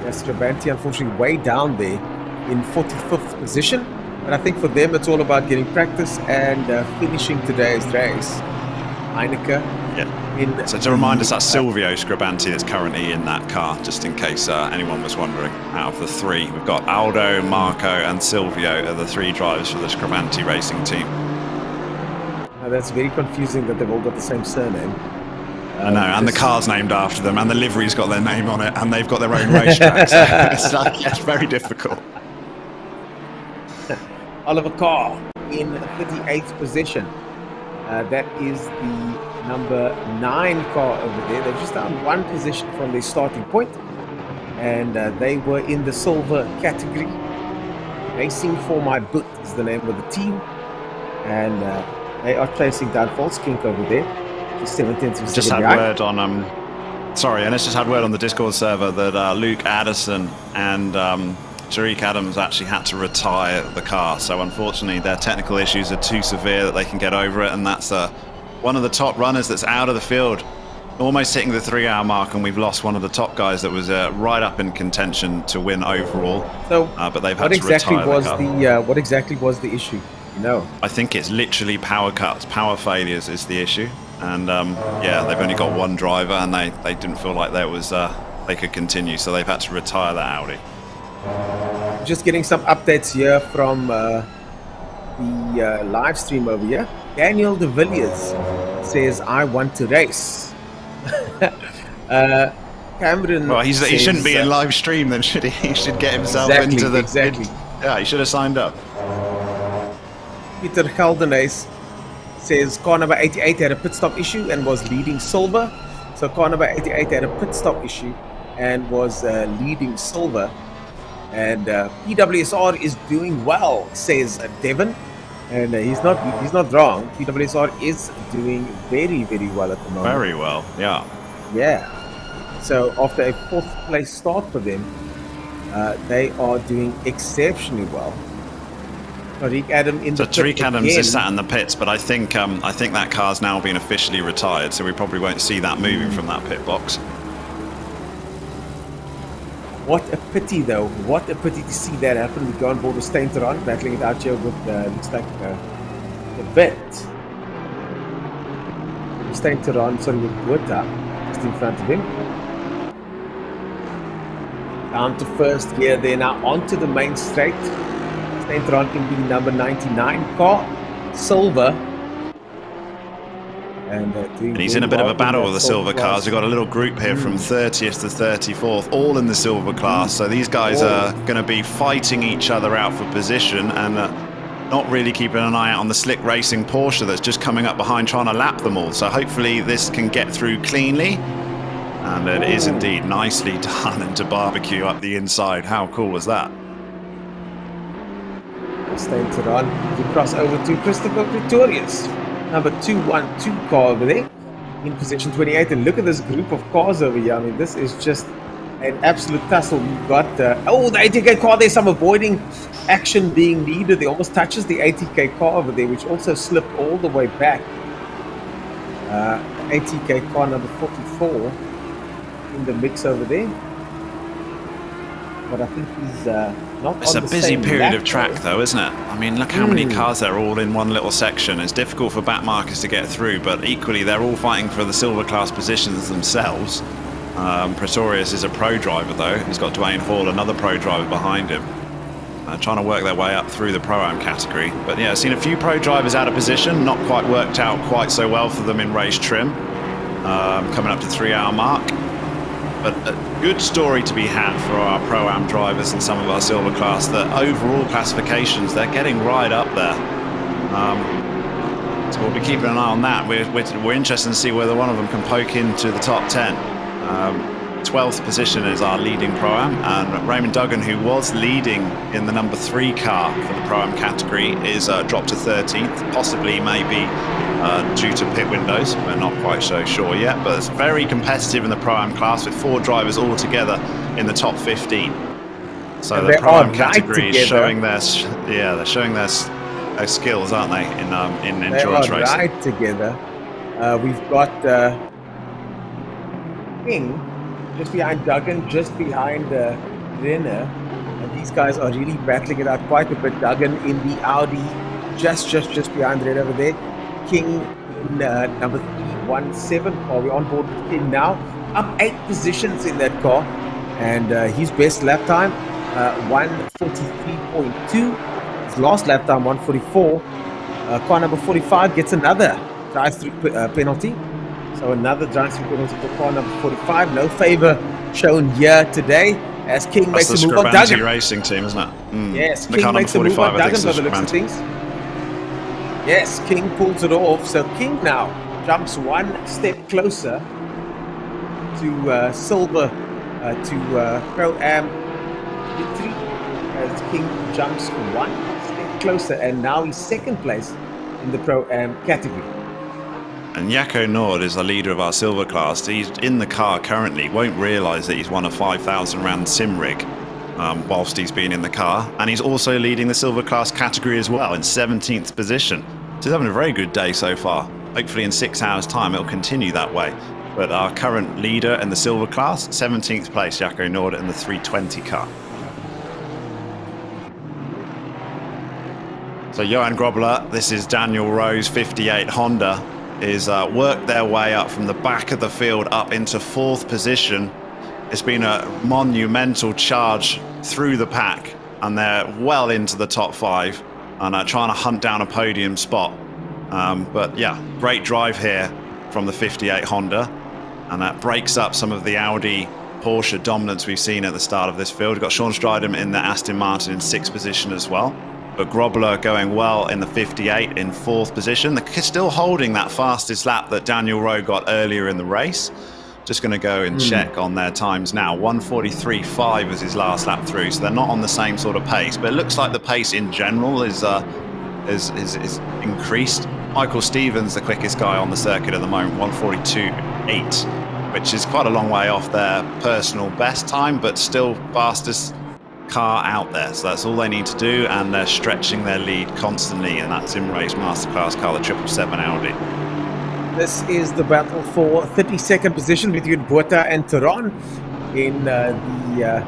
Speaker 2: Yes, Scribanti unfortunately way down there in 45th position. But I think for them it's all about getting practice and finishing today's race. Heineke.
Speaker 3: Yeah. So to remind us, that's Silvio Scribanti that's currently in that car, just in case anyone was wondering. Out of the three, we've got Aldo, Marco, and Silvio are the three drivers for the Scribanti racing team.
Speaker 2: Now that's very confusing that they've all got the same surname.
Speaker 3: I know, and the car's named after them, and the livery's got their name on it, and they've got their own racetrack. So it's very difficult.
Speaker 2: Oliver Carr in 38th position. That is the number 9 car over there. They've just down one position from their starting point, and they were in the silver category. Racing for My Boot is the name of the team, and they are chasing down Volskink over there. 17th.
Speaker 3: Just had word on sorry, and it's just had word on the Discord server that Luke Addison and Tariq Adams actually had to retire the car. So unfortunately, their technical issues are too severe that they can get over it, and that's one of the top runners that's out of the field, almost hitting the 3 hour mark, and we've lost one of the top guys that was right up in contention to win overall.
Speaker 2: So,
Speaker 3: but they've had to retire the car.
Speaker 2: What exactly was the issue? No,
Speaker 3: I think it's literally power cuts, power failures is the issue. And yeah, they've only got one driver, and they didn't feel like there was they could continue, so they've had to retire that Audi.
Speaker 2: Just getting some updates here from the live stream over here. Daniel de Villiers says, "I want to race." Cameron.
Speaker 3: Well, he shouldn't be in live stream then, should he? He should get himself into the.
Speaker 2: Exactly.
Speaker 3: Yeah, he should have signed up.
Speaker 2: Peter Geldenays says car number 88 had a pit stop issue and was leading silver. So car number 88 had a pit stop issue and was leading silver. And PWSR is doing well, says Devon. And he's not wrong. PWSR is doing very, very well at the moment.
Speaker 3: Very well, yeah.
Speaker 2: Yeah. So after a 4th place start for them, they are doing exceptionally well. Tariq Adams
Speaker 3: is sat in the pits, but I think that car's now been officially retired, so we probably won't see that moving from that pit box.
Speaker 2: What a pity, though. What a pity to see that happen. We go on board with Steinteron, battling it out here with, looks like, the vet. Steinteron, sorry, with Guetta, just in front of him. Down to first gear there, now onto the main straight. Steinteron in the number 99 car, silver. And
Speaker 3: he's in a bit of a battle with the silver cars. We've got a little group here from 30th to 34th, all in the silver class. So these guys are going to be fighting each other out for position. And not really keeping an eye out on the slick racing Porsche that's just coming up behind trying to lap them all. So hopefully this can get through cleanly. And it is indeed nicely done into barbecue up the inside. How cool was that?
Speaker 2: Staying to run. We cross over to Christopher Pretorius. Number 212 car over there. In position 28. And look at this group of cars over here. I mean, this is just an absolute tussle. We've got, the 80k car. There's some avoiding action being needed. They almost touches the 80k car over there, which also slipped all the way back. 80k car number 44 in the mix over there. But I think he's not
Speaker 3: It's
Speaker 2: on
Speaker 3: a
Speaker 2: the
Speaker 3: busy
Speaker 2: same
Speaker 3: period
Speaker 2: lap,
Speaker 3: of track though, isn't it? I mean, look how many cars there are all in one little section. It's difficult for backmarkers to get through, but equally they're all fighting for the silver class positions themselves. Pretorius is a pro driver though. He's got Dwayne Hall, another pro driver behind him. Trying to work their way up through the Pro-Am category. But yeah, I've seen a few pro drivers out of position, not quite worked out quite so well for them in race trim. Coming up to 3-hour mark. But a good story to be had for our Pro-Am drivers and some of our silver class, that overall classifications, they're getting right up there. So we'll be keeping an eye on that. We're interested to see whether one of them can poke into the top 10. 12th position is our leading Pro-Am, and Raymond Duggan, who was leading in the number 3 car for the Pro-Am category, is dropped to 13th, possibly maybe due to pit windows. We're not quite so sure yet, but it's very competitive in the Pro-Am class with 4 drivers all together in the top 15. So the Pro-Am category is showing their they're showing their skills, aren't they, in endurance racing?
Speaker 2: They are right together. We've got King just behind Duggan, just behind Renner, and these guys are really battling it out quite a bit. Duggan in the Audi, just behind Renner over there. King in number 317 car. We're on board with King now, up 8 positions in that car, and his best lap time 1:43.2. His last lap time 1:44. Car number 45 gets another drive-through penalty. So another drive-through penalty for car number 45. No favor shown here today as King makes a move on Duggan.
Speaker 3: Racing team, isn't it?
Speaker 2: Yes, King makes a move on Duggan by the looks of things. Yes, King pulls it off. So King now jumps one step closer to silver, to Pro-Am victory, as King jumps one step closer, and now he's second place in the Pro-Am category.
Speaker 3: And Jaco Nord is the leader of our silver class. He's in the car currently, won't realise that he's won a 5,000 rand sim rig whilst he's been in the car. And he's also leading the silver class category as well in 17th position. So he's having a very good day so far. Hopefully in 6 hours time it'll continue that way. But our current leader in the silver class, 17th place, Jaco Nord in the 320 car. So Johan Grobler, this is Daniel Rowe's 58 Honda, is worked their way up from the back of the field up into 4th position. It's been a monumental charge through the pack, and they're well into the top 5 and trying to hunt down a podium spot. But yeah, great drive here from the 58 Honda, and that breaks up some of the Audi Porsche dominance we've seen at the start of this field. We've got Sean Stridham in the Aston Martin in 6th position as well. But Grobler going well in the 58 in 4th position. They're still holding that fastest lap that Daniel Rowe got earlier in the race. Just going to go and check on their times now. 1:43.5 was his last lap through, so they're not on the same sort of pace. But it looks like the pace in general is increased. Michael Stevens, the quickest guy on the circuit at the moment, 1:42.8, which is quite a long way off their personal best time, but still fastest car out there. So that's all they need to do, and they're stretching their lead constantly in that sim race masterclass car, the 777 Audi.
Speaker 2: This is the battle for 32nd position between Botha and Theron in the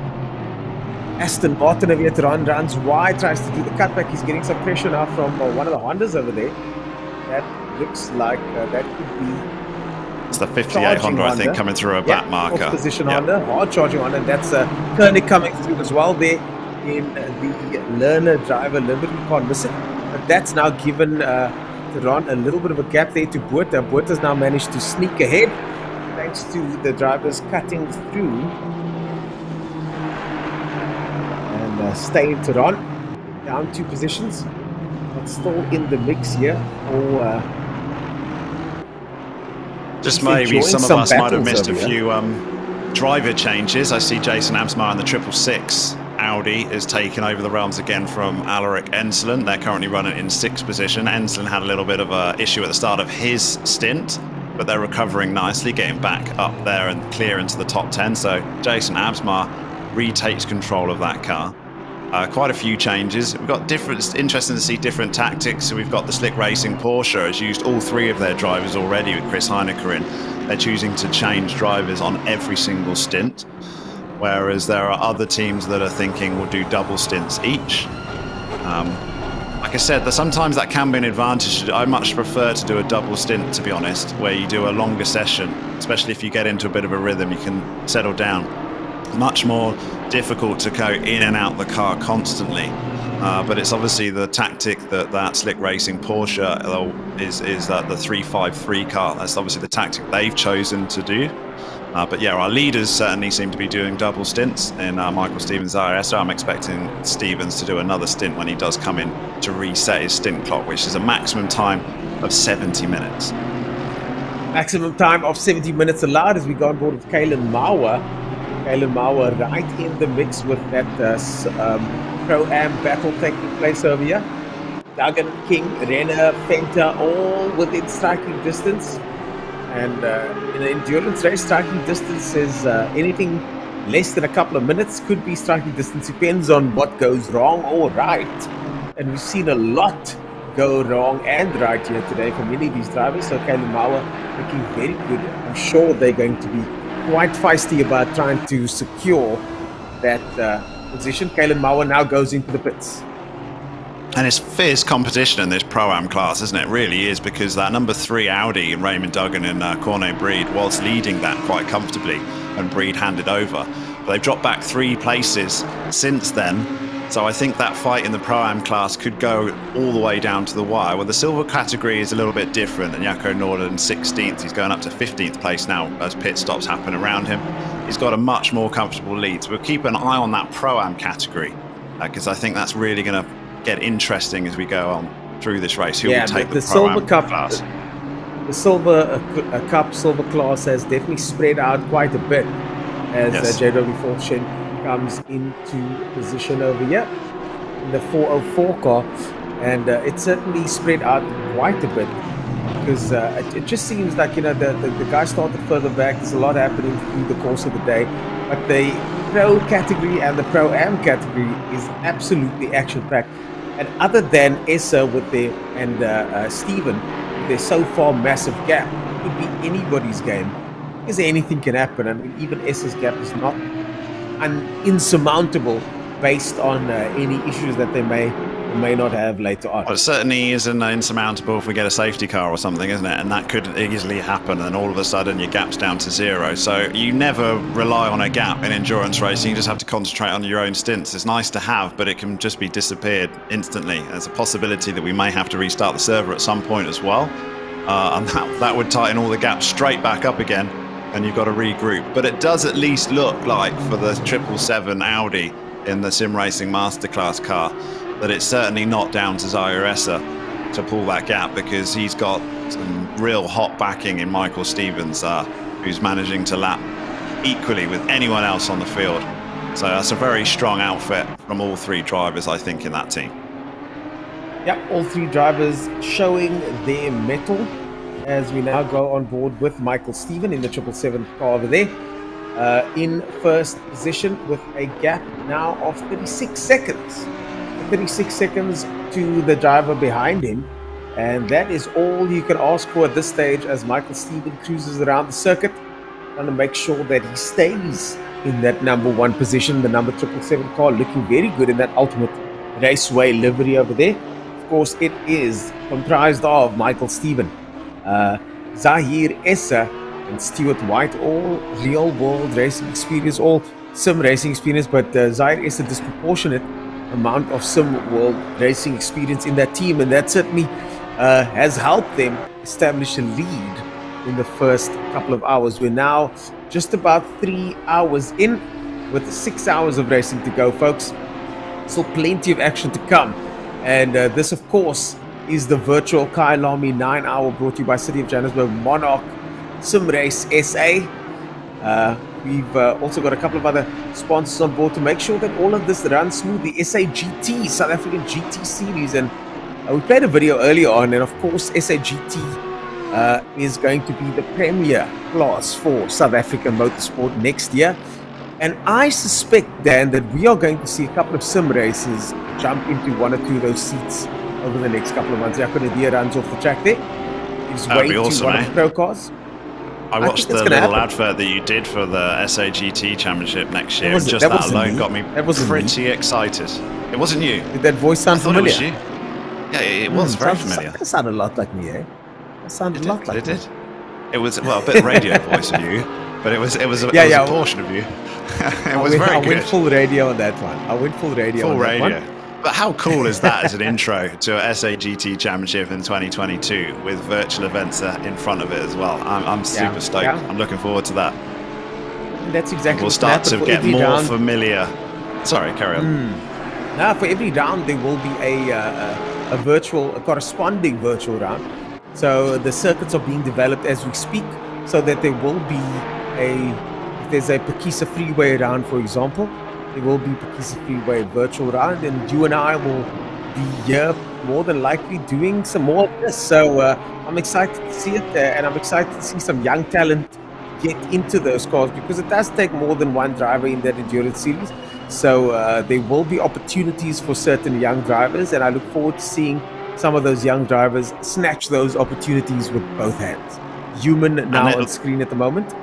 Speaker 2: Aston Martin over here. Theron runs wide, tries to do the cutback. He's getting some pressure now from one of the Hondas over there. That looks like that could be.
Speaker 3: It's the 58 Honda, I think, coming through a back marker.
Speaker 2: Position Honda, hard charging Honda, and that's Koenig coming through as well there in the learner driver limited car missing. But that's now given Theron a little bit of a gap there to Botha. Botha's now managed to sneak ahead thanks to the drivers cutting through and staying Theron down 2 positions. but still in the mix here.
Speaker 3: Just
Speaker 2: he's
Speaker 3: maybe
Speaker 2: enjoying
Speaker 3: some of
Speaker 2: some
Speaker 3: us might have
Speaker 2: battles
Speaker 3: missed a
Speaker 2: over here.
Speaker 3: few driver changes. I see Jason Amsmar in the 666 Audi is taking over the realms again from Alaric Ensland. They're currently running in 6th position. Ensland had a little bit of an issue at the start of his stint, but they're recovering nicely, getting back up there and clear into the top 10. So Jason Amsmar retakes control of that car. Quite a few changes. We've got different, interesting to see different tactics. So we've got the Slick Racing Porsche has used all 3 of their drivers already with Chris Heinecker in. They're choosing to change drivers on every single stint, whereas there are other teams that are thinking we'll do double stints each. Like I said, sometimes that can be an advantage. I much prefer to do a double stint, to be honest, where you do a longer session, especially if you get into a bit of a rhythm, you can settle down. Much more difficult to go in and out the car constantly. But it's obviously the tactic that Slick Racing Porsche is the 353 car. That's obviously the tactic they've chosen to do. But yeah, our leaders certainly seem to be doing double stints in Michael Stevens' IRS. I'm expecting Stevens to do another stint when he does come in to reset his stint clock, which is a maximum time of 70 minutes.
Speaker 2: Maximum time of 70 minutes allowed as we go on board with Kalen Mauer. Kalen Mauer right in the mix with that Pro-Am battle taking place over here. Duggan, King, Renner, Fenta, all within striking distance. And in an endurance race, striking distance is anything less than a couple of minutes could be striking distance. Depends on what goes wrong or right. And we've seen a lot go wrong and right here today for many of these drivers. So Kalen Mauer looking very good. I'm sure they're going to be quite feisty about trying to secure that position. Kalen Mauer now goes into the pits.
Speaker 3: And it's fierce competition in this Pro-Am class, isn't it? It really is, because that number 3 Audi and Raymond Duggan and Cornet Breed was leading that quite comfortably and Breed handed over. But they've dropped back 3 places since then. So I think that fight in the Pro-Am class could go all the way down to the wire. Well, the silver category is a little bit different, and Jaco Norden 16th. He's going up to 15th place now as pit stops happen around him. He's got a much more comfortable lead. So we'll keep an eye on that Pro-Am category, because I think that's really going to get interesting as we go on through this race. Who will take the
Speaker 2: Silver Cup
Speaker 3: class?
Speaker 2: The Silver Cup Silver class has definitely spread out quite a bit as JW Fortune comes into position over here in the 404 car, and it's certainly spread out quite a bit because it just seems like, you know, the guys started further back. There's a lot happening through the course of the day, but the Pro category and the Pro-Am category is absolutely action-packed. And other than Essa with their and Steven, there's so far massive gap. It could be anybody's game because anything can happen. I mean, even Essa's gap is not insurmountable based on any issues that they may or may not have later on.
Speaker 3: Well, it certainly isn't insurmountable if we get a safety car or something, isn't it? And that could easily happen, and all of a sudden your gap's down to 0. So you never rely on a gap in endurance racing. You just have to concentrate on your own stints. It's nice to have, but it can just be disappeared instantly. There's a possibility that we may have to restart the server at some point as well, and that would tighten all the gaps straight back up again, and you've got to regroup. But it does at least look like for the 777 Audi in the Sim Racing Masterclass car that it's certainly not down to Zaire Essa to pull that gap, because he's got some real hot backing in Michael Stevens, who's managing to lap equally with anyone else on the field. So that's a very strong outfit from all 3 drivers, I think, in that team.
Speaker 2: Yep, all 3 drivers showing their mettle as we now go on board with Michael Steven in the 777 car over there. In first position with a gap now of 36 seconds. 36 seconds to the driver behind him, and that is all you can ask for at this stage as Michael Steven cruises around the circuit, trying to make sure that he stays in that number 1 position. The number 777 car looking very good in that Ultimate Raceway livery over there. Of course, it is comprised of Michael Steven, Zahir Essa, and Stuart White, all real world racing experience, all sim racing experience, but Zahir Essa disproportionate amount of sim world racing experience in that team, and that certainly has helped them establish a lead in the first couple of hours. We're now just about 3 hours in with 6 hours of racing to go, folks. So plenty of action to come And this, of course, is the virtual Kyalami 9-hour brought to you by City of Johannesburg Monarch Sim Race SA. We've also got a couple of other sponsors on board to make sure that all of this runs smooth. The SAGT, South African GT Series. And we played a video earlier on, and of course, SAGT is going to be the premier class for South African motorsport next year. And I suspect, Dan, that we are going to see a couple of sim races jump into one or two of those seats over the next couple of months. Yakunadia runs off the track there. He's
Speaker 3: That'd be
Speaker 2: way
Speaker 3: awesome,
Speaker 2: to one of the pro cars.
Speaker 3: I watched the little advert that you did for the SAGT Championship next year. Just that alone got me pretty excited. It wasn't you.
Speaker 2: Did that voice sound familiar?
Speaker 3: It was you. Yeah, it was very familiar.
Speaker 2: It sounded a lot like me, eh? It sounded a lot like
Speaker 3: me. It did. It was, well, a bit radio voice of you, but it was a portion of you. It was very good.
Speaker 2: I went full radio on that one.
Speaker 3: Full radio. But how cool is that as an intro to a SAGT Championship in 2022 with virtual events in front of it as well? I'm super stoked. Yeah. I'm looking forward to that.
Speaker 2: And that's exactly.
Speaker 3: We'll start to get more familiar. Sorry, carry on.
Speaker 2: Now, for every round, there will be a corresponding virtual round. So the circuits are being developed as we speak, so that there will be if there's a Pakisa Freeway round, for example, there will be Pakisa Freeway virtual round, and you and I will be here more than likely doing some more of this. So I'm excited to see it there, and I'm excited to see some young talent get into those cars, because it does take more than one driver in that endurance series. So there will be opportunities for certain young drivers, and I look forward to seeing some of those young drivers snatch those opportunities with both hands. Human now on screen at the moment.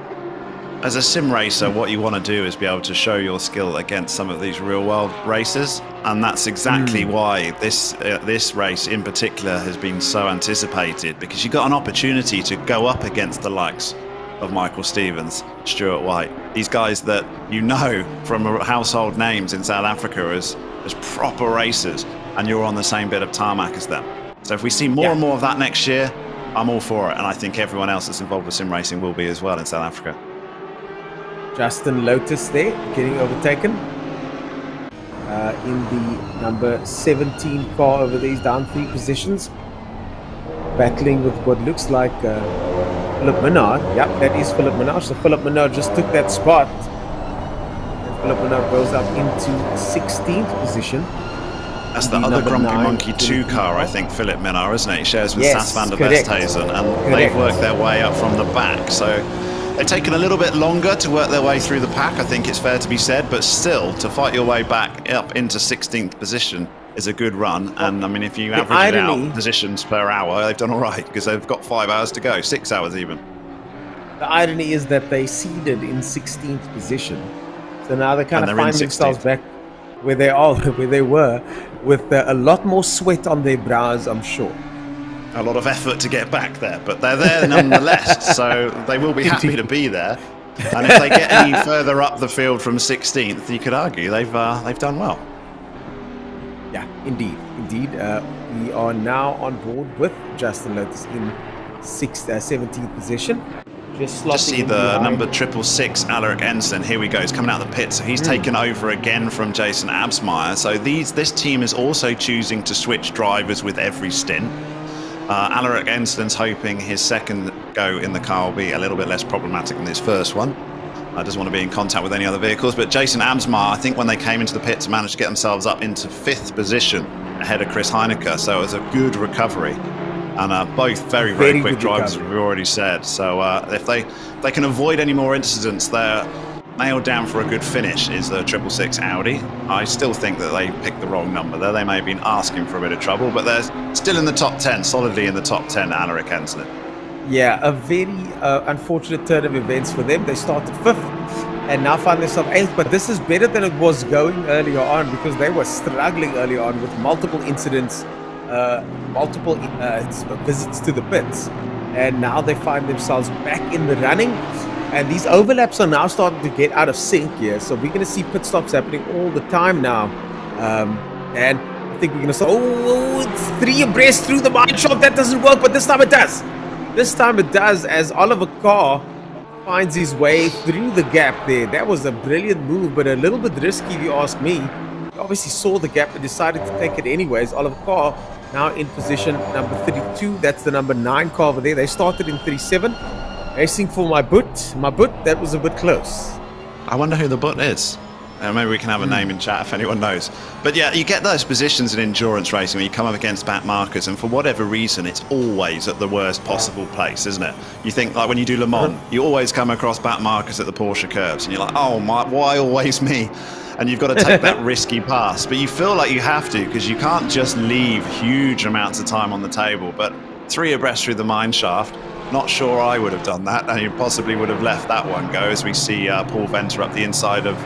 Speaker 3: As a sim racer, what you want to do is be able to show your skill against some of these real-world races, and that's exactly why this race in particular has been so anticipated, because you got an opportunity to go up against the likes of Michael Stevens, Stuart White, these guys that you know from household names in South Africa as proper racers, and you're on the same bit of tarmac as them. So if we see more and more of that next year, I'm all for it, and I think everyone else that's involved with sim racing will be as well in South Africa.
Speaker 2: Justin Lotus there, getting overtaken in the number 17 car over there. He's down 3 positions, battling with what looks like Philip Minard. Yep, that is Philip Minard. So Philip Minard just took that spot, and Philip Minard goes up into 16th position.
Speaker 3: That's the other Grumpy Monkey 2 car, I think, Philip Minard, isn't it? He shares with Sas van der Westhuizen, and they've worked their way up from the back. So they've taken a little bit longer to work their way through the pack, I think it's fair to be said, but still, to fight your way back up into 16th position is a good run. And I mean, if you average it out positions per hour, they've done all right, because they've got 5 hours to go, 6 hours even.
Speaker 2: The irony is that they seeded in 16th position, so now they kind of find themselves back where they were, with a lot more sweat on their brows, I'm sure.
Speaker 3: A lot of effort to get back there, but they're there nonetheless, so they will be happy to be there. And if they get any further up the field from 16th, you could argue they've done well.
Speaker 2: Yeah, indeed. We are now on board with Justin Lotus in 17th position.
Speaker 3: Just see the number 666, Alaric Ensign. Here we go. He's coming out of the pit, so he's taken over again from Jason Absmeyer. So this team is also choosing to switch drivers with every stint. Alaric Ensign's hoping his second go in the car will be a little bit less problematic than his first one. Doesn't want to be in contact with any other vehicles. But Jason Absmeyer, I think when they came into the pits, managed to get themselves up into 5th position ahead of Chris Heineke. So it was a good recovery. And both very quick drivers, as we've already said. So if they can avoid any more incidents, they're nailed down for a good finish, is the 666 Audi. I still think that they picked the wrong number there. They may have been asking for a bit of trouble, but they're still in the top 10, solidly in the top 10, Alaric Ensign.
Speaker 2: Yeah, a very unfortunate turn of events for them. They started 5th and now find themselves 8th, but this is better than it was going earlier on, because they were struggling earlier on with multiple incidents, multiple visits to the pits, and now they find themselves back in the running, and these overlaps are now starting to get out of sync here. So we're going to see pit stops happening all the time now, and I think we're going to say, it's 3 abreast through the mine shop. That doesn't work, but this time it does. This time it does, as Oliver Carr finds his way through the gap there. That was a brilliant move, but a little bit risky if you ask me. obviously saw the gap and decided to take it anyways. Oliver Carr now in position number 32. That's the number 9 car over there. They started in 37. Racing for my boot. My boot, that was a bit close.
Speaker 3: I wonder who the boot is. Maybe we can have a name in chat if anyone knows. But yeah, you get those positions in endurance racing when you come up against back markers, and for whatever reason, it's always at the worst possible place, isn't it? You think, like when you do Le Mans, you always come across back markers at the Porsche curves, and you're like, oh my, why always me? And you've got to take that risky pass. But you feel like you have to, because you can't just leave huge amounts of time on the table. But 3 abreast through the mine shaft, not sure I would have done that, and you possibly would have left that one go, as we see Paul Venter up the inside of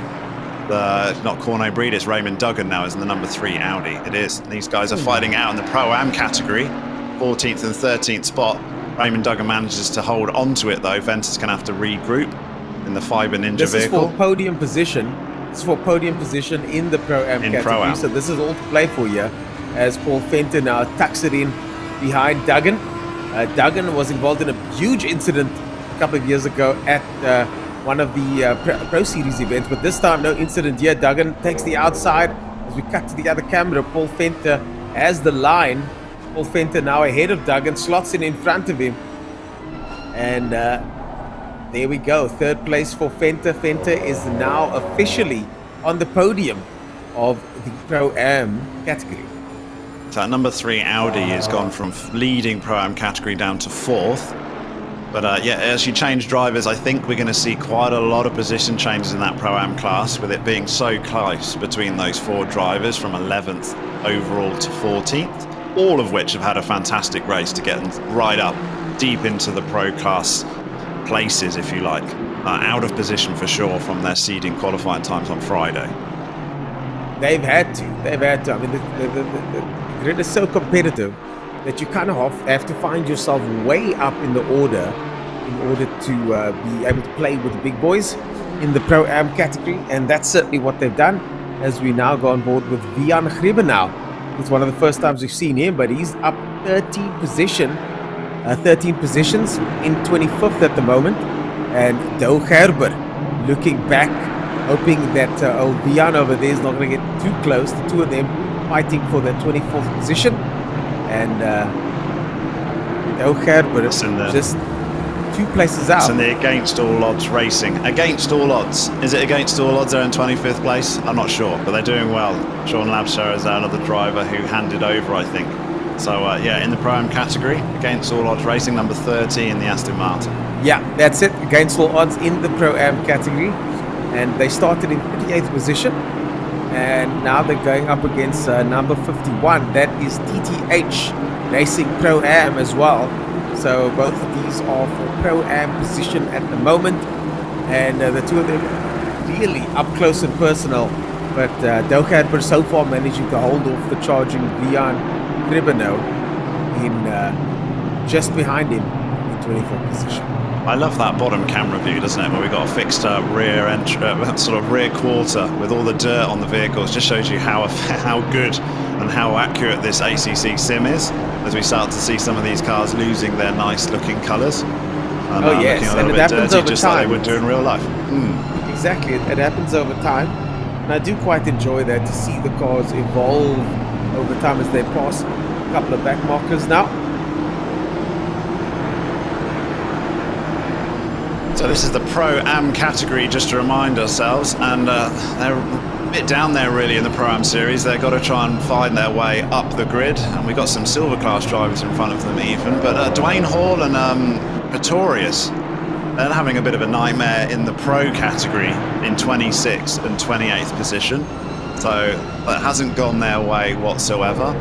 Speaker 3: not Cornet Breed, it's Raymond Duggan now is in the number 3 Audi. It is. And these guys are fighting out in the Pro-Am category, 14th and 13th spot. Raymond Duggan manages to hold onto it though. Venter's going to have to regroup in the Fiber Ninja
Speaker 2: this
Speaker 3: vehicle.
Speaker 2: This is for podium position. This is for podium position in the Pro-Am category. Pro-Am. So this is all to play for here as Paul Venter now tucks it in behind Duggan. Duggan was involved in a huge incident a couple of years ago at one of the Pro Series events, but this time no incident here. Duggan takes the outside. As we cut to the other camera, Paul Venter has the line. Paul Venter now ahead of Duggan, slots in front of him. And there we go, 3rd place for Venter. Venter is now officially on the podium of the Pro-Am category.
Speaker 3: So that number 3 Audi has gone from leading Pro-Am category down to 4th. But yeah, as you change drivers, I think we're going to see quite a lot of position changes in that Pro-Am class, with it being so close between those 4 drivers from 11th overall to 14th, all of which have had a fantastic race to get them right up deep into the Pro class places, if you like. Out of position for sure from their seeding qualifying times on Friday.
Speaker 2: They've had to. I mean, the grid is so competitive that you kind of have to find yourself way up in the order in order to be able to play with the big boys in the Pro-Am category, and that's certainly what they've done as we now go on board with Wiaan Griebenau. It's one of the first times we've seen him, but he's up 13 positions in 25th at the moment, and Doug Gerber looking back, hoping that old Wiaan over there is not going to get too close. The two of them fighting for the 24th position. And Doug Gerber just 2 places out.
Speaker 3: It's in the Against All Odds racing. Against All Odds. Is it Against All Odds? They're in 25th place? I'm not sure, but they're doing well. Sean Labshire is another driver who handed over, I think. So, yeah, in the Pro-Am category, Against All Odds racing, number 30 in the Aston Martin.
Speaker 2: Yeah, that's it. Against All Odds in the Pro-Am category. And they started in 38th position. And now they're going up against number 51. That is TTH Racing Pro-Am as well. So both of these are for Pro-Am position at the moment. And the two of them really up close and personal. But Doug Gerber so far managing to hold off the charging Wiaan Griebenau in just behind him in 24th position.
Speaker 3: I love that bottom camera view, doesn't it? Where we've got a fixed sort of rear quarter with all the dirt on the vehicles. Just shows you how good and how accurate this ACC sim is, as we start to see some of these cars losing their nice looking colours. And,
Speaker 2: yes,
Speaker 3: looking a
Speaker 2: and
Speaker 3: little
Speaker 2: it
Speaker 3: bit
Speaker 2: happens
Speaker 3: dirty,
Speaker 2: over
Speaker 3: just
Speaker 2: time.
Speaker 3: like they would do in real life.
Speaker 2: Exactly, it happens over time. And I do quite enjoy that, to see the cars evolve over time as they pass a couple of back markers now.
Speaker 3: So this is the Pro-Am category, just to remind ourselves, and they're a bit down there really in the Pro-Am series. They've got to try and find their way up the grid, and we've got some silver class drivers in front of them even, but Dwayne Hall and Pretorius, they're having a bit of a nightmare in the Pro category in 26th and 28th position, so that hasn't gone their way whatsoever.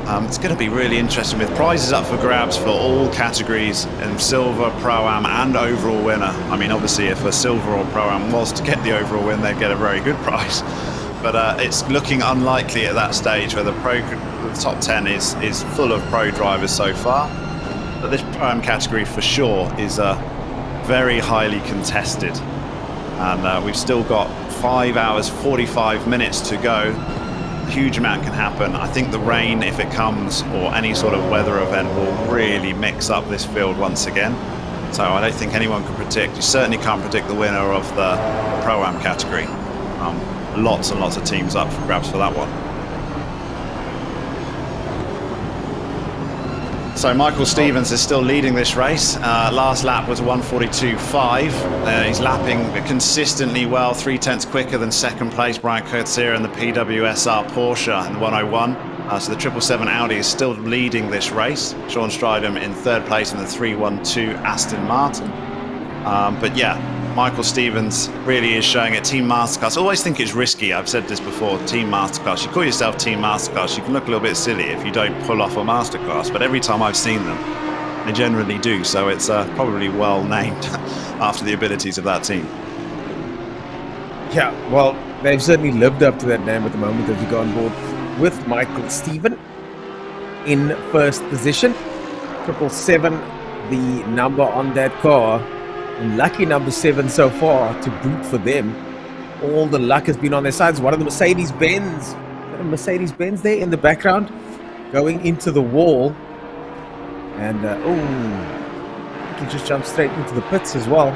Speaker 3: It's going to be really interesting with prizes up for grabs for all categories in silver, Pro-Am and overall winner. I mean, obviously if a silver or Pro-Am was to get the overall win, they'd get a very good prize. But it's looking unlikely at that stage where the top 10 is full of pro drivers so far. But this Pro-Am category for sure is very highly contested. And we've still got 5 hours, 45 minutes to go. Huge amount can happen. I think the rain, if it comes, or any sort of weather event, will really mix up this field once again. So I don't think anyone can predict. You certainly can't predict the winner of the Pro-Am category. lots and lots of teams up for grabs for that one. So Michael Stevens is still leading this race. Last lap was 1:42.5. He's lapping consistently well, 0.3 quicker than second place Brian Kurtzia and the PWSR Porsche in the 101. So the 777 Audi is still leading this race. Sean Stridham in third place in the 312 Aston Martin. But yeah, Michael Stevens really is showing it. Team Masterclass, I always think it's risky. I've said this before, Team Masterclass. You call yourself Team Masterclass, you can look a little bit silly if you don't pull off a Masterclass. But every time I've seen them, they generally do. So it's probably well named after the abilities of that team.
Speaker 2: Yeah, well, they've certainly lived up to that name at the moment as we go on board with Michael Stephen in first position. 777, the number on that car. And lucky number 7 so far to boot for them. All the luck has been on their sides. One of the Mercedes-Benz. Mercedes-Benz there in the background going into the wall. And, he just jumped straight into the pits as well.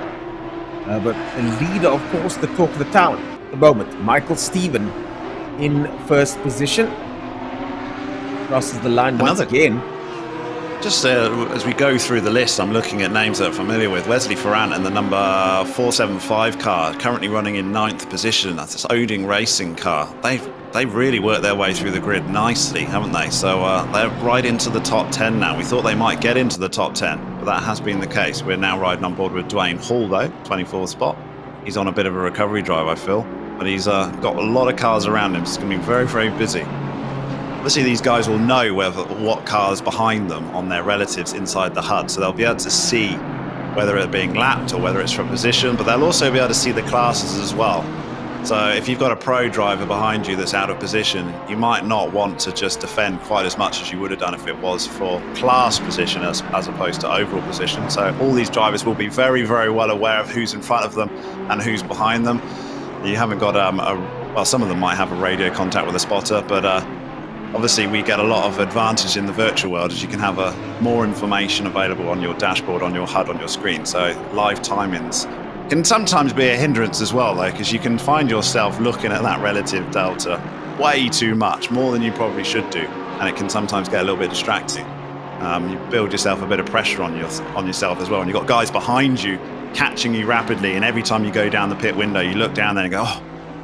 Speaker 2: But the leader, of course, the talk of the town at the moment, Michael Stephen in first position. Crosses the line once again.
Speaker 3: Just as we go through the list, I'm looking at names that I'm familiar with. Wesley Ferrant and the number 475 car, currently running in 9th position. That's this Oding Racing car. They've really worked their way through the grid nicely, haven't they? So they're right into the top 10 now. We thought they might get into the top 10, but that has been the case. We're now riding on board with Dwayne Hall, though, 24th spot. He's on a bit of a recovery drive, I feel, but he's got a lot of cars around him. So it's going to be very, very busy. Obviously, these guys will know what cars behind them on their relatives inside the HUD, so they'll be able to see whether it's being lapped or whether it's from position, but they'll also be able to see the classes as well. So if you've got a pro driver behind you that's out of position, you might not want to just defend quite as much as you would have done if it was for class position as opposed to overall position. So all these drivers will be very, very well aware of who's in front of them and who's behind them. You haven't got well, some of them might have a radio contact with a spotter, but obviously, we get a lot of advantage in the virtual world as you can have more information available on your dashboard, on your HUD, on your screen. So live timings can sometimes be a hindrance as well, though, because you can find yourself looking at that relative delta way too much, more than you probably should do, and it can sometimes get a little bit distracting. You build yourself a bit of pressure on yourself as well, and you've got guys behind you catching you rapidly, and every time you go down the pit window, you look down there and go, oh,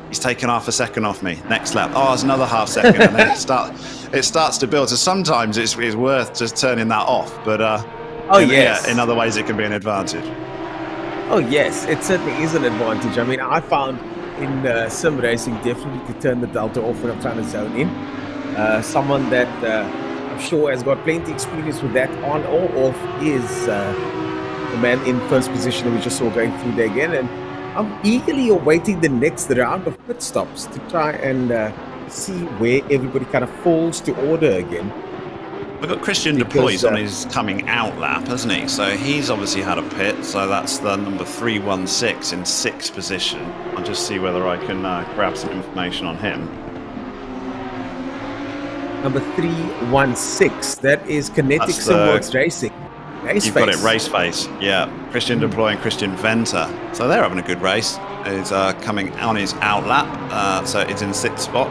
Speaker 3: he's taken half a second off me. Next lap, oh, it's another half second, and then it starts to build. So sometimes it's worth just turning that off. But in other ways, it can be an advantage.
Speaker 2: Oh yes, it certainly is an advantage. I mean, I found in sim racing definitely to turn the delta off when I'm trying to zone in. Someone that I'm sure has got plenty experience with that on or off is the man in first position that we just saw going through there again, and I'm eagerly awaiting the next round of pit stops to try and see where everybody kind of falls to order again.
Speaker 3: We've got Christian Dupuis on his coming out lap, hasn't he? So he's obviously had a pit, so that's the number 316 in 6th position. I'll just see whether I can grab some information on him.
Speaker 2: Number 316, that is Kinetic Simworks Racing.
Speaker 3: You've got it, Race Face. Yeah, Christian Deploy and Christian Venter. So they're having a good race. He's coming on his out lap, so it's in 6th spot.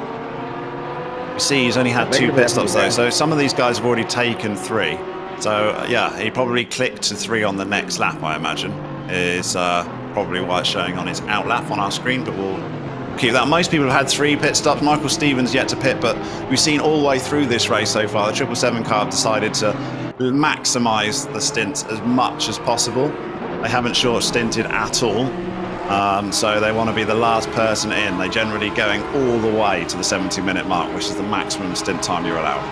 Speaker 3: You see he's only had 2 pit stops though, so some of these guys have already taken 3. So yeah, he probably clicked to 3 on the next lap, I imagine, is probably why it's showing on his out lap on our screen, but we'll keep that. Most people have had 3 pit stops. Michael Stevens yet to pit, but we've seen all the way through this race so far, the 777 car have decided to maximise the stints as much as possible. They haven't short-stinted at all, so they want to be the last person in. They're generally going all the way to the 70-minute mark, which is the maximum stint time you're allowed.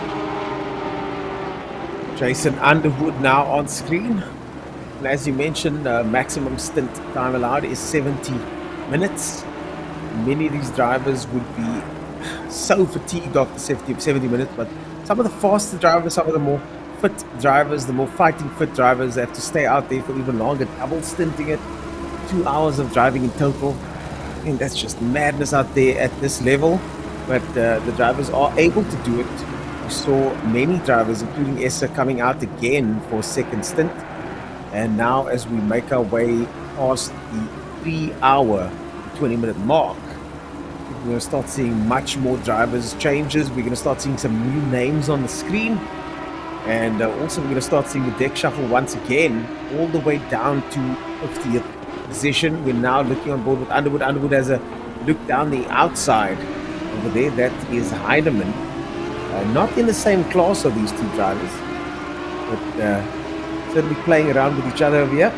Speaker 2: Jason Underwood now on screen. And as you mentioned, maximum stint time allowed is 70 minutes. Many of these drivers would be so fatigued after 70 minutes, but some of the faster drivers, some of the more fit drivers, the more fighting fit drivers have to stay out there for even longer, double stinting it, 2 hours of driving in total. I mean, that's just madness out there at this level, but the drivers are able to do it. We saw many drivers, including Essa, coming out again for a second stint, and now as we make our way past the 3 hour 20-minute mark, We're going to start seeing much more drivers changes. We're going to start seeing some new names on the screen. And also we're going to start seeing the deck shuffle once again, all the way down to 50th position. We're now looking on board with Underwood. Underwood has a look down the outside over there. That is Heidemann. Not in the same class of these two drivers, but certainly playing around with each other over here.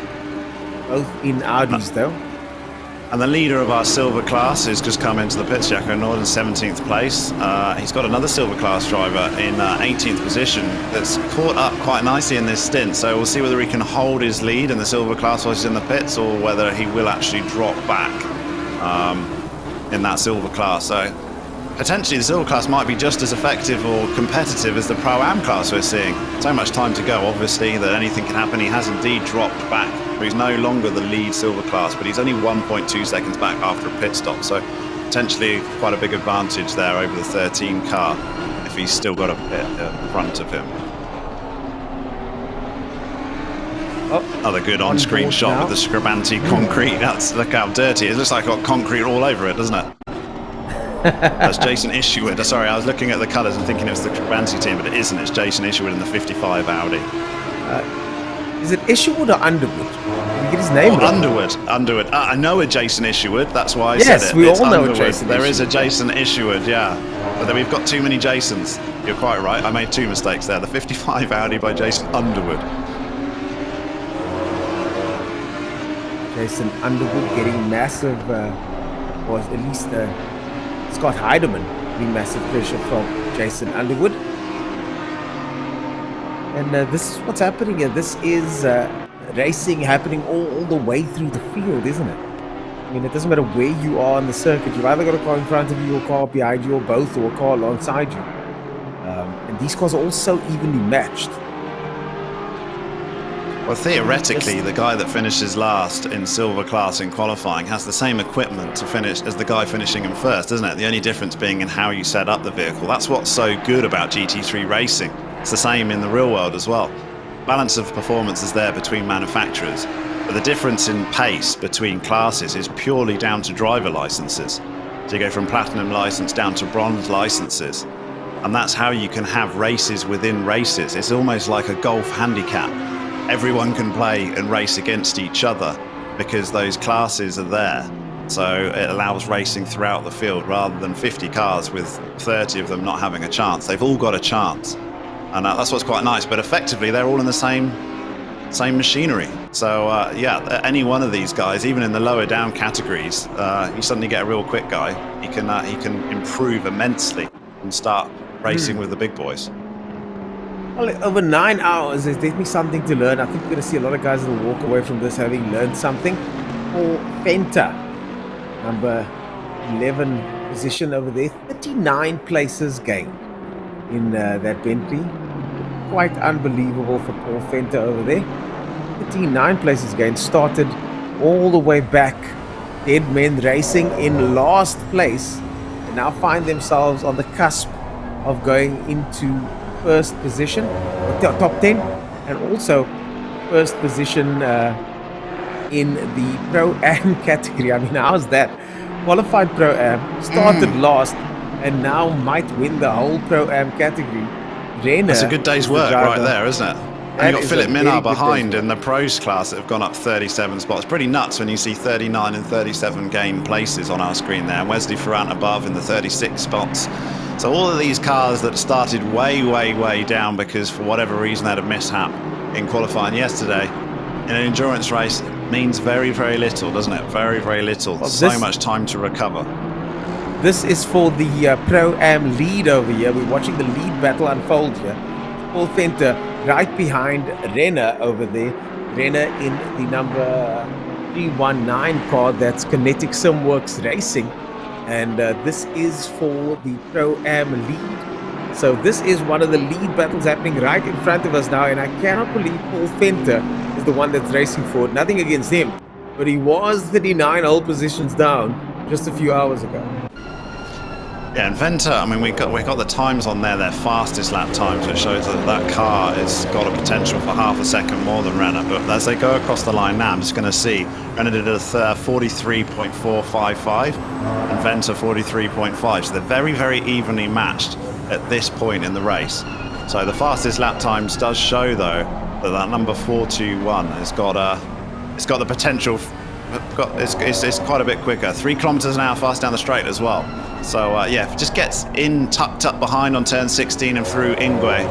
Speaker 2: Both in Audis though.
Speaker 3: And the leader of our silver class has just come into the pits, Jaco Nord, in 17th place. He's got another silver class driver in 18th position that's caught up quite nicely in this stint. So we'll see whether he can hold his lead in the silver class while he's in the pits, or whether he will actually drop back in that silver class. So potentially the silver class might be just as effective or competitive as the Pro-Am class we're seeing. So much time to go, obviously, that anything can happen. He has indeed dropped back. He's no longer the lead silver class, but he's only 1.2 seconds back after a pit stop. So potentially quite a big advantage there over the 13 car if he's still got a pit in front of him. Another good on-screen shot with the Scribanti concrete. Look how dirty it is. It looks like it's got concrete all over it, doesn't it? That's Jason Isherwood. Sorry, I was looking at the colours and thinking it was the Scribanti team, but it isn't. It's Jason Isherwood in the 55 Audi.
Speaker 2: Is it Isherwood or Underwood? Did you get his name right?
Speaker 3: Underwood. I know a Jason Isherwood. That's why I said it.
Speaker 2: Yes, we
Speaker 3: it's
Speaker 2: all know
Speaker 3: Underwood.
Speaker 2: a Jason
Speaker 3: There
Speaker 2: Isherwood.
Speaker 3: is a Jason Isherwood, yeah. But then we've got too many Jasons. You're quite right. I made two mistakes there. The 55 Audi by Jason Underwood.
Speaker 2: Jason Underwood getting massive, or at least Scott Heidemann getting massive pressure from Jason Underwood. And this is what's happening here. This is racing happening all the way through the field, isn't it? I mean, it doesn't matter where you are on the circuit. You've either got a car in front of you, or a car behind you, or both, or a car alongside you. And these cars are all so evenly matched.
Speaker 3: Well, theoretically, the guy that finishes last in silver class in qualifying has the same equipment to finish as the guy finishing in first, isn't it? The only difference being in how you set up the vehicle. That's what's so good about GT3 racing. It's the same in the real world as well. Balance of performance is there between manufacturers, but the difference in pace between classes is purely down to driver licenses. So you go from platinum license down to bronze licenses, and that's how you can have races within races. It's almost like a golf handicap. Everyone can play and race against each other because those classes are there. So it allows racing throughout the field rather than 50 cars with 30 of them not having a chance. They've all got a chance. And that's what's quite nice. But effectively, they're all in the same machinery. So yeah, any one of these guys, even in the lower down categories, you suddenly get a real quick guy. He can improve immensely and start racing with the big boys.
Speaker 2: Well, over 9 hours, there's definitely something to learn. I think we're going to see a lot of guys that will walk away from this having learned something. Paul Fenter, number 11 position over there, 39 places gained in that Bentley. Quite unbelievable for Paul Fenter over there. 39 places gained, started all the way back. Dead Men Racing in last place, and now find themselves on the cusp of going into first position, top 10, and also first position in the Pro-Am category. I mean, how's that? Qualified Pro-Am, started last, and now might win the whole Pro-Am category. Renner,
Speaker 3: that's a good day's work right there, isn't it? And you've got Philip Minnar behind in the pros class that have gone up 37 spots. Pretty nuts when you see 39 and 37 gained places on our screen there. And Wesley Ferrant above in the 36 spots. So all of these cars that started way down because for whatever reason they had a mishap in qualifying yesterday, in an endurance race means very little, doesn't it? Very little. Well, so much time to recover.
Speaker 2: This is for the Pro-Am lead over here. We're watching the lead battle unfold here. Paul Fenter right behind Renner over there. Renner in the number 319 car, that's Kinetic Simworks Racing. And this is for the Pro-Am lead. So this is one of the lead battles happening right in front of us now. And I cannot believe Paul Fenter is the one that's racing for it. Nothing against him, but he was 39 whole positions down just a few hours ago.
Speaker 3: Yeah, and Venter, I mean, we got the times on there, their fastest lap times, which shows that car has got a potential for half a second more than Renner. But as they go across the line now, I'm just going to see Renner did a 43.455 and Venter 43.5. So they're very, very evenly matched at this point in the race. So the fastest lap times does show, though, that number 421 has got the potential. It's quite a bit quicker. 3 kilometers an hour fast down the straight as well. So yeah, if it just gets in tucked up behind on turn 16 and through Ingwe,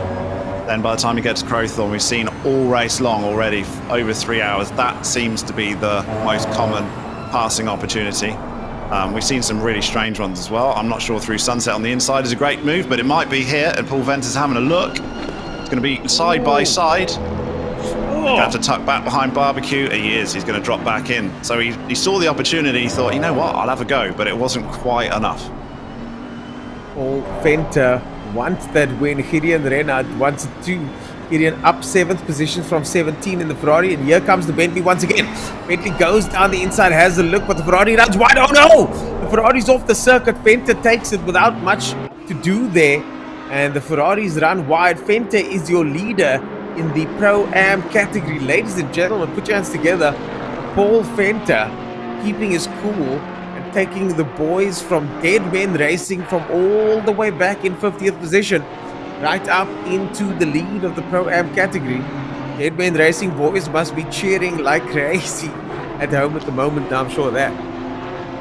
Speaker 3: then by the time he gets to Crowthorne, we've seen all race long already over 3 hours. That seems to be the most common passing opportunity. We've seen some really strange ones as well. I'm not sure through Sunset on the inside is a great move, but it might be here, and Paul Venter's having a look. It's going to be side by side. Going to have to tuck back behind Barbecue. He is. He's going to drop back in. So he saw the opportunity. He thought, you know what, I'll have a go. But it wasn't quite enough.
Speaker 2: Paul Venter wants that win. Gideon Renard wants it too. Gideon up 7th position from 17 in the Ferrari. And here comes the Bentley once again. Bentley goes down the inside, has a look, but the Ferrari runs wide. Oh no! The Ferrari's off the circuit. Venter takes it without much to do there. And the Ferraris run wide. Venter is your leader in the Pro-Am category. Ladies and gentlemen, put your hands together. Paul Venter keeping his cool and taking the boys from Dead Men Racing from all the way back in 50th position right up into the lead of the Pro-Am category. Dead Men Racing boys must be cheering like crazy at home at the moment, I'm sure of that.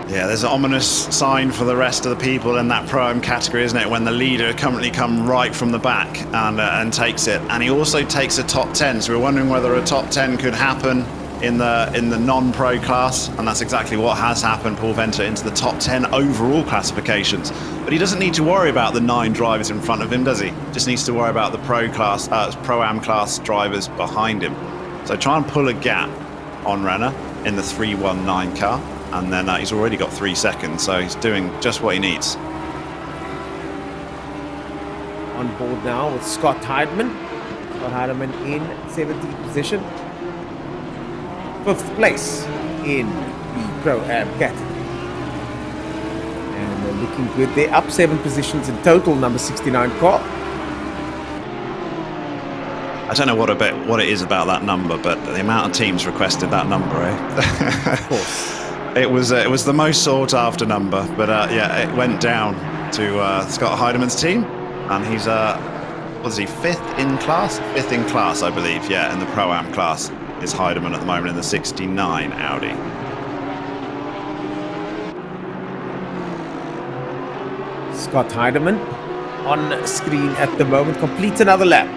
Speaker 3: Yeah, there's an ominous sign for the rest of the people in that Pro-Am category, isn't it? When the leader currently come right from the back and takes it. And he also takes a top 10. So we're wondering whether a top 10 could happen in the non-pro class. And that's exactly what has happened. Paul Venter into the top 10 overall classifications. But he doesn't need to worry about the 9 drivers in front of him, does he? Just needs to worry about the Pro-Am class drivers behind him. So try and pull a gap on Renner in the 319 car. And then he's already got 3 seconds, so he's doing just what he needs.
Speaker 2: On board now with Scott Heidemann. Scott Heidemann in 17th position. 5th place in the Pro-Am category. And they're looking good. They're up 7 positions in total, number 69 car.
Speaker 3: I don't know what it is about that number, but the amount of teams requested that number, eh?
Speaker 2: Of course.
Speaker 3: It was the most sought after number, but yeah, it went down to Scott Heidemann's team, and he's what is he, 5th in class? 5th in class, I believe. Yeah, in the Pro-Am class is Heidemann at the moment in the 69 Audi.
Speaker 2: Scott Heidemann on screen at the moment, completes another lap.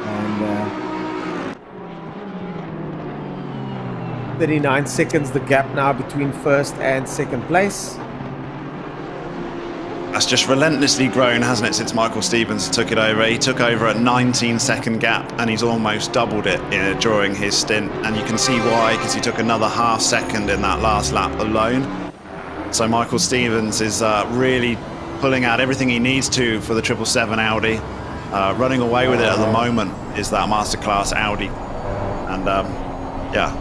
Speaker 2: And 39 seconds the gap now between 1st and 2nd place.
Speaker 3: That's just relentlessly grown, hasn't it, since Michael Stevens took it over. He took over at 19-second gap, and he's almost doubled it during his stint. And you can see why, because he took another half second in that last lap alone. So Michael Stevens is really pulling out everything he needs to for the 777 Audi. Running away with it at the moment is that Masterclass Audi. And yeah,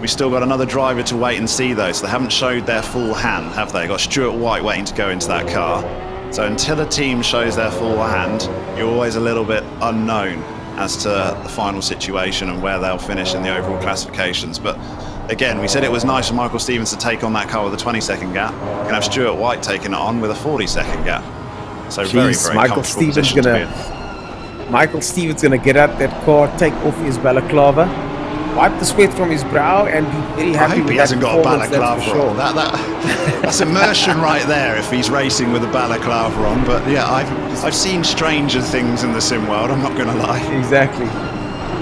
Speaker 3: we still got another driver to wait and see though, so they haven't showed their full hand, have they? Got Stuart White waiting to go into that car. So until a team shows their full hand, you're always a little bit unknown as to the final situation and where they'll finish in the overall classifications. But again, we said it was nice for Michael Stevens to take on that car with a 20-second gap. We're going to have Stuart White taking it on with a 40-second gap. So very, very
Speaker 2: Michael
Speaker 3: comfortable
Speaker 2: Stevens
Speaker 3: position to be in.
Speaker 2: Michael Stevens gonna get out that car, take off his balaclava, wipe the sweat from his brow, and be very happy
Speaker 3: I hope
Speaker 2: with
Speaker 3: he
Speaker 2: that
Speaker 3: hasn't got a
Speaker 2: performance,
Speaker 3: balaclava
Speaker 2: that's for sure.
Speaker 3: on. That's immersion right there if he's racing with a balaclava on. But yeah, I've seen stranger things in the sim world, I'm not going to lie.
Speaker 2: Exactly.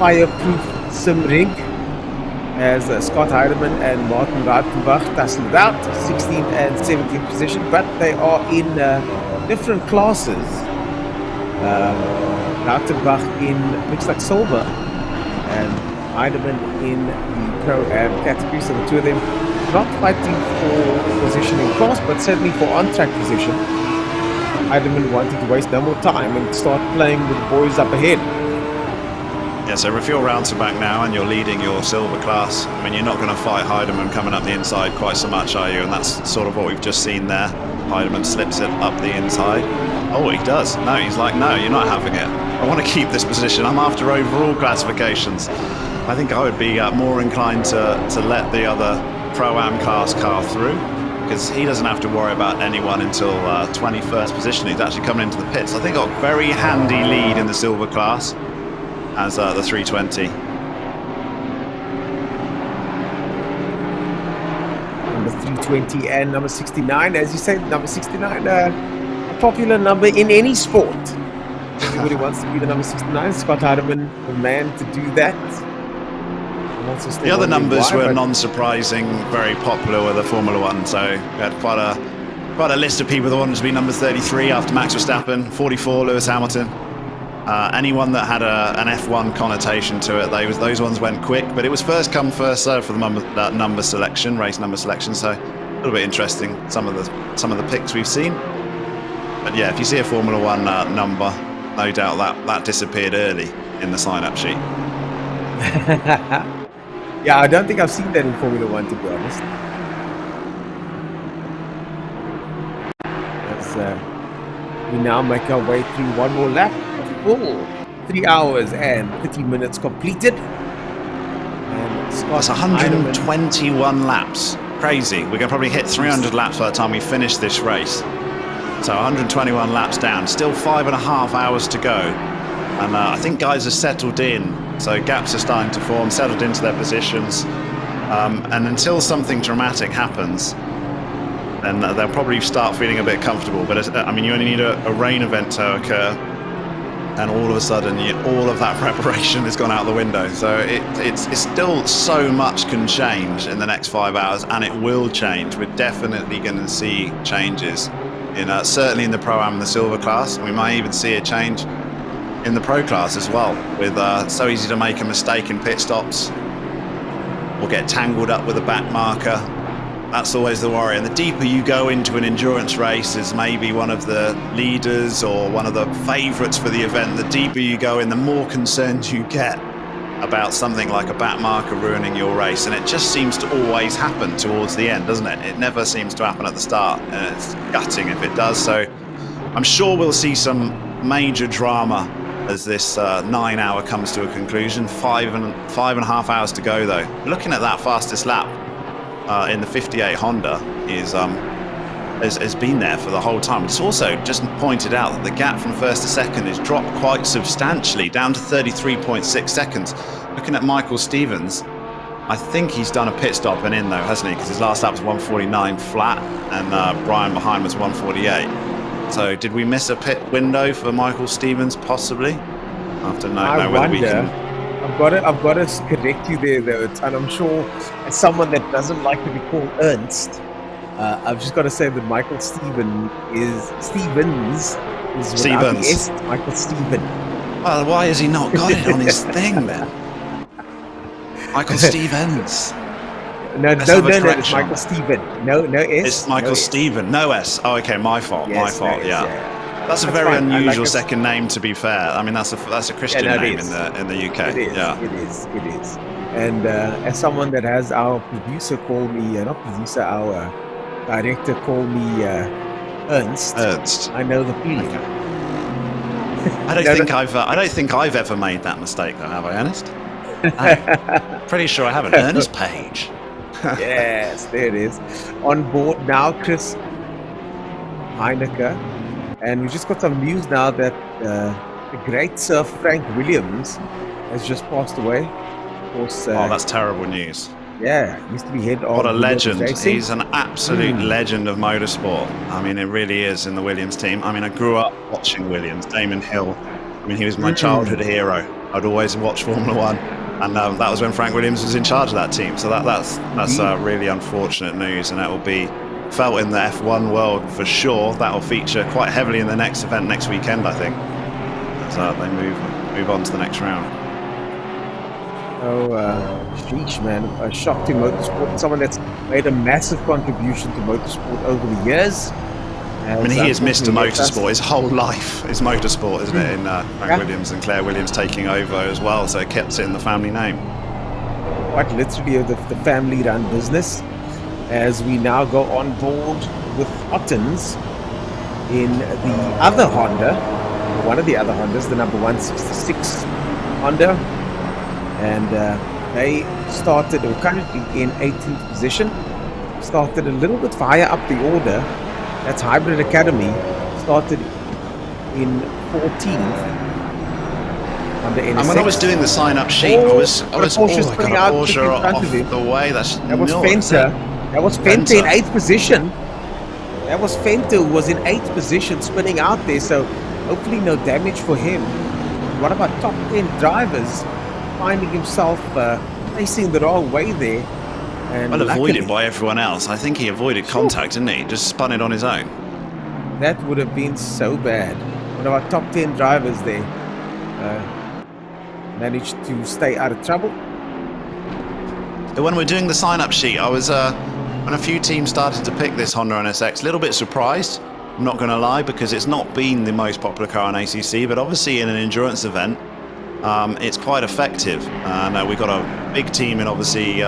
Speaker 2: Fireproof sim rig as Scott Heidemann and Martin Rautenbach tussle it out, 16th and 17th position, but they are in different classes. Rautenbach in, looks like silver, and Heidemann in the Pro-Am category, so the two of them not fighting for position in class, but certainly for on-track position. Heidemann wanting to waste no more time and start playing with the boys up ahead.
Speaker 3: Yeah, so if you're Rautenbach now and you're leading your silver class, I mean, you're not going to fight Heidemann coming up the inside quite so much, are you? And that's sort of what we've just seen there. Heidemann slips it up the inside. Oh, he does. No, he's like, no, you're not having it. I want to keep this position. I'm after overall classifications. I think I would be more inclined to let the other Pro-Am class car through, because he doesn't have to worry about anyone until 21st position. He's actually coming into the pits. I think got a very handy lead in the silver class as the 320.
Speaker 2: Number 320 and number 69. As you said, number 69, a popular number in any sport. Everybody wants to be the number 69. Scott Heidemann, the man to do that.
Speaker 3: The other numbers were non-surprising, very popular with the Formula One. So we had quite a list of people that wanted to be number 33 after Max Verstappen, 44 Lewis Hamilton. Anyone that had an F1 connotation to it, those ones went quick. But it was first come, first serve for the number selection, race number selection. So a little bit interesting. Some of the picks we've seen. But yeah, if you see a Formula One number, no doubt that disappeared early in the sign-up sheet.
Speaker 2: Yeah, I don't think I've seen that in Formula One, to be honest. As we now make our way through one more lap, a full 3 hours and 30 minutes completed. And
Speaker 3: That's 121 laps. Crazy. We're going to probably hit 300 laps by the time we finish this race. So 121 laps down. Still 5.5 hours to go. And I think guys are settled in. So gaps are starting to form, settled into their positions. And until something dramatic happens, then they'll probably start feeling a bit comfortable. But I mean, you only need a rain event to occur, and all of a sudden, all of that preparation has gone out the window. So it's still so much can change in the next 5 hours, and it will change. We're definitely going to see changes, certainly in the Pro-Am and the Silver class. And we might even see a change in the Pro class as well, with so easy to make a mistake in pit stops or get tangled up with a back marker. That's always the worry. And the deeper you go into an endurance race as maybe one of the leaders or one of the favourites for the event, the deeper you go in, the more concerned you get about something like a back marker ruining your race. And it just seems to always happen towards the end, doesn't it? It never seems to happen at the start, and it's gutting if it does. So I'm sure we'll see some major drama as this 9 hour comes to a conclusion. 5.5 hours to go though. Looking at that fastest lap in the 58 Honda has been there for the whole time. It's also just pointed out that the gap from first to second has dropped quite substantially, down to 33.6 seconds. Looking at Michael Stevens, I think he's done a pit stop and in though, hasn't he? Because his last lap was 149 flat, and Brian behind was 148. So did we miss a pit window for Michael Stevens, possibly? I have to know whether we can.
Speaker 2: I've got to correct you there, though, and I'm sure as someone that doesn't like to be called Ernst, I've just got to say that Michael Stevens without the S, Michael Steven.
Speaker 3: Well, why has he not got it on his thing then? Michael Stevens.
Speaker 2: No, it's Michael Steven. No S.
Speaker 3: It's Michael Steven. No S. Oh, okay, my fault.
Speaker 2: Yes,
Speaker 3: my fault. Yeah. That's a very unusual second name, to be fair. I mean, that's a Christian name in the UK.
Speaker 2: It is. And as someone that has our producer call me, our director call me Ernst. I know the feeling.
Speaker 3: Okay. I don't think I've ever made that mistake, though, have I, Ernest? I'm pretty sure I haven't. Ernest Page.
Speaker 2: Yes, there it is. On board now, Chris Heineke. And we just got some news now that the great Sir Frank Williams has just passed away. Of course,
Speaker 3: that's terrible news.
Speaker 2: Yeah, he used to be head of...
Speaker 3: What a legend. He's an absolute legend of motorsport. I mean, it really is in the Williams team. I mean, I grew up watching Williams, Damon Hill. I mean, he was my childhood hero. I'd always watch Formula One. And that was when Frank Williams was in charge of that team. So that's really unfortunate news, and that will be felt in the F1 world for sure. That will feature quite heavily in the next event next weekend, I think, as they move on to the next round.
Speaker 2: Oh, sheesh, man. A shock to motorsport. Someone that's made a massive contribution to motorsport over the years.
Speaker 3: I mean, he has missed a motorsport. His whole life is motorsport, isn't it? In Frank Williams and Claire Williams taking over as well, so it kept it in the family name.
Speaker 2: Quite literally the family-run business. as we now go on board with Ottens in the other Honda, one of the other Hondas, the number 166 Honda, and they started, or currently in 18th position, started a little bit higher up the order. That's Hybrid Academy, started in 14th. Under NSX.
Speaker 3: And when I was doing the sign-up sheet, I was I got a Porsche off the way. That
Speaker 2: was Fenter. That was Fenter in 8th position. That was Fenter who was in 8th position, spinning out there. So hopefully no damage for him. One of our top 10 drivers finding himself facing the wrong way there. And
Speaker 3: well avoided by everyone else. I think he avoided contact, didn't he? Just spun it on his own.
Speaker 2: That would have been so bad. One of our top 10 drivers there managed to stay out of trouble.
Speaker 3: So when we're doing the sign-up sheet, I was when a few teams started to pick this Honda NSX, a little bit surprised. I'm not going to lie, because it's not been the most popular car on ACC, but obviously in an endurance event, it's quite effective. And we've got a big team in obviously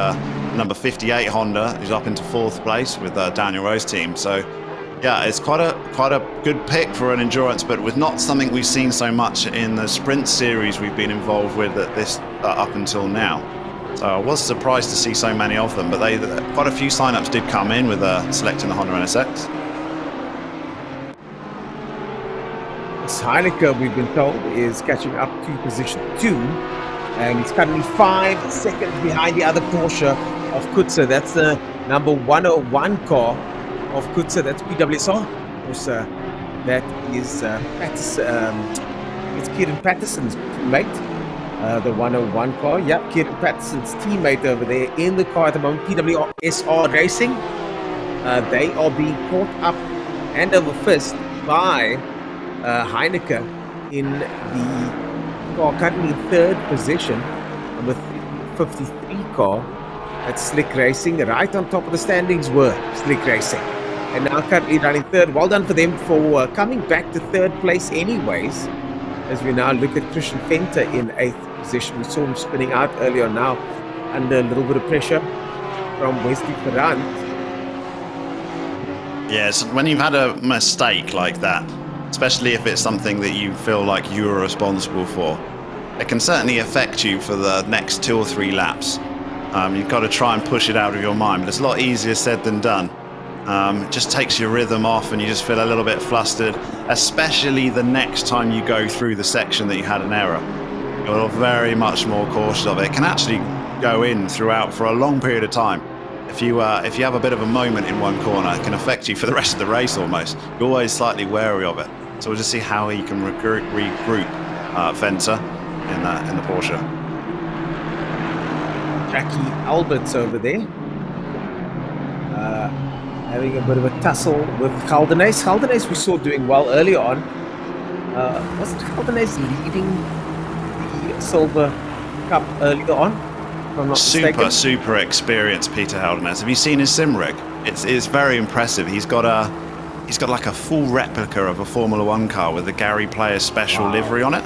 Speaker 3: number 58 Honda, who's up into 4th place with Daniel Rowe's team. So yeah, it's quite a good pick for an endurance, but with not something we've seen so much in the sprint series we've been involved with at this up until now. So I was surprised to see so many of them, but quite a few sign-ups did come in with selecting the Honda NSX.
Speaker 2: Heineke, we've been told, is catching up to position 2, and he's currently 5 seconds behind the other Porsche of Kutzer. That's the number 101 car of Kutzer. That's PWSR. Of course, that is it's Kieran Patterson's teammate, the 101 car. Yep, Kieran Patterson's teammate over there in the car at the moment. PWSR Racing. They are being caught up hand over fist by Heineke in the car currently in 3rd position with 53 car. That's Slick Racing. Right on top of the standings were Slick Racing, and now currently running 3rd. Well done for them for coming back to 3rd place anyways, as we now look at Christian Fenter in 8th position. We saw him spinning out earlier now under a little bit of pressure from Wesley Ferrand.
Speaker 3: Yes, when you've had a mistake like that, especially if it's something that you feel like you're responsible for, it can certainly affect you for the next 2 or 3 laps. You've got to try and push it out of your mind, but it's a lot easier said than done. It just takes your rhythm off and you just feel a little bit flustered, especially the next time you go through the section that you had an error. You're very much more cautious of it. It can actually go in throughout for a long period of time. If you have a bit of a moment in one corner, it can affect you for the rest of the race almost. You're always slightly wary of it. So we'll just see how he can regroup Fenter in the Porsche.
Speaker 2: Jackie Albert's over there, having a bit of a tussle with Caldenes. Caldenes we saw doing well earlier on. Wasn't Caldenes leading the Silver Cup earlier on? If I'm not mistaken?
Speaker 3: Super experienced Peter Caldenes. Have you seen his sim rig? It's very impressive. He's got like a full replica of a Formula 1 car with the Gary Player special livery on it.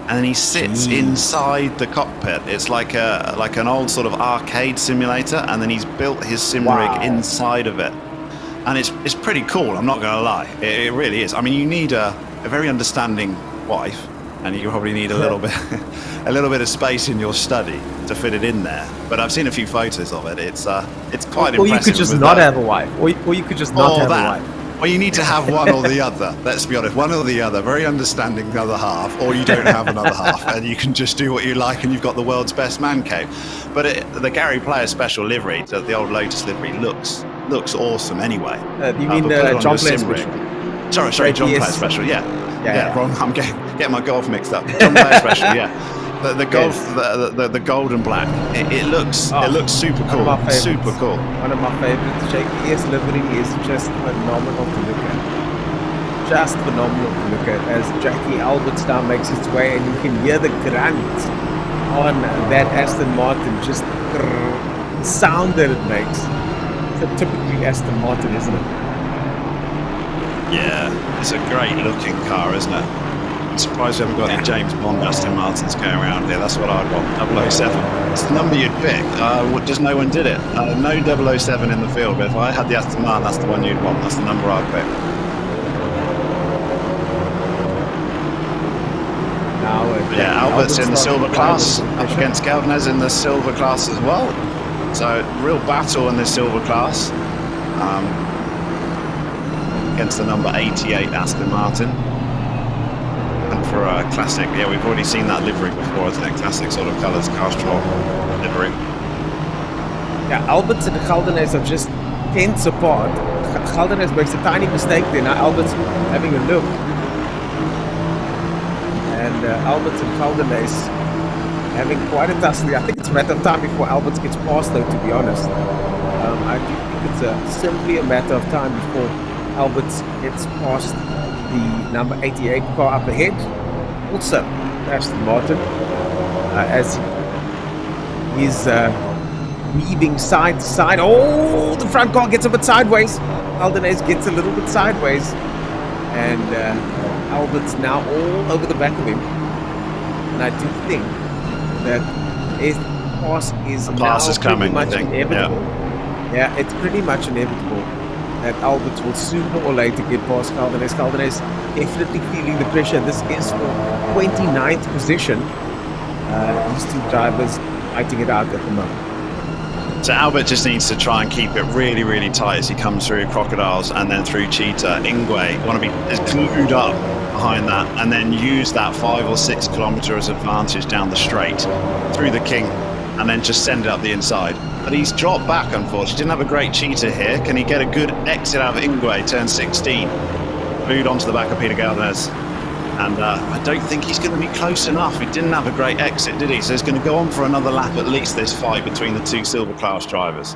Speaker 3: And then he sits inside the cockpit. It's like an old sort of arcade simulator, and then he's built his sim rig inside of it. And it's pretty cool, I'm not going to lie. It really is. I mean, you need a very understanding wife, and you probably need a little bit of space in your study to fit it in there. But I've seen a few photos of it. It's quite impressive.
Speaker 2: Or you could just not have a wife. Or you could just not have a wife.
Speaker 3: Well, you need to have one or the other. Let's be honest, one or the other. Very understanding the other half, or you don't have another half, and you can just do what you like, and you've got the world's best man cave. But the Gary Player special livery, the old Lotus livery, looks awesome anyway.
Speaker 2: You mean the John Player special?
Speaker 3: Sorry, John Player special. Yeah. Wrong. I'm getting my golf mixed up. John Player special. Yeah. The golf, the gold and black. It looks super cool. Super cool.
Speaker 2: One of my favorites. JPS livery is just phenomenal to look at. Just phenomenal to look at as Jackie Alberts now makes its way, and you can hear the grunt on that Aston Martin, just the sound that it makes. It's a typically Aston Martin, isn't it?
Speaker 3: Yeah, it's a great looking car, isn't it? I'm surprised we haven't got any James Bond Aston Martins going around here. That's what I'd want. 007. It's the number you'd pick. Just no one did it. No 007 in the field, but if I had the Aston Martin, that's the one you'd want. That's the number I'd pick. Albert's in the silver class, up against Galvanez in the silver class as well. So, real battle in the silver class against the number 88 Aston Martin. And for a classic, we've already seen that livery before, isn't it? Classic sort of colours, Castrol livery.
Speaker 2: Yeah, Albert's and Galvanez are just tenths apart. Galvanez makes a tiny mistake there. Now Albert's having a look. And Alberts and Galvanez having quite a tussle. I think it's a matter of time before Alberts gets past, though, to be honest. I do think it's simply a matter of time before Alberts gets past the number 88 car up ahead. Also, Aston Martin, as he's weaving side to side. Oh, the front car gets a bit sideways. Galvanez gets a little bit sideways. And Albert's now all over the back of him. And I do think that his pass is
Speaker 3: coming,
Speaker 2: much inevitable. Yeah, it's pretty much inevitable that Albert will sooner or later get past Galvanez. Galvanez definitely feeling the pressure. This is for 29th position. These two drivers fighting it out at the moment.
Speaker 3: So Albert just needs to try and keep it really, really tight as he comes through Crocodiles and then through Cheetah. Ingwe want to be glued up behind that and then use that 5 or 6 kilometres advantage down the straight through the King and then just send it up the inside. But he's dropped back, unfortunately. Didn't have a great Cheetah here. Can he get a good exit out of Ingwe, turn 16? Glued onto the back of Peter Galvanez. And I don't think he's going to be close enough. He didn't have a great exit, did he? So it's going to go on for another lap at least, this fight between the two silver class drivers.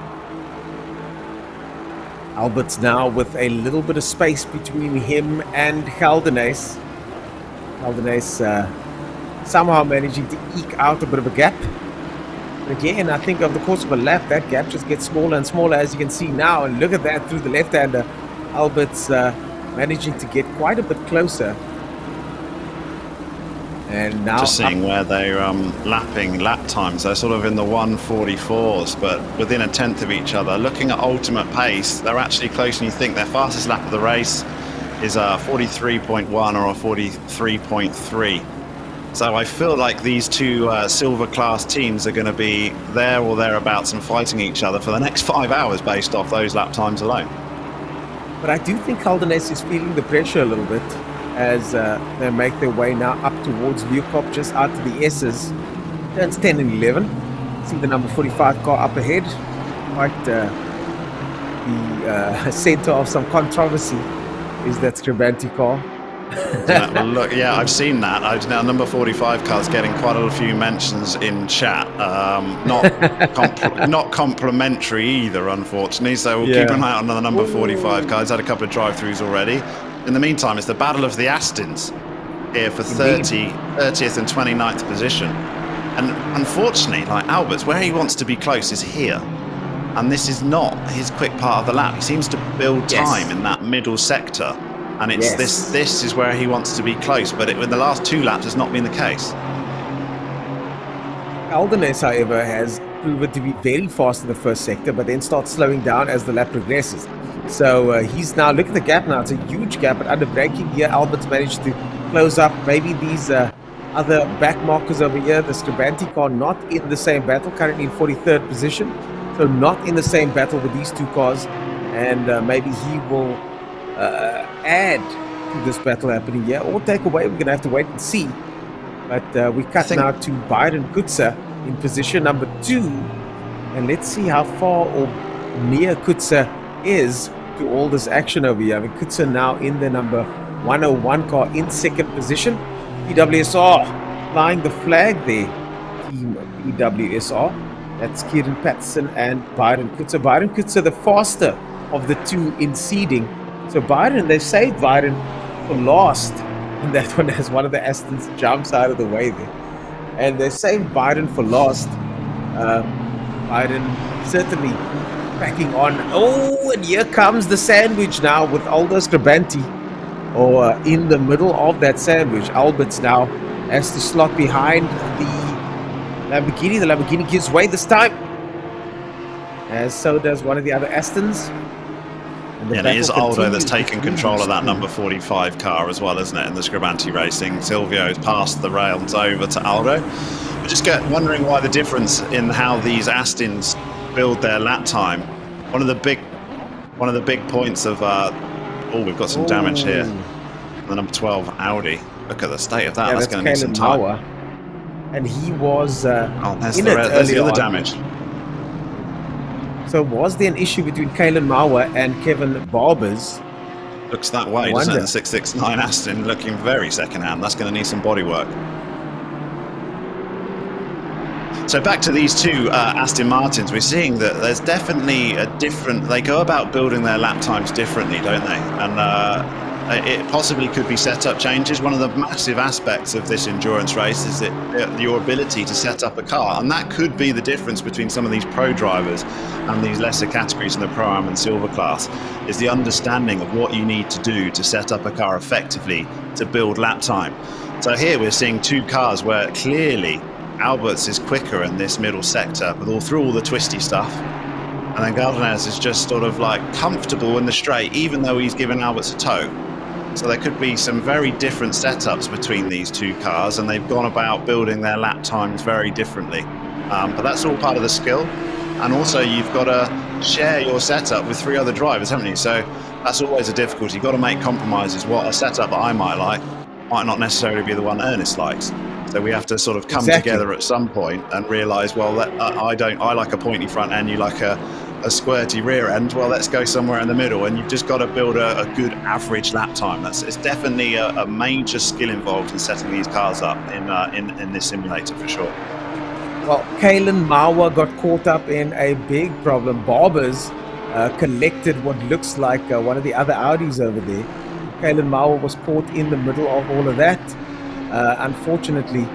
Speaker 2: Albert's now with a little bit of space between him and Galvanez. Galvanez somehow managing to eke out a bit of a gap. But again, I think over the course of a lap, that gap just gets smaller and smaller, as you can see now. And look at that through the left-hander. Albert's managing to get quite a bit closer. And now
Speaker 3: just seeing where they're lapping lap times, they're sort of in the 1:44s, but within a tenth of each other. Looking at ultimate pace, they're actually closer than you think. Their fastest lap of the race is a 43.1 or a 43.3. So I feel like these two silver class teams are going to be there or thereabouts and fighting each other for the next 5 hours based off those lap times alone.
Speaker 2: But I do think Galvanez is feeling the pressure a little bit as they make their way now up towards Leeuwkop, just out to the S's. Turns 10 and 11. See the number 45 car up ahead. Quite the center of some controversy is that Scribanti car.
Speaker 3: Well, look, yeah, I've seen that. Now number 45 car's getting quite a few mentions in chat. Not complimentary either, unfortunately. So we'll keep an eye on the number 45 car. He's had a couple of drive-throughs already. In the meantime, it's the battle of the Astons here for 30th and 29th position. And unfortunately, like Albert's, where he wants to be close is here. And this is not his quick part of the lap. He seems to build time in that middle sector. And it's this is where he wants to be close. But in the last 2 laps, it's not been the case.
Speaker 2: Galvanez, however, has proven to be very fast in the first sector, but then starts slowing down as the lap progresses. So he's now, look at the gap now, it's a huge gap, but under braking here, Albert's managed to close up maybe these other back markers over here. The Scribanti car not in the same battle, currently in 43rd position, so not in the same battle with these two cars, and maybe he will add to this battle happening here, or take away. We're going to have to wait and see. But we cut now to Byron Kutzer in position number 2, and let's see how far or near Kutzer is to all this action over here. I mean, Kutzer now in the number 101 car in 2nd position. PWSR flying the flag there. Team PWSR. That's Kieran Patterson and Byron Kutzer. Byron Kutzer, the faster of the two in seeding. So Byron, they saved Byron for last in that one as one of the Astons jumps out of the way there. And they saved Byron for last. Byron certainly cracking on. Oh, and here comes the sandwich now with Aldo Scribanti. or in the middle of that sandwich. Alberts now has to slot behind the Lamborghini. The Lamborghini gives way this time, as so does one of the other Astons.
Speaker 3: And it is Aldo that's taken control of that number 45 car as well, isn't it, in the Scribante Racing. Silvio's passed the rails over to Aldo. I just get wondering why the difference in how these Astons build their lap time. One of the big points of we've got some damage here. The number 12 Audi. Look at the state of that. That's going to need some time.
Speaker 2: And he was
Speaker 3: there's the other damage.
Speaker 2: So was there an issue between Kalen Mauer and Kevin Barbers?
Speaker 3: Looks that way, doesn't it? The 669 Aston looking very second-hand. That's going to need some body work. So back to these two Aston Martins, we're seeing that there's definitely a different... They go about building their lap times differently, don't they? And it possibly could be setup changes. One of the massive aspects of this endurance race is that your ability to set up a car, and that could be the difference between some of these pro drivers and these lesser categories in the Pro-Am and Silver class, is the understanding of what you need to do to set up a car effectively to build lap time. So here we're seeing two cars where clearly Alberts is quicker in this middle sector through all the twisty stuff. And then Gardenez is just sort of like comfortable in the straight, even though he's given Alberts a tow. So there could be some very different setups between these two cars, and they've gone about building their lap times very differently. But that's all part of the skill. And also you've got to share your setup with three other drivers, haven't you? So that's always a difficulty. You've got to make compromises. What a setup that I might like might not necessarily be the one Ernest likes. So we have to sort of come together at some point and realise, well, I like a pointy front end, you like a squirty rear end. Well, let's go somewhere in the middle, and you've just got to build a good average lap time. It's definitely a major skill involved in setting these cars up in this simulator for sure.
Speaker 2: Well, Kalen Mauer got caught up in a big problem. Barbers collected what looks like one of the other Audis over there. Kalen Mauer was caught in the middle of all of that. Unfortunately,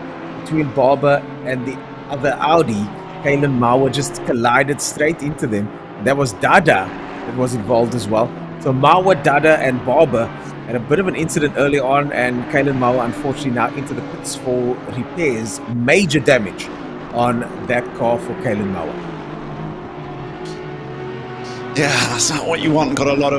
Speaker 2: between Barber and the other Audi, Kalen Mauer just collided straight into them. That was Dada that was involved as well. So Mauer, Dada, and Barber had a bit of an incident early on, and Kalen Mauer unfortunately now into the pits for repairs. Major damage on that car for Kalen Mauer.
Speaker 3: Yeah, that's not what you want. Got a lot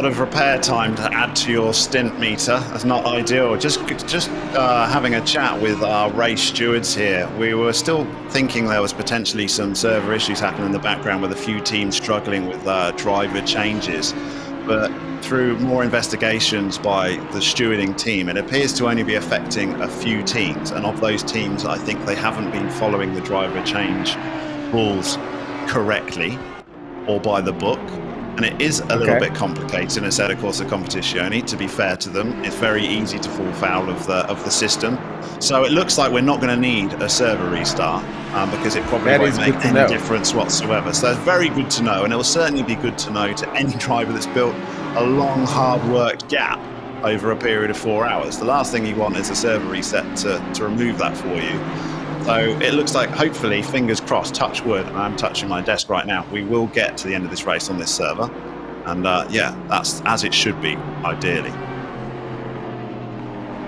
Speaker 3: of repair time to add to your stint meter. That's not ideal. Just having a chat with our race stewards here. We were still thinking there was potentially some server issues happening in the background with a few teams struggling with driver changes. But through more investigations by the stewarding team, it appears to only be affecting a few teams. And of those teams, I think they haven't been following the driver change rules correctly or by the book. And it is a little bit complicated in a set of Corsa Competizione, to be fair to them. It's very easy to fall foul of the system. So it looks like we're not going to need a server restart because it probably won't make any difference whatsoever. So that's very good to know, and it will certainly be good to know to any driver that's built a long, hard-worked gap over a period of 4 hours. The last thing you want is a server reset to remove that for you. So it looks like, hopefully, fingers crossed, touch wood, and I'm touching my desk right now, we will get to the end of this race on this server. And yeah, that's as it should be, ideally.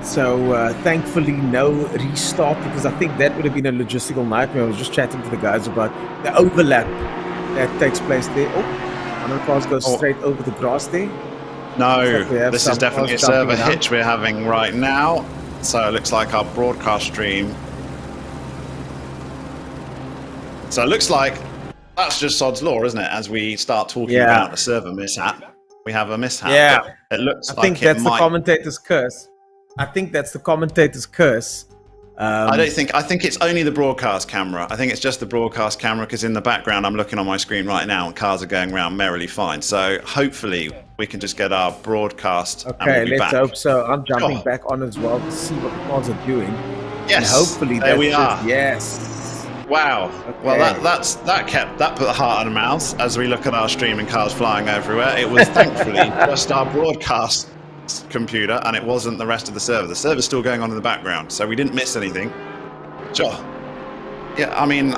Speaker 2: So thankfully no restart, because I think that would have been a logistical nightmare. I was just chatting to the guys about the overlap that takes place there. Oh, one of the cars goes straight over the grass there.
Speaker 3: No, like this is definitely a server hitch we're having right now. So it looks like our broadcast stream. So it looks like that's just sod's law, isn't it? As we start talking about a server mishap, we have a mishap.
Speaker 2: Yeah,
Speaker 3: it looks
Speaker 2: I think that's the commentator's curse. I think that's the commentator's curse.
Speaker 3: I think it's only the broadcast camera. I think it's just the broadcast camera, because in the background I'm looking on my screen right now and cars are going around merrily fine. So hopefully we can just get our broadcast.
Speaker 2: Okay, let's hope so. I'm jumping back on as well to see what the cars are doing.
Speaker 3: Yes,
Speaker 2: and hopefully
Speaker 3: there we are.
Speaker 2: Yes.
Speaker 3: Wow. Okay. Well, that put the heart in the mouth as we look at our stream and cars flying everywhere. It was thankfully just our broadcast computer, and it wasn't the rest of the server. The server's still going on in the background, so we didn't miss anything. Sure. Yeah, I mean,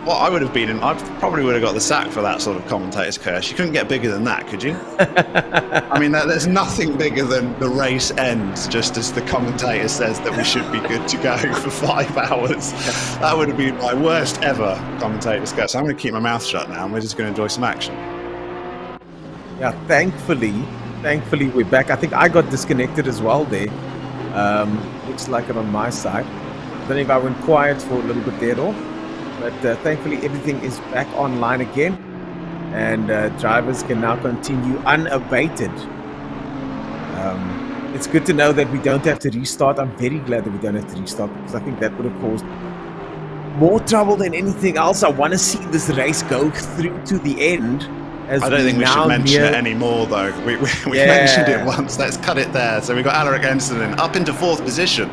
Speaker 3: Well, I would have been I probably would have got the sack for that sort of commentator's curse. You couldn't get bigger than that, could you? I mean, there's nothing bigger than the race ends just as the commentator says that we should be good to go for 5 hours. That would have been my worst ever commentator's curse. So I'm going to keep my mouth shut now and we're just going to enjoy some action.
Speaker 2: Yeah, thankfully we're back. I think I got disconnected as well there. Looks like it on my side. I don't know if I went quiet for a little bit there at all. But thankfully, everything is back online again, and drivers can now continue unabated. It's good to know that we don't have to restart. I'm very glad that we don't have to restart, because I think that would have caused more trouble than anything else. I want to see this race go through to the end.
Speaker 3: I don't think we should mention it anymore, though. We mentioned it once. Let's cut it there. So we've got Alaric Enslin up into 4th position.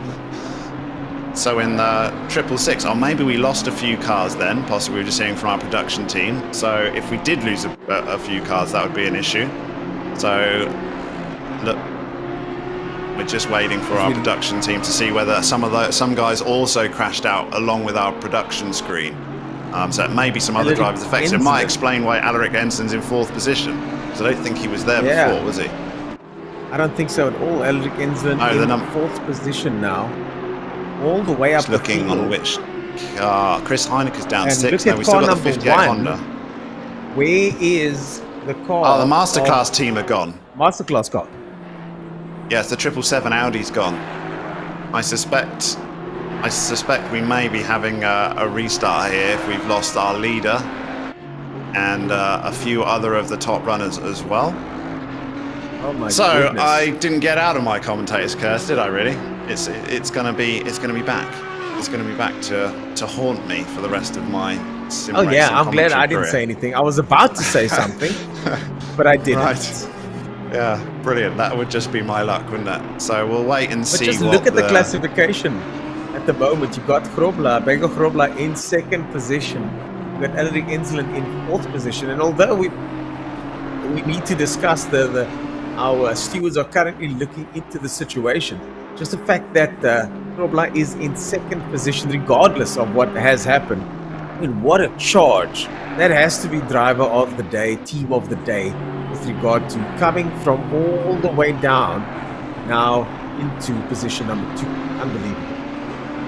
Speaker 3: So in the 666, or maybe we lost a few cars then, possibly we were just hearing from our production team. So if we did lose a few cars, that would be an issue. So look, we're just waiting for our production team to see whether some guys also crashed out along with our production screen. So it may be some other drivers affected. It might explain why Alaric Ensign's in 4th position. So I don't think he was there before, was he?
Speaker 2: I don't think so at all. Alaric Ensign in 4th position now. All the way up
Speaker 3: just looking on which car. Chris Heineke's down 6. Now we still got the 58 Honda.
Speaker 2: Where is the car?
Speaker 3: Oh, the Masterclass team are gone.
Speaker 2: Masterclass car.
Speaker 3: Yes, the 777 Audi's gone. I suspect we may be having a restart here if we've lost our leader and a few other of the top runners as well.
Speaker 2: Oh my
Speaker 3: goodness. I didn't get out of my commentator's curse, did I really? It's gonna be back. It's gonna be back to haunt me for the rest of my sim racing.
Speaker 2: Oh yeah, I'm glad I didn't
Speaker 3: career.
Speaker 2: say anything. I was about to say something, but I didn't.
Speaker 3: Right. Yeah, brilliant. That would just be my luck, wouldn't it? So we'll wait and see.
Speaker 2: But just look at the classification at the moment. You got Bego Grobler in 2nd position. You got Alaric Enslin in 4th position. And although we need to discuss our stewards are currently looking into the situation. Just the fact that Grobler is in 2nd position, regardless of what has happened. I mean, what a charge. That has to be driver of the day, team of the day, with regard to coming from all the way down now into position number 2. Unbelievable.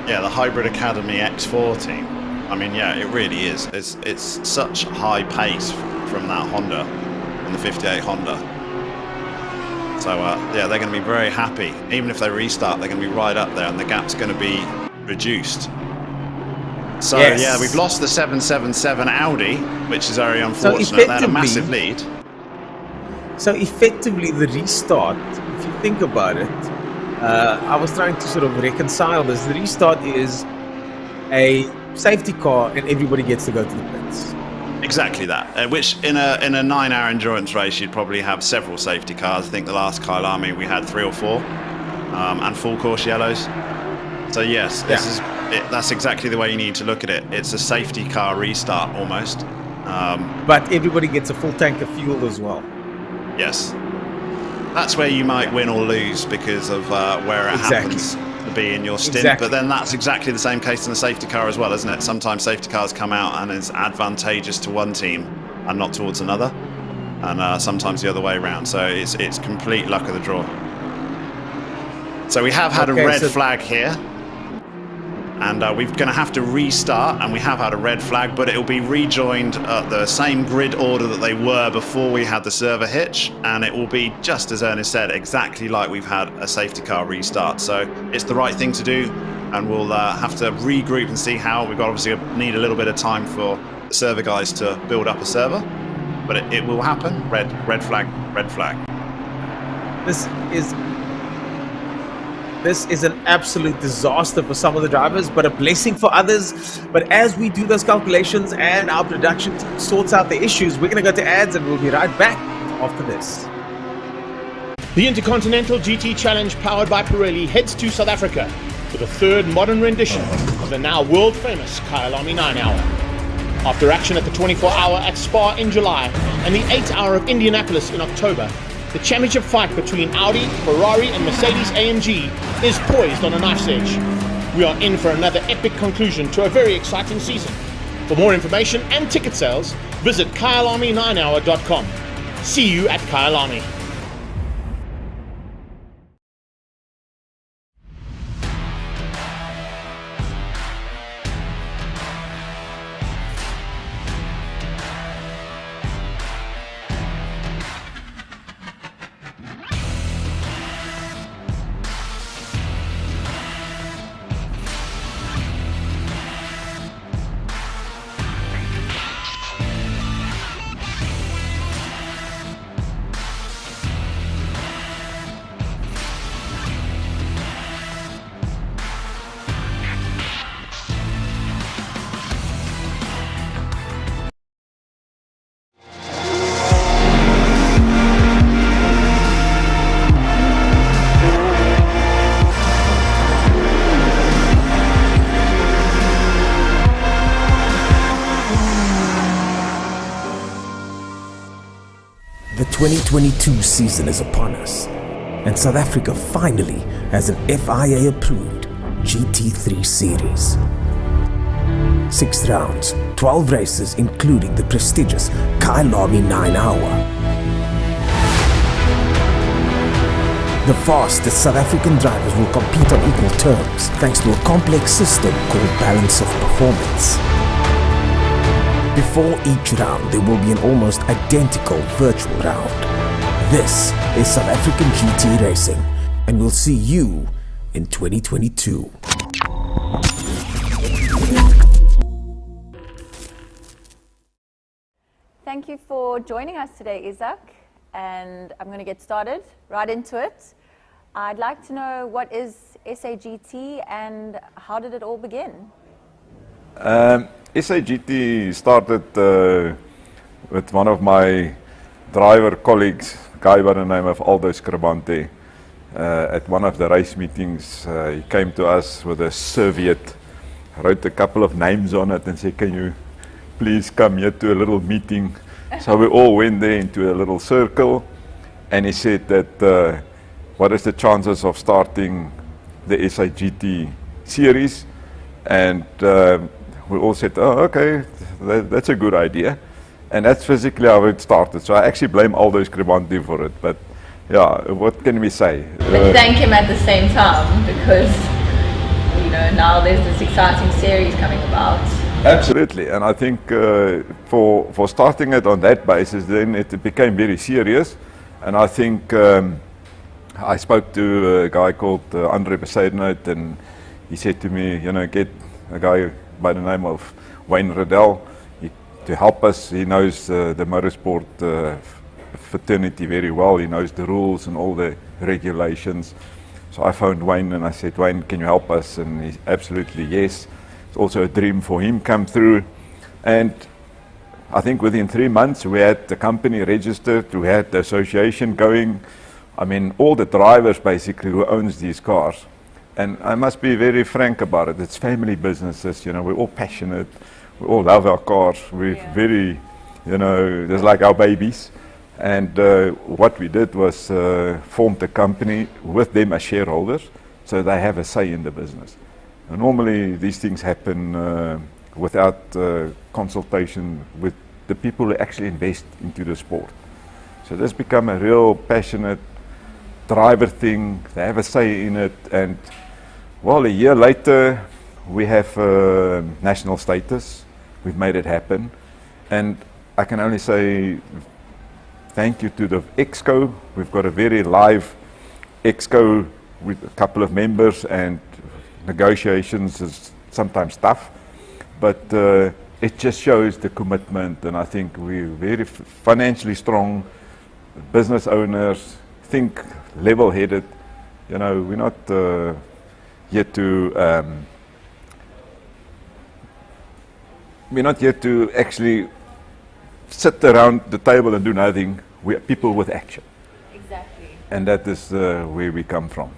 Speaker 3: Yeah, the Hybrid Academy X4 team. I mean, yeah, it really is. It's such high pace from that Honda, and the 58 Honda. So, yeah, they're going to be very happy. Even if they restart, they're going to be right up there, and the gap's going to be reduced. So,
Speaker 2: yes.
Speaker 3: Yeah, we've lost the 777 Audi, which is very unfortunate. They had a massive lead.
Speaker 2: So, effectively, the restart, if you think about it, I was trying to sort of reconcile this. The restart is a safety car, and everybody gets to go to the pits.
Speaker 3: Exactly that. Which in a 9-hour endurance race, you'd probably have several safety cars. I think the last Kyalami we had 3 or 4, and full course yellows. So yes, that's exactly the way you need to look at it. It's a safety car restart almost.
Speaker 2: But everybody gets a full tank of fuel as well.
Speaker 3: Yes, that's where you might win or lose because of where it happens to be in your stint. But then that's exactly the same case in the safety car as well, isn't it? Sometimes safety cars come out and it's advantageous to one team and not towards another, and sometimes the other way around. So it's complete luck of the draw. So we have had a red flag here, and we're going to have to restart, and we have had a red flag, but it will be rejoined at the same grid order that they were before we had the server hitch, and it will be, just as Ernest said, exactly like we've had a safety car restart. So it's the right thing to do, and we'll have to regroup and see how. We've got obviously need a little bit of time for the server guys to build up a server, but it will happen. Red flag, red flag.
Speaker 2: This is an absolute disaster for some of the drivers, but a blessing for others. But as we do those calculations and our production team sorts out the issues, we're going to go to ads and we'll be right back after this.
Speaker 4: The Intercontinental GT Challenge powered by Pirelli heads to South Africa for the 3rd modern rendition of the now world-famous Kyalami 9-hour. After action at the 24-hour at Spa in July and the 8-hour of Indianapolis in October, the championship fight between Audi, Ferrari and Mercedes-AMG is poised on a knife's edge. We are in for another epic conclusion to a very exciting season. For more information and ticket sales, visit Kyalami9hour.com. See you at Kyalami.
Speaker 5: The 2022 season is upon us, and South Africa finally has an FIA-approved GT3 series. 6 rounds, 12 races, including the prestigious Kyalami 9 Hour. The fastest South African drivers will compete on equal terms thanks to a complex system called balance of performance. Before each round, there will be an almost identical virtual round. This is South African GT Racing, and we'll see you in 2022.
Speaker 1: Thank you for joining us today, Isaac, and I'm going to get started right into it. I'd like to know what is SAGT and how did it all begin?
Speaker 18: SAGT started with one of my driver colleagues, a guy by the name of Aldo Scribante. At one of the race meetings, he came to us with a serviette, wrote a couple of names on it and said, "Can you please come here to a little meeting?" So we all went there into a little circle, and he said that, what is the chances of starting the SAGT series? And we all said, "Oh, okay, that's a good idea." And that's physically how it started. So I actually blame Aldo Scribante for it. But yeah, what can we say?
Speaker 1: But thank him at the same time because, you know, now there's this exciting series coming about.
Speaker 18: Absolutely, and I think for starting it on that basis, then it became very serious. And I think I spoke to a guy called Andre Besaidnout, and he said to me, you know, get a guy by the name of Wayne Riddell to help us. He knows the motorsport fraternity very well. He knows the rules and all the regulations. So I phoned Wayne and I said, "Wayne, can you help us?" And he absolutely yes. It's also a dream for him come through. And I think within 3 months we had the company registered, we had the association going. I mean, all the drivers basically who owns these cars. And I must be very frank about it. It's family businesses, you know, we're all passionate. We all love our cars. We're very, you know, just like our babies. And what we did was formed a company with them as shareholders, so they have a say in the business. And normally these things happen without consultation with the people who actually invest into the sport. So this become a real passionate driver thing. They have a say in it, and well, a year later we have national status. We've made it happen, and I can only say thank you to the Exco. We've got a very live Exco with a couple of members, and negotiations is sometimes tough, but it just shows the commitment, and I think we're very financially strong business owners, think level-headed. You know, we're not here to actually sit around the table and do nothing. We're people with action.
Speaker 1: Exactly.
Speaker 18: And that is where we come from.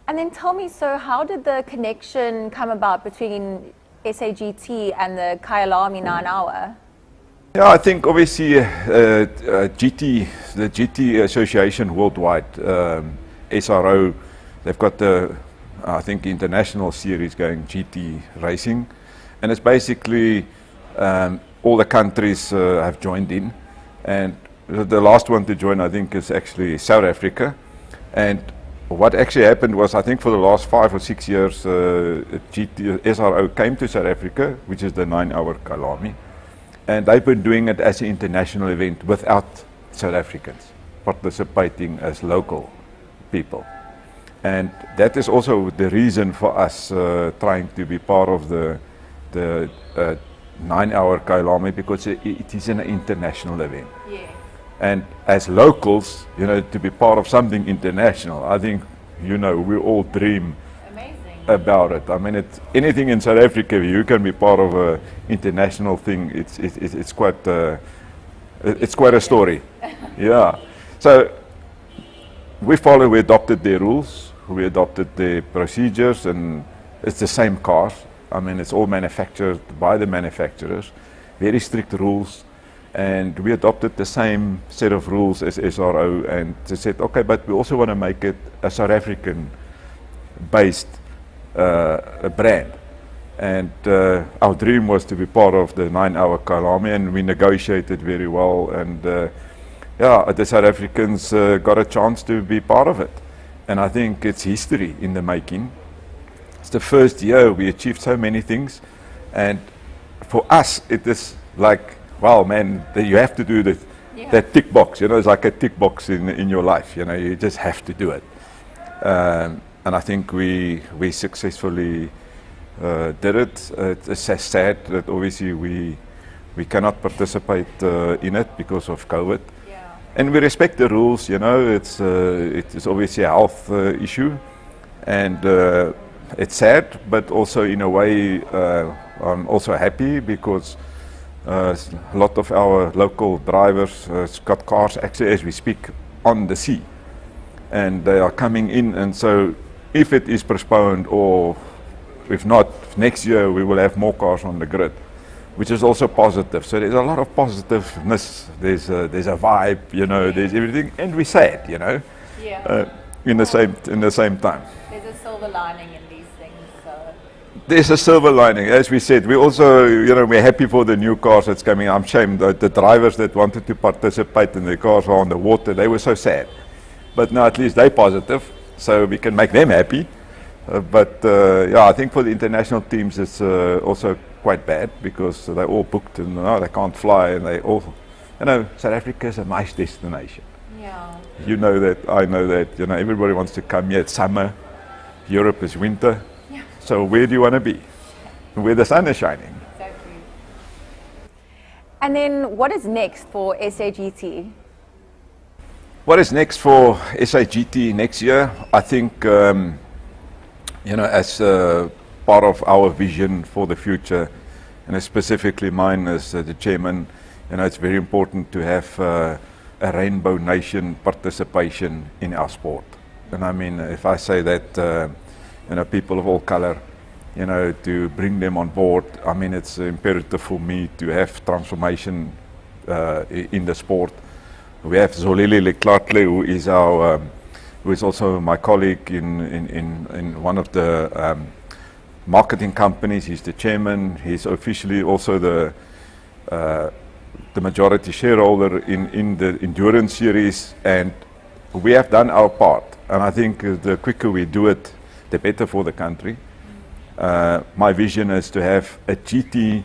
Speaker 1: And then tell me, so how did the connection come about between SAGT and the Kyalami 9 Hour?
Speaker 18: Yeah, I think obviously the GT Association worldwide, SRO, they've got the, I think, international series going, GT Racing. And it's basically All the countries have joined in, and the last one to join, I think, is actually South Africa. And what actually happened was, I think for the last 5 or 6 years, SRO came to South Africa, which is the 9-hour Kyalami, and they've been doing it as an international event without South Africans participating as local people. And that is also the reason for us trying to be part of the 9-hour Kyalami, because it is an international event.
Speaker 1: Yes.
Speaker 18: And as locals, you know, to be part of something international, I think, you know, we all dream about it. I mean, anything in South Africa, you can be part of an international thing. It's quite a story. Yeah. So we adopted their rules, we adopted their procedures, and it's the same cars. I mean, it's all manufactured by the manufacturers, very strict rules, and we adopted the same set of rules as SRO, and they said, okay, but we also want to make it a South African-based brand. And our dream was to be part of the 9-hour Kyalami, and we negotiated very well, and yeah, the South Africans got a chance to be part of it. And I think it's history in the making. It's the first year we achieved so many things, and for us it is like, wow, man, you have to do that tick box, you know, it's like a tick box in your life, you know, you just have to do it. And I think we successfully did it. It's sad that obviously we cannot participate in it because of COVID. And we respect the rules, you know, it is obviously a health issue, and it's sad, but also in a way I'm also happy, because a lot of our local drivers got cars actually as we speak on the sea, and they are coming in, and so if it is postponed, or if not, next year we will have more cars on the grid, which is also positive. So there's a lot of positiveness, there's a vibe, you know, there's everything, and we say it, you know, in the same time.
Speaker 1: There's a silver lining in these things. So.
Speaker 18: There's a silver lining, as we said. We also, you know, we're happy for the new cars that's coming. I'm ashamed that the drivers that wanted to participate in the cars were on the water, they were so sad. But now at least they're positive, so we can make them happy. But yeah, I think for the international teams it's also quite bad, because they're all booked and they can't fly, and they all, you know, South Africa is a nice destination.
Speaker 1: Yeah.
Speaker 18: You know that, I know that, you know, everybody wants to come here. It's summer, Europe is winter.
Speaker 1: Yeah.
Speaker 18: So where do you want to be? Where the sun is shining.
Speaker 1: Exactly. And then what is next for SAGT?
Speaker 18: What is next for SAGT next year? I think, you know, as part of our vision for the future, and specifically mine as the chairman, you know, it's very important to have a Rainbow Nation participation in our sport. And I mean, if I say that, you know, people of all color, you know, to bring them on board, I mean, it's imperative for me to have transformation in the sport. We have Zolile Leclerc, who is our, who is also my colleague in one of the marketing companies. He's the chairman. He's officially also the majority shareholder in the endurance series, and we have done our part. And I think the quicker we do it, the better for the country. My vision is to have a GT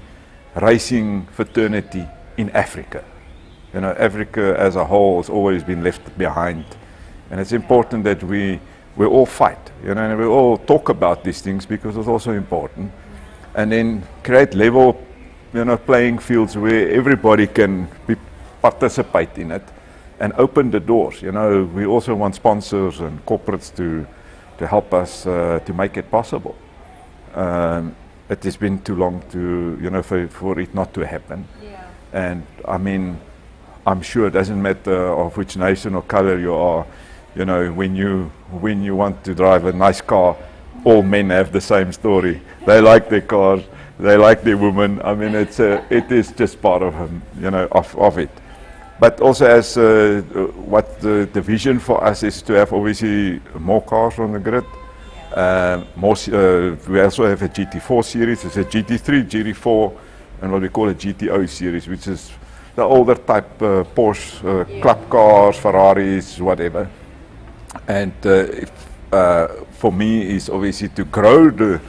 Speaker 18: racing fraternity in Africa. You know, Africa as a whole has always been left behind, and it's important that we all fight, you know, and we all talk about these things, because it's also important, and then create level, you know, playing fields where everybody can participate in it, and open the doors. You know, we also want sponsors and corporates to help us to make it possible. It has been too long to, you know, for it not to happen.
Speaker 1: Yeah.
Speaker 18: And I mean, I'm sure it doesn't matter of which nation or color you are. You know, when you want to drive a nice car, all men have the same story. They like their cars, they like their women. I mean, it is just part of you know, of it. But also, as what the vision for us is to have obviously more cars on the grid. We also have a GT4 series. It's a GT3, GT4 and what we call a GTO series, which is the older type Porsche, club cars, Ferraris, whatever. And for me is obviously to grow the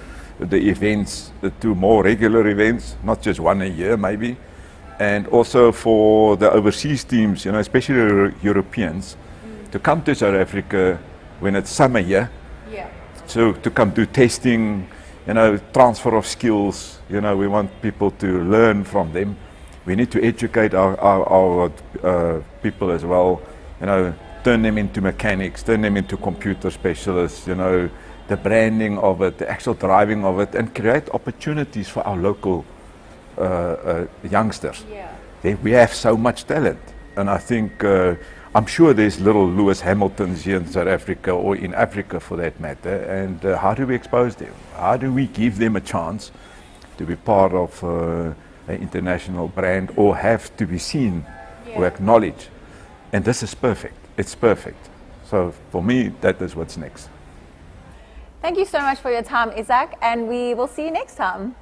Speaker 18: events to more regular events, not just one a year maybe. And also for the overseas teams, you know, especially Europeans, to come to South Africa when it's summer here.
Speaker 1: Yeah.
Speaker 18: So to come do testing, you know, transfer of skills, you know, we want people to learn from them. We need to educate our people as well, you know, turn them into mechanics, turn them into computer specialists, you know, the branding of it, the actual driving of it, and create opportunities for our local youngsters.
Speaker 1: Yeah.
Speaker 18: We have so much talent, and I think I'm sure there's little Lewis Hamiltons here in South Africa or in Africa for that matter, and how do we expose them? How do we give them a chance to be part of an international brand or have to be seen or acknowledged? And this is perfect. It's perfect. So for me, that is what's next.
Speaker 1: Thank you so much for your time, Isaac, and we will see you next time.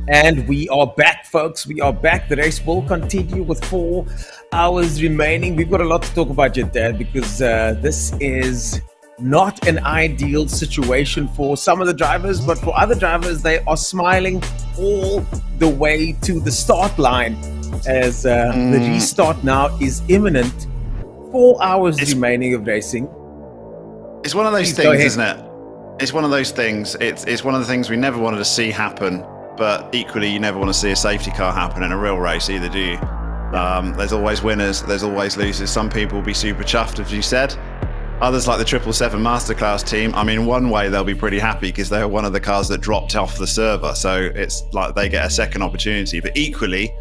Speaker 2: And we are back, folks. We are back. The race will continue with 4 hours remaining. We've got a lot to talk about yet, Dad, because this is not an ideal situation for some of the drivers, but for other drivers, they are smiling all the way to the start line as the restart now is imminent. 4 hours remaining of racing.
Speaker 3: It's one of those things, isn't it? It's one of those things. It's one of the things we never wanted to see happen, but equally you never want to see a safety car happen in a real race either, do you? There's always winners, there's always losers. Some people will be super chuffed, as you said. Others, like the 777 Masterclass team, I mean, one way they'll be pretty happy because they were one of the cars that dropped off the server, so it's like they get a second opportunity. But equally,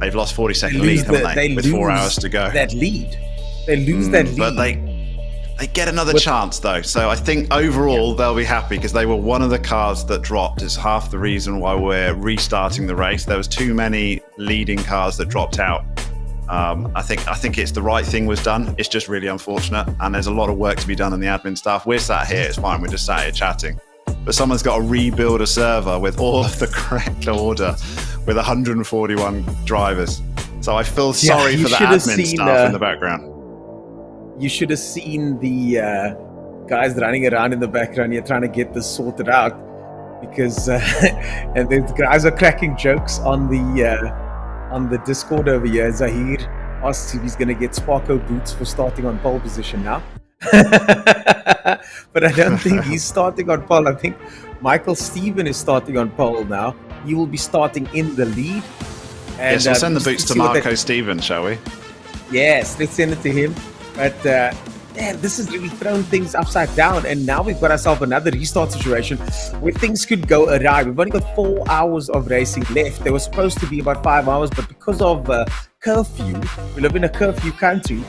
Speaker 3: they've lost 40-second lead, haven't they? With 4 hours to go.
Speaker 2: That lead. They lose that lead.
Speaker 3: But they get another chance, though. So I think overall they'll be happy because they were one of the cars that dropped. It's half the reason why we're restarting the race. There was too many leading cars that dropped out. I think it's the right thing was done. It's just really unfortunate, and there's a lot of work to be done on the admin staff. We're sat here, it's fine. We're just sat here chatting, but someone's got to rebuild a server with all of the correct order, with 141 drivers. So I feel sorry for the admin staff in the background.
Speaker 2: You should have seen the guys running around in the background here trying to get this sorted out, because and the guys are cracking jokes on the Discord over here. Zahir asks if he's going to get Sparko boots for starting on pole position now. But I don't think he's starting on pole. I think Michael Steven is starting on pole now. He will be starting in the lead. And,
Speaker 3: yes, we'll send the boots to Marco Steven, shall we?
Speaker 2: Yes, let's send it to him. But man, this has really thrown things upside down, and now we've got ourselves another restart situation where things could go awry. We've only got 4 hours of racing left. There was supposed to be about 5 hours, but because of curfew, we live in a curfew country,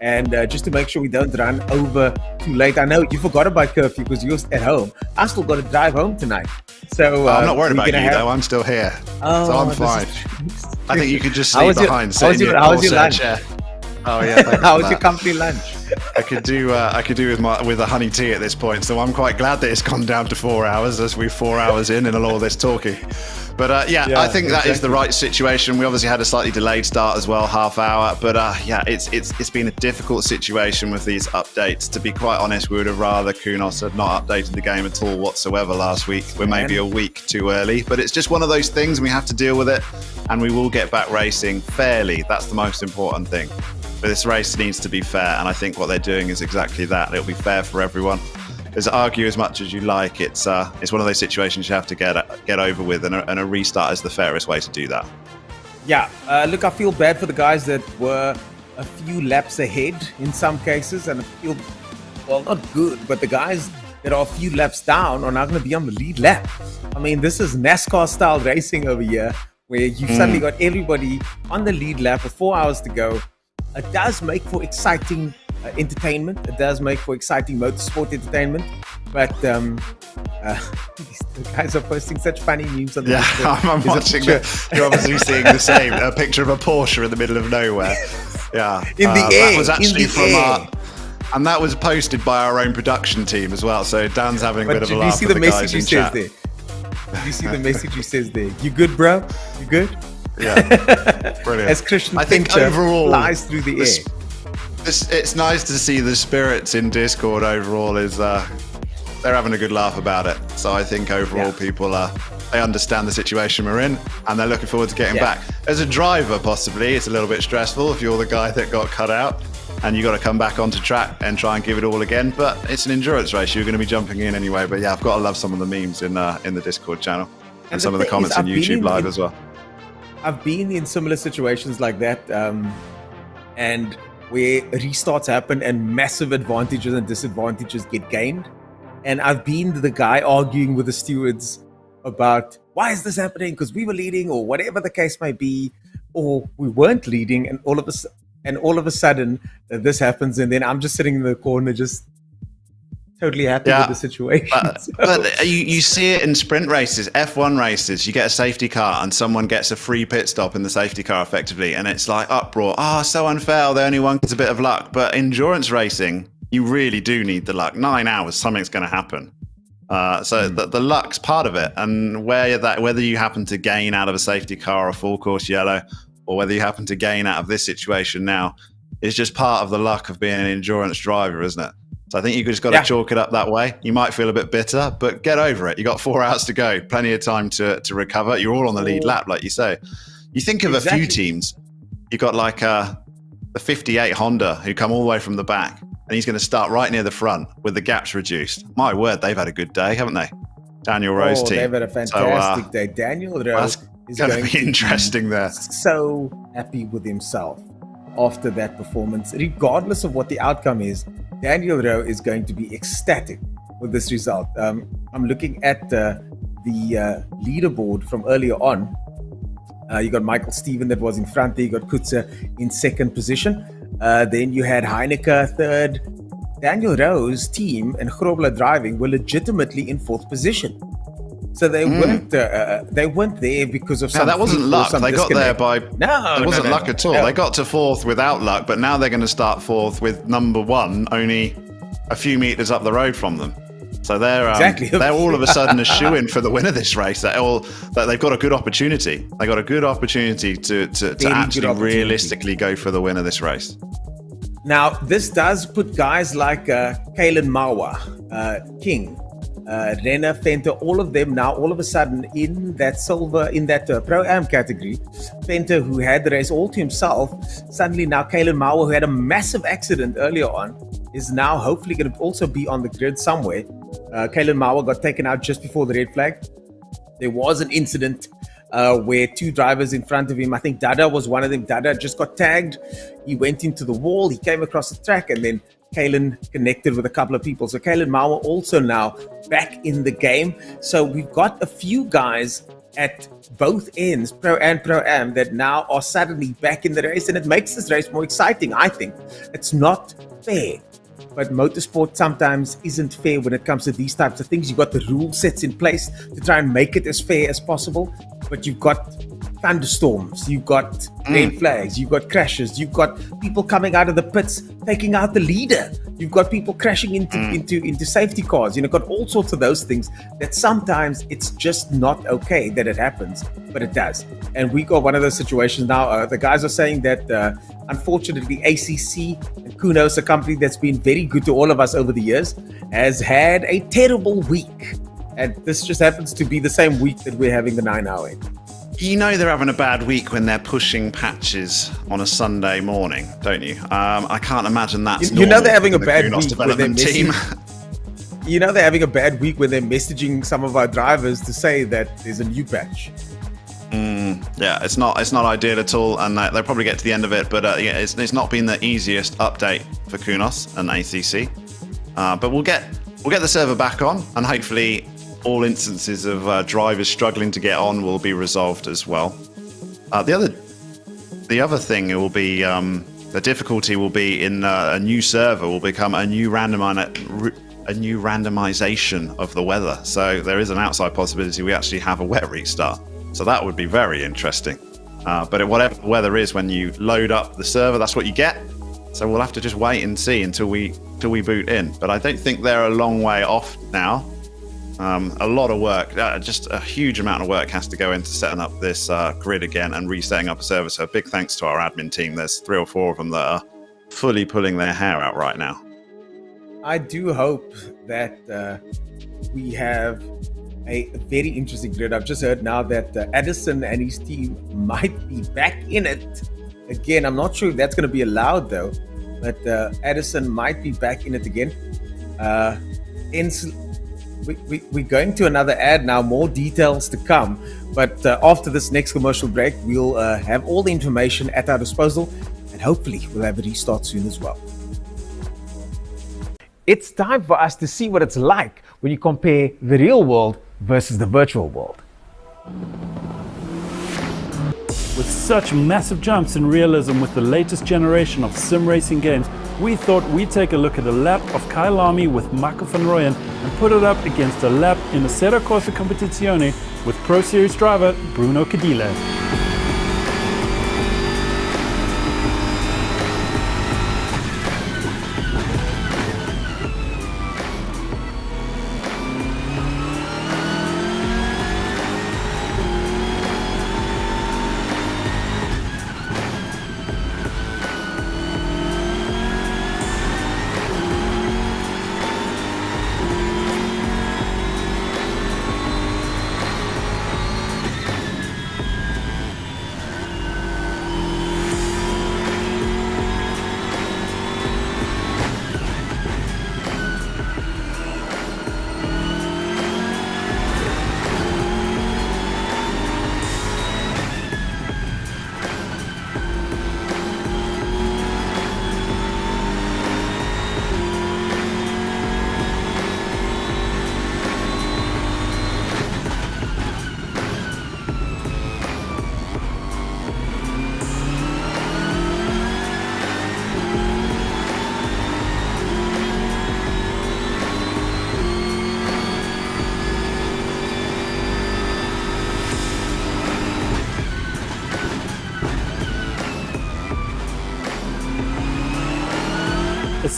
Speaker 2: and just to make sure we don't run over too late. I know you forgot about curfew because you're at home. I still got to drive home tonight. So
Speaker 3: I'm not worried about you, though. I'm still here, so I'm fine. I think you could just sleep behind. How was your lunch? Oh yeah.
Speaker 2: How was your company lunch?
Speaker 3: I could do with a honey tea at this point. So I'm quite glad that it's gone down to 4 hours, as we're 4 hours in and all this talking. But I think that is the right situation. We obviously had a slightly delayed start as well, half hour. But it's been a difficult situation with these updates. To be quite honest, we would have rather Kunos had not updated the game at all whatsoever last week. We're maybe a week too early, but it's just one of those things, and we have to deal with it. And we will get back racing fairly. That's the most important thing. But this race needs to be fair, and I think what they're doing is exactly that. It'll be fair for everyone. Because argue as much as you like, it's one of those situations you have to get over with, and a restart is the fairest way to do that.
Speaker 2: Yeah, look, I feel bad for the guys that were a few laps ahead in some cases, and I feel, well, not good, but the guys that are a few laps down are now going to be on the lead lap. I mean, this is NASCAR-style racing over here, where you've suddenly got everybody on the lead lap with 4 hours to go. It does make for exciting entertainment. It does make for exciting motorsport entertainment. But the guys are posting such funny memes on the
Speaker 3: I'm watching You're obviously seeing the same. A picture of a Porsche in the middle of nowhere. Yeah.
Speaker 2: In the air.
Speaker 3: That was actually
Speaker 2: from
Speaker 3: our... And that was posted by our own production team as well. So Dan's having a bit of a laugh with the guys in chat.
Speaker 2: Did you see the message he says there? You good, bro? You good?
Speaker 3: Yeah, brilliant.
Speaker 2: As Christian
Speaker 3: I think overall
Speaker 2: flies through the air.
Speaker 3: It's nice to see the spirits in Discord overall is they're having a good laugh about it. So I think overall people they understand the situation we're in, and they're looking forward to getting back. As a driver, possibly it's a little bit stressful if you're the guy that got cut out and you got to come back onto track and try and give it all again. But it's an endurance race. You're going to be jumping in anyway. But yeah, I've got to love some of the memes in the Discord channel and some of the comments on YouTube Live as well.
Speaker 2: I've been in similar situations like that, and where restarts happen and massive advantages and disadvantages get gained. And I've been the guy arguing with the stewards about why is this happening? Because we were leading, or whatever the case may be, or we weren't leading, and all of a sudden this happens, and then I'm just sitting in the corner, just totally happy with the situation.
Speaker 3: But you see it in sprint races, F1 races. You get a safety car and someone gets a free pit stop in the safety car effectively, and it's like uproar. So unfair. They only won because a bit of luck. But endurance racing, you really do need the luck. 9 hours, something's going to happen. So the luck's part of it, and whether you happen to gain out of a safety car or a full course yellow, or whether you happen to gain out of this situation now, is just part of the luck of being an endurance driver, isn't it? So I think you just got to chalk it up that way. You might feel a bit bitter, but get over it. You got 4 hours to go, plenty of time to recover. You're all on the lead lap, like you say. You think of a few teams. You got like the 58 Honda who come all the way from the back. And he's going to start right near the front with the gaps reduced. My word, they've had a good day, haven't they? Daniel Rowe's team.
Speaker 2: They've had a fantastic day. Daniel Rowe is
Speaker 3: going to be interesting there.
Speaker 2: So happy with himself after that performance. Regardless of what the outcome is, Daniel Rowe is going to be ecstatic with this result. I'm looking at the leaderboard from earlier on. You got Michael Steven that was in front there. You got Kutzer in second position. Then you had Heineke third. Daniel Rowe's team and Grobler Driving were legitimately in fourth position. So they weren't there because of some.
Speaker 3: That wasn't luck. They got there by
Speaker 2: it
Speaker 3: wasn't luck at all.
Speaker 2: No.
Speaker 3: They got to fourth without luck, but now they're going to start fourth with number one only a few meters up the road from them. So they're all of a sudden a shoo-in for the win of this race. That they've got a good opportunity. They got a good opportunity to actually realistically go for the win of this race.
Speaker 2: Now, this does put guys like Kalen Mawa, King, Renner, Fenter, all of them now all of a sudden in that silver, in that Pro-Am category. Fenter, who had the race all to himself, suddenly now Kalen Mawa, who had a massive accident earlier on, is now hopefully going to also be on the grid somewhere. Kalen Mawa got taken out just before the red flag. There was an incident where 2 drivers in front of him, I think Dada was one of them. Dada just got tagged. He went into the wall. He came across the track, and then Kalen connected with a couple of people. So Kalen Mawa also now back in the game. So we've got a few guys at both ends, Pro and Pro-Am, that now are suddenly back in the race, and it makes this race more exciting, I think. It's not fair, but motorsport sometimes isn't fair when it comes to these types of things. You've got the rule sets in place to try and make it as fair as possible, but you've got thunderstorms, you've got red flags, you've got crashes, you've got people coming out of the pits taking out the leader, you've got people crashing into safety cars. You've got all sorts of those things that sometimes it's just not okay that it happens, but it does. And we got one of those situations now. The guys are saying that unfortunately ACC and Kunos, a company that's been very good to all of us over the years, has had a terrible week, and this just happens to be the same week that we're having the 9 hour.
Speaker 3: You know they're having a bad week when they're pushing patches on a Sunday morning, don't you? I can't imagine that's
Speaker 2: you know they're having a bad week when they're
Speaker 3: team.
Speaker 2: You know they're having a bad week when they're messaging some of our drivers to say that there's a new patch.
Speaker 3: Yeah, it's not ideal at all, and they'll probably get to the end of it. But it's not been the easiest update for Kunos and ACC. But we'll get the server back on, and hopefully all instances of drivers struggling to get on will be resolved as well. The other thing will be the difficulty will be in a new server will become a new randomization of the weather. So there is an outside possibility we actually have a wet restart. So that would be very interesting. But whatever the weather is when you load up the server, that's what you get. So we'll have to just wait and see until we boot in. But I don't think they're a long way off now. A lot of work, just a huge amount of work has to go into setting up this grid again and resetting up a server. So big thanks to our admin team. There's 3 or 4 of them that are fully pulling their hair out right now.
Speaker 2: I do hope that we have a very interesting grid. I've just heard now that Addison and his team might be back in it again. I'm not sure if that's going to be allowed though, but Addison might be back in it again. We're going to another ad now, more details to come. But after this next commercial break, we'll have all the information at our disposal, and hopefully we'll have a restart soon as well.
Speaker 5: It's time for us to see what it's like when you compare the real world versus the virtual world.
Speaker 19: With such massive jumps in realism with the latest generation of sim racing games, we thought we'd take a look at a lap of Kyalami with Michael van Rooyen and put it up against a lap in the Assetto Corsa Competizione with Pro Series driver Bruno Cadile.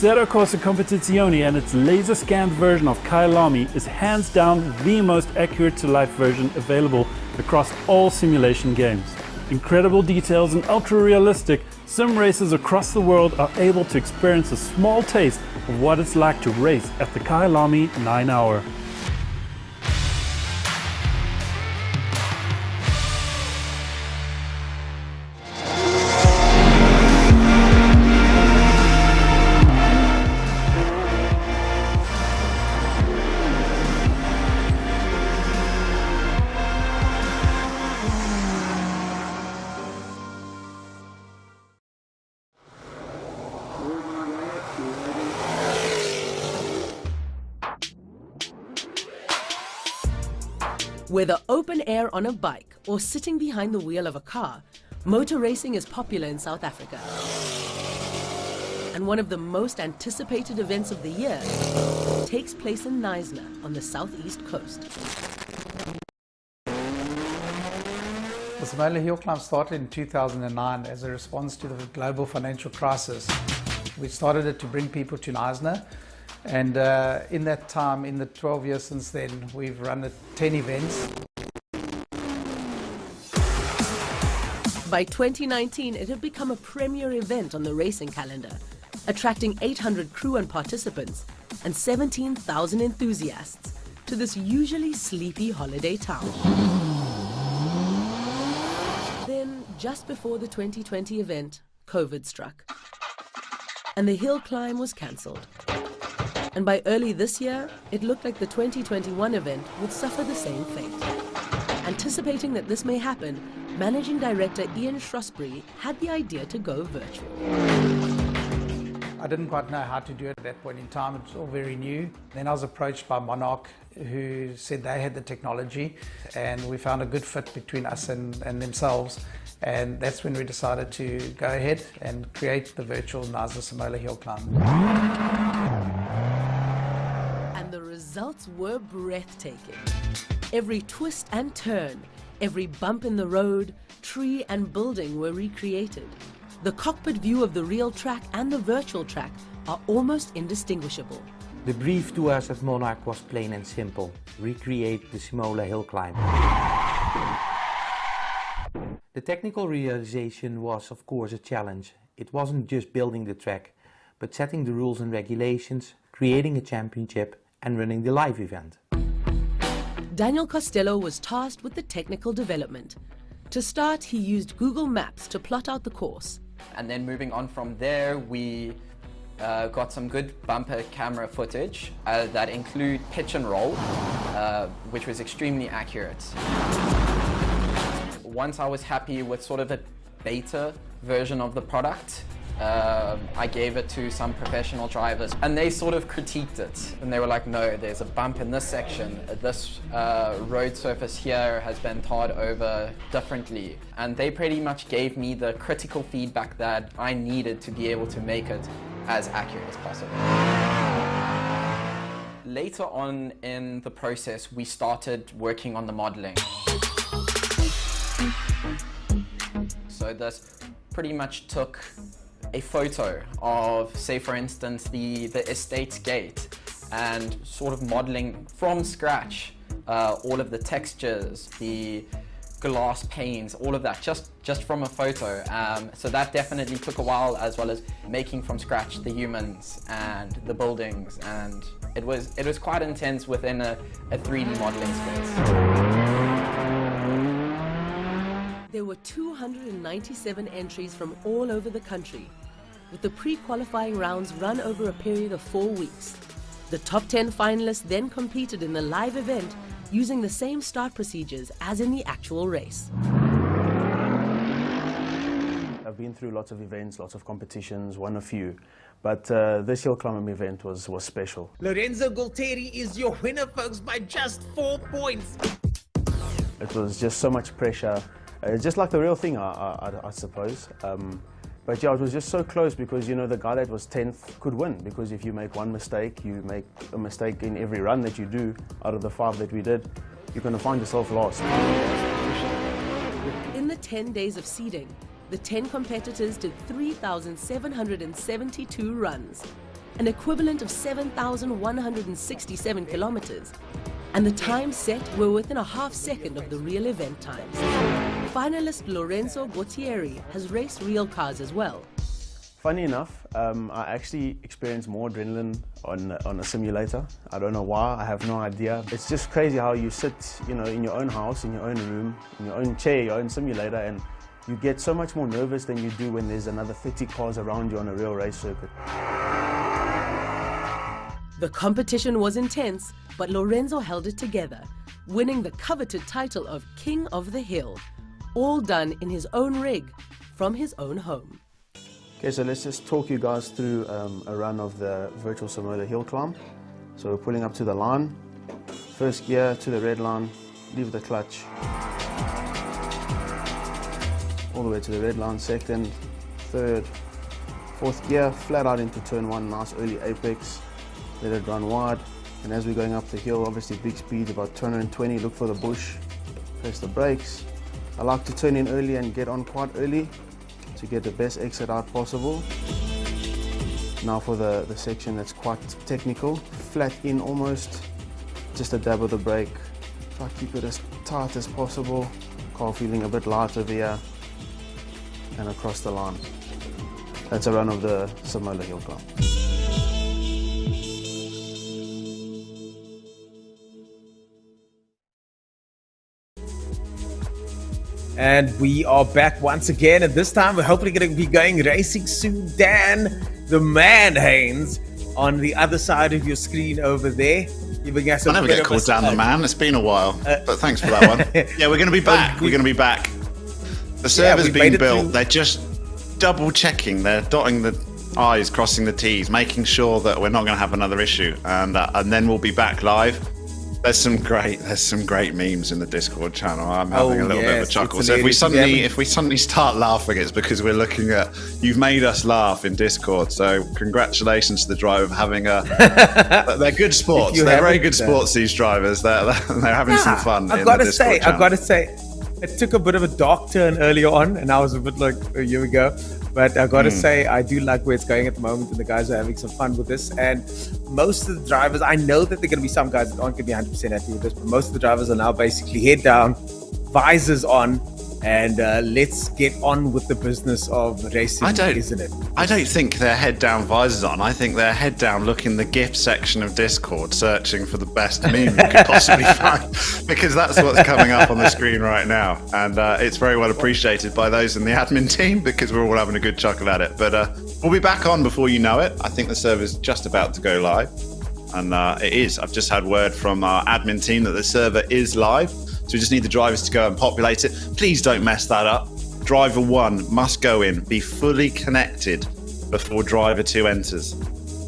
Speaker 19: Zero Corsa Competizione and its laser scanned version of Kyalami is hands down the most accurate to life version available across all simulation games. Incredible details and ultra realistic, sim racers across the world are able to experience a small taste of what it's like to race at the Kyalami 9 Hour.
Speaker 20: Whether open air on a bike or sitting behind the wheel of a car, motor racing is popular in South Africa. And one of the most anticipated events of the year takes place in Knysna on the southeast coast.
Speaker 21: The Simola Hill Climb started in 2009 as a response to the global financial crisis. We started it to bring people to Knysna. And in that time, in the 12 years since then, we've run 10 events.
Speaker 20: By 2019, it had become a premier event on the racing calendar, attracting 800 crew and participants and 17,000 enthusiasts to this usually sleepy holiday town. Then, just before the 2020 event, COVID struck, and the hill climb was cancelled. And by early this year, it looked like the 2021 event would suffer the same fate. Anticipating that this may happen, Managing Director Ian Shrewsbury had the idea to go virtual.
Speaker 21: I didn't quite know how to do it at that point in time. It was all very new. Then I was approached by Monarch, who said they had the technology, and we found a good fit between us and themselves. And that's when we decided to go ahead and create the virtual Knysna Simola Hill Climb.
Speaker 20: The results were breathtaking. Every twist and turn, every bump in the road, tree and building were recreated. The cockpit view of the real track and the virtual track are almost indistinguishable.
Speaker 22: The brief to us at Monarch was plain and simple: recreate the Simola Hill Climb. The technical realization was, of course, a challenge. It wasn't just building the track, but setting the rules and regulations, creating a championship, and running the live event.
Speaker 20: Daniel Costello was tasked with the technical development. To start, he used Google Maps to plot out the course.
Speaker 23: And then moving on from there, we got some good bumper camera footage that include pitch and roll, which was extremely accurate. Once I was happy with sort of a beta version of the product, I gave it to some professional drivers and they sort of critiqued it, and they were like, no, there's a bump in this section, this road surface here has been tarred over differently, and they pretty much gave me the critical feedback that I needed to be able to make it as accurate as possible. Later on in the process, we started working on the modeling. So this pretty much took a photo of, say for instance, the estate's gate, and sort of modeling from scratch all of the textures, the glass panes, all of that, just from a photo. So that definitely took a while, as well as making from scratch the humans and the buildings, and it was quite intense within a 3D modeling space.
Speaker 20: There were 297 entries from all over the country, with the pre-qualifying rounds run over a period of 4 weeks. The top 10 finalists then competed in the live event using the same start procedures as in the actual race.
Speaker 24: I've been through lots of events, lots of competitions, won a few, but this hill climbing event was special.
Speaker 25: Lorenzo Gualtieri is your winner, folks, by just 4 points.
Speaker 24: It was just so much pressure. Just like the real thing, I suppose. But yeah, it was just so close because, you know, the guy that was 10th could win, because if you make one mistake, you make a mistake in every run that you do. Out of the 5 that we did, you're going to find yourself lost.
Speaker 20: In the 10 days of seeding, the 10 competitors did 3,772 runs. an equivalent of 7,167 kilometers. And the times set were within a half second of the real event times. Finalist Lorenzo Bottieri has raced real cars as well.
Speaker 24: Funny enough, I actually experienced more adrenaline on a simulator. I don't know why, I have no idea. It's just crazy how you sit, in your own house, in your own room, in your own chair, your own simulator, and you get so much more nervous than you do when there's another 30 cars around you on a real race circuit.
Speaker 20: The competition was intense, but Lorenzo held it together, winning the coveted title of King of the Hill, all done in his own rig, from his own home.
Speaker 24: Okay, so let's just talk you guys through a run of the virtual Samoa hill climb. So we're pulling up to the line, first gear to the red line, leave the clutch, all the way to the red line, second, third, fourth gear, flat out into turn one, nice early apex, let it run wide, and as we're going up the hill, obviously big speeds, about 220, look for the bush, press the brakes. I like to turn in early and get on quite early to get the best exit out possible. Now for the section that's quite technical, flat in almost, just a dab of the brake, try to keep it as tight as possible, car feeling a bit light over here, and across the line. That's a run of the Samoa hill climb.
Speaker 2: And we are back once again, and this time we're hopefully going to be going racing Sudan, the man Haynes, on the other side of your screen over there. Giving us
Speaker 3: I never get called Dan the man, it's been a while, but thanks for that one. Yeah, we're going to be back, we're going to be back. The server's been built, they're just double checking, they're dotting the I's, crossing the T's, making sure that we're not going to have another issue, and then we'll be back live. There's some great memes in the Discord channel. I'm having a little bit of a chuckle. So if we suddenly start laughing, it's because we're looking at, you've made us laugh in Discord. So congratulations to the driver for having they're good sports. They're very good sports, these drivers. They're having some fun. I've got to say,
Speaker 2: it took a bit of a dark turn earlier on, and I was a bit like, oh, here we go. But I got to say, I do like where it's going at the moment, and the guys are having some fun with this. And most of the drivers, I know that there are going to be some guys that aren't going to be 100% happy with this, but most of the drivers are now basically head down, visors on, and let's get on with the business of racing, isn't it?
Speaker 3: I don't think they're head down, visors on. I think they're head down, looking the GIF section of Discord, searching for the best meme you could possibly find, because that's what's coming up on the screen right now, and it's very well appreciated by those in the admin team, because we're all having a good chuckle at it. But we'll be back on before you know it. I think the server's just about to go live, and it is. I've just had word from our admin team that the server is live. So we just need the drivers to go and populate it. Please don't mess that up. Driver 1 must go in, be fully connected before driver 2 enters.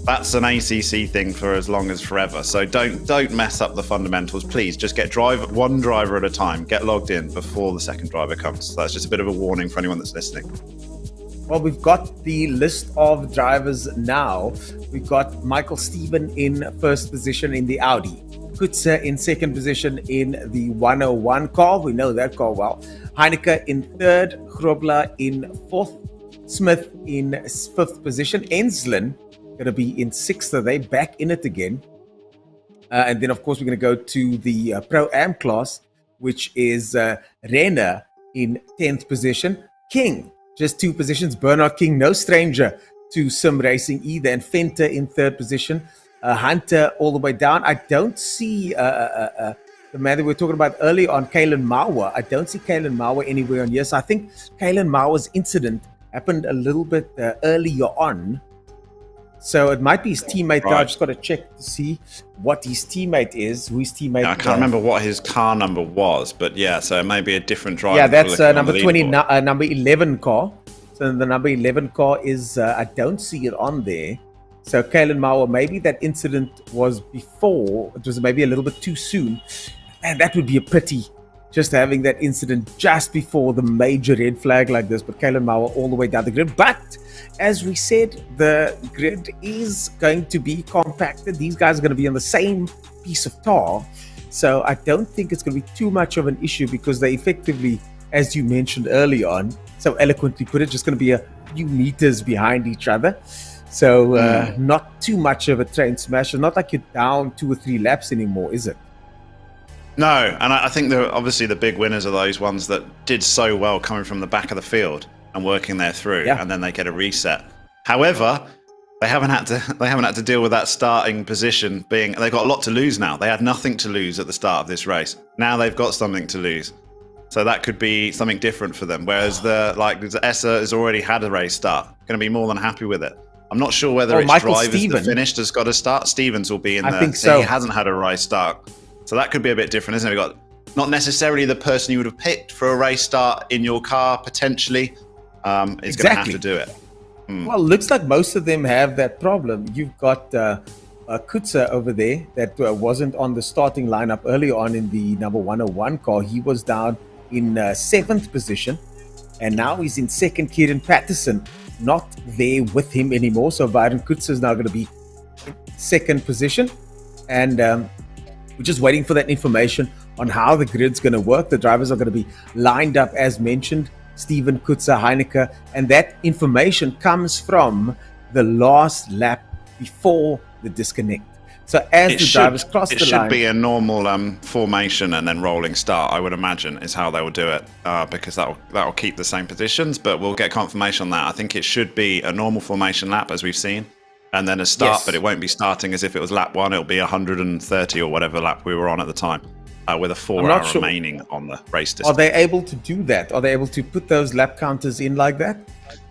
Speaker 3: That's an ACC thing for as long as forever. So don't mess up the fundamentals. Please just get one driver at a time. Get logged in before the second driver comes. So that's just a bit of a warning for anyone that's listening.
Speaker 2: Well, we've got the list of drivers now. We've got Michael Steven in first position in the Audi. Kutzer in second position in the 101 car. We know that car well. Heineke in third. Grobler in fourth. Smith in fifth position. Enslin going to be in sixth. Are they back in it again? And then, of course, we're going to go to the Pro-Am class, which is Renner in 10th position. King, just 2 positions. Bernard King, no stranger to sim racing either. And Fenter in third position. Hunter all the way down. I don't see the man that we were talking about earlier on, Kalen Mauer. I don't see Kalen Mauer anywhere on here. So I think Kalen Mauer's incident happened a little bit earlier on. So it might be his teammate. Right. I've just got to check to see what his teammate is, who his teammate is.
Speaker 3: I can't remember what his car number was, but yeah, so it may be a different driver.
Speaker 2: Yeah, that's number 20, number 11 car. So the number 11 car is, I don't see it on there. So Kalen Mauer, maybe that incident was before, it was maybe a little bit too soon. And that would be a pity, just having that incident just before the major red flag like this. But Kalen Mauer all the way down the grid. But as we said, the grid is going to be compacted. These guys are going to be on the same piece of tar. So I don't think it's going to be too much of an issue, because they effectively, as you mentioned early on, so eloquently put it, just going to be a few meters behind each other. So not too much of a train smasher. Not like you're down 2 or 3 laps anymore, is it?
Speaker 3: No, and I think obviously the big winners are those ones that did so well coming from the back of the field and working their through, and then they get a reset. However, they haven't had to deal with that starting position being. They've got a lot to lose now. They had nothing to lose at the start of this race. Now they've got something to lose, so that could be something different for them. Whereas the Essa has already had a race start, going to be more than happy with it. I'm not sure whether it's
Speaker 2: Michael
Speaker 3: drivers
Speaker 2: Steven.
Speaker 3: that finished has got to start. Stevens will be in there.
Speaker 2: I think so.
Speaker 3: He hasn't had a race start. So that could be a bit different, isn't it? We've got not necessarily the person you would have picked for a race start in your car, potentially, is going to have to do it.
Speaker 2: Well, looks like most of them have that problem. You've got Kutsa over there that wasn't on the starting lineup early on in the number 101 car. He was down in 7th position, and now he's in 2nd. Kieran Patterson not there with him anymore. So Byron Kutsa is now going to be in 2nd position, and we're just waiting for that information on how the grid's going to work. The drivers are going to be lined up as mentioned, Steven, Kutsa, Heineke, and that information comes from the last lap before the disconnect. So as the drivers cross the line... It
Speaker 3: should be a normal formation and then rolling start, I would imagine, is how they will do it, because that'll keep the same positions, but we'll get confirmation on that. I think it should be a normal formation lap, as we've seen, and then a start, but it won't be starting as if it was lap 1. It'll be 130 or whatever lap we were on at the time, with a 4 hour remaining on the race distance.
Speaker 2: Are they able to do that? Are they able to put those lap counters in like that?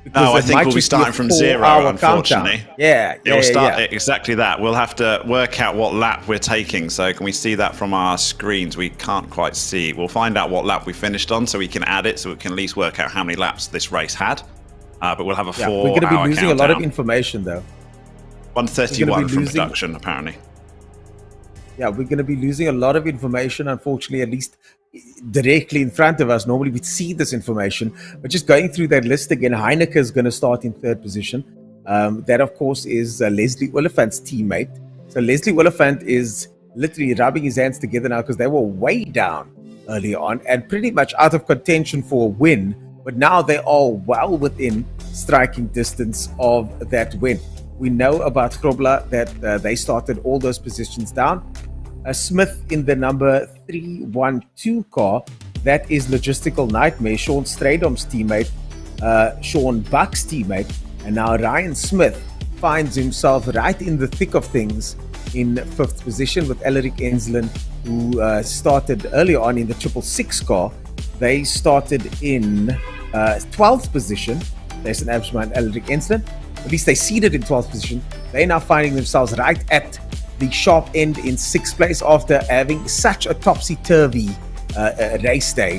Speaker 2: Because
Speaker 3: no, I think we'll be starting from 0, unfortunately.
Speaker 2: Countdown.
Speaker 3: It'll start exactly that. We'll have to work out what lap we're taking. So can we see that from our screens? We can't quite see. We'll find out what lap we finished on so we can add it, so we can at least work out how many laps this race had. But we'll have a 4 hour
Speaker 2: We're going to be losing
Speaker 3: countdown.
Speaker 2: a lot of information, though.
Speaker 3: 131 from production, apparently.
Speaker 2: Yeah, we're going to be losing a lot of information, unfortunately, at least directly in front of us. Normally we'd see this information, but just going through that list again, Heineke is going to start in 3rd position. That, of course, is Leslie Oliphant's teammate. So Leslie Oliphant is literally rubbing his hands together now because they were way down early on and pretty much out of contention for a win, but now they are well within striking distance of that win. We know about Grobler that they started all those positions down. Smith in the number 312 car, that is Logistical Nightmare, Sean Stradom's teammate, Sean Buck's teammate, and now Ryan Smith finds himself right in the thick of things in 5th position with Elric Enslen, who started earlier on in the 666 car. They started in 12th position. There's an Absman Elric Enslen. At least they seeded in 12th position. They're now finding themselves right at the sharp end in 6th place after having such a topsy-turvy race day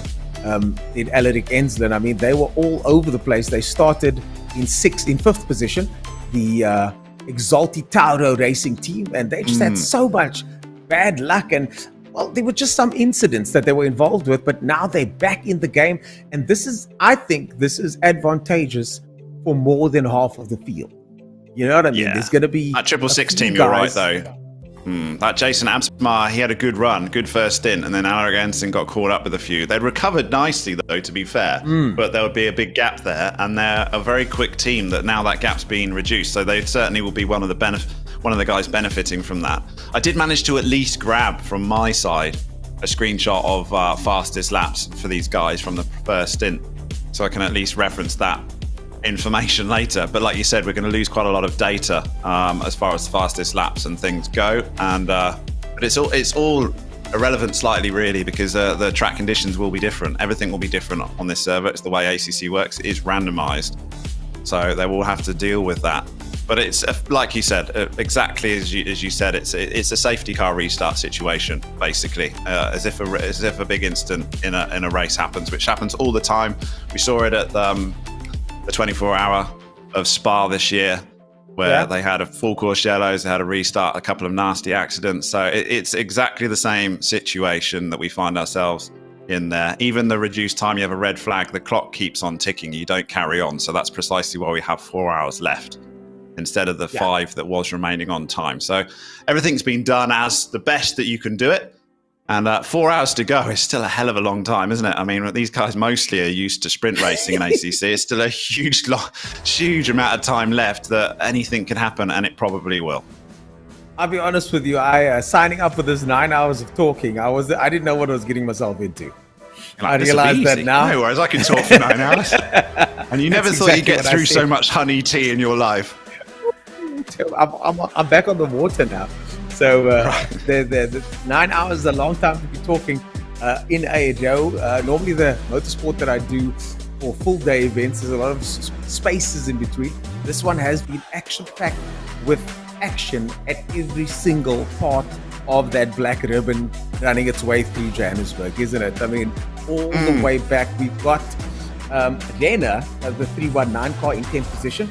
Speaker 2: in Elric Enslen. I mean, they were all over the place. They started in 5th position, the Exalti Tauro racing team, and they just had so much bad luck. And, well, there were just some incidents that they were involved with, but now they're back in the game. And I think this is advantageous for more than half of the field. You know what I mean?
Speaker 3: Yeah.
Speaker 2: There's going to be
Speaker 3: that 666 team. You're right, though. That Jason Absmar, he had a good run, good first stint, and then Elric Enslen got caught up with a few. They'd recovered nicely, though, to be fair, but there would be a big gap there, and they're a very quick team that now that gap's been reduced, so they certainly will be one of the guys benefiting from that. I did manage to at least grab from my side a screenshot of fastest laps for these guys from the first stint, so I can at least reference that information later. But like you said, we're going to lose quite a lot of data as far as fastest laps and things go, and but it's all irrelevant slightly, really, because the track conditions will be different. Everything will be different on this server. It's the way ACC works. It is randomized, so they will have to deal with that. But it's like you said, exactly as you said, it's a safety car restart situation, basically, as if a big incident in a race happens, which happens all the time. We saw it at the 24-hour of Spa this year, where they had a full course yellows, they had a restart, a couple of nasty accidents. So it's exactly the same situation that we find ourselves in there. Even the reduced time, you have a red flag, the clock keeps on ticking, you don't carry on. So that's precisely why we have 4 hours left instead of the 5 that was remaining on time. So everything's been done as the best that you can do it. And 4 hours to go is still a hell of a long time, isn't it? I mean, these guys mostly are used to sprint racing in ACC. It's still a huge amount of time left that anything can happen, and it probably will.
Speaker 2: I'll be honest with you. I signing up for this 9 hours of talking, I didn't know what I was getting myself into. I realized that now.
Speaker 3: No worries, I can talk for 9 hours. And you never thought you'd get through so much honey tea in your life.
Speaker 2: I'm back on the water now. So the 9 hours is a long time to be talking in a row. Normally the motorsport that I do for full day events, there's a lot of spaces in between. This one has been action-packed with action at every single part of that black ribbon running its way through Johannesburg, isn't it? I mean, all the way back, we've got Renner, the 319 car in 10th position.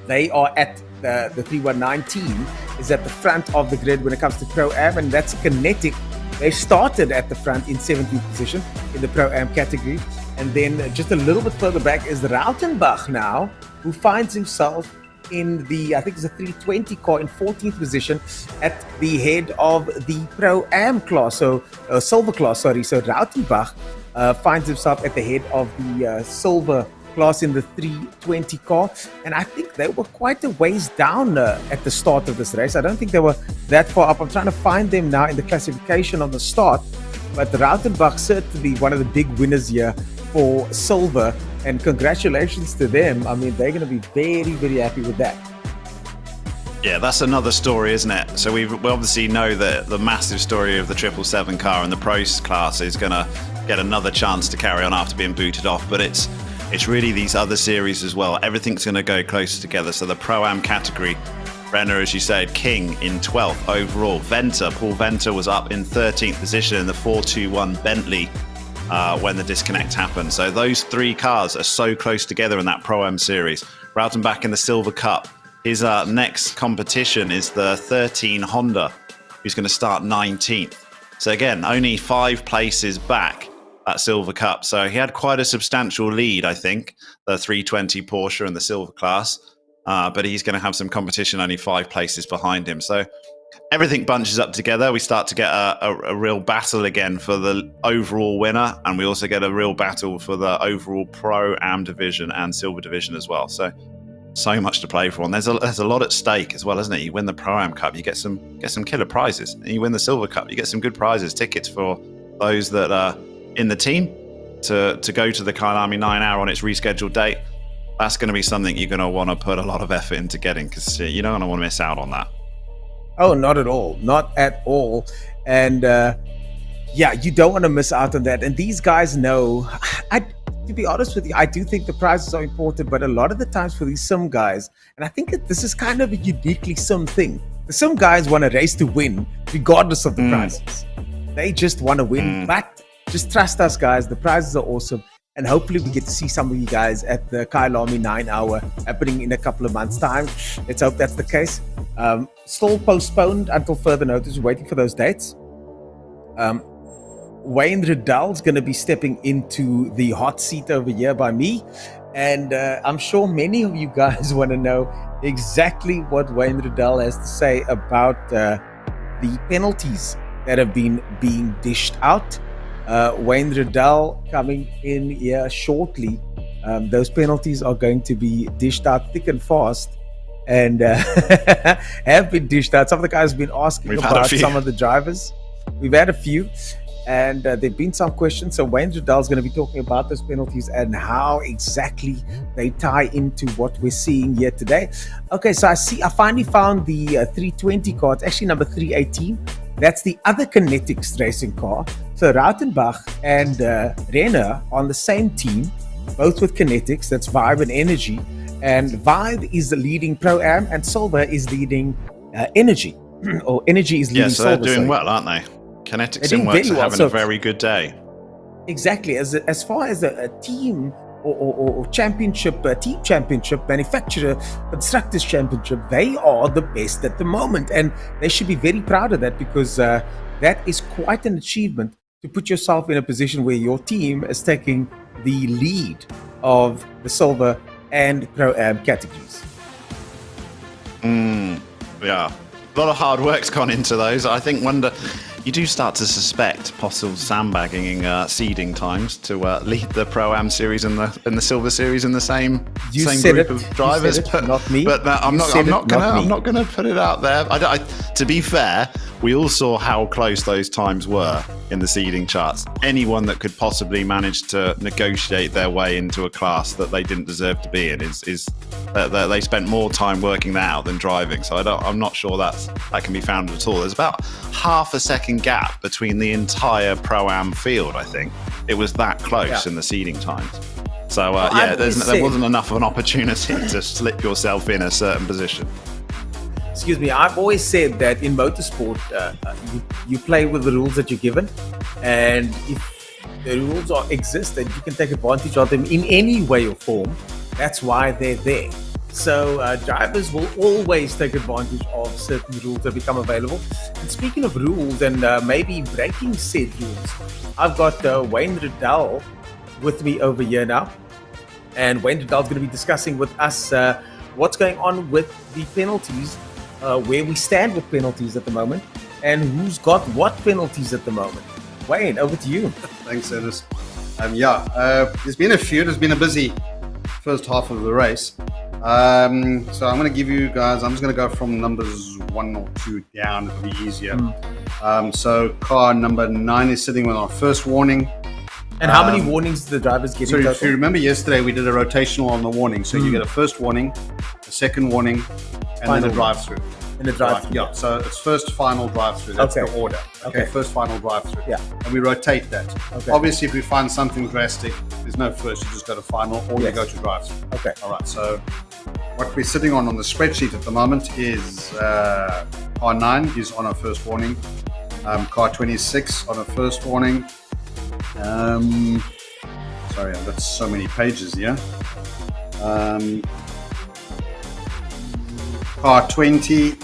Speaker 2: They are at the 319 team is at the front of the grid when it comes to Pro-Am, and that's Kinetic. They started at the front in 17th position in the Pro-Am category. And then just a little bit further back is Rautenbach now, who finds himself in the, I think it's a 320 car in 14th position at the head of the Pro-Am class, so silver class, sorry. So Rautenbach finds himself at the head of the silver class in the 320 car, and I think they were quite a ways down at the start of this race. I don't think they were that far up. I'm trying to find them now in the classification on the start, but Rautenbach certainly one of the big winners here for silver, and congratulations to them. I mean, they're going to be very, very happy with that.
Speaker 3: Yeah, that's another story, isn't it? So we obviously know that the massive story of the 777 car and the pros class is going to get another chance to carry on after being booted off, but it's really these other series as well. Everything's going to go closer together. So the Pro-Am category, Renner, as you said, king in 12th overall. Paul Venter was up in 13th position in the 421 Bentley when the disconnect happened. So those three cars are so close together in that Pro-Am series. Rautenbach in the Silver Cup. His next competition is the 13 Honda, who's going to start 19th. So again, only 5 places back at Silver Cup. So he had quite a substantial lead, I think, the 320 Porsche in the silver class. But he's going to have some competition only 5 places behind him. So everything bunches up together. We start to get a real battle again for the overall winner. And we also get a real battle for the overall Pro-Am division and silver division as well. So much to play for. And there's a lot at stake as well, isn't it? You win the Pro-Am Cup, you get some killer prizes. And you win the Silver Cup, you get some good prizes, tickets for those that are in the team to go to the Kyalami 9 hour on its rescheduled date. That's going to be something you're going to want to put a lot of effort into getting, because you don't want to miss out on that.
Speaker 2: Oh, not at all. Not at all. And yeah, you don't want to miss out on that. And these guys know, to be honest with you, I do think the prizes are important, but a lot of the times for these sim guys, and I think this is kind of a uniquely sim thing, the sim guys want to race to win regardless of the prizes. They just want to win, but just trust us, guys. The prizes are awesome. And hopefully we get to see some of you guys at the Kyalami 9 hour happening in a couple of months' time. Let's hope that's the case. Still postponed until further notice. We're waiting for those dates. Wayne Riddell's going to be stepping into the hot seat over here by me. And I'm sure many of you guys want to know exactly what Wayne Riddell has to say about the penalties that have been being dished out. Wayne Riddell coming in here shortly. Those penalties are going to be dished out thick and fast, and have been dished out. Some of the guys have been asking about some of the drivers. We've had a few, and there've been some questions. So Wayne Riddell is going to be talking about those penalties and how exactly they tie into what we're seeing here today. Okay, so I finally found the 320 car. It's actually number 318. That's the other Kinetics racing car. So Rautenbach and Renner on the same team, both with Kinetics. That's Vibe and Energy. And Vibe is the leading Pro-Am, and Silver is leading Energy. Or Energy is leading Silver.
Speaker 3: Yeah, so they're doing well, aren't they? Kinetics in Works are having a very good day.
Speaker 2: Exactly. As far as a team or championship, team championship, manufacturer, constructors championship, they are the best at the moment. And they should be very proud of that, because that is quite an achievement to put yourself in a position where your team is taking the lead of the silver and Pro-Am categories.
Speaker 3: Yeah. A lot of hard work's gone into those. I think you do start to suspect possible sandbagging seeding times to lead the Pro-Am series and the Silver Series in the same group of drivers.
Speaker 2: Not me.
Speaker 3: But I'm not gonna put it out there. To be fair, we all saw how close those times were in the seeding charts. Anyone that could possibly manage to negotiate their way into a class that they didn't deserve to be in is they spent more time working that out than driving. So I'm not sure that can be found at all. There's about half a second gap between the entire Pro-Am field. I think it was that close in the seeding times. So there wasn't enough of an opportunity to slip yourself in a certain position.
Speaker 2: Excuse me, I've always said that in motorsport, you play with the rules that you're given, and if the rules exist and you can take advantage of them in any way or form, that's why they're there. So drivers will always take advantage of certain rules that become available. And speaking of rules and maybe breaking said rules, I've got Wayne Riddell with me over here now, and Wayne Riddell's going to be discussing with us what's going on with the penalties, where we stand with penalties at the moment, and who's got what penalties at the moment. Wayne, over to you.
Speaker 6: Thanks, Ernest. There's been a few. There's been a busy first half of the race. So I'm going to give you guys, I'm just going to go from numbers 1 or 2 down. It'll be easier. So car number 9 is sitting with our first warning.
Speaker 2: And how many warnings do the drivers get?
Speaker 6: So if you remember yesterday, we did a rotational on the warning. So you get a first warning, a second warning, and then a drive-through.
Speaker 2: And a drive-through.
Speaker 6: Yeah, so it's first, final, drive-through. That's the order. Okay, first, final, drive-through.
Speaker 2: Yeah.
Speaker 6: And we rotate that.
Speaker 2: Okay.
Speaker 6: Obviously, if we find something drastic, there's no first, you just go to final, or you go to drive-through.
Speaker 2: Okay.
Speaker 6: All right, so what we're sitting on the spreadsheet at the moment is car 9 is on our first warning, car 26 on a first warning. Sorry, I've got so many pages here. Car 20,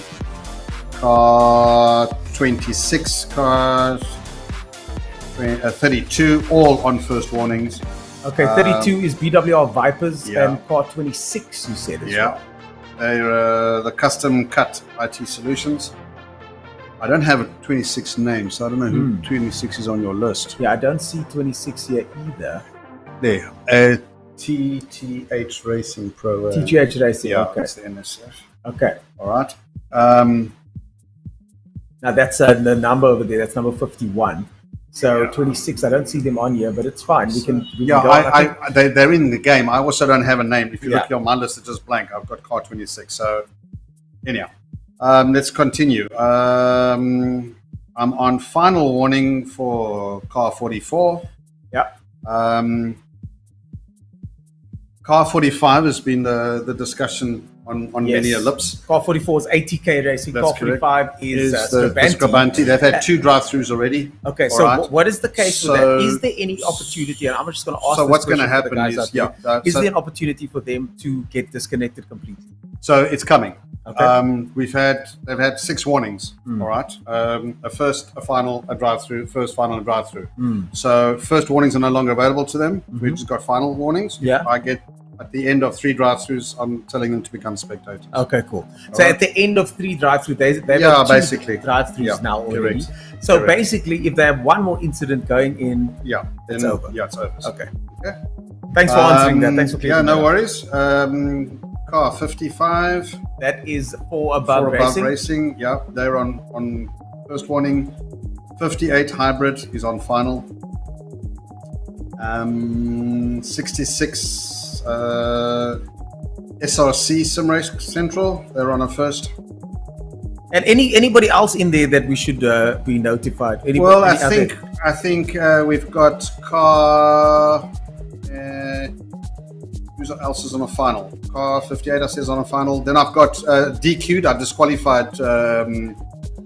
Speaker 6: car 26, car 32, all on first warnings.
Speaker 2: Okay, 32 is BWR Vipers, and car 26 you said as well.
Speaker 6: They're the Custom Cut IT Solutions. I don't have a 26 name, so I don't know who 26 is on your list.
Speaker 2: Yeah, I don't see 26 here either.
Speaker 6: There, TTH Racing Pro.
Speaker 2: TTH Racing, okay.
Speaker 6: That's the NSF.
Speaker 2: Okay.
Speaker 6: All right.
Speaker 2: Now that's the number over there. That's number 51. So 26, I don't see them on here, but it's fine. We can go.
Speaker 6: They're in the game. I also don't have a name. If you look on my list, it's just blank. I've got car 26. So anyhow, let's continue. I'm on final warning for car 44.
Speaker 2: Yeah.
Speaker 6: Car 45 has been the discussion on many lips.
Speaker 2: Car 44 is ATK Racing.
Speaker 6: That's
Speaker 2: car 45 is
Speaker 6: Scabanti. They've had 2 drive-throughs already.
Speaker 2: Okay, so what is the case with that? Is there any opportunity, and I'm just going to ask
Speaker 6: what's going to happen is,
Speaker 2: is there an opportunity for them to get disconnected completely?
Speaker 6: So it's coming.
Speaker 2: Okay.
Speaker 6: They've had 6 warnings. All right. A first, a final, a drive-through, first, final, and drive-through. So first warnings are no longer available to them. We've just got final warnings.
Speaker 2: Yeah.
Speaker 6: I get at the end of 3 drive-throughs, I'm telling them to become spectators.
Speaker 2: Okay, cool. So at the end of 3 drive-throughs, they've got 2
Speaker 6: basically
Speaker 2: drive-throughs now already.
Speaker 6: Correct.
Speaker 2: So basically, if they have one more incident going in,
Speaker 6: then
Speaker 2: it's over.
Speaker 6: Yeah, it's over.
Speaker 2: Okay. Thanks for answering that. Thanks for clearing
Speaker 6: no
Speaker 2: that up.
Speaker 6: worries. Car 55.
Speaker 2: That is for above
Speaker 6: racing. Yeah, they're on first warning. 58 hybrid is on final. 66 SRC Sim Race Central. They're on a first.
Speaker 2: And anybody else in there that we should be notified?
Speaker 6: I think we've got car. Who else is on a final? Car 58, I says on a final. Then I've got DQ'd. I disqualified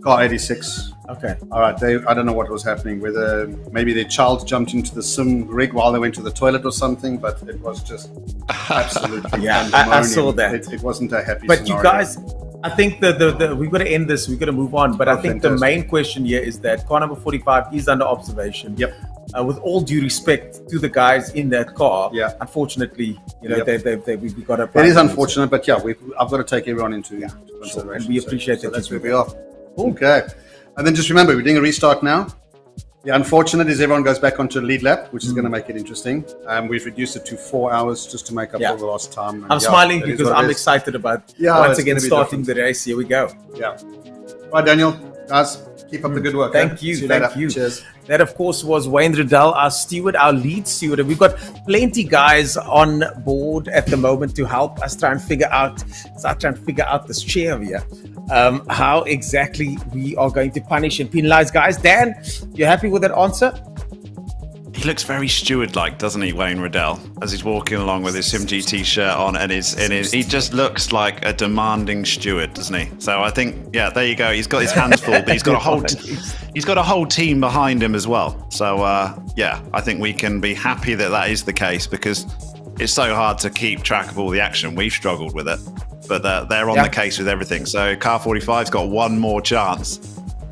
Speaker 6: car 86.
Speaker 2: Okay.
Speaker 6: All right. I don't know what was happening. Whether maybe their child jumped into the sim rig while they went to the toilet or something, but it was just absolutely.
Speaker 2: I saw that.
Speaker 6: It wasn't a happy.
Speaker 2: But
Speaker 6: scenario.
Speaker 2: you guys, I think we've got to end this. We've got to move on. But I think the main question here is that car number 45 is under observation.
Speaker 6: Yep.
Speaker 2: With all due respect to the guys in that car, unfortunately, we've got to.
Speaker 6: It is unfortunate, but I've got to take everyone into consideration.
Speaker 2: And we appreciate that.
Speaker 6: That's where we are. Okay. And then just remember, we're doing a restart now. The unfortunate is everyone goes back onto a lead lap, which is going to make it interesting. We've reduced it to 4 hours just to make up for the lost time. And
Speaker 2: I'm smiling because I'm excited about once again starting the race. Here we go.
Speaker 6: Yeah. Right, Daniel, guys, keep up the good work.
Speaker 2: Thank you. Thank
Speaker 6: later.
Speaker 2: you.
Speaker 6: Cheers.
Speaker 2: That, of course, was Wayne Riddell, our steward, our lead steward. And we've got plenty guys on board at the moment to help us try and figure out this chair here. How exactly we are going to punish and penalize guys. Dan, you happy with that answer?
Speaker 3: He looks very steward-like, doesn't he, Wayne Riddell, as he's walking along with his SimGT shirt on and he just looks like a demanding steward, doesn't he? So I think, yeah, there you go. He's got his hands full, but he's got a whole team behind him as well. So yeah, I think we can be happy that is the case because it's so hard to keep track of all the action. We've struggled with it, but they're on the case with everything. So Car 45's got one more chance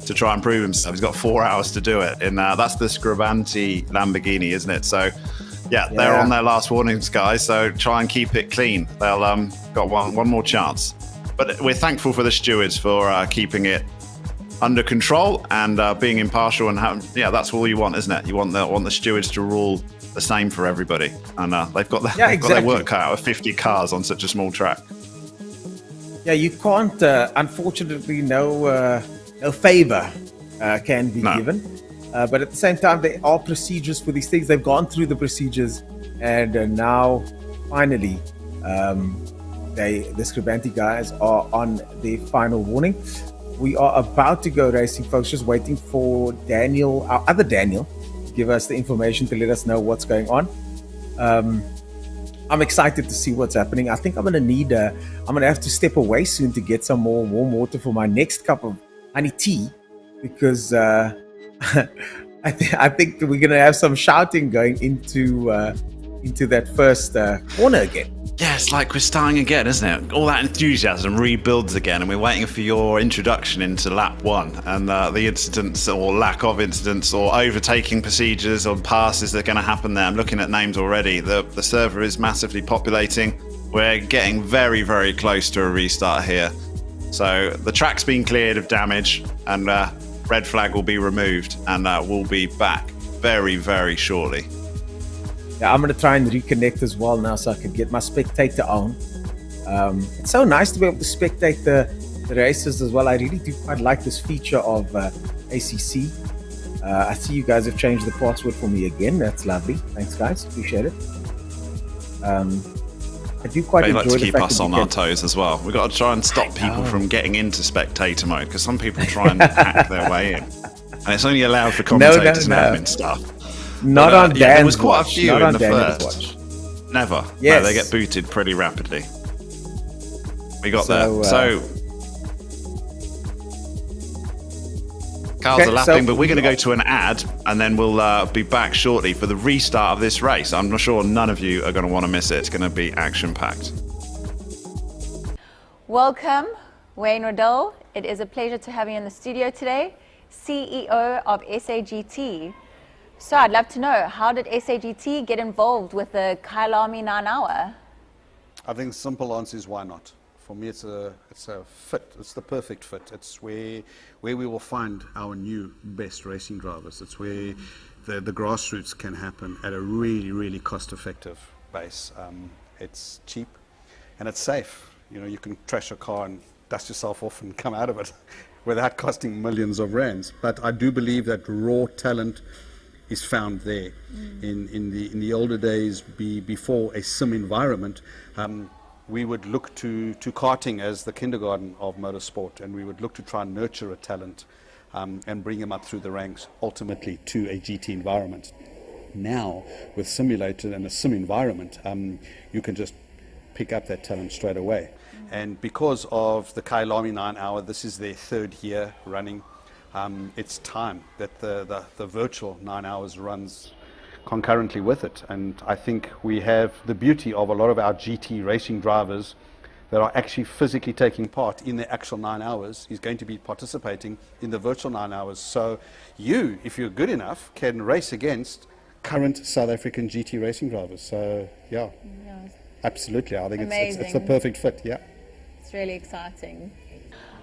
Speaker 3: to try and prove himself. He's got 4 hours to do it. And that's the Scribanti Lamborghini, isn't it? So, yeah, they're on their last warnings, guys. So try and keep it clean. They'll got one more chance. But we're thankful for the stewards for keeping it under control and being impartial. And that's all you want, isn't it? You want the stewards to rule the same for everybody. And they've got their work cut out of 50 cars on such a small track.
Speaker 2: Yeah, you can't, unfortunately, no favor can be given. But at the same time, there are procedures for these things. They've gone through the procedures and now, finally, the Scribanti guys are on their final warning. We are about to go racing, folks, just waiting for Daniel, our other Daniel, to give us the information to let us know what's going on. I'm excited to see what's happening. I think I'm going to have to step away soon to get some more warm water for my next cup of honey tea, because I think we're gonna have some shouting going into that first corner again.
Speaker 3: Yeah, it's like we're starting again, isn't it? All that enthusiasm rebuilds again, and we're waiting for your introduction into lap 1 and the incidents or lack of incidents or overtaking procedures or passes that are going to happen there. I'm looking at names already. The server is massively populating. We're getting very, very close to a restart here. So the track's been cleared of damage and red flag will be removed and we'll be back very, very shortly.
Speaker 2: Yeah, I'm going to try and reconnect as well now so I can get my spectator on. It's so nice to be able to spectate the races as well. I really do quite like this feature of ACC. I see you guys have changed the password for me again. That's lovely. Thanks, guys. Appreciate it. I do quite enjoy
Speaker 3: like to
Speaker 2: the
Speaker 3: keep
Speaker 2: fact
Speaker 3: us
Speaker 2: that
Speaker 3: on our toes as well. We've got to try and stop people from getting into spectator mode because some people try and hack their way in. And it's only allowed for commentators and admin stuff.
Speaker 2: Not on Dan's
Speaker 3: there was quite
Speaker 2: watch.
Speaker 3: a few
Speaker 2: Not
Speaker 3: in
Speaker 2: on
Speaker 3: the
Speaker 2: Daniel's
Speaker 3: first.
Speaker 2: watch.
Speaker 3: Never.
Speaker 2: Yes.
Speaker 3: No, they get booted pretty rapidly. We got
Speaker 2: So,
Speaker 3: there. So cars are lapping, but we're going to go to an ad and then we'll be back shortly for the restart of this race. I'm not sure none of you are going to want to miss it. It's going to be action-packed.
Speaker 1: Welcome, Wayne Riddell. It is a pleasure to have you in the studio today, CEO of SAGT. So I'd love to know, how did SAGT get involved with the Kyalami 9 hour?
Speaker 6: I think the simple answer is why not? For me, it's a fit. It's the perfect fit. It's where we will find our new best racing drivers. It's where the grassroots can happen at a really, really cost-effective base. It's cheap and it's safe. You know, you can trash a car and dust yourself off and come out of it without costing millions of rands. But I do believe that raw talent is found there. In the older days, before a sim environment, we would look to karting as the kindergarten of motorsport, and we would look to try and nurture a talent and bring them up through the ranks, ultimately to a GT environment. Now, with simulated and a sim environment, you can just pick up that talent straight away. And because of the Kyalami 9 hour, this is their 3rd year running. It's time that the virtual 9 hours runs concurrently with it. And I think we have the beauty of a lot of our GT racing drivers that are actually physically taking part in the actual 9 hours is going to be participating in the virtual 9 hours. So you, if you're good enough, can race against current South African GT racing drivers. So yeah, absolutely. I think it's the perfect fit. Yeah.
Speaker 1: It's really exciting.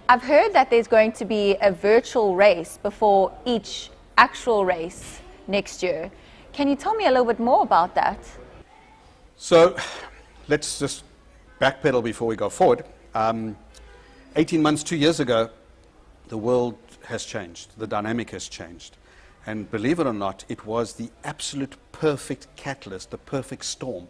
Speaker 1: I've heard that there's going to be a virtual race before each actual race next year. Can you tell me a little bit more about that?
Speaker 6: So let's just backpedal before we go forward. 18 months, 2 years ago, the world has changed. The dynamic has changed. And believe it or not, it was the absolute perfect catalyst, the perfect storm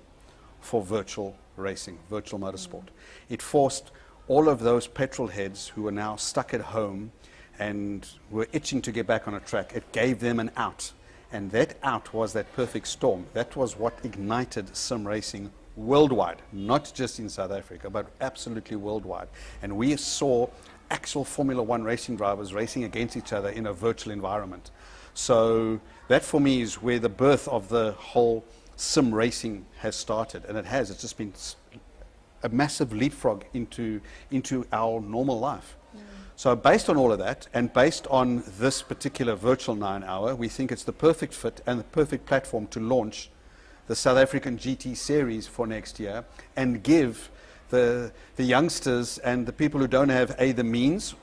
Speaker 6: for virtual racing, virtual motorsport. It forced all of those petrol heads who are now stuck at home and were itching to get back on a track. It gave them an out. And that out was that perfect storm. That was what ignited sim racing worldwide, not just in South Africa, but absolutely worldwide. And we saw actual Formula One racing drivers racing against each other in a virtual environment. So that for me is where the birth of the whole sim racing has started. And it has. It's just been a massive leapfrog into our normal life. So based on all of that, and based on this particular virtual 9 hour, we think it's the perfect fit and the perfect platform to launch the South African GT series for next year and give the youngsters and the people who don't have the means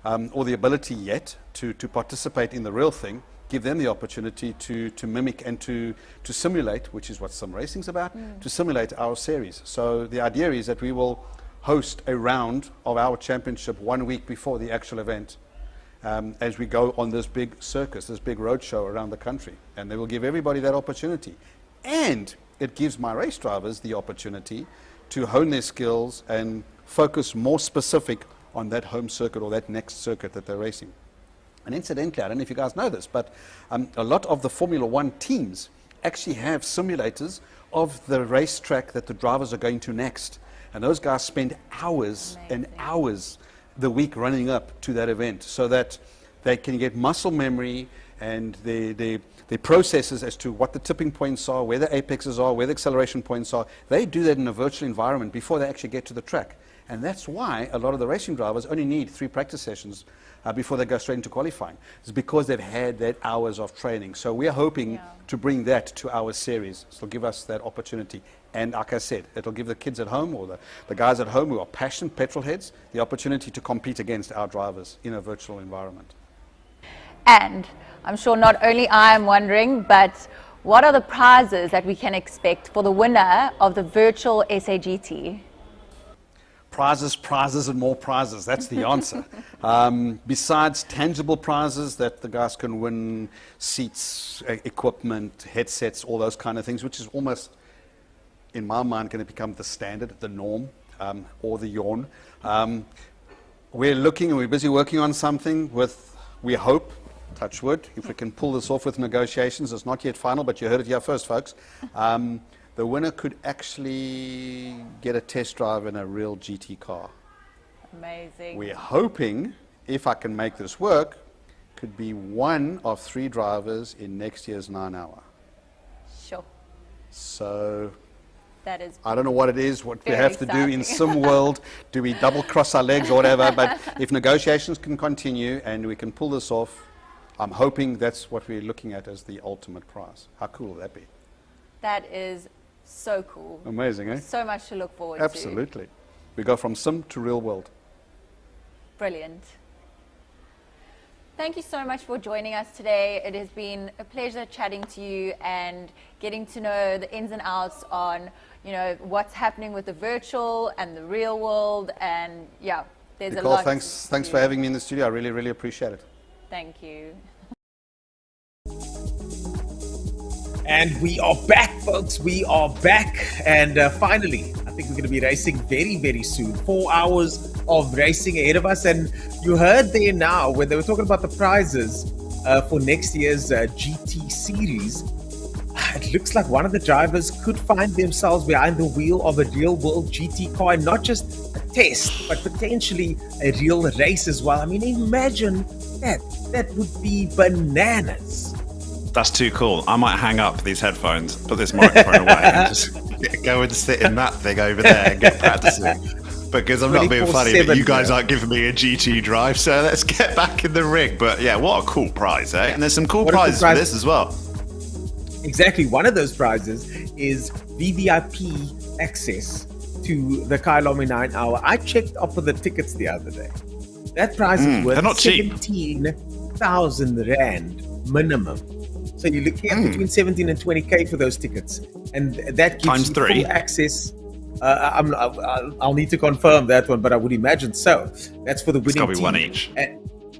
Speaker 6: or the ability yet to participate in the real thing, give them the opportunity to mimic and to simulate, which is what sim racing's about, to simulate our series. So the idea is that we will host a round of our championship 1 week before the actual event as we go on this big circus, this big road show around the country. And they will give everybody that opportunity. And it gives my race drivers the opportunity to hone their skills and focus more specific on that home circuit or that next circuit that they're racing. And incidentally, I don't know if you guys know this, but a lot of the Formula One teams actually have simulators of the racetrack that the drivers are going to next. And those guys spend hours and hours the week running up to that event so that they can get muscle memory and their processes as to what the tipping points are, where the apexes are, where the acceleration points are. They do that in a virtual environment before they actually get to the track. And that's why a lot of the racing drivers only need 3 practice sessions before they go straight into qualifying. It's because they've had that hours of training. So we're hoping to bring that to our series. So it'll give us that opportunity. And like I said, it'll give the kids at home or the guys at home who are passionate petrol heads the opportunity to compete against our drivers in a virtual environment.
Speaker 1: And I'm sure not only I am wondering, but what are the prizes that we can expect for the winner of the virtual SAGT?
Speaker 6: Prizes, prizes, and more prizes. That's the answer. Besides tangible prizes that the guys can win, seats, equipment, headsets, all those kind of things, which is almost, in my mind, going to become the standard, the norm, or the yawn. We're looking and we're busy working on something with, we hope, touch wood, if we can pull this off with negotiations. It's not yet final, but you heard it here first, folks. The winner could actually get a test drive in a real GT car.
Speaker 1: Amazing.
Speaker 6: We're hoping, if I can make this work, could be one of 3 drivers in next year's 9 hour.
Speaker 1: Sure.
Speaker 6: So
Speaker 1: that is
Speaker 6: I don't know what it is, what we have to do in sim world. Do we double cross our legs or whatever? But if negotiations can continue and we can pull this off, I'm hoping that's what we're looking at as the ultimate prize. How cool will that be?
Speaker 1: That is so cool.
Speaker 6: Amazing, eh?
Speaker 1: So much to look forward to.
Speaker 6: Absolutely. We go from sim to real world.
Speaker 1: Brilliant. Thank you so much for joining us today. It has been a pleasure chatting to you and getting to know the ins and outs on, you know, what's happening with the virtual and the real world. And yeah, there's
Speaker 6: Nicole,
Speaker 1: a lot.
Speaker 6: thanks for having me in the studio. I really, really appreciate it.
Speaker 1: Thank you.
Speaker 2: And we are back, folks. We are back. And finally, I think we're going to be racing very, very soon. 4 hours of racing ahead of us. And you heard there now when they were talking about the prizes for next year's GT series. It looks like one of the drivers could find themselves behind the wheel of a real world GT car, and not just a test, but potentially a real race as well. I mean, imagine that. That would be bananas.
Speaker 3: That's too cool. I might hang up these headphones, put this microphone away, and just go and sit in that thing over there and get practicing. Because I'm not being funny, but you guys aren't giving me a GT drive, so let's get back in the ring. But yeah, what a cool prize, eh? And there's some cool prizes for this as well.
Speaker 2: Exactly. One of those prizes is VVIP access to the Kyalami 9 hour. I checked up for the tickets the other day. That prize is worth
Speaker 3: they're not cheap.
Speaker 2: 17,000 Rand minimum. So you're looking at between 17 and 20K for those tickets. And that gives
Speaker 3: Times
Speaker 2: you
Speaker 3: three.
Speaker 2: full access. I'll need to confirm that one, but I would imagine so. That's for the winning team.
Speaker 3: It's got to be one each.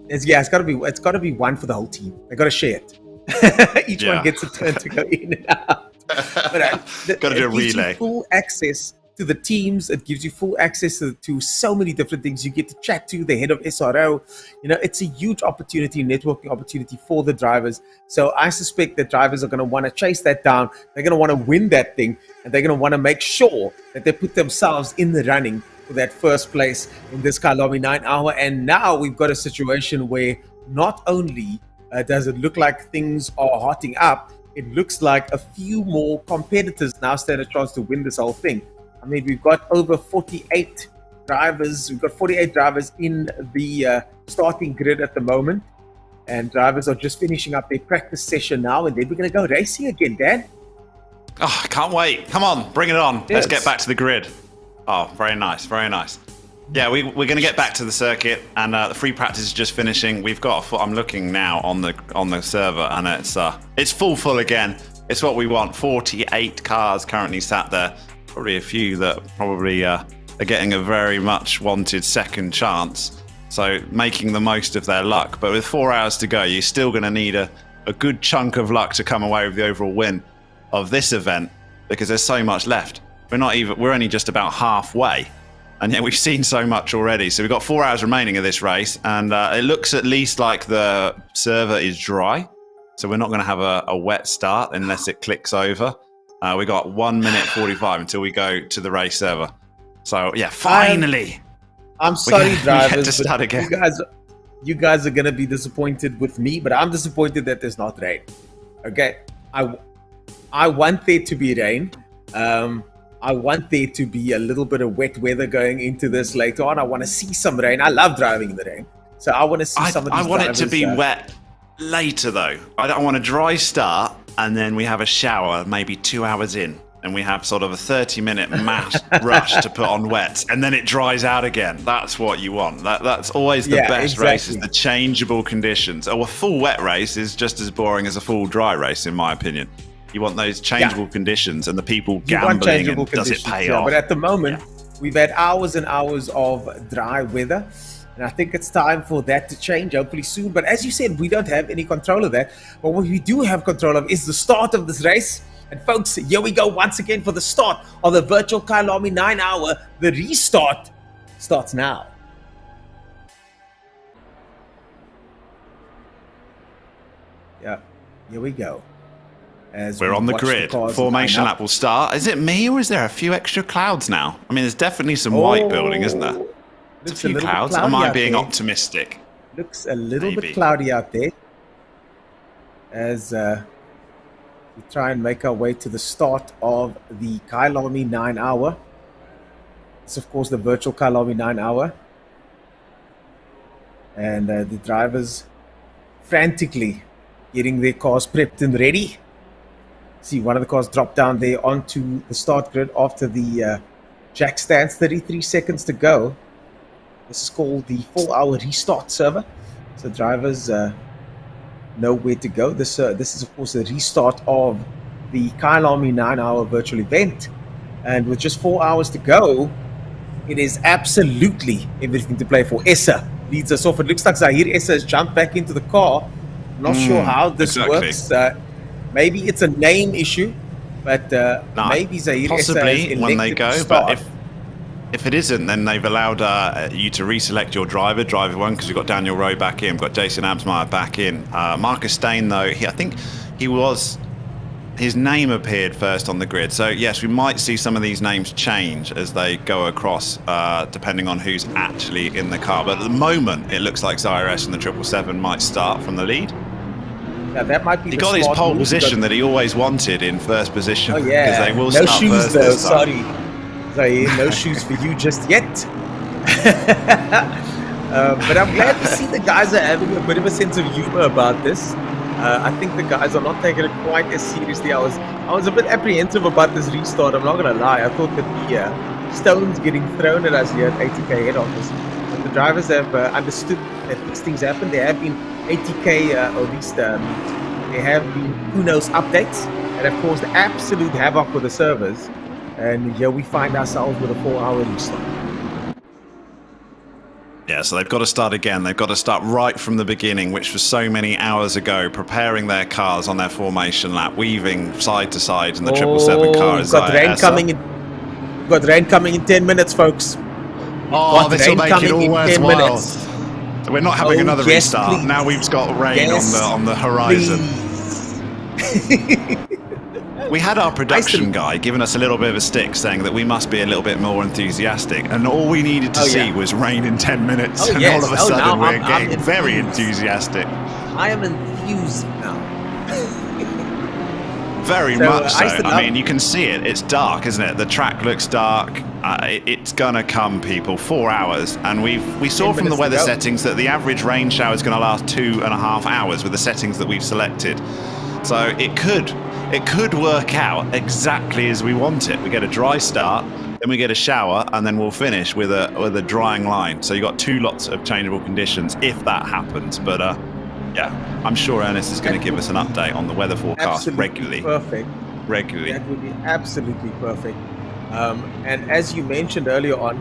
Speaker 2: It's got to be one for the whole team. They got to share it. Each one gets a turn to go in and out. But
Speaker 3: got to do a
Speaker 2: it gives you
Speaker 3: relay.
Speaker 2: full access to the teams. It gives you full access to so many different things. You get to chat to the head of SRO. It's a huge opportunity, networking opportunity for the drivers. So I suspect that drivers are going to want to chase that down. They're going to want to win that thing, and they're going to want to make sure that they put themselves in the running for that first place in this Kyalami 9 hour. And now we've got a situation where not only does it look like things are hotting up, it looks like a few more competitors now stand a chance to win this whole thing. I mean, we've got over 48 drivers. We've got 48 drivers in the starting grid at the moment. And drivers are just finishing up their practice session now. And then we're going to go racing again, Dan.
Speaker 3: Oh, I can't wait. Come on, bring it on.
Speaker 2: Yes.
Speaker 3: Let's get back to the grid. Oh, very nice, very nice. Yeah, we're going to get back to the circuit, and the free practice is just finishing. We've got. I'm looking now on the server, and it's full again. It's what we want. 48 cars currently sat there. Probably a few that probably are getting a very much wanted second chance. So making the most of their luck. But with 4 hours to go, you're still going to need a good chunk of luck to come away with the overall win of this event, because there's so much left. We're only just about halfway. And yet we've seen so much already. So we've got 4 hours remaining of this race, and it looks at least like the server is dry. So we're not going to have a wet start unless it clicks over. We got 1 minute 45 until we go to the race server. So yeah, finally.
Speaker 2: I'm sorry, drivers.
Speaker 3: We get to start again.
Speaker 2: You guys are going to be disappointed with me, but I'm disappointed that there's not rain. Okay, I want there to be rain. I want there to be a little bit of wet weather going into this later on. I want to see some rain. I love driving in the rain. So I want to see some of these
Speaker 3: I want
Speaker 2: drivers,
Speaker 3: it to be wet later, though. I want a dry start, and then we have a shower maybe 2 hours in, and we have sort of a 30-minute mass rush to put on wets, and then it dries out again. That's what you want. That's always the best race, is the changeable conditions. A full wet race is just as boring as a full dry race, in my opinion. You want those changeable conditions and the people gambling, and does it pay off?
Speaker 2: But at the moment, we've had hours and hours of dry weather, and I think it's time for that to change, hopefully soon. But as you said, we don't have any control of that. But what we do have control of is the start of this race. And folks, here we go once again for the start of the virtual Kyalami 9 hour. The restart starts now. Yeah, here we go. As
Speaker 3: we're on the grid. Formation lap will start. Is it me, or is there a few extra clouds now? I mean, there's definitely some white building, isn't there? There's a few clouds. Am I being optimistic?
Speaker 2: Looks a little bit cloudy out there. As we try and make our way to the start of the Kyalami 9 hour. It's, of course, the virtual Kyalami 9 hour. And the drivers frantically getting their cars prepped and ready. See, one of the cars dropped down there onto the start grid after the jack stands. 33 seconds to go. This is called the 4-hour restart server. So drivers know where to go. This is, of course, the restart of the Kyalami 9-hour virtual event. And with just 4 hours to go, it is absolutely everything to play for. Essa leads us off. It looks like Zahir Essa has jumped back into the car. Not sure how this works. Maybe it's a name issue, but maybe Zahir
Speaker 3: possibly when they go. But if it isn't, then they've allowed you to reselect your driver one, because we've got Daniel Rowe back in, we've got Jason Absmeyer back in. Marcus Stain, though, I think his name appeared first on the grid. So yes, we might see some of these names change as they go across, depending on who's actually in the car. But at the moment, it looks like Zahir S and the 777 might start from the lead.
Speaker 2: Yeah, that might be.
Speaker 3: He got his pole position that he always wanted in first position.
Speaker 2: Oh yeah,
Speaker 3: because they will
Speaker 2: no
Speaker 3: start
Speaker 2: shoes
Speaker 3: first
Speaker 2: though.
Speaker 3: this time.
Speaker 2: Sorry, Zahir, no shoes for you just yet. But I'm glad to see the guys are having a bit of a sense of humor about this. I think the guys are not taking it quite as seriously. I was a bit apprehensive about this restart. I'm not gonna lie. I thought that the stones getting thrown at us here at ATK head office. But the drivers have understood that these things happen. There have been ATK, or at least there have been who knows updates that have caused absolute havoc with the servers. And here we find ourselves with a 4-hour restart.
Speaker 3: Yeah, so they've got to start again. They've got to start right from the beginning, which was so many hours ago, preparing their cars on their formation lap, weaving side to side in the 777 car.
Speaker 2: We've got rain coming in. We've got rain coming in 10 minutes, folks.
Speaker 3: Oh, this will make it all worthwhile. We're not having another restart. Please. Now we've got rain on the horizon. We had our production guy giving us a little bit of a stick, saying that we must be a little bit more enthusiastic, and all we needed to see was rain in 10 minutes, and all of a sudden we're getting very enthusiastic.
Speaker 2: I am enthused now.
Speaker 3: Very much so. I mean, you can see it. It's dark, isn't it? The track looks dark. It's gonna come, people. 4 hours, and we saw from the weather settings that the average rain shower is going to last 2.5 hours with the settings that we've selected. So it could work out exactly as we want it. We get a dry start, then we get a shower, and then we'll finish with a drying line. So you got 2 lots of changeable conditions if that happens. But yeah, I'm sure Ernest is going to give us an update on the weather forecast regularly.
Speaker 2: Perfect.
Speaker 3: Regularly.
Speaker 2: That would be absolutely perfect. And as you mentioned earlier on,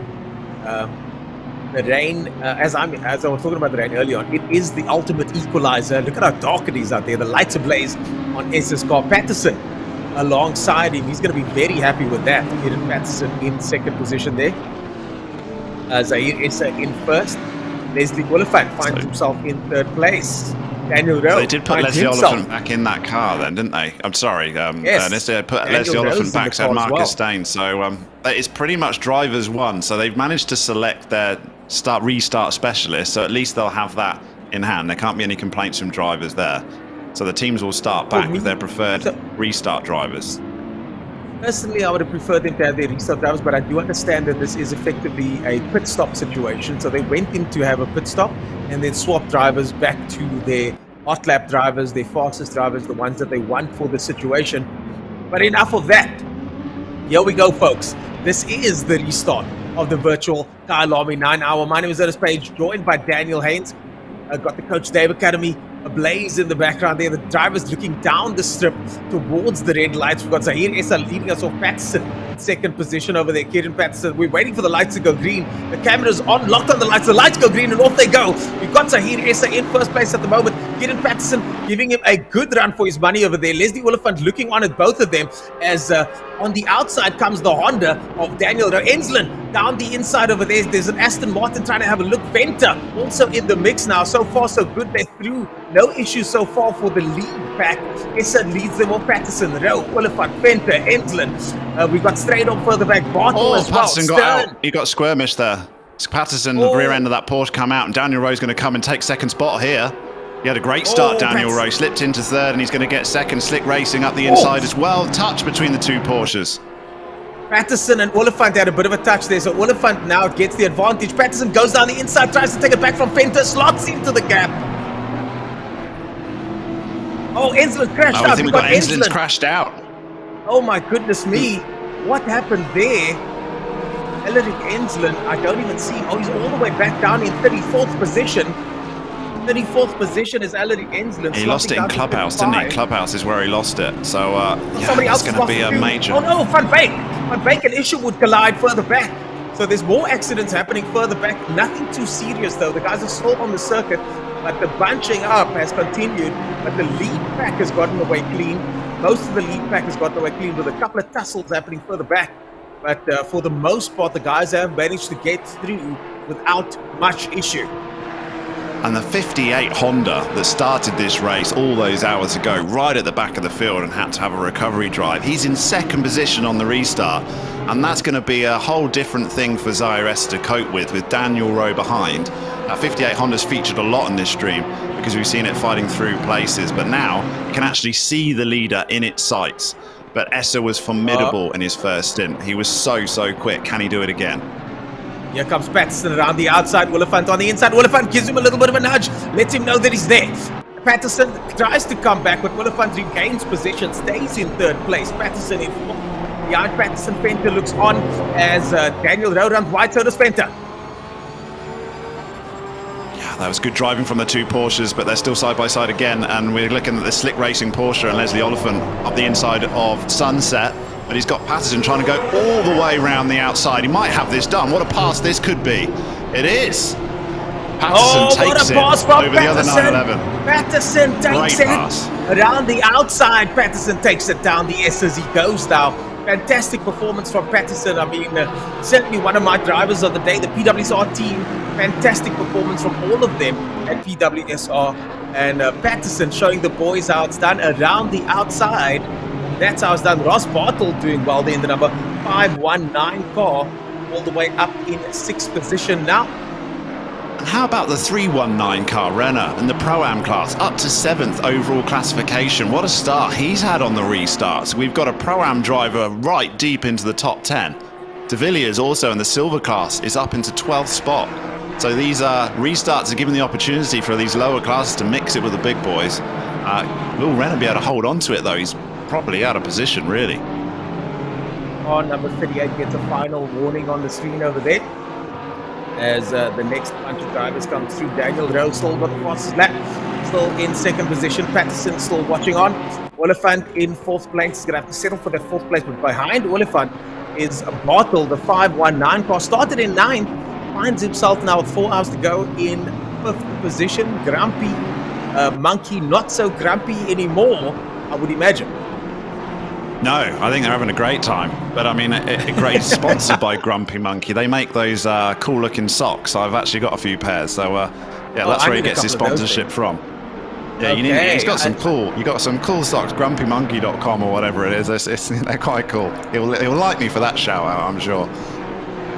Speaker 2: the rain, as I was talking about the rain earlier on, it is the ultimate equalizer. Look at how dark it is out there. The lights ablaze on S's car. Patterson alongside him. He's going to be very happy with that. Eden Patterson in second position there. Zahir Issa in first. Leslie Oliphant finds himself in third place. Daniel Rowe.
Speaker 3: They did put Leslie Oliphant back in that car then, didn't they? I'm sorry. Ernest, they put Leslie Oliphant back, so Marcus Stain. So it's pretty much drivers won. So they've managed to select their restart specialist. So at least they'll have that in hand. There can't be any complaints from drivers there. So the teams will start back with their preferred restart drivers.
Speaker 2: Personally, I would have preferred them to have their restart drivers, but I do understand that this is effectively a pit stop situation. So they went in to have a pit stop and then swap drivers back to their hot lap drivers, their fastest drivers, the ones that they want for the situation. But enough of that. Here we go, folks. This is the restart of the virtual Kyalami 9-hour. My name is Ernest Page, joined by Daniel Haynes. I've got the Coach Dave Academy ablaze in the background there. The driver's looking down the strip towards the red lights. We've got Zahir Issa leading us off. Patterson in second position over there. Kieran Patterson. We're waiting for the lights to go green. The camera's on, locked on the lights. The lights go green and off they go. We've got Zahir Issa in first place at the moment. Kieran Patterson giving him a good run for his money over there. Leslie Oliphant looking on at both of them as on the outside comes the Honda of Daniel Ensland. Down the inside over there, there's an Aston Martin trying to have a look. Venter also in the mix now. So far, so good. They're through. No issues so far for the lead pack. Issa leads them off. Patterson, Rowe, Oliphant, Venter, Ensland. We've got straight on further back. Bartle as well.
Speaker 3: Patterson got out. He got squirmish there. Patterson, the rear end of that Porsche come out, and Daniel Rowe's going to come and take second spot here. He had a great start, Daniel Rowe. Slipped into third, and he's going to get second. Slick racing up the inside as well. Touch between the two Porsches.
Speaker 2: Patterson and Oliphant had a bit of a touch there, so Oliphant now gets the advantage. Patterson goes down the inside, tries to take it back from Venter, slots into the gap. Oh, Ensland crashed out.
Speaker 3: I think we've got Ensland's crashed out.
Speaker 2: Oh my goodness me. What happened there? Elric Ensland, I don't even see him. Oh, he's all the way back down in 34th position. 34th position is Elric Ensland.
Speaker 3: He lost it in Clubhouse, didn't he? Clubhouse is where he lost it. So, yeah, it's going to be a major...
Speaker 2: Oh no, Van Beek and Isherwood collide further back. So there's more accidents happening further back. Nothing too serious though. The guys are still on the circuit, but the bunching up has continued. But the lead pack has gotten away clean. Most of the lead pack has gotten away clean with a couple of tussles happening further back. But for the most part, the guys have managed to get through without much issue.
Speaker 3: And the 58 Honda that started this race all those hours ago, right at the back of the field and had to have a recovery drive, he's in second position on the restart. And that's going to be a whole different thing for Zahir Issa to cope with Daniel Rowe behind. 58 Honda's featured a lot in this stream because we've seen it fighting through places. But now you can actually see the leader in its sights. But Issa was formidable in his first stint. He was so quick. Can he do it again?
Speaker 2: Here comes Patterson around the outside. Oliphant on the inside. Oliphant gives him a little bit of a nudge. Lets him know that he's there. Patterson tries to come back, but Oliphant regains position. Stays in third place. Patterson in fourth. Behind Patterson, Fenter looks on as Daniel Rowe runs wide, so does Fenter.
Speaker 3: Yeah, that was good driving from the two Porsches, but they're still side by side again, and we're looking at the slick racing Porsche and Leslie Oliphant up the inside of Sunset, but he's got Patterson trying to go all the way around the outside. He might have this done. What a pass this could be. It is. Patterson takes it over the other 911.
Speaker 2: Patterson takes
Speaker 3: Great
Speaker 2: it
Speaker 3: pass.
Speaker 2: around the outside. Patterson takes it down the S as he goes now. Fantastic performance from Patterson. I mean, certainly one of my drivers of the day, the PWSR team. Fantastic performance from all of them at PWSR. And Patterson showing the boys how it's done around the outside. That's how it's done. Ross Bartle doing well there in the number 519 car, all the way up in 6th position now.
Speaker 3: And how about the 319 car, Renner, in the Pro-Am class, up to 7th overall classification? What a start he's had on the restarts. We've got a Pro-Am driver right deep into the top 10. De Villiers also in the silver class is up into 12th spot. So these restarts are giving the opportunity for these lower classes to mix it with the big boys. Will Renner be able to hold on to it though? He's probably out of position, really.
Speaker 2: Number 38 gets a final warning on the screen over there. As the next bunch of drivers come through. Daniel Rowe still got the fastest lap, still in 2nd position. Patterson still watching on. Oliphant in 4th place. He's going to have to settle for that 4th place, but behind Oliphant is Bartle, the 519 car. Started in 9th, finds himself now with 4 hours to go in 5th position. Grumpy Monkey, not so grumpy anymore, I would imagine.
Speaker 3: No, I think they're having a great time. But I mean, a great sponsored by Grumpy Monkey. They make those cool looking socks. I've actually got a few pairs. So yeah, that's where he gets his sponsorship from. Yeah,
Speaker 2: Okay,
Speaker 3: he's got some cool. You got some cool socks. GrumpyMonkey.com or whatever it is. They're quite cool. He'll like me for that shout out, I'm sure.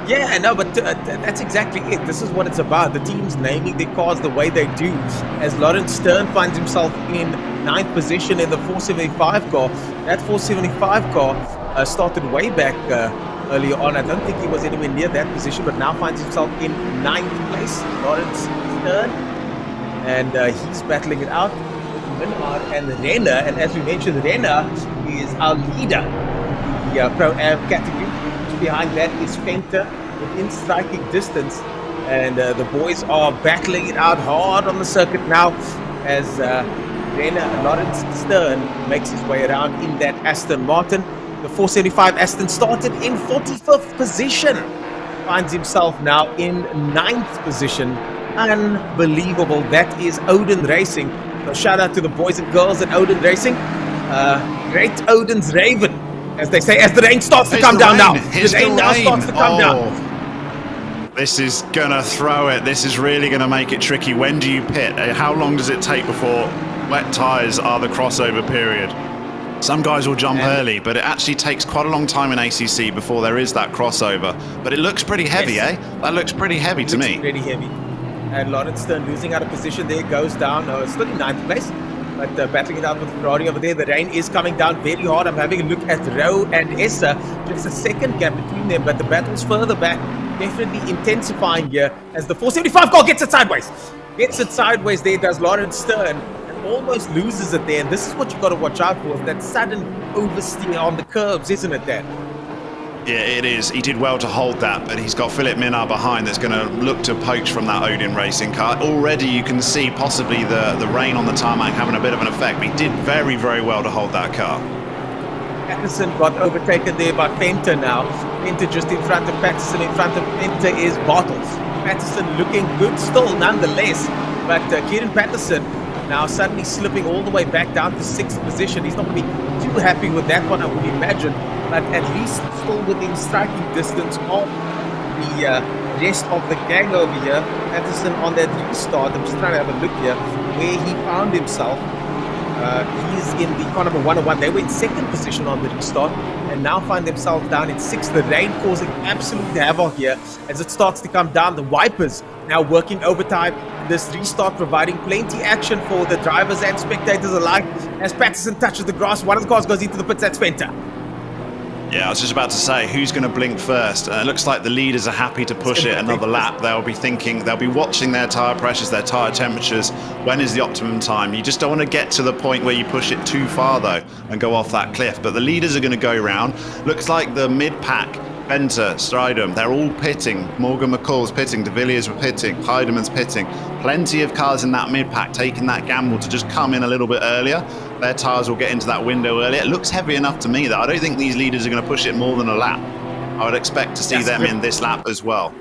Speaker 2: Yeah, no, but that's exactly it. This is what it's about. The teams naming their cars the way they do. As Lawrence Stern finds himself in 9th position in the 475 car. That 475 car started way back earlier on. I don't think he was anywhere near that position, but now finds himself in 9th place. Lawrence Stern. And he's battling it out with Minard and Renner. And as we mentioned, Renner is our leader in the Pro-Am category. Behind that is Fenter within striking distance, and the boys are battling it out hard on the circuit now as Renner Lawrence Stern makes his way around in that Aston Martin. The 475 Aston started in 45th position, finds himself now in 9th position. Unbelievable. That is Odin Racing. So shout out to the boys and girls at Odin Racing. Great Odin's Raven, as they say, as the rain starts to come down now. The rain now starts to come down.
Speaker 3: This is going to throw it. This is really going to make it tricky. When do you pit? How long does it take before wet tyres are the crossover period? Some guys will jump early, but it actually takes quite a long time in ACC before there is that crossover. But it looks pretty heavy, eh? That looks pretty heavy to me.
Speaker 2: Pretty heavy. And Lawrence Stern losing out of position there, goes down. Still in 9th place. But battling it out with Ferrari over there. The rain is coming down very hard. I'm having a look at Rowe and Essa. Just a second gap between them, but the battle's further back. Definitely intensifying here as the 475 car gets it sideways. Gets it sideways there, does Lawrence Stern. And almost loses it there. And this is what you've got to watch out for. That sudden oversteer on the curbs, isn't it, Dan?
Speaker 3: Yeah, it is. He did well to hold that, but he's got Philip Minard behind that's going to look to poach from that Odin Racing car. Already you can see possibly the rain on the tarmac having a bit of an effect, but he did very, very well to hold that car.
Speaker 2: Patterson got overtaken there by Fenter now. Fenter just in front of Patterson. In front of Fenter is Bottles. Patterson looking good still nonetheless, but Kieran Patterson now suddenly slipping all the way back down to 6th position. He's not going to be too happy with that one, I would imagine, but at least still within striking distance of the rest of the gang over here. Patterson on that restart, I'm just trying to have a look here where he found himself. He's in the car number 101. They were in 2nd position on the restart and now find themselves down in 6th. The rain causing absolute havoc here as it starts to come down. The wipers now working overtime. This restart providing plenty action for the drivers and spectators alike. As Patterson touches the grass, one of the cars goes into the pits. That's Fenter.
Speaker 3: Yeah, I was just about to say, who's going to blink first? It looks like the leaders are happy to push it another lap. They'll be thinking, they'll be watching their tyre pressures, their tyre temperatures. When is the optimum time? You just don't want to get to the point where you push it too far, though, and go off that cliff. But the leaders are going to go round. Looks like the mid-pack, Venter, Stridham, they're all pitting. Morgan McCall's pitting, De Villiers were pitting, Heideman's pitting. Plenty of cars in that mid-pack taking that gamble to just come in a little bit earlier. Their tyres will get into that window earlier. It looks heavy enough to me that I don't think these leaders are going to push it more than a lap. I would expect to see them in this lap as well.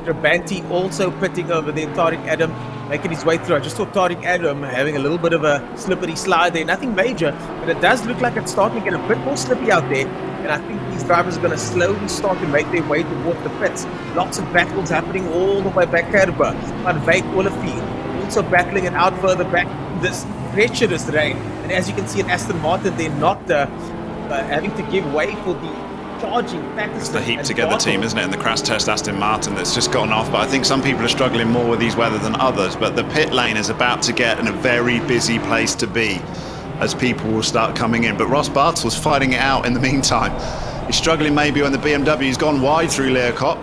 Speaker 2: Trabanti also pitting over there. Tariq Adam making his way through. I just saw Tariq Adam having a little bit of a slippery slide there. Nothing major, but it does look like it's starting to get a bit more slippy out there. And I think these drivers are going to slowly start to make their way towards the pits. Lots of battles happening all the way back here. But Veik Olivier also battling it out further back in this treacherous rain. And as you can see at Aston Martin, they're not having to give way for the charging Patterson.
Speaker 3: It's the heap together team, isn't it? And the crash test Aston Martin that's just gotten off. But I think some people are struggling more with these weather than others. But the pit lane is about to get in a very busy place to be as people will start coming in. But Ross Bartels fighting it out in the meantime. He's struggling maybe when the BMW's gone wide through Learcop,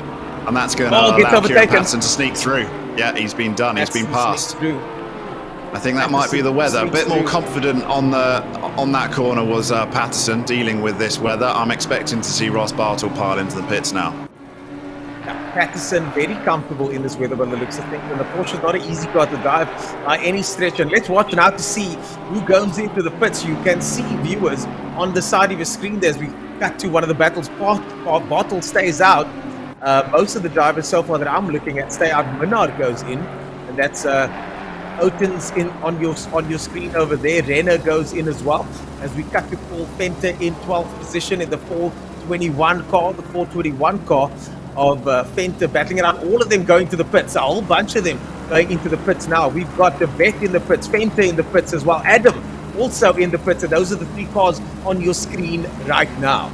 Speaker 3: and that's going to allow Kieran Patterson to sneak through. Yeah, he's been done. He's been passed. I think that might be the weather. A bit more confident on that corner was Patterson dealing with this weather. I'm expecting to see Ross Bartel pile into the pits now.
Speaker 2: Patterson very comfortable in this weather by the looks of things, and the Porsche not an easy car to drive by any stretch. And let's watch now to see who goes into the pits. You can see viewers on the side of your screen there as we cut to one of the battles. Bartel stays out. Most of the drivers so far that I'm looking at stay out. Minard goes in, and that's Oaten's in on your screen over there. Renner goes in as well as we cut to Paul Venter in 12th position in the 421 car, the 421 car of Venter battling around. All of them going to the pits, a whole bunch of them going into the pits now. We've got the vet in the pits, Venter in the pits as well, Adam also in the pits, and those are the three cars on your screen right now.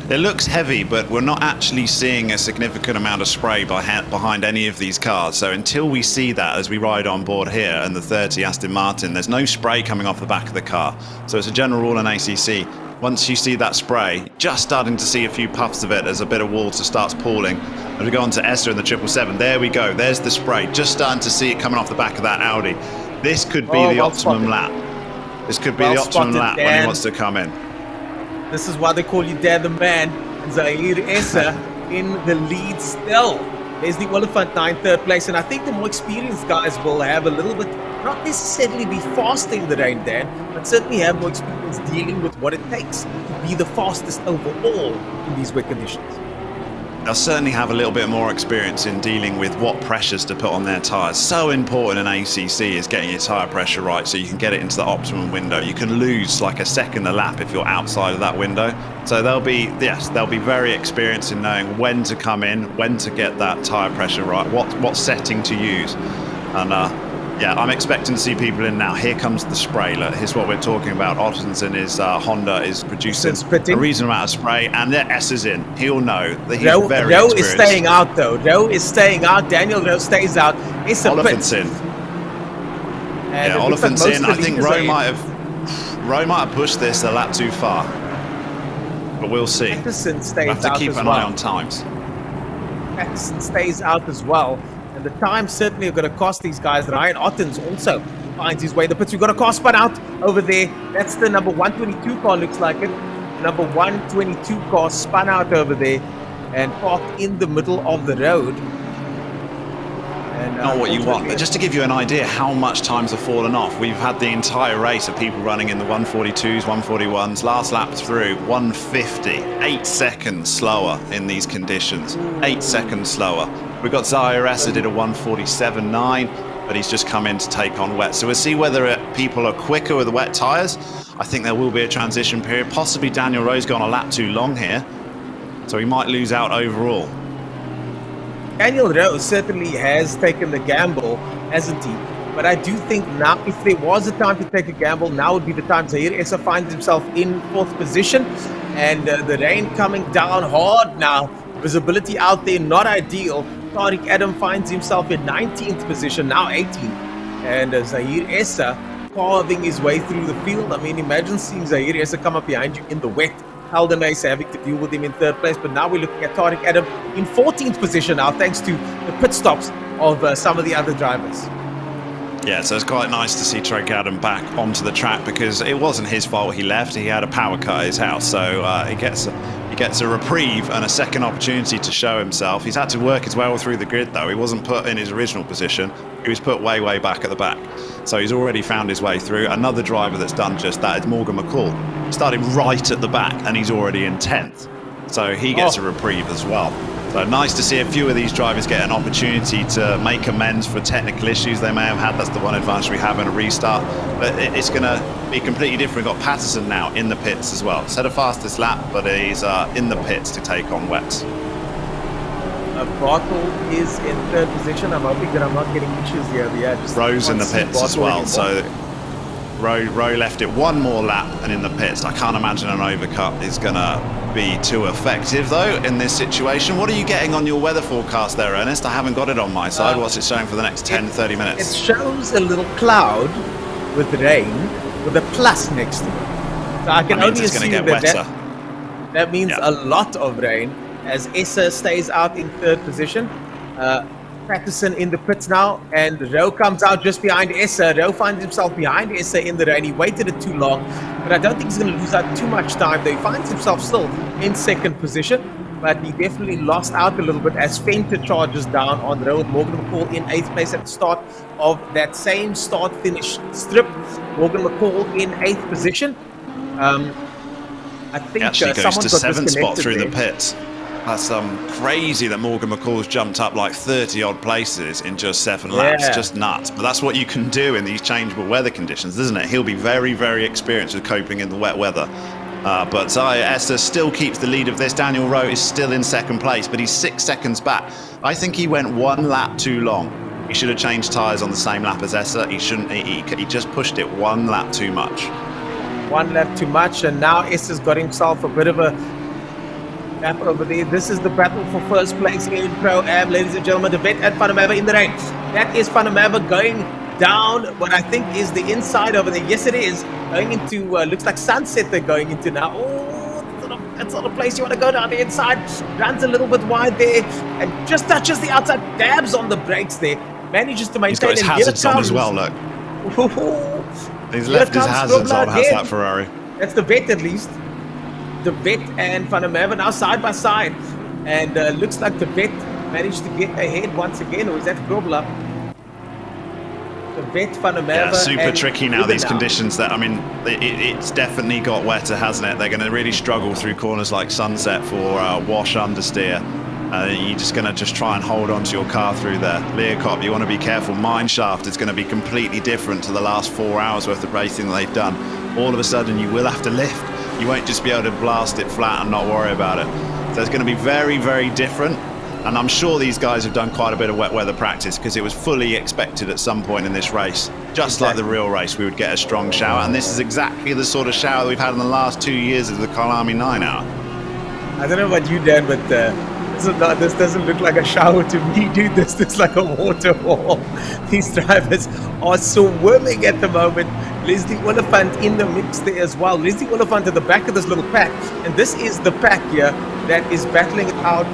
Speaker 3: It looks heavy, but we're not actually seeing a significant amount of spray behind any of these cars. So until we see that as we ride on board here and the 30 Aston Martin, there's no spray coming off the back of the car. So it's a general rule in ACC. Once you see that spray, just starting to see a few puffs of it as a bit of water starts pooling. As we go on to Esther in the 777, there we go. There's the spray. Just starting to see it coming off the back of that Audi. This could be the optimum lap. This could be the optimum lap when he wants to come in.
Speaker 2: This is why they call you Dad the Man. Zahir Essa in the lead still. There's the Oliphant 9, third place. And I think the more experienced guys will have a little bit, not necessarily be faster in the rain, Dan, but certainly have more experience dealing with what it takes to be the fastest overall in these wet conditions.
Speaker 3: They'll certainly have a little bit more experience in dealing with what pressures to put on their tyres. So important in ACC is getting your tyre pressure right so you can get it into the optimum window. You can lose like a second a lap if you're outside of that window. So they'll be very experienced in knowing when to come in, when to get that tyre pressure right, what setting to use. And yeah, I'm expecting to see people in now. Here comes the spray. Look, here's what we're talking about. Ottens and his Honda is producing a reasonable amount of spray, and their S is in. He'll know that he's very experienced.
Speaker 2: Rowe is staying out, though. Rowe is staying out. Daniel Rowe stays out.
Speaker 3: Oliphant's in. Yeah, Oliphant's in. I think Rowe might have pushed this a lap too far, but we'll see.
Speaker 2: Patterson stays
Speaker 3: we'll have to keep an eye on times.
Speaker 2: Patterson stays out as well. And the time certainly are going to cost these guys. Ryan Ottens also finds his way in the pits. We've got a car spun out over there. That's the number 122 car, looks like it. Number 122 car spun out over there and parked in the middle of the road. And,
Speaker 3: not what you want, but just to give you an idea how much times have fallen off. We've had the entire race of people running in the 142s, 141s. Last lap through, 150. 8 seconds slower in these conditions. 8 seconds slower. We've got Zahir Essa did a 147.9, but he's just come in to take on wet. So we'll see whether people are quicker with the wet tyres. I think there will be a transition period. Possibly Daniel Rowe's gone a lap too long here, so he might lose out overall.
Speaker 2: Daniel Rowe certainly has taken the gamble, hasn't he? But I do think now, if there was a time to take a gamble, now would be the time. Zahir Essa finds himself in 4th position, and the rain coming down hard now. Visibility out there, not ideal. Tariq Adam finds himself in 19th position, now 18th. And Zahir Essa carving his way through the field. I mean, imagine seeing Zahir Essa come up behind you in the wet Alden Ace having to deal with him in third place. But now we're looking at Tariq Adam in 14th position now, thanks to the pit stops of some of the other drivers.
Speaker 3: Yeah, so it's quite nice to see Tariq Adam back onto the track because it wasn't his fault he left. He had a power cut at his house, so he gets a reprieve and a second opportunity to show himself. He's had to work his way through the grid though. He wasn't put in his original position. He was put way back at the back. So he's already found his way through. Another driver that's done just that is Morgan McCall. Started right at the back and he's already in 10th. So he gets a reprieve as well. So nice to see a few of these drivers get an opportunity to make amends for technical issues they may have had. That's the one advantage we have in a restart. But it's going to be completely different. We've got Patterson now in the pits as well. Set a fastest lap, but he's in the pits to take on wets.
Speaker 2: Bartle is in third position. I'm hoping that I'm not getting issues here. Yeah, just
Speaker 3: Rowe's in the pits as well. So Rowe left it one more lap and in the pits. I can't imagine an overcut is going to be too effective though in this situation. What are you getting on your weather forecast there, Ernest? I haven't got it on my side. What's it showing for the next 10-30 minutes?
Speaker 2: It shows a little cloud with rain with a plus next to it. So I can only assume that means a lot of rain as Essa stays out in third position. Patterson in the pits now, and Rowe comes out just behind Essa. Rowe finds himself behind Essa in the rain. He waited it too long, but I don't think he's going to lose out too much time though. He finds himself still in second position, but he definitely lost out a little bit as Fenter charges down on Rowe with Morgan McCall in 8th place at the start of that same start-finish strip. Morgan McCall in 8th position. I think
Speaker 3: actually goes to 7th spot through
Speaker 2: there.
Speaker 3: the pits. That's crazy that Morgan McCall's jumped up like 30 odd places in just 7 laps. Just nuts. But that's what you can do in these changeable weather conditions, isn't it? He'll be very experienced with coping in the wet weather. But Essa still keeps the lead of this. Daniel Rowe is still in second place, but he's 6 seconds back. I think he went 1 lap too long. He should have changed tyres on the same lap as Essa. He shouldn't. He just pushed it 1 lap too much.
Speaker 2: 1 lap too much, and now Essa's got himself a bit of a lap over there. This is the battle for first place here in Pro-Am, ladies and gentlemen. The vet at Van der Merwe in the rain. That is Van der Merwe going down what I think is the inside over there. Yes, it is. Going into, looks like Sunset they're going into now. Oh, that's not a place you want to go down the inside. Runs a little bit wide there and just touches the outside, dabs on the brakes there. Manages to maintain.
Speaker 3: He's got his hazards on as well, look. He's left his hazards on, has that Ferrari.
Speaker 2: That's the vet at least. The vet and Van der Merwe now side by side, and looks like the vet managed to get ahead once again, or is that Grobler? The vet, Van der Merwe.
Speaker 3: Yeah, super tricky now, these conditions. That, I mean, it's definitely got wetter, hasn't it? They're going to really struggle through corners like Sunset for wash understeer. You're just going to try and hold on to your car through there. Leocop, you want to be careful. Mineshaft is going to be completely different to the last 4 hours worth of racing that they've done. All of a sudden, you will have to lift. You won't just be able to blast it flat and not worry about it. So it's going to be very different. And I'm sure these guys have done quite a bit of wet weather practice because it was fully expected at some point in this race. Just like the real race, we would get a strong shower. And this is exactly the sort of shower that we've had in the last 2 years of the Kyalami 9 hour.
Speaker 2: I don't know about you, Dan, but this doesn't look like a shower to me, dude. This looks like a waterfall. These drivers are swimming at the moment. Leslie Oliphant in the mix there as well. Leslie Oliphant at the back of this little pack, and this is the pack here that is battling it out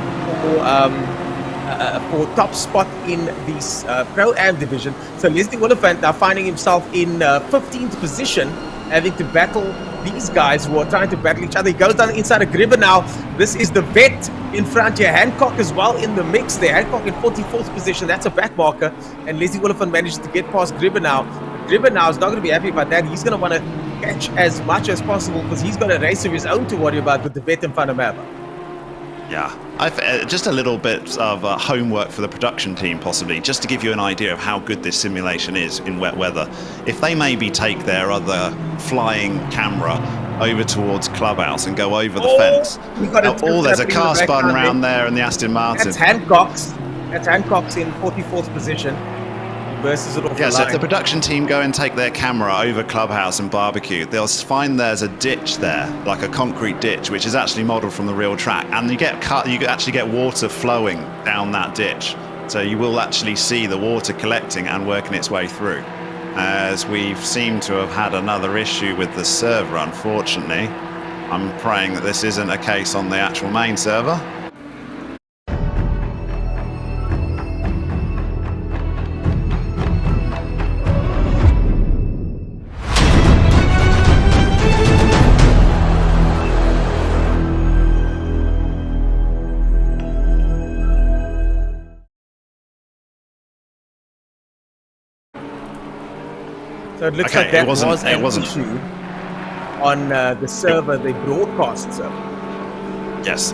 Speaker 2: for top spot in this Pro-Am division. So Leslie Oliphant now finding himself in 15th position, having to battle these guys who are trying to battle each other. He goes down inside of Gribber now. This is the vet in front here. Hancock as well in the mix there. Hancock in 44th position. That's a back marker. And Leslie Oliphant manages to get past Gribber now. Gribber now is not going to be happy about that. He's going to want to catch as much as possible because he's got a race of his own to worry about with the vet in Van der Merwe.
Speaker 3: Yeah, just a little bit of homework for the production team possibly, just to give you an idea of how good this simulation is in wet weather. If they maybe take their other flying camera over towards Clubhouse and go over the fence. There's a car spun around there in the Aston Martin.
Speaker 2: That's Hancock's. That's Hancock's in 44th position. Versus it off
Speaker 3: so if the production team go and take their camera over Clubhouse and Barbecue, they'll find there's a ditch there, like a concrete ditch, which is actually modelled from the real track, and you actually get water flowing down that ditch. So you will actually see the water collecting and working its way through. As we've seemed to have had another issue with the server, unfortunately. I'm praying that this isn't a case on the actual main server.
Speaker 2: So it looks
Speaker 3: Okay,
Speaker 2: like that
Speaker 3: it wasn't-
Speaker 2: was
Speaker 3: it
Speaker 2: an
Speaker 3: wasn't.
Speaker 2: issue on the server, the broadcast server.
Speaker 3: Yes.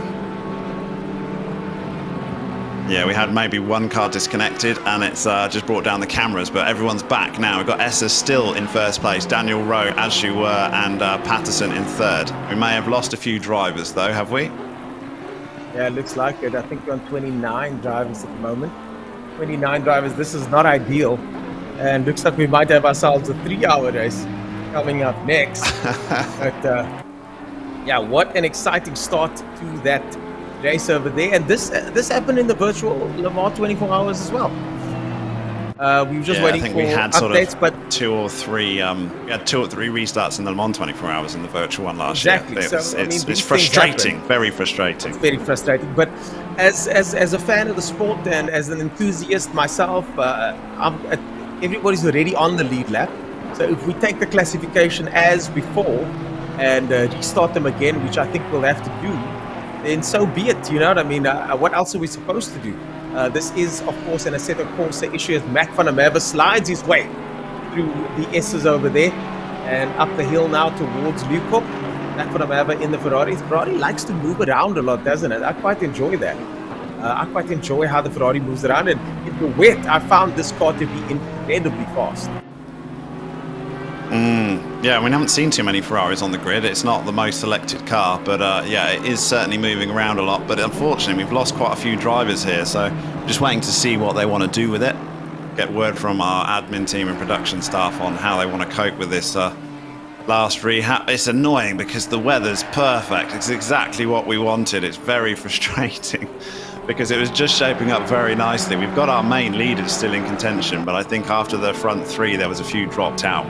Speaker 3: Yeah, we had maybe one car disconnected, and it's just brought down the cameras, but everyone's back now. We've got Essa still in first place, Daniel Rowe, as you were, and Patterson in third. We may have lost a few drivers, though, have we?
Speaker 2: Yeah, it looks like it. I think we're on 29 drivers at the moment. 29 drivers. This is not ideal. And looks like we might have ourselves a 3-hour race coming up next. But yeah, what an exciting start to that race over there. And this happened in the virtual Le Mans 24 hours as well. We were just waiting
Speaker 3: I think
Speaker 2: for
Speaker 3: we had
Speaker 2: updates,
Speaker 3: sort of
Speaker 2: but
Speaker 3: 2 or 3 we had 2 or 3 restarts in the Le Mans 24 hours in the virtual one last
Speaker 2: Exactly.
Speaker 3: year.
Speaker 2: So,
Speaker 3: It's,
Speaker 2: I mean,
Speaker 3: it's
Speaker 2: these
Speaker 3: frustrating,
Speaker 2: things happen.
Speaker 3: very frustrating.
Speaker 2: It's very frustrating. But as a fan of the sport and as an enthusiast myself, everybody's already on the lead lap. So if we take the classification as before and restart them again, which I think we'll have to do, then so be it. You know what I mean? What else are we supposed to do? This is, of course, an Assetto Corsa issue as Mac van der Merwe slides his way through the S's over there and up the hill now towards Lukop. Mac van der Merwe in the Ferrari. Ferrari likes to move around a lot, doesn't it? I quite enjoy that. I quite enjoy how the Ferrari moves around, and in the wet, I found this car to be incredibly fast.
Speaker 3: Yeah, we haven't seen too many Ferraris on the grid. It's not the most selected car, but yeah, it is certainly moving around a lot. But unfortunately, we've lost quite a few drivers here, so just waiting to see what they want to do with it. Get word from our admin team and production staff on how they want to cope with this last rehab. It's annoying because the weather's perfect. It's exactly what we wanted. It's very frustrating because it was just shaping up very nicely. We've got our main leaders still in contention, but I think after the front 3, there was a few dropped out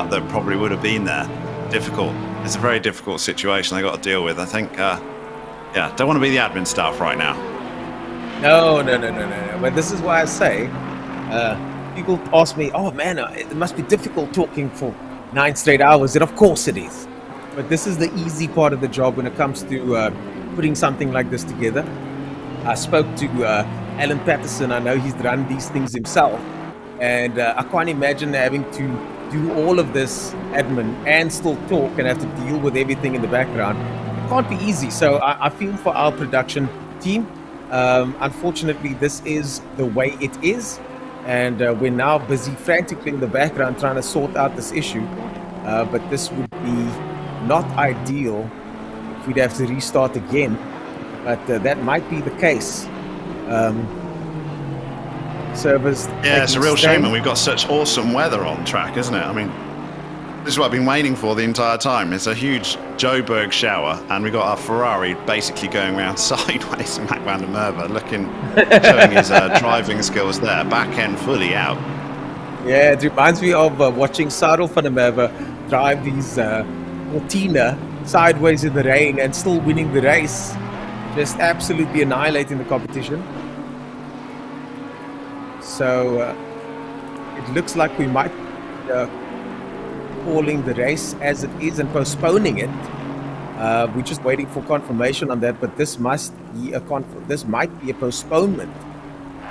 Speaker 3: that probably would have been there. Difficult. It's a very difficult situation they got to deal with. I think, yeah, don't want to be the admin staff right now.
Speaker 2: No. But this is why I say, people ask me, oh man, it must be difficult talking for 9 straight hours. And of course it is. But this is the easy part of the job when it comes to putting something like this together. I spoke to Alan Patterson. I know he's run these things himself. And I can't imagine having to do all of this admin and still talk and have to deal with everything in the background. It can't be easy. So I feel for our production team. Unfortunately, this is the way it is. And we're now busy frantically in the background trying to sort out this issue. But this would be not ideal if we'd have to restart again. But that might be the case. Servers.
Speaker 3: Yeah, it's a real shame, and we've got such awesome weather on track, isn't it? I mean, this is what I've been waiting for the entire time. It's a huge Joburg shower, and we've got our Ferrari basically going around sideways. Mac van der Merwe showing his driving skills there, back end fully out.
Speaker 2: Yeah, it reminds me of watching Cyril van der Merwe drive his Cortina sideways in the rain and still winning the race. Just absolutely annihilating the competition. So it looks like we might be calling the race as it is and postponing it. We're just waiting for confirmation on that, but this must be this might be a postponement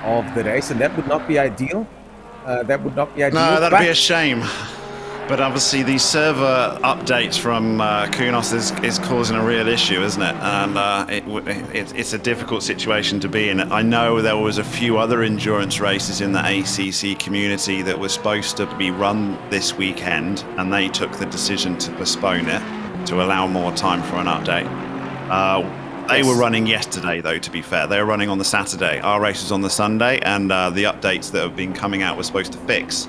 Speaker 2: of the race, and that would not be ideal. That would not be ideal.
Speaker 3: No, that'd be a shame. But obviously, these server updates from Kunos is causing a real issue, isn't it? And it's a difficult situation to be in. I know there was a few other endurance races in the ACC community that were supposed to be run this weekend, and they took the decision to postpone it to allow more time for an update. They were running yesterday, though, to be fair. They were running on the Saturday. Our race was on the Sunday, and the updates that have been coming out were supposed to fix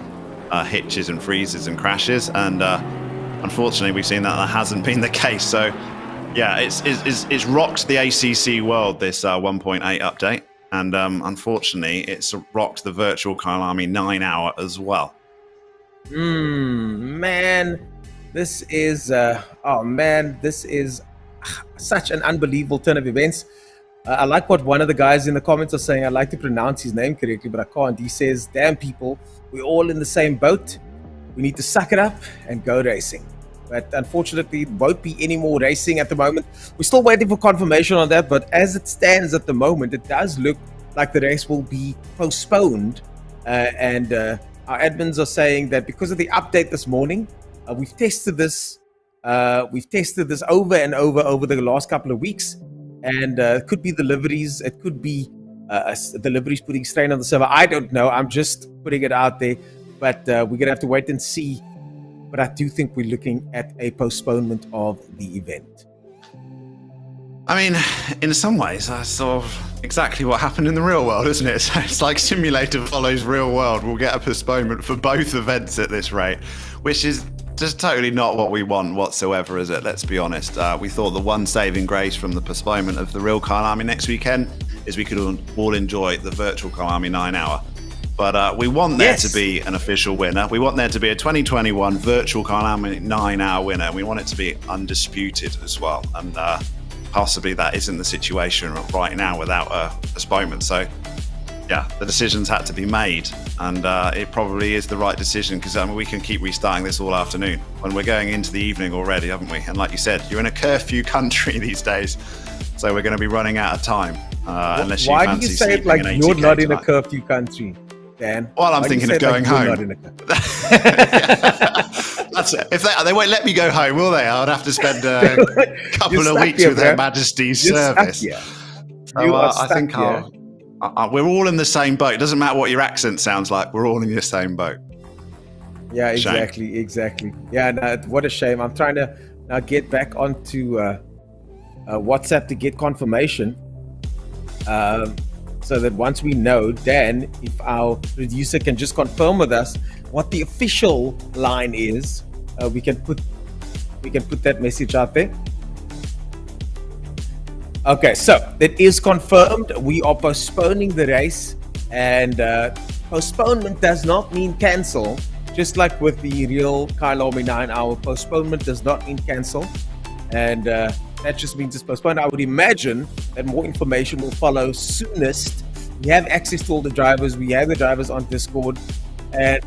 Speaker 3: hitches and freezes and crashes, and unfortunately we've seen that hasn't been the case. So yeah, it's rocked the ACC world, this 1.8 update, and unfortunately it's rocked the virtual Kyalami 9-hour as well.
Speaker 2: Man, This is, this is such an unbelievable turn of events. I like what one of the guys in the comments are saying. I'd like to pronounce his name correctly, but I can't. He says, damn people, we're all in the same boat. We need to suck it up and go racing. But unfortunately, it won't be any more racing at the moment. We're still waiting for confirmation on that, but as it stands at the moment, it does look like the race will be postponed. And our admins are saying that because of the update this morning, we've tested this over and over the last couple of weeks. And it could be deliveries. It could be deliveries putting strain on the server. I don't know. I'm just putting it out there. But we're going to have to wait and see. But I do think we're looking at a postponement of the event.
Speaker 3: I mean, in some ways, that's sort of exactly what happened in the real world, isn't it? So it's like simulator follows real world. We'll get a postponement for both events at this rate, which is just totally not what we want whatsoever, is it? Let's be honest. We thought the one saving grace from the postponement of the real Kyalami next weekend is we could all enjoy the virtual Kyalami 9 hour. But we want there to be an official winner. We want there to be a 2021 virtual Kyalami 9 hour winner. We want it to be undisputed as well. And possibly that isn't the situation right now without a postponement. So yeah, the decisions had to be made, and it probably is the right decision, because we can keep restarting this all afternoon when we're going into the evening already, haven't we? And like you said, you're in a curfew country these days, so we're going to be running out of time unless you
Speaker 2: Why
Speaker 3: fancy
Speaker 2: do you say it like you're not in a curfew country, Dan?
Speaker 3: Well, I'm thinking of going home. That's it. If they won't let me go home, will they? I'd have to spend a couple of weeks with Her Majesty's service. I think we're all in the same boat. It doesn't matter what your accent sounds like. We're all in the same boat.
Speaker 2: Yeah, exactly. Yeah, no, what a shame. I'm trying to now get back onto WhatsApp to get confirmation, so that once we know, Dan, if our producer can just confirm with us what the official line is, we can put that message out there. Okay, so it is confirmed. We are postponing the race, and postponement does not mean cancel. Just like with the real Kyalami 9 hour, postponement does not mean cancel, and that just means it's postponed. I would imagine that more information will follow soonest. We have access to all the drivers. We have the drivers on Discord, and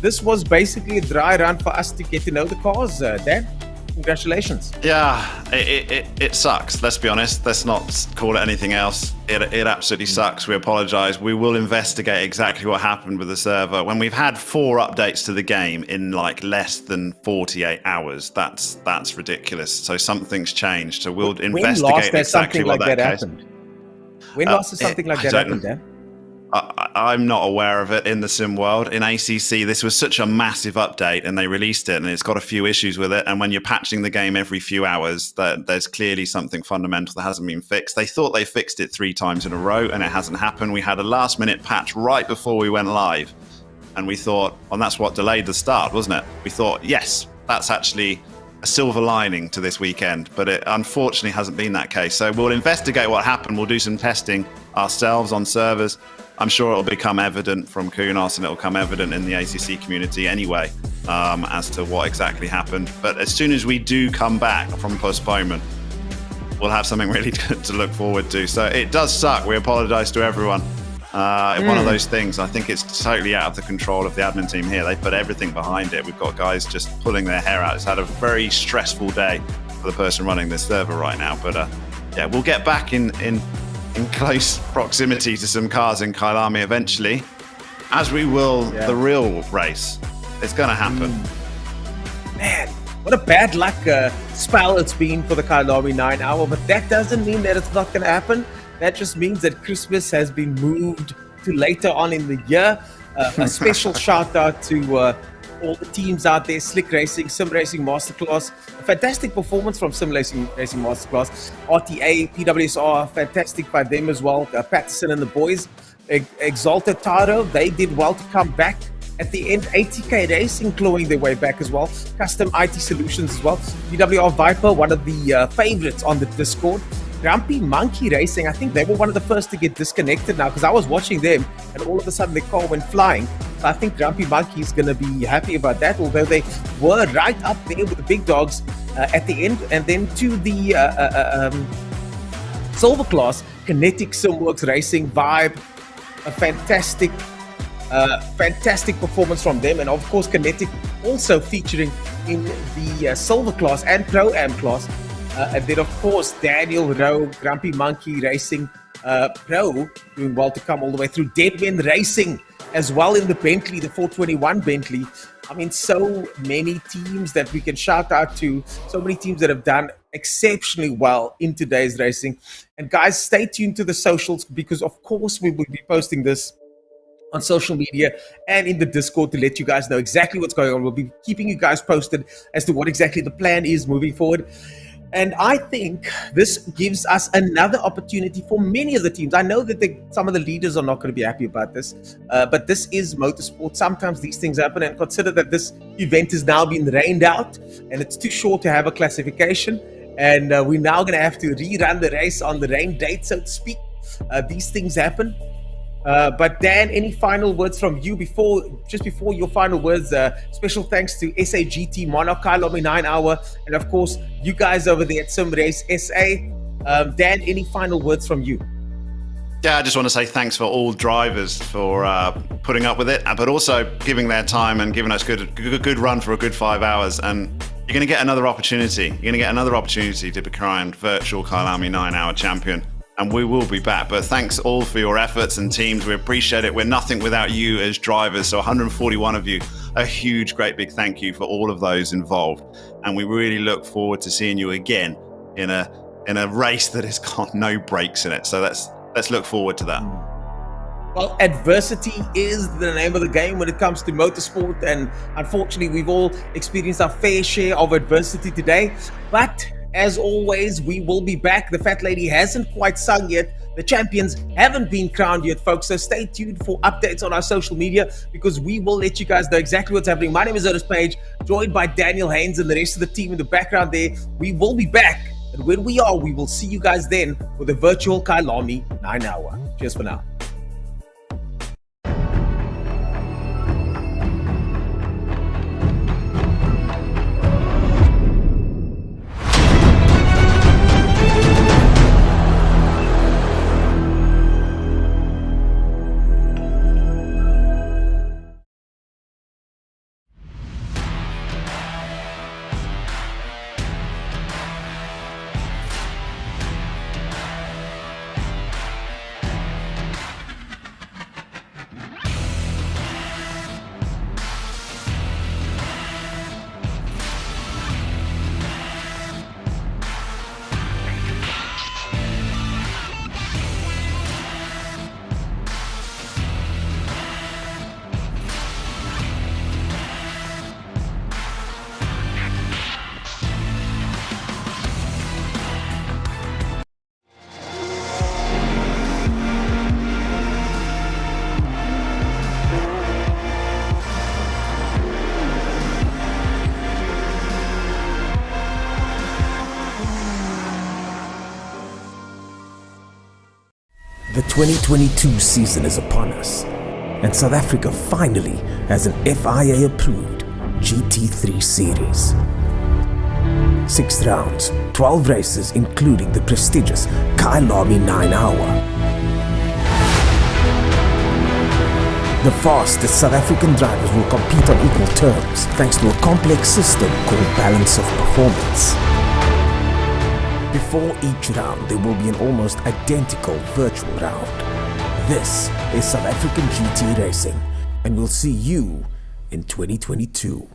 Speaker 2: this was basically a dry run for us to get to know the cars. Dan, congratulations.
Speaker 3: Yeah, it sucks. Let's be honest. Let's not call it anything else. It absolutely sucks. We apologize. We will investigate exactly what happened with the server. When we've had 4 updates to the game in like less than 48 hours, that's ridiculous. So something's changed. So we'll investigate exactly what that happened.
Speaker 2: When last has something like that happened, Dan?
Speaker 3: I'm not aware of it in the sim world. In ACC, this was such a massive update, and they released it, and it's got a few issues with it. And when you're patching the game every few hours, there's clearly something fundamental that hasn't been fixed. They thought they fixed it 3 times in a row, and it hasn't happened. We had a last-minute patch right before we went live, and we thought, and that's what delayed the start, wasn't it? We thought, yes, that's actually a silver lining to this weekend, but it unfortunately hasn't been that case. So we'll investigate what happened. We'll do some testing ourselves on servers. I'm sure it'll become evident from Kunos, and it'll come evident in the ACC community anyway, as to what exactly happened. But as soon as we do come back from postponement, we'll have something really good to look forward to. So it does suck. We apologize to everyone. One of those things, I think it's totally out of the control of the admin team here. They put everything behind it. We've got guys just pulling their hair out. It's had a very stressful day for the person running this server right now. But yeah, we'll get back in close proximity to some cars in Kyalami eventually, as we will the real race. It's going to happen.
Speaker 2: Man, what a bad luck spell it's been for the Kyalami 9 hour, but that doesn't mean that it's not going to happen. That just means that Christmas has been moved to later on in the year. A special shout out to all the teams out there, Slick Racing, Sim Racing Masterclass, a fantastic performance from Sim Racing Masterclass, RTA, PWSR, fantastic by them as well, Patterson and the boys, Exalted Taro, they did well to come back at the end. 80K Racing clawing their way back as well, Custom IT Solutions as well, PWR Viper, one of the favorites on the Discord, Grumpy Monkey Racing, I think they were one of the first to get disconnected now, because I was watching them and all of a sudden their car went flying. I think Grumpy Monkey is going to be happy about that, although they were right up there with the big dogs at the end. And then to the silver class, Kinetic Simworks Racing Vibe, a fantastic performance from them. And of course, Kinetic also featuring in the silver class and Pro-Am class. And then of course, Daniel Rowe, Grumpy Monkey Racing Pro, doing well to come all the way through. Deadman Racing as well in the Bentley, the 421 Bentley. I mean, so many teams that we can shout out to, so many teams that have done exceptionally well in today's racing. And guys, stay tuned to the socials, because of course we will be posting this on social media and in the Discord to let you guys know exactly what's going on. We'll be keeping you guys posted as to what exactly the plan is moving forward. And I think this gives us another opportunity for many of the teams. I know that some of the leaders are not going to be happy about this, but this is motorsport. Sometimes these things happen, and consider that this event has now been rained out and it's too short to have a classification. And we're now going to have to rerun the race on the rain date, so to speak. These things happen. But Dan, any final words from you before your final words? Special thanks to SAGT, Monarch, Kyalami 9 Hour, and of course you guys over there at Sim Race SA. Dan, any final words from you?
Speaker 3: Yeah, I just want to say thanks for all drivers for putting up with it, but also giving their time and giving us good run for a good 5 hours. And you're going to get another opportunity. You're going to get another opportunity to be crowned virtual Kyalami 9 Hour champion. And we will be back. But thanks all for your efforts and teams. We appreciate it. We're nothing without you as drivers. So 141 of you, a huge, great big thank you for all of those involved. And we really look forward to seeing you again in a race that has got no breaks in it. So let's look forward to that.
Speaker 2: Well, adversity is the name of the game when it comes to motorsport. And unfortunately, we've all experienced our fair share of adversity today. But as always, we will be back. The Fat Lady hasn't quite sung yet. The champions haven't been crowned yet, folks. So stay tuned for updates on our social media, because we will let you guys know exactly what's happening. My name is Otis Page, joined by Daniel Haynes and the rest of the team in the background there. We will be back. And when we are, we will see you guys then with a virtual Kyalami 9 Hour. Cheers for now.
Speaker 5: The 2022 season is upon us, and South Africa finally has an FIA-approved GT3 series. 6 rounds, 12 races, including the prestigious Kyalami 9 Hour. The fastest South African drivers will compete on equal terms, thanks to a complex system called Balance of Performance. Before each round, there will be an almost identical virtual round. This is South African GT Racing, and we'll see you in 2022.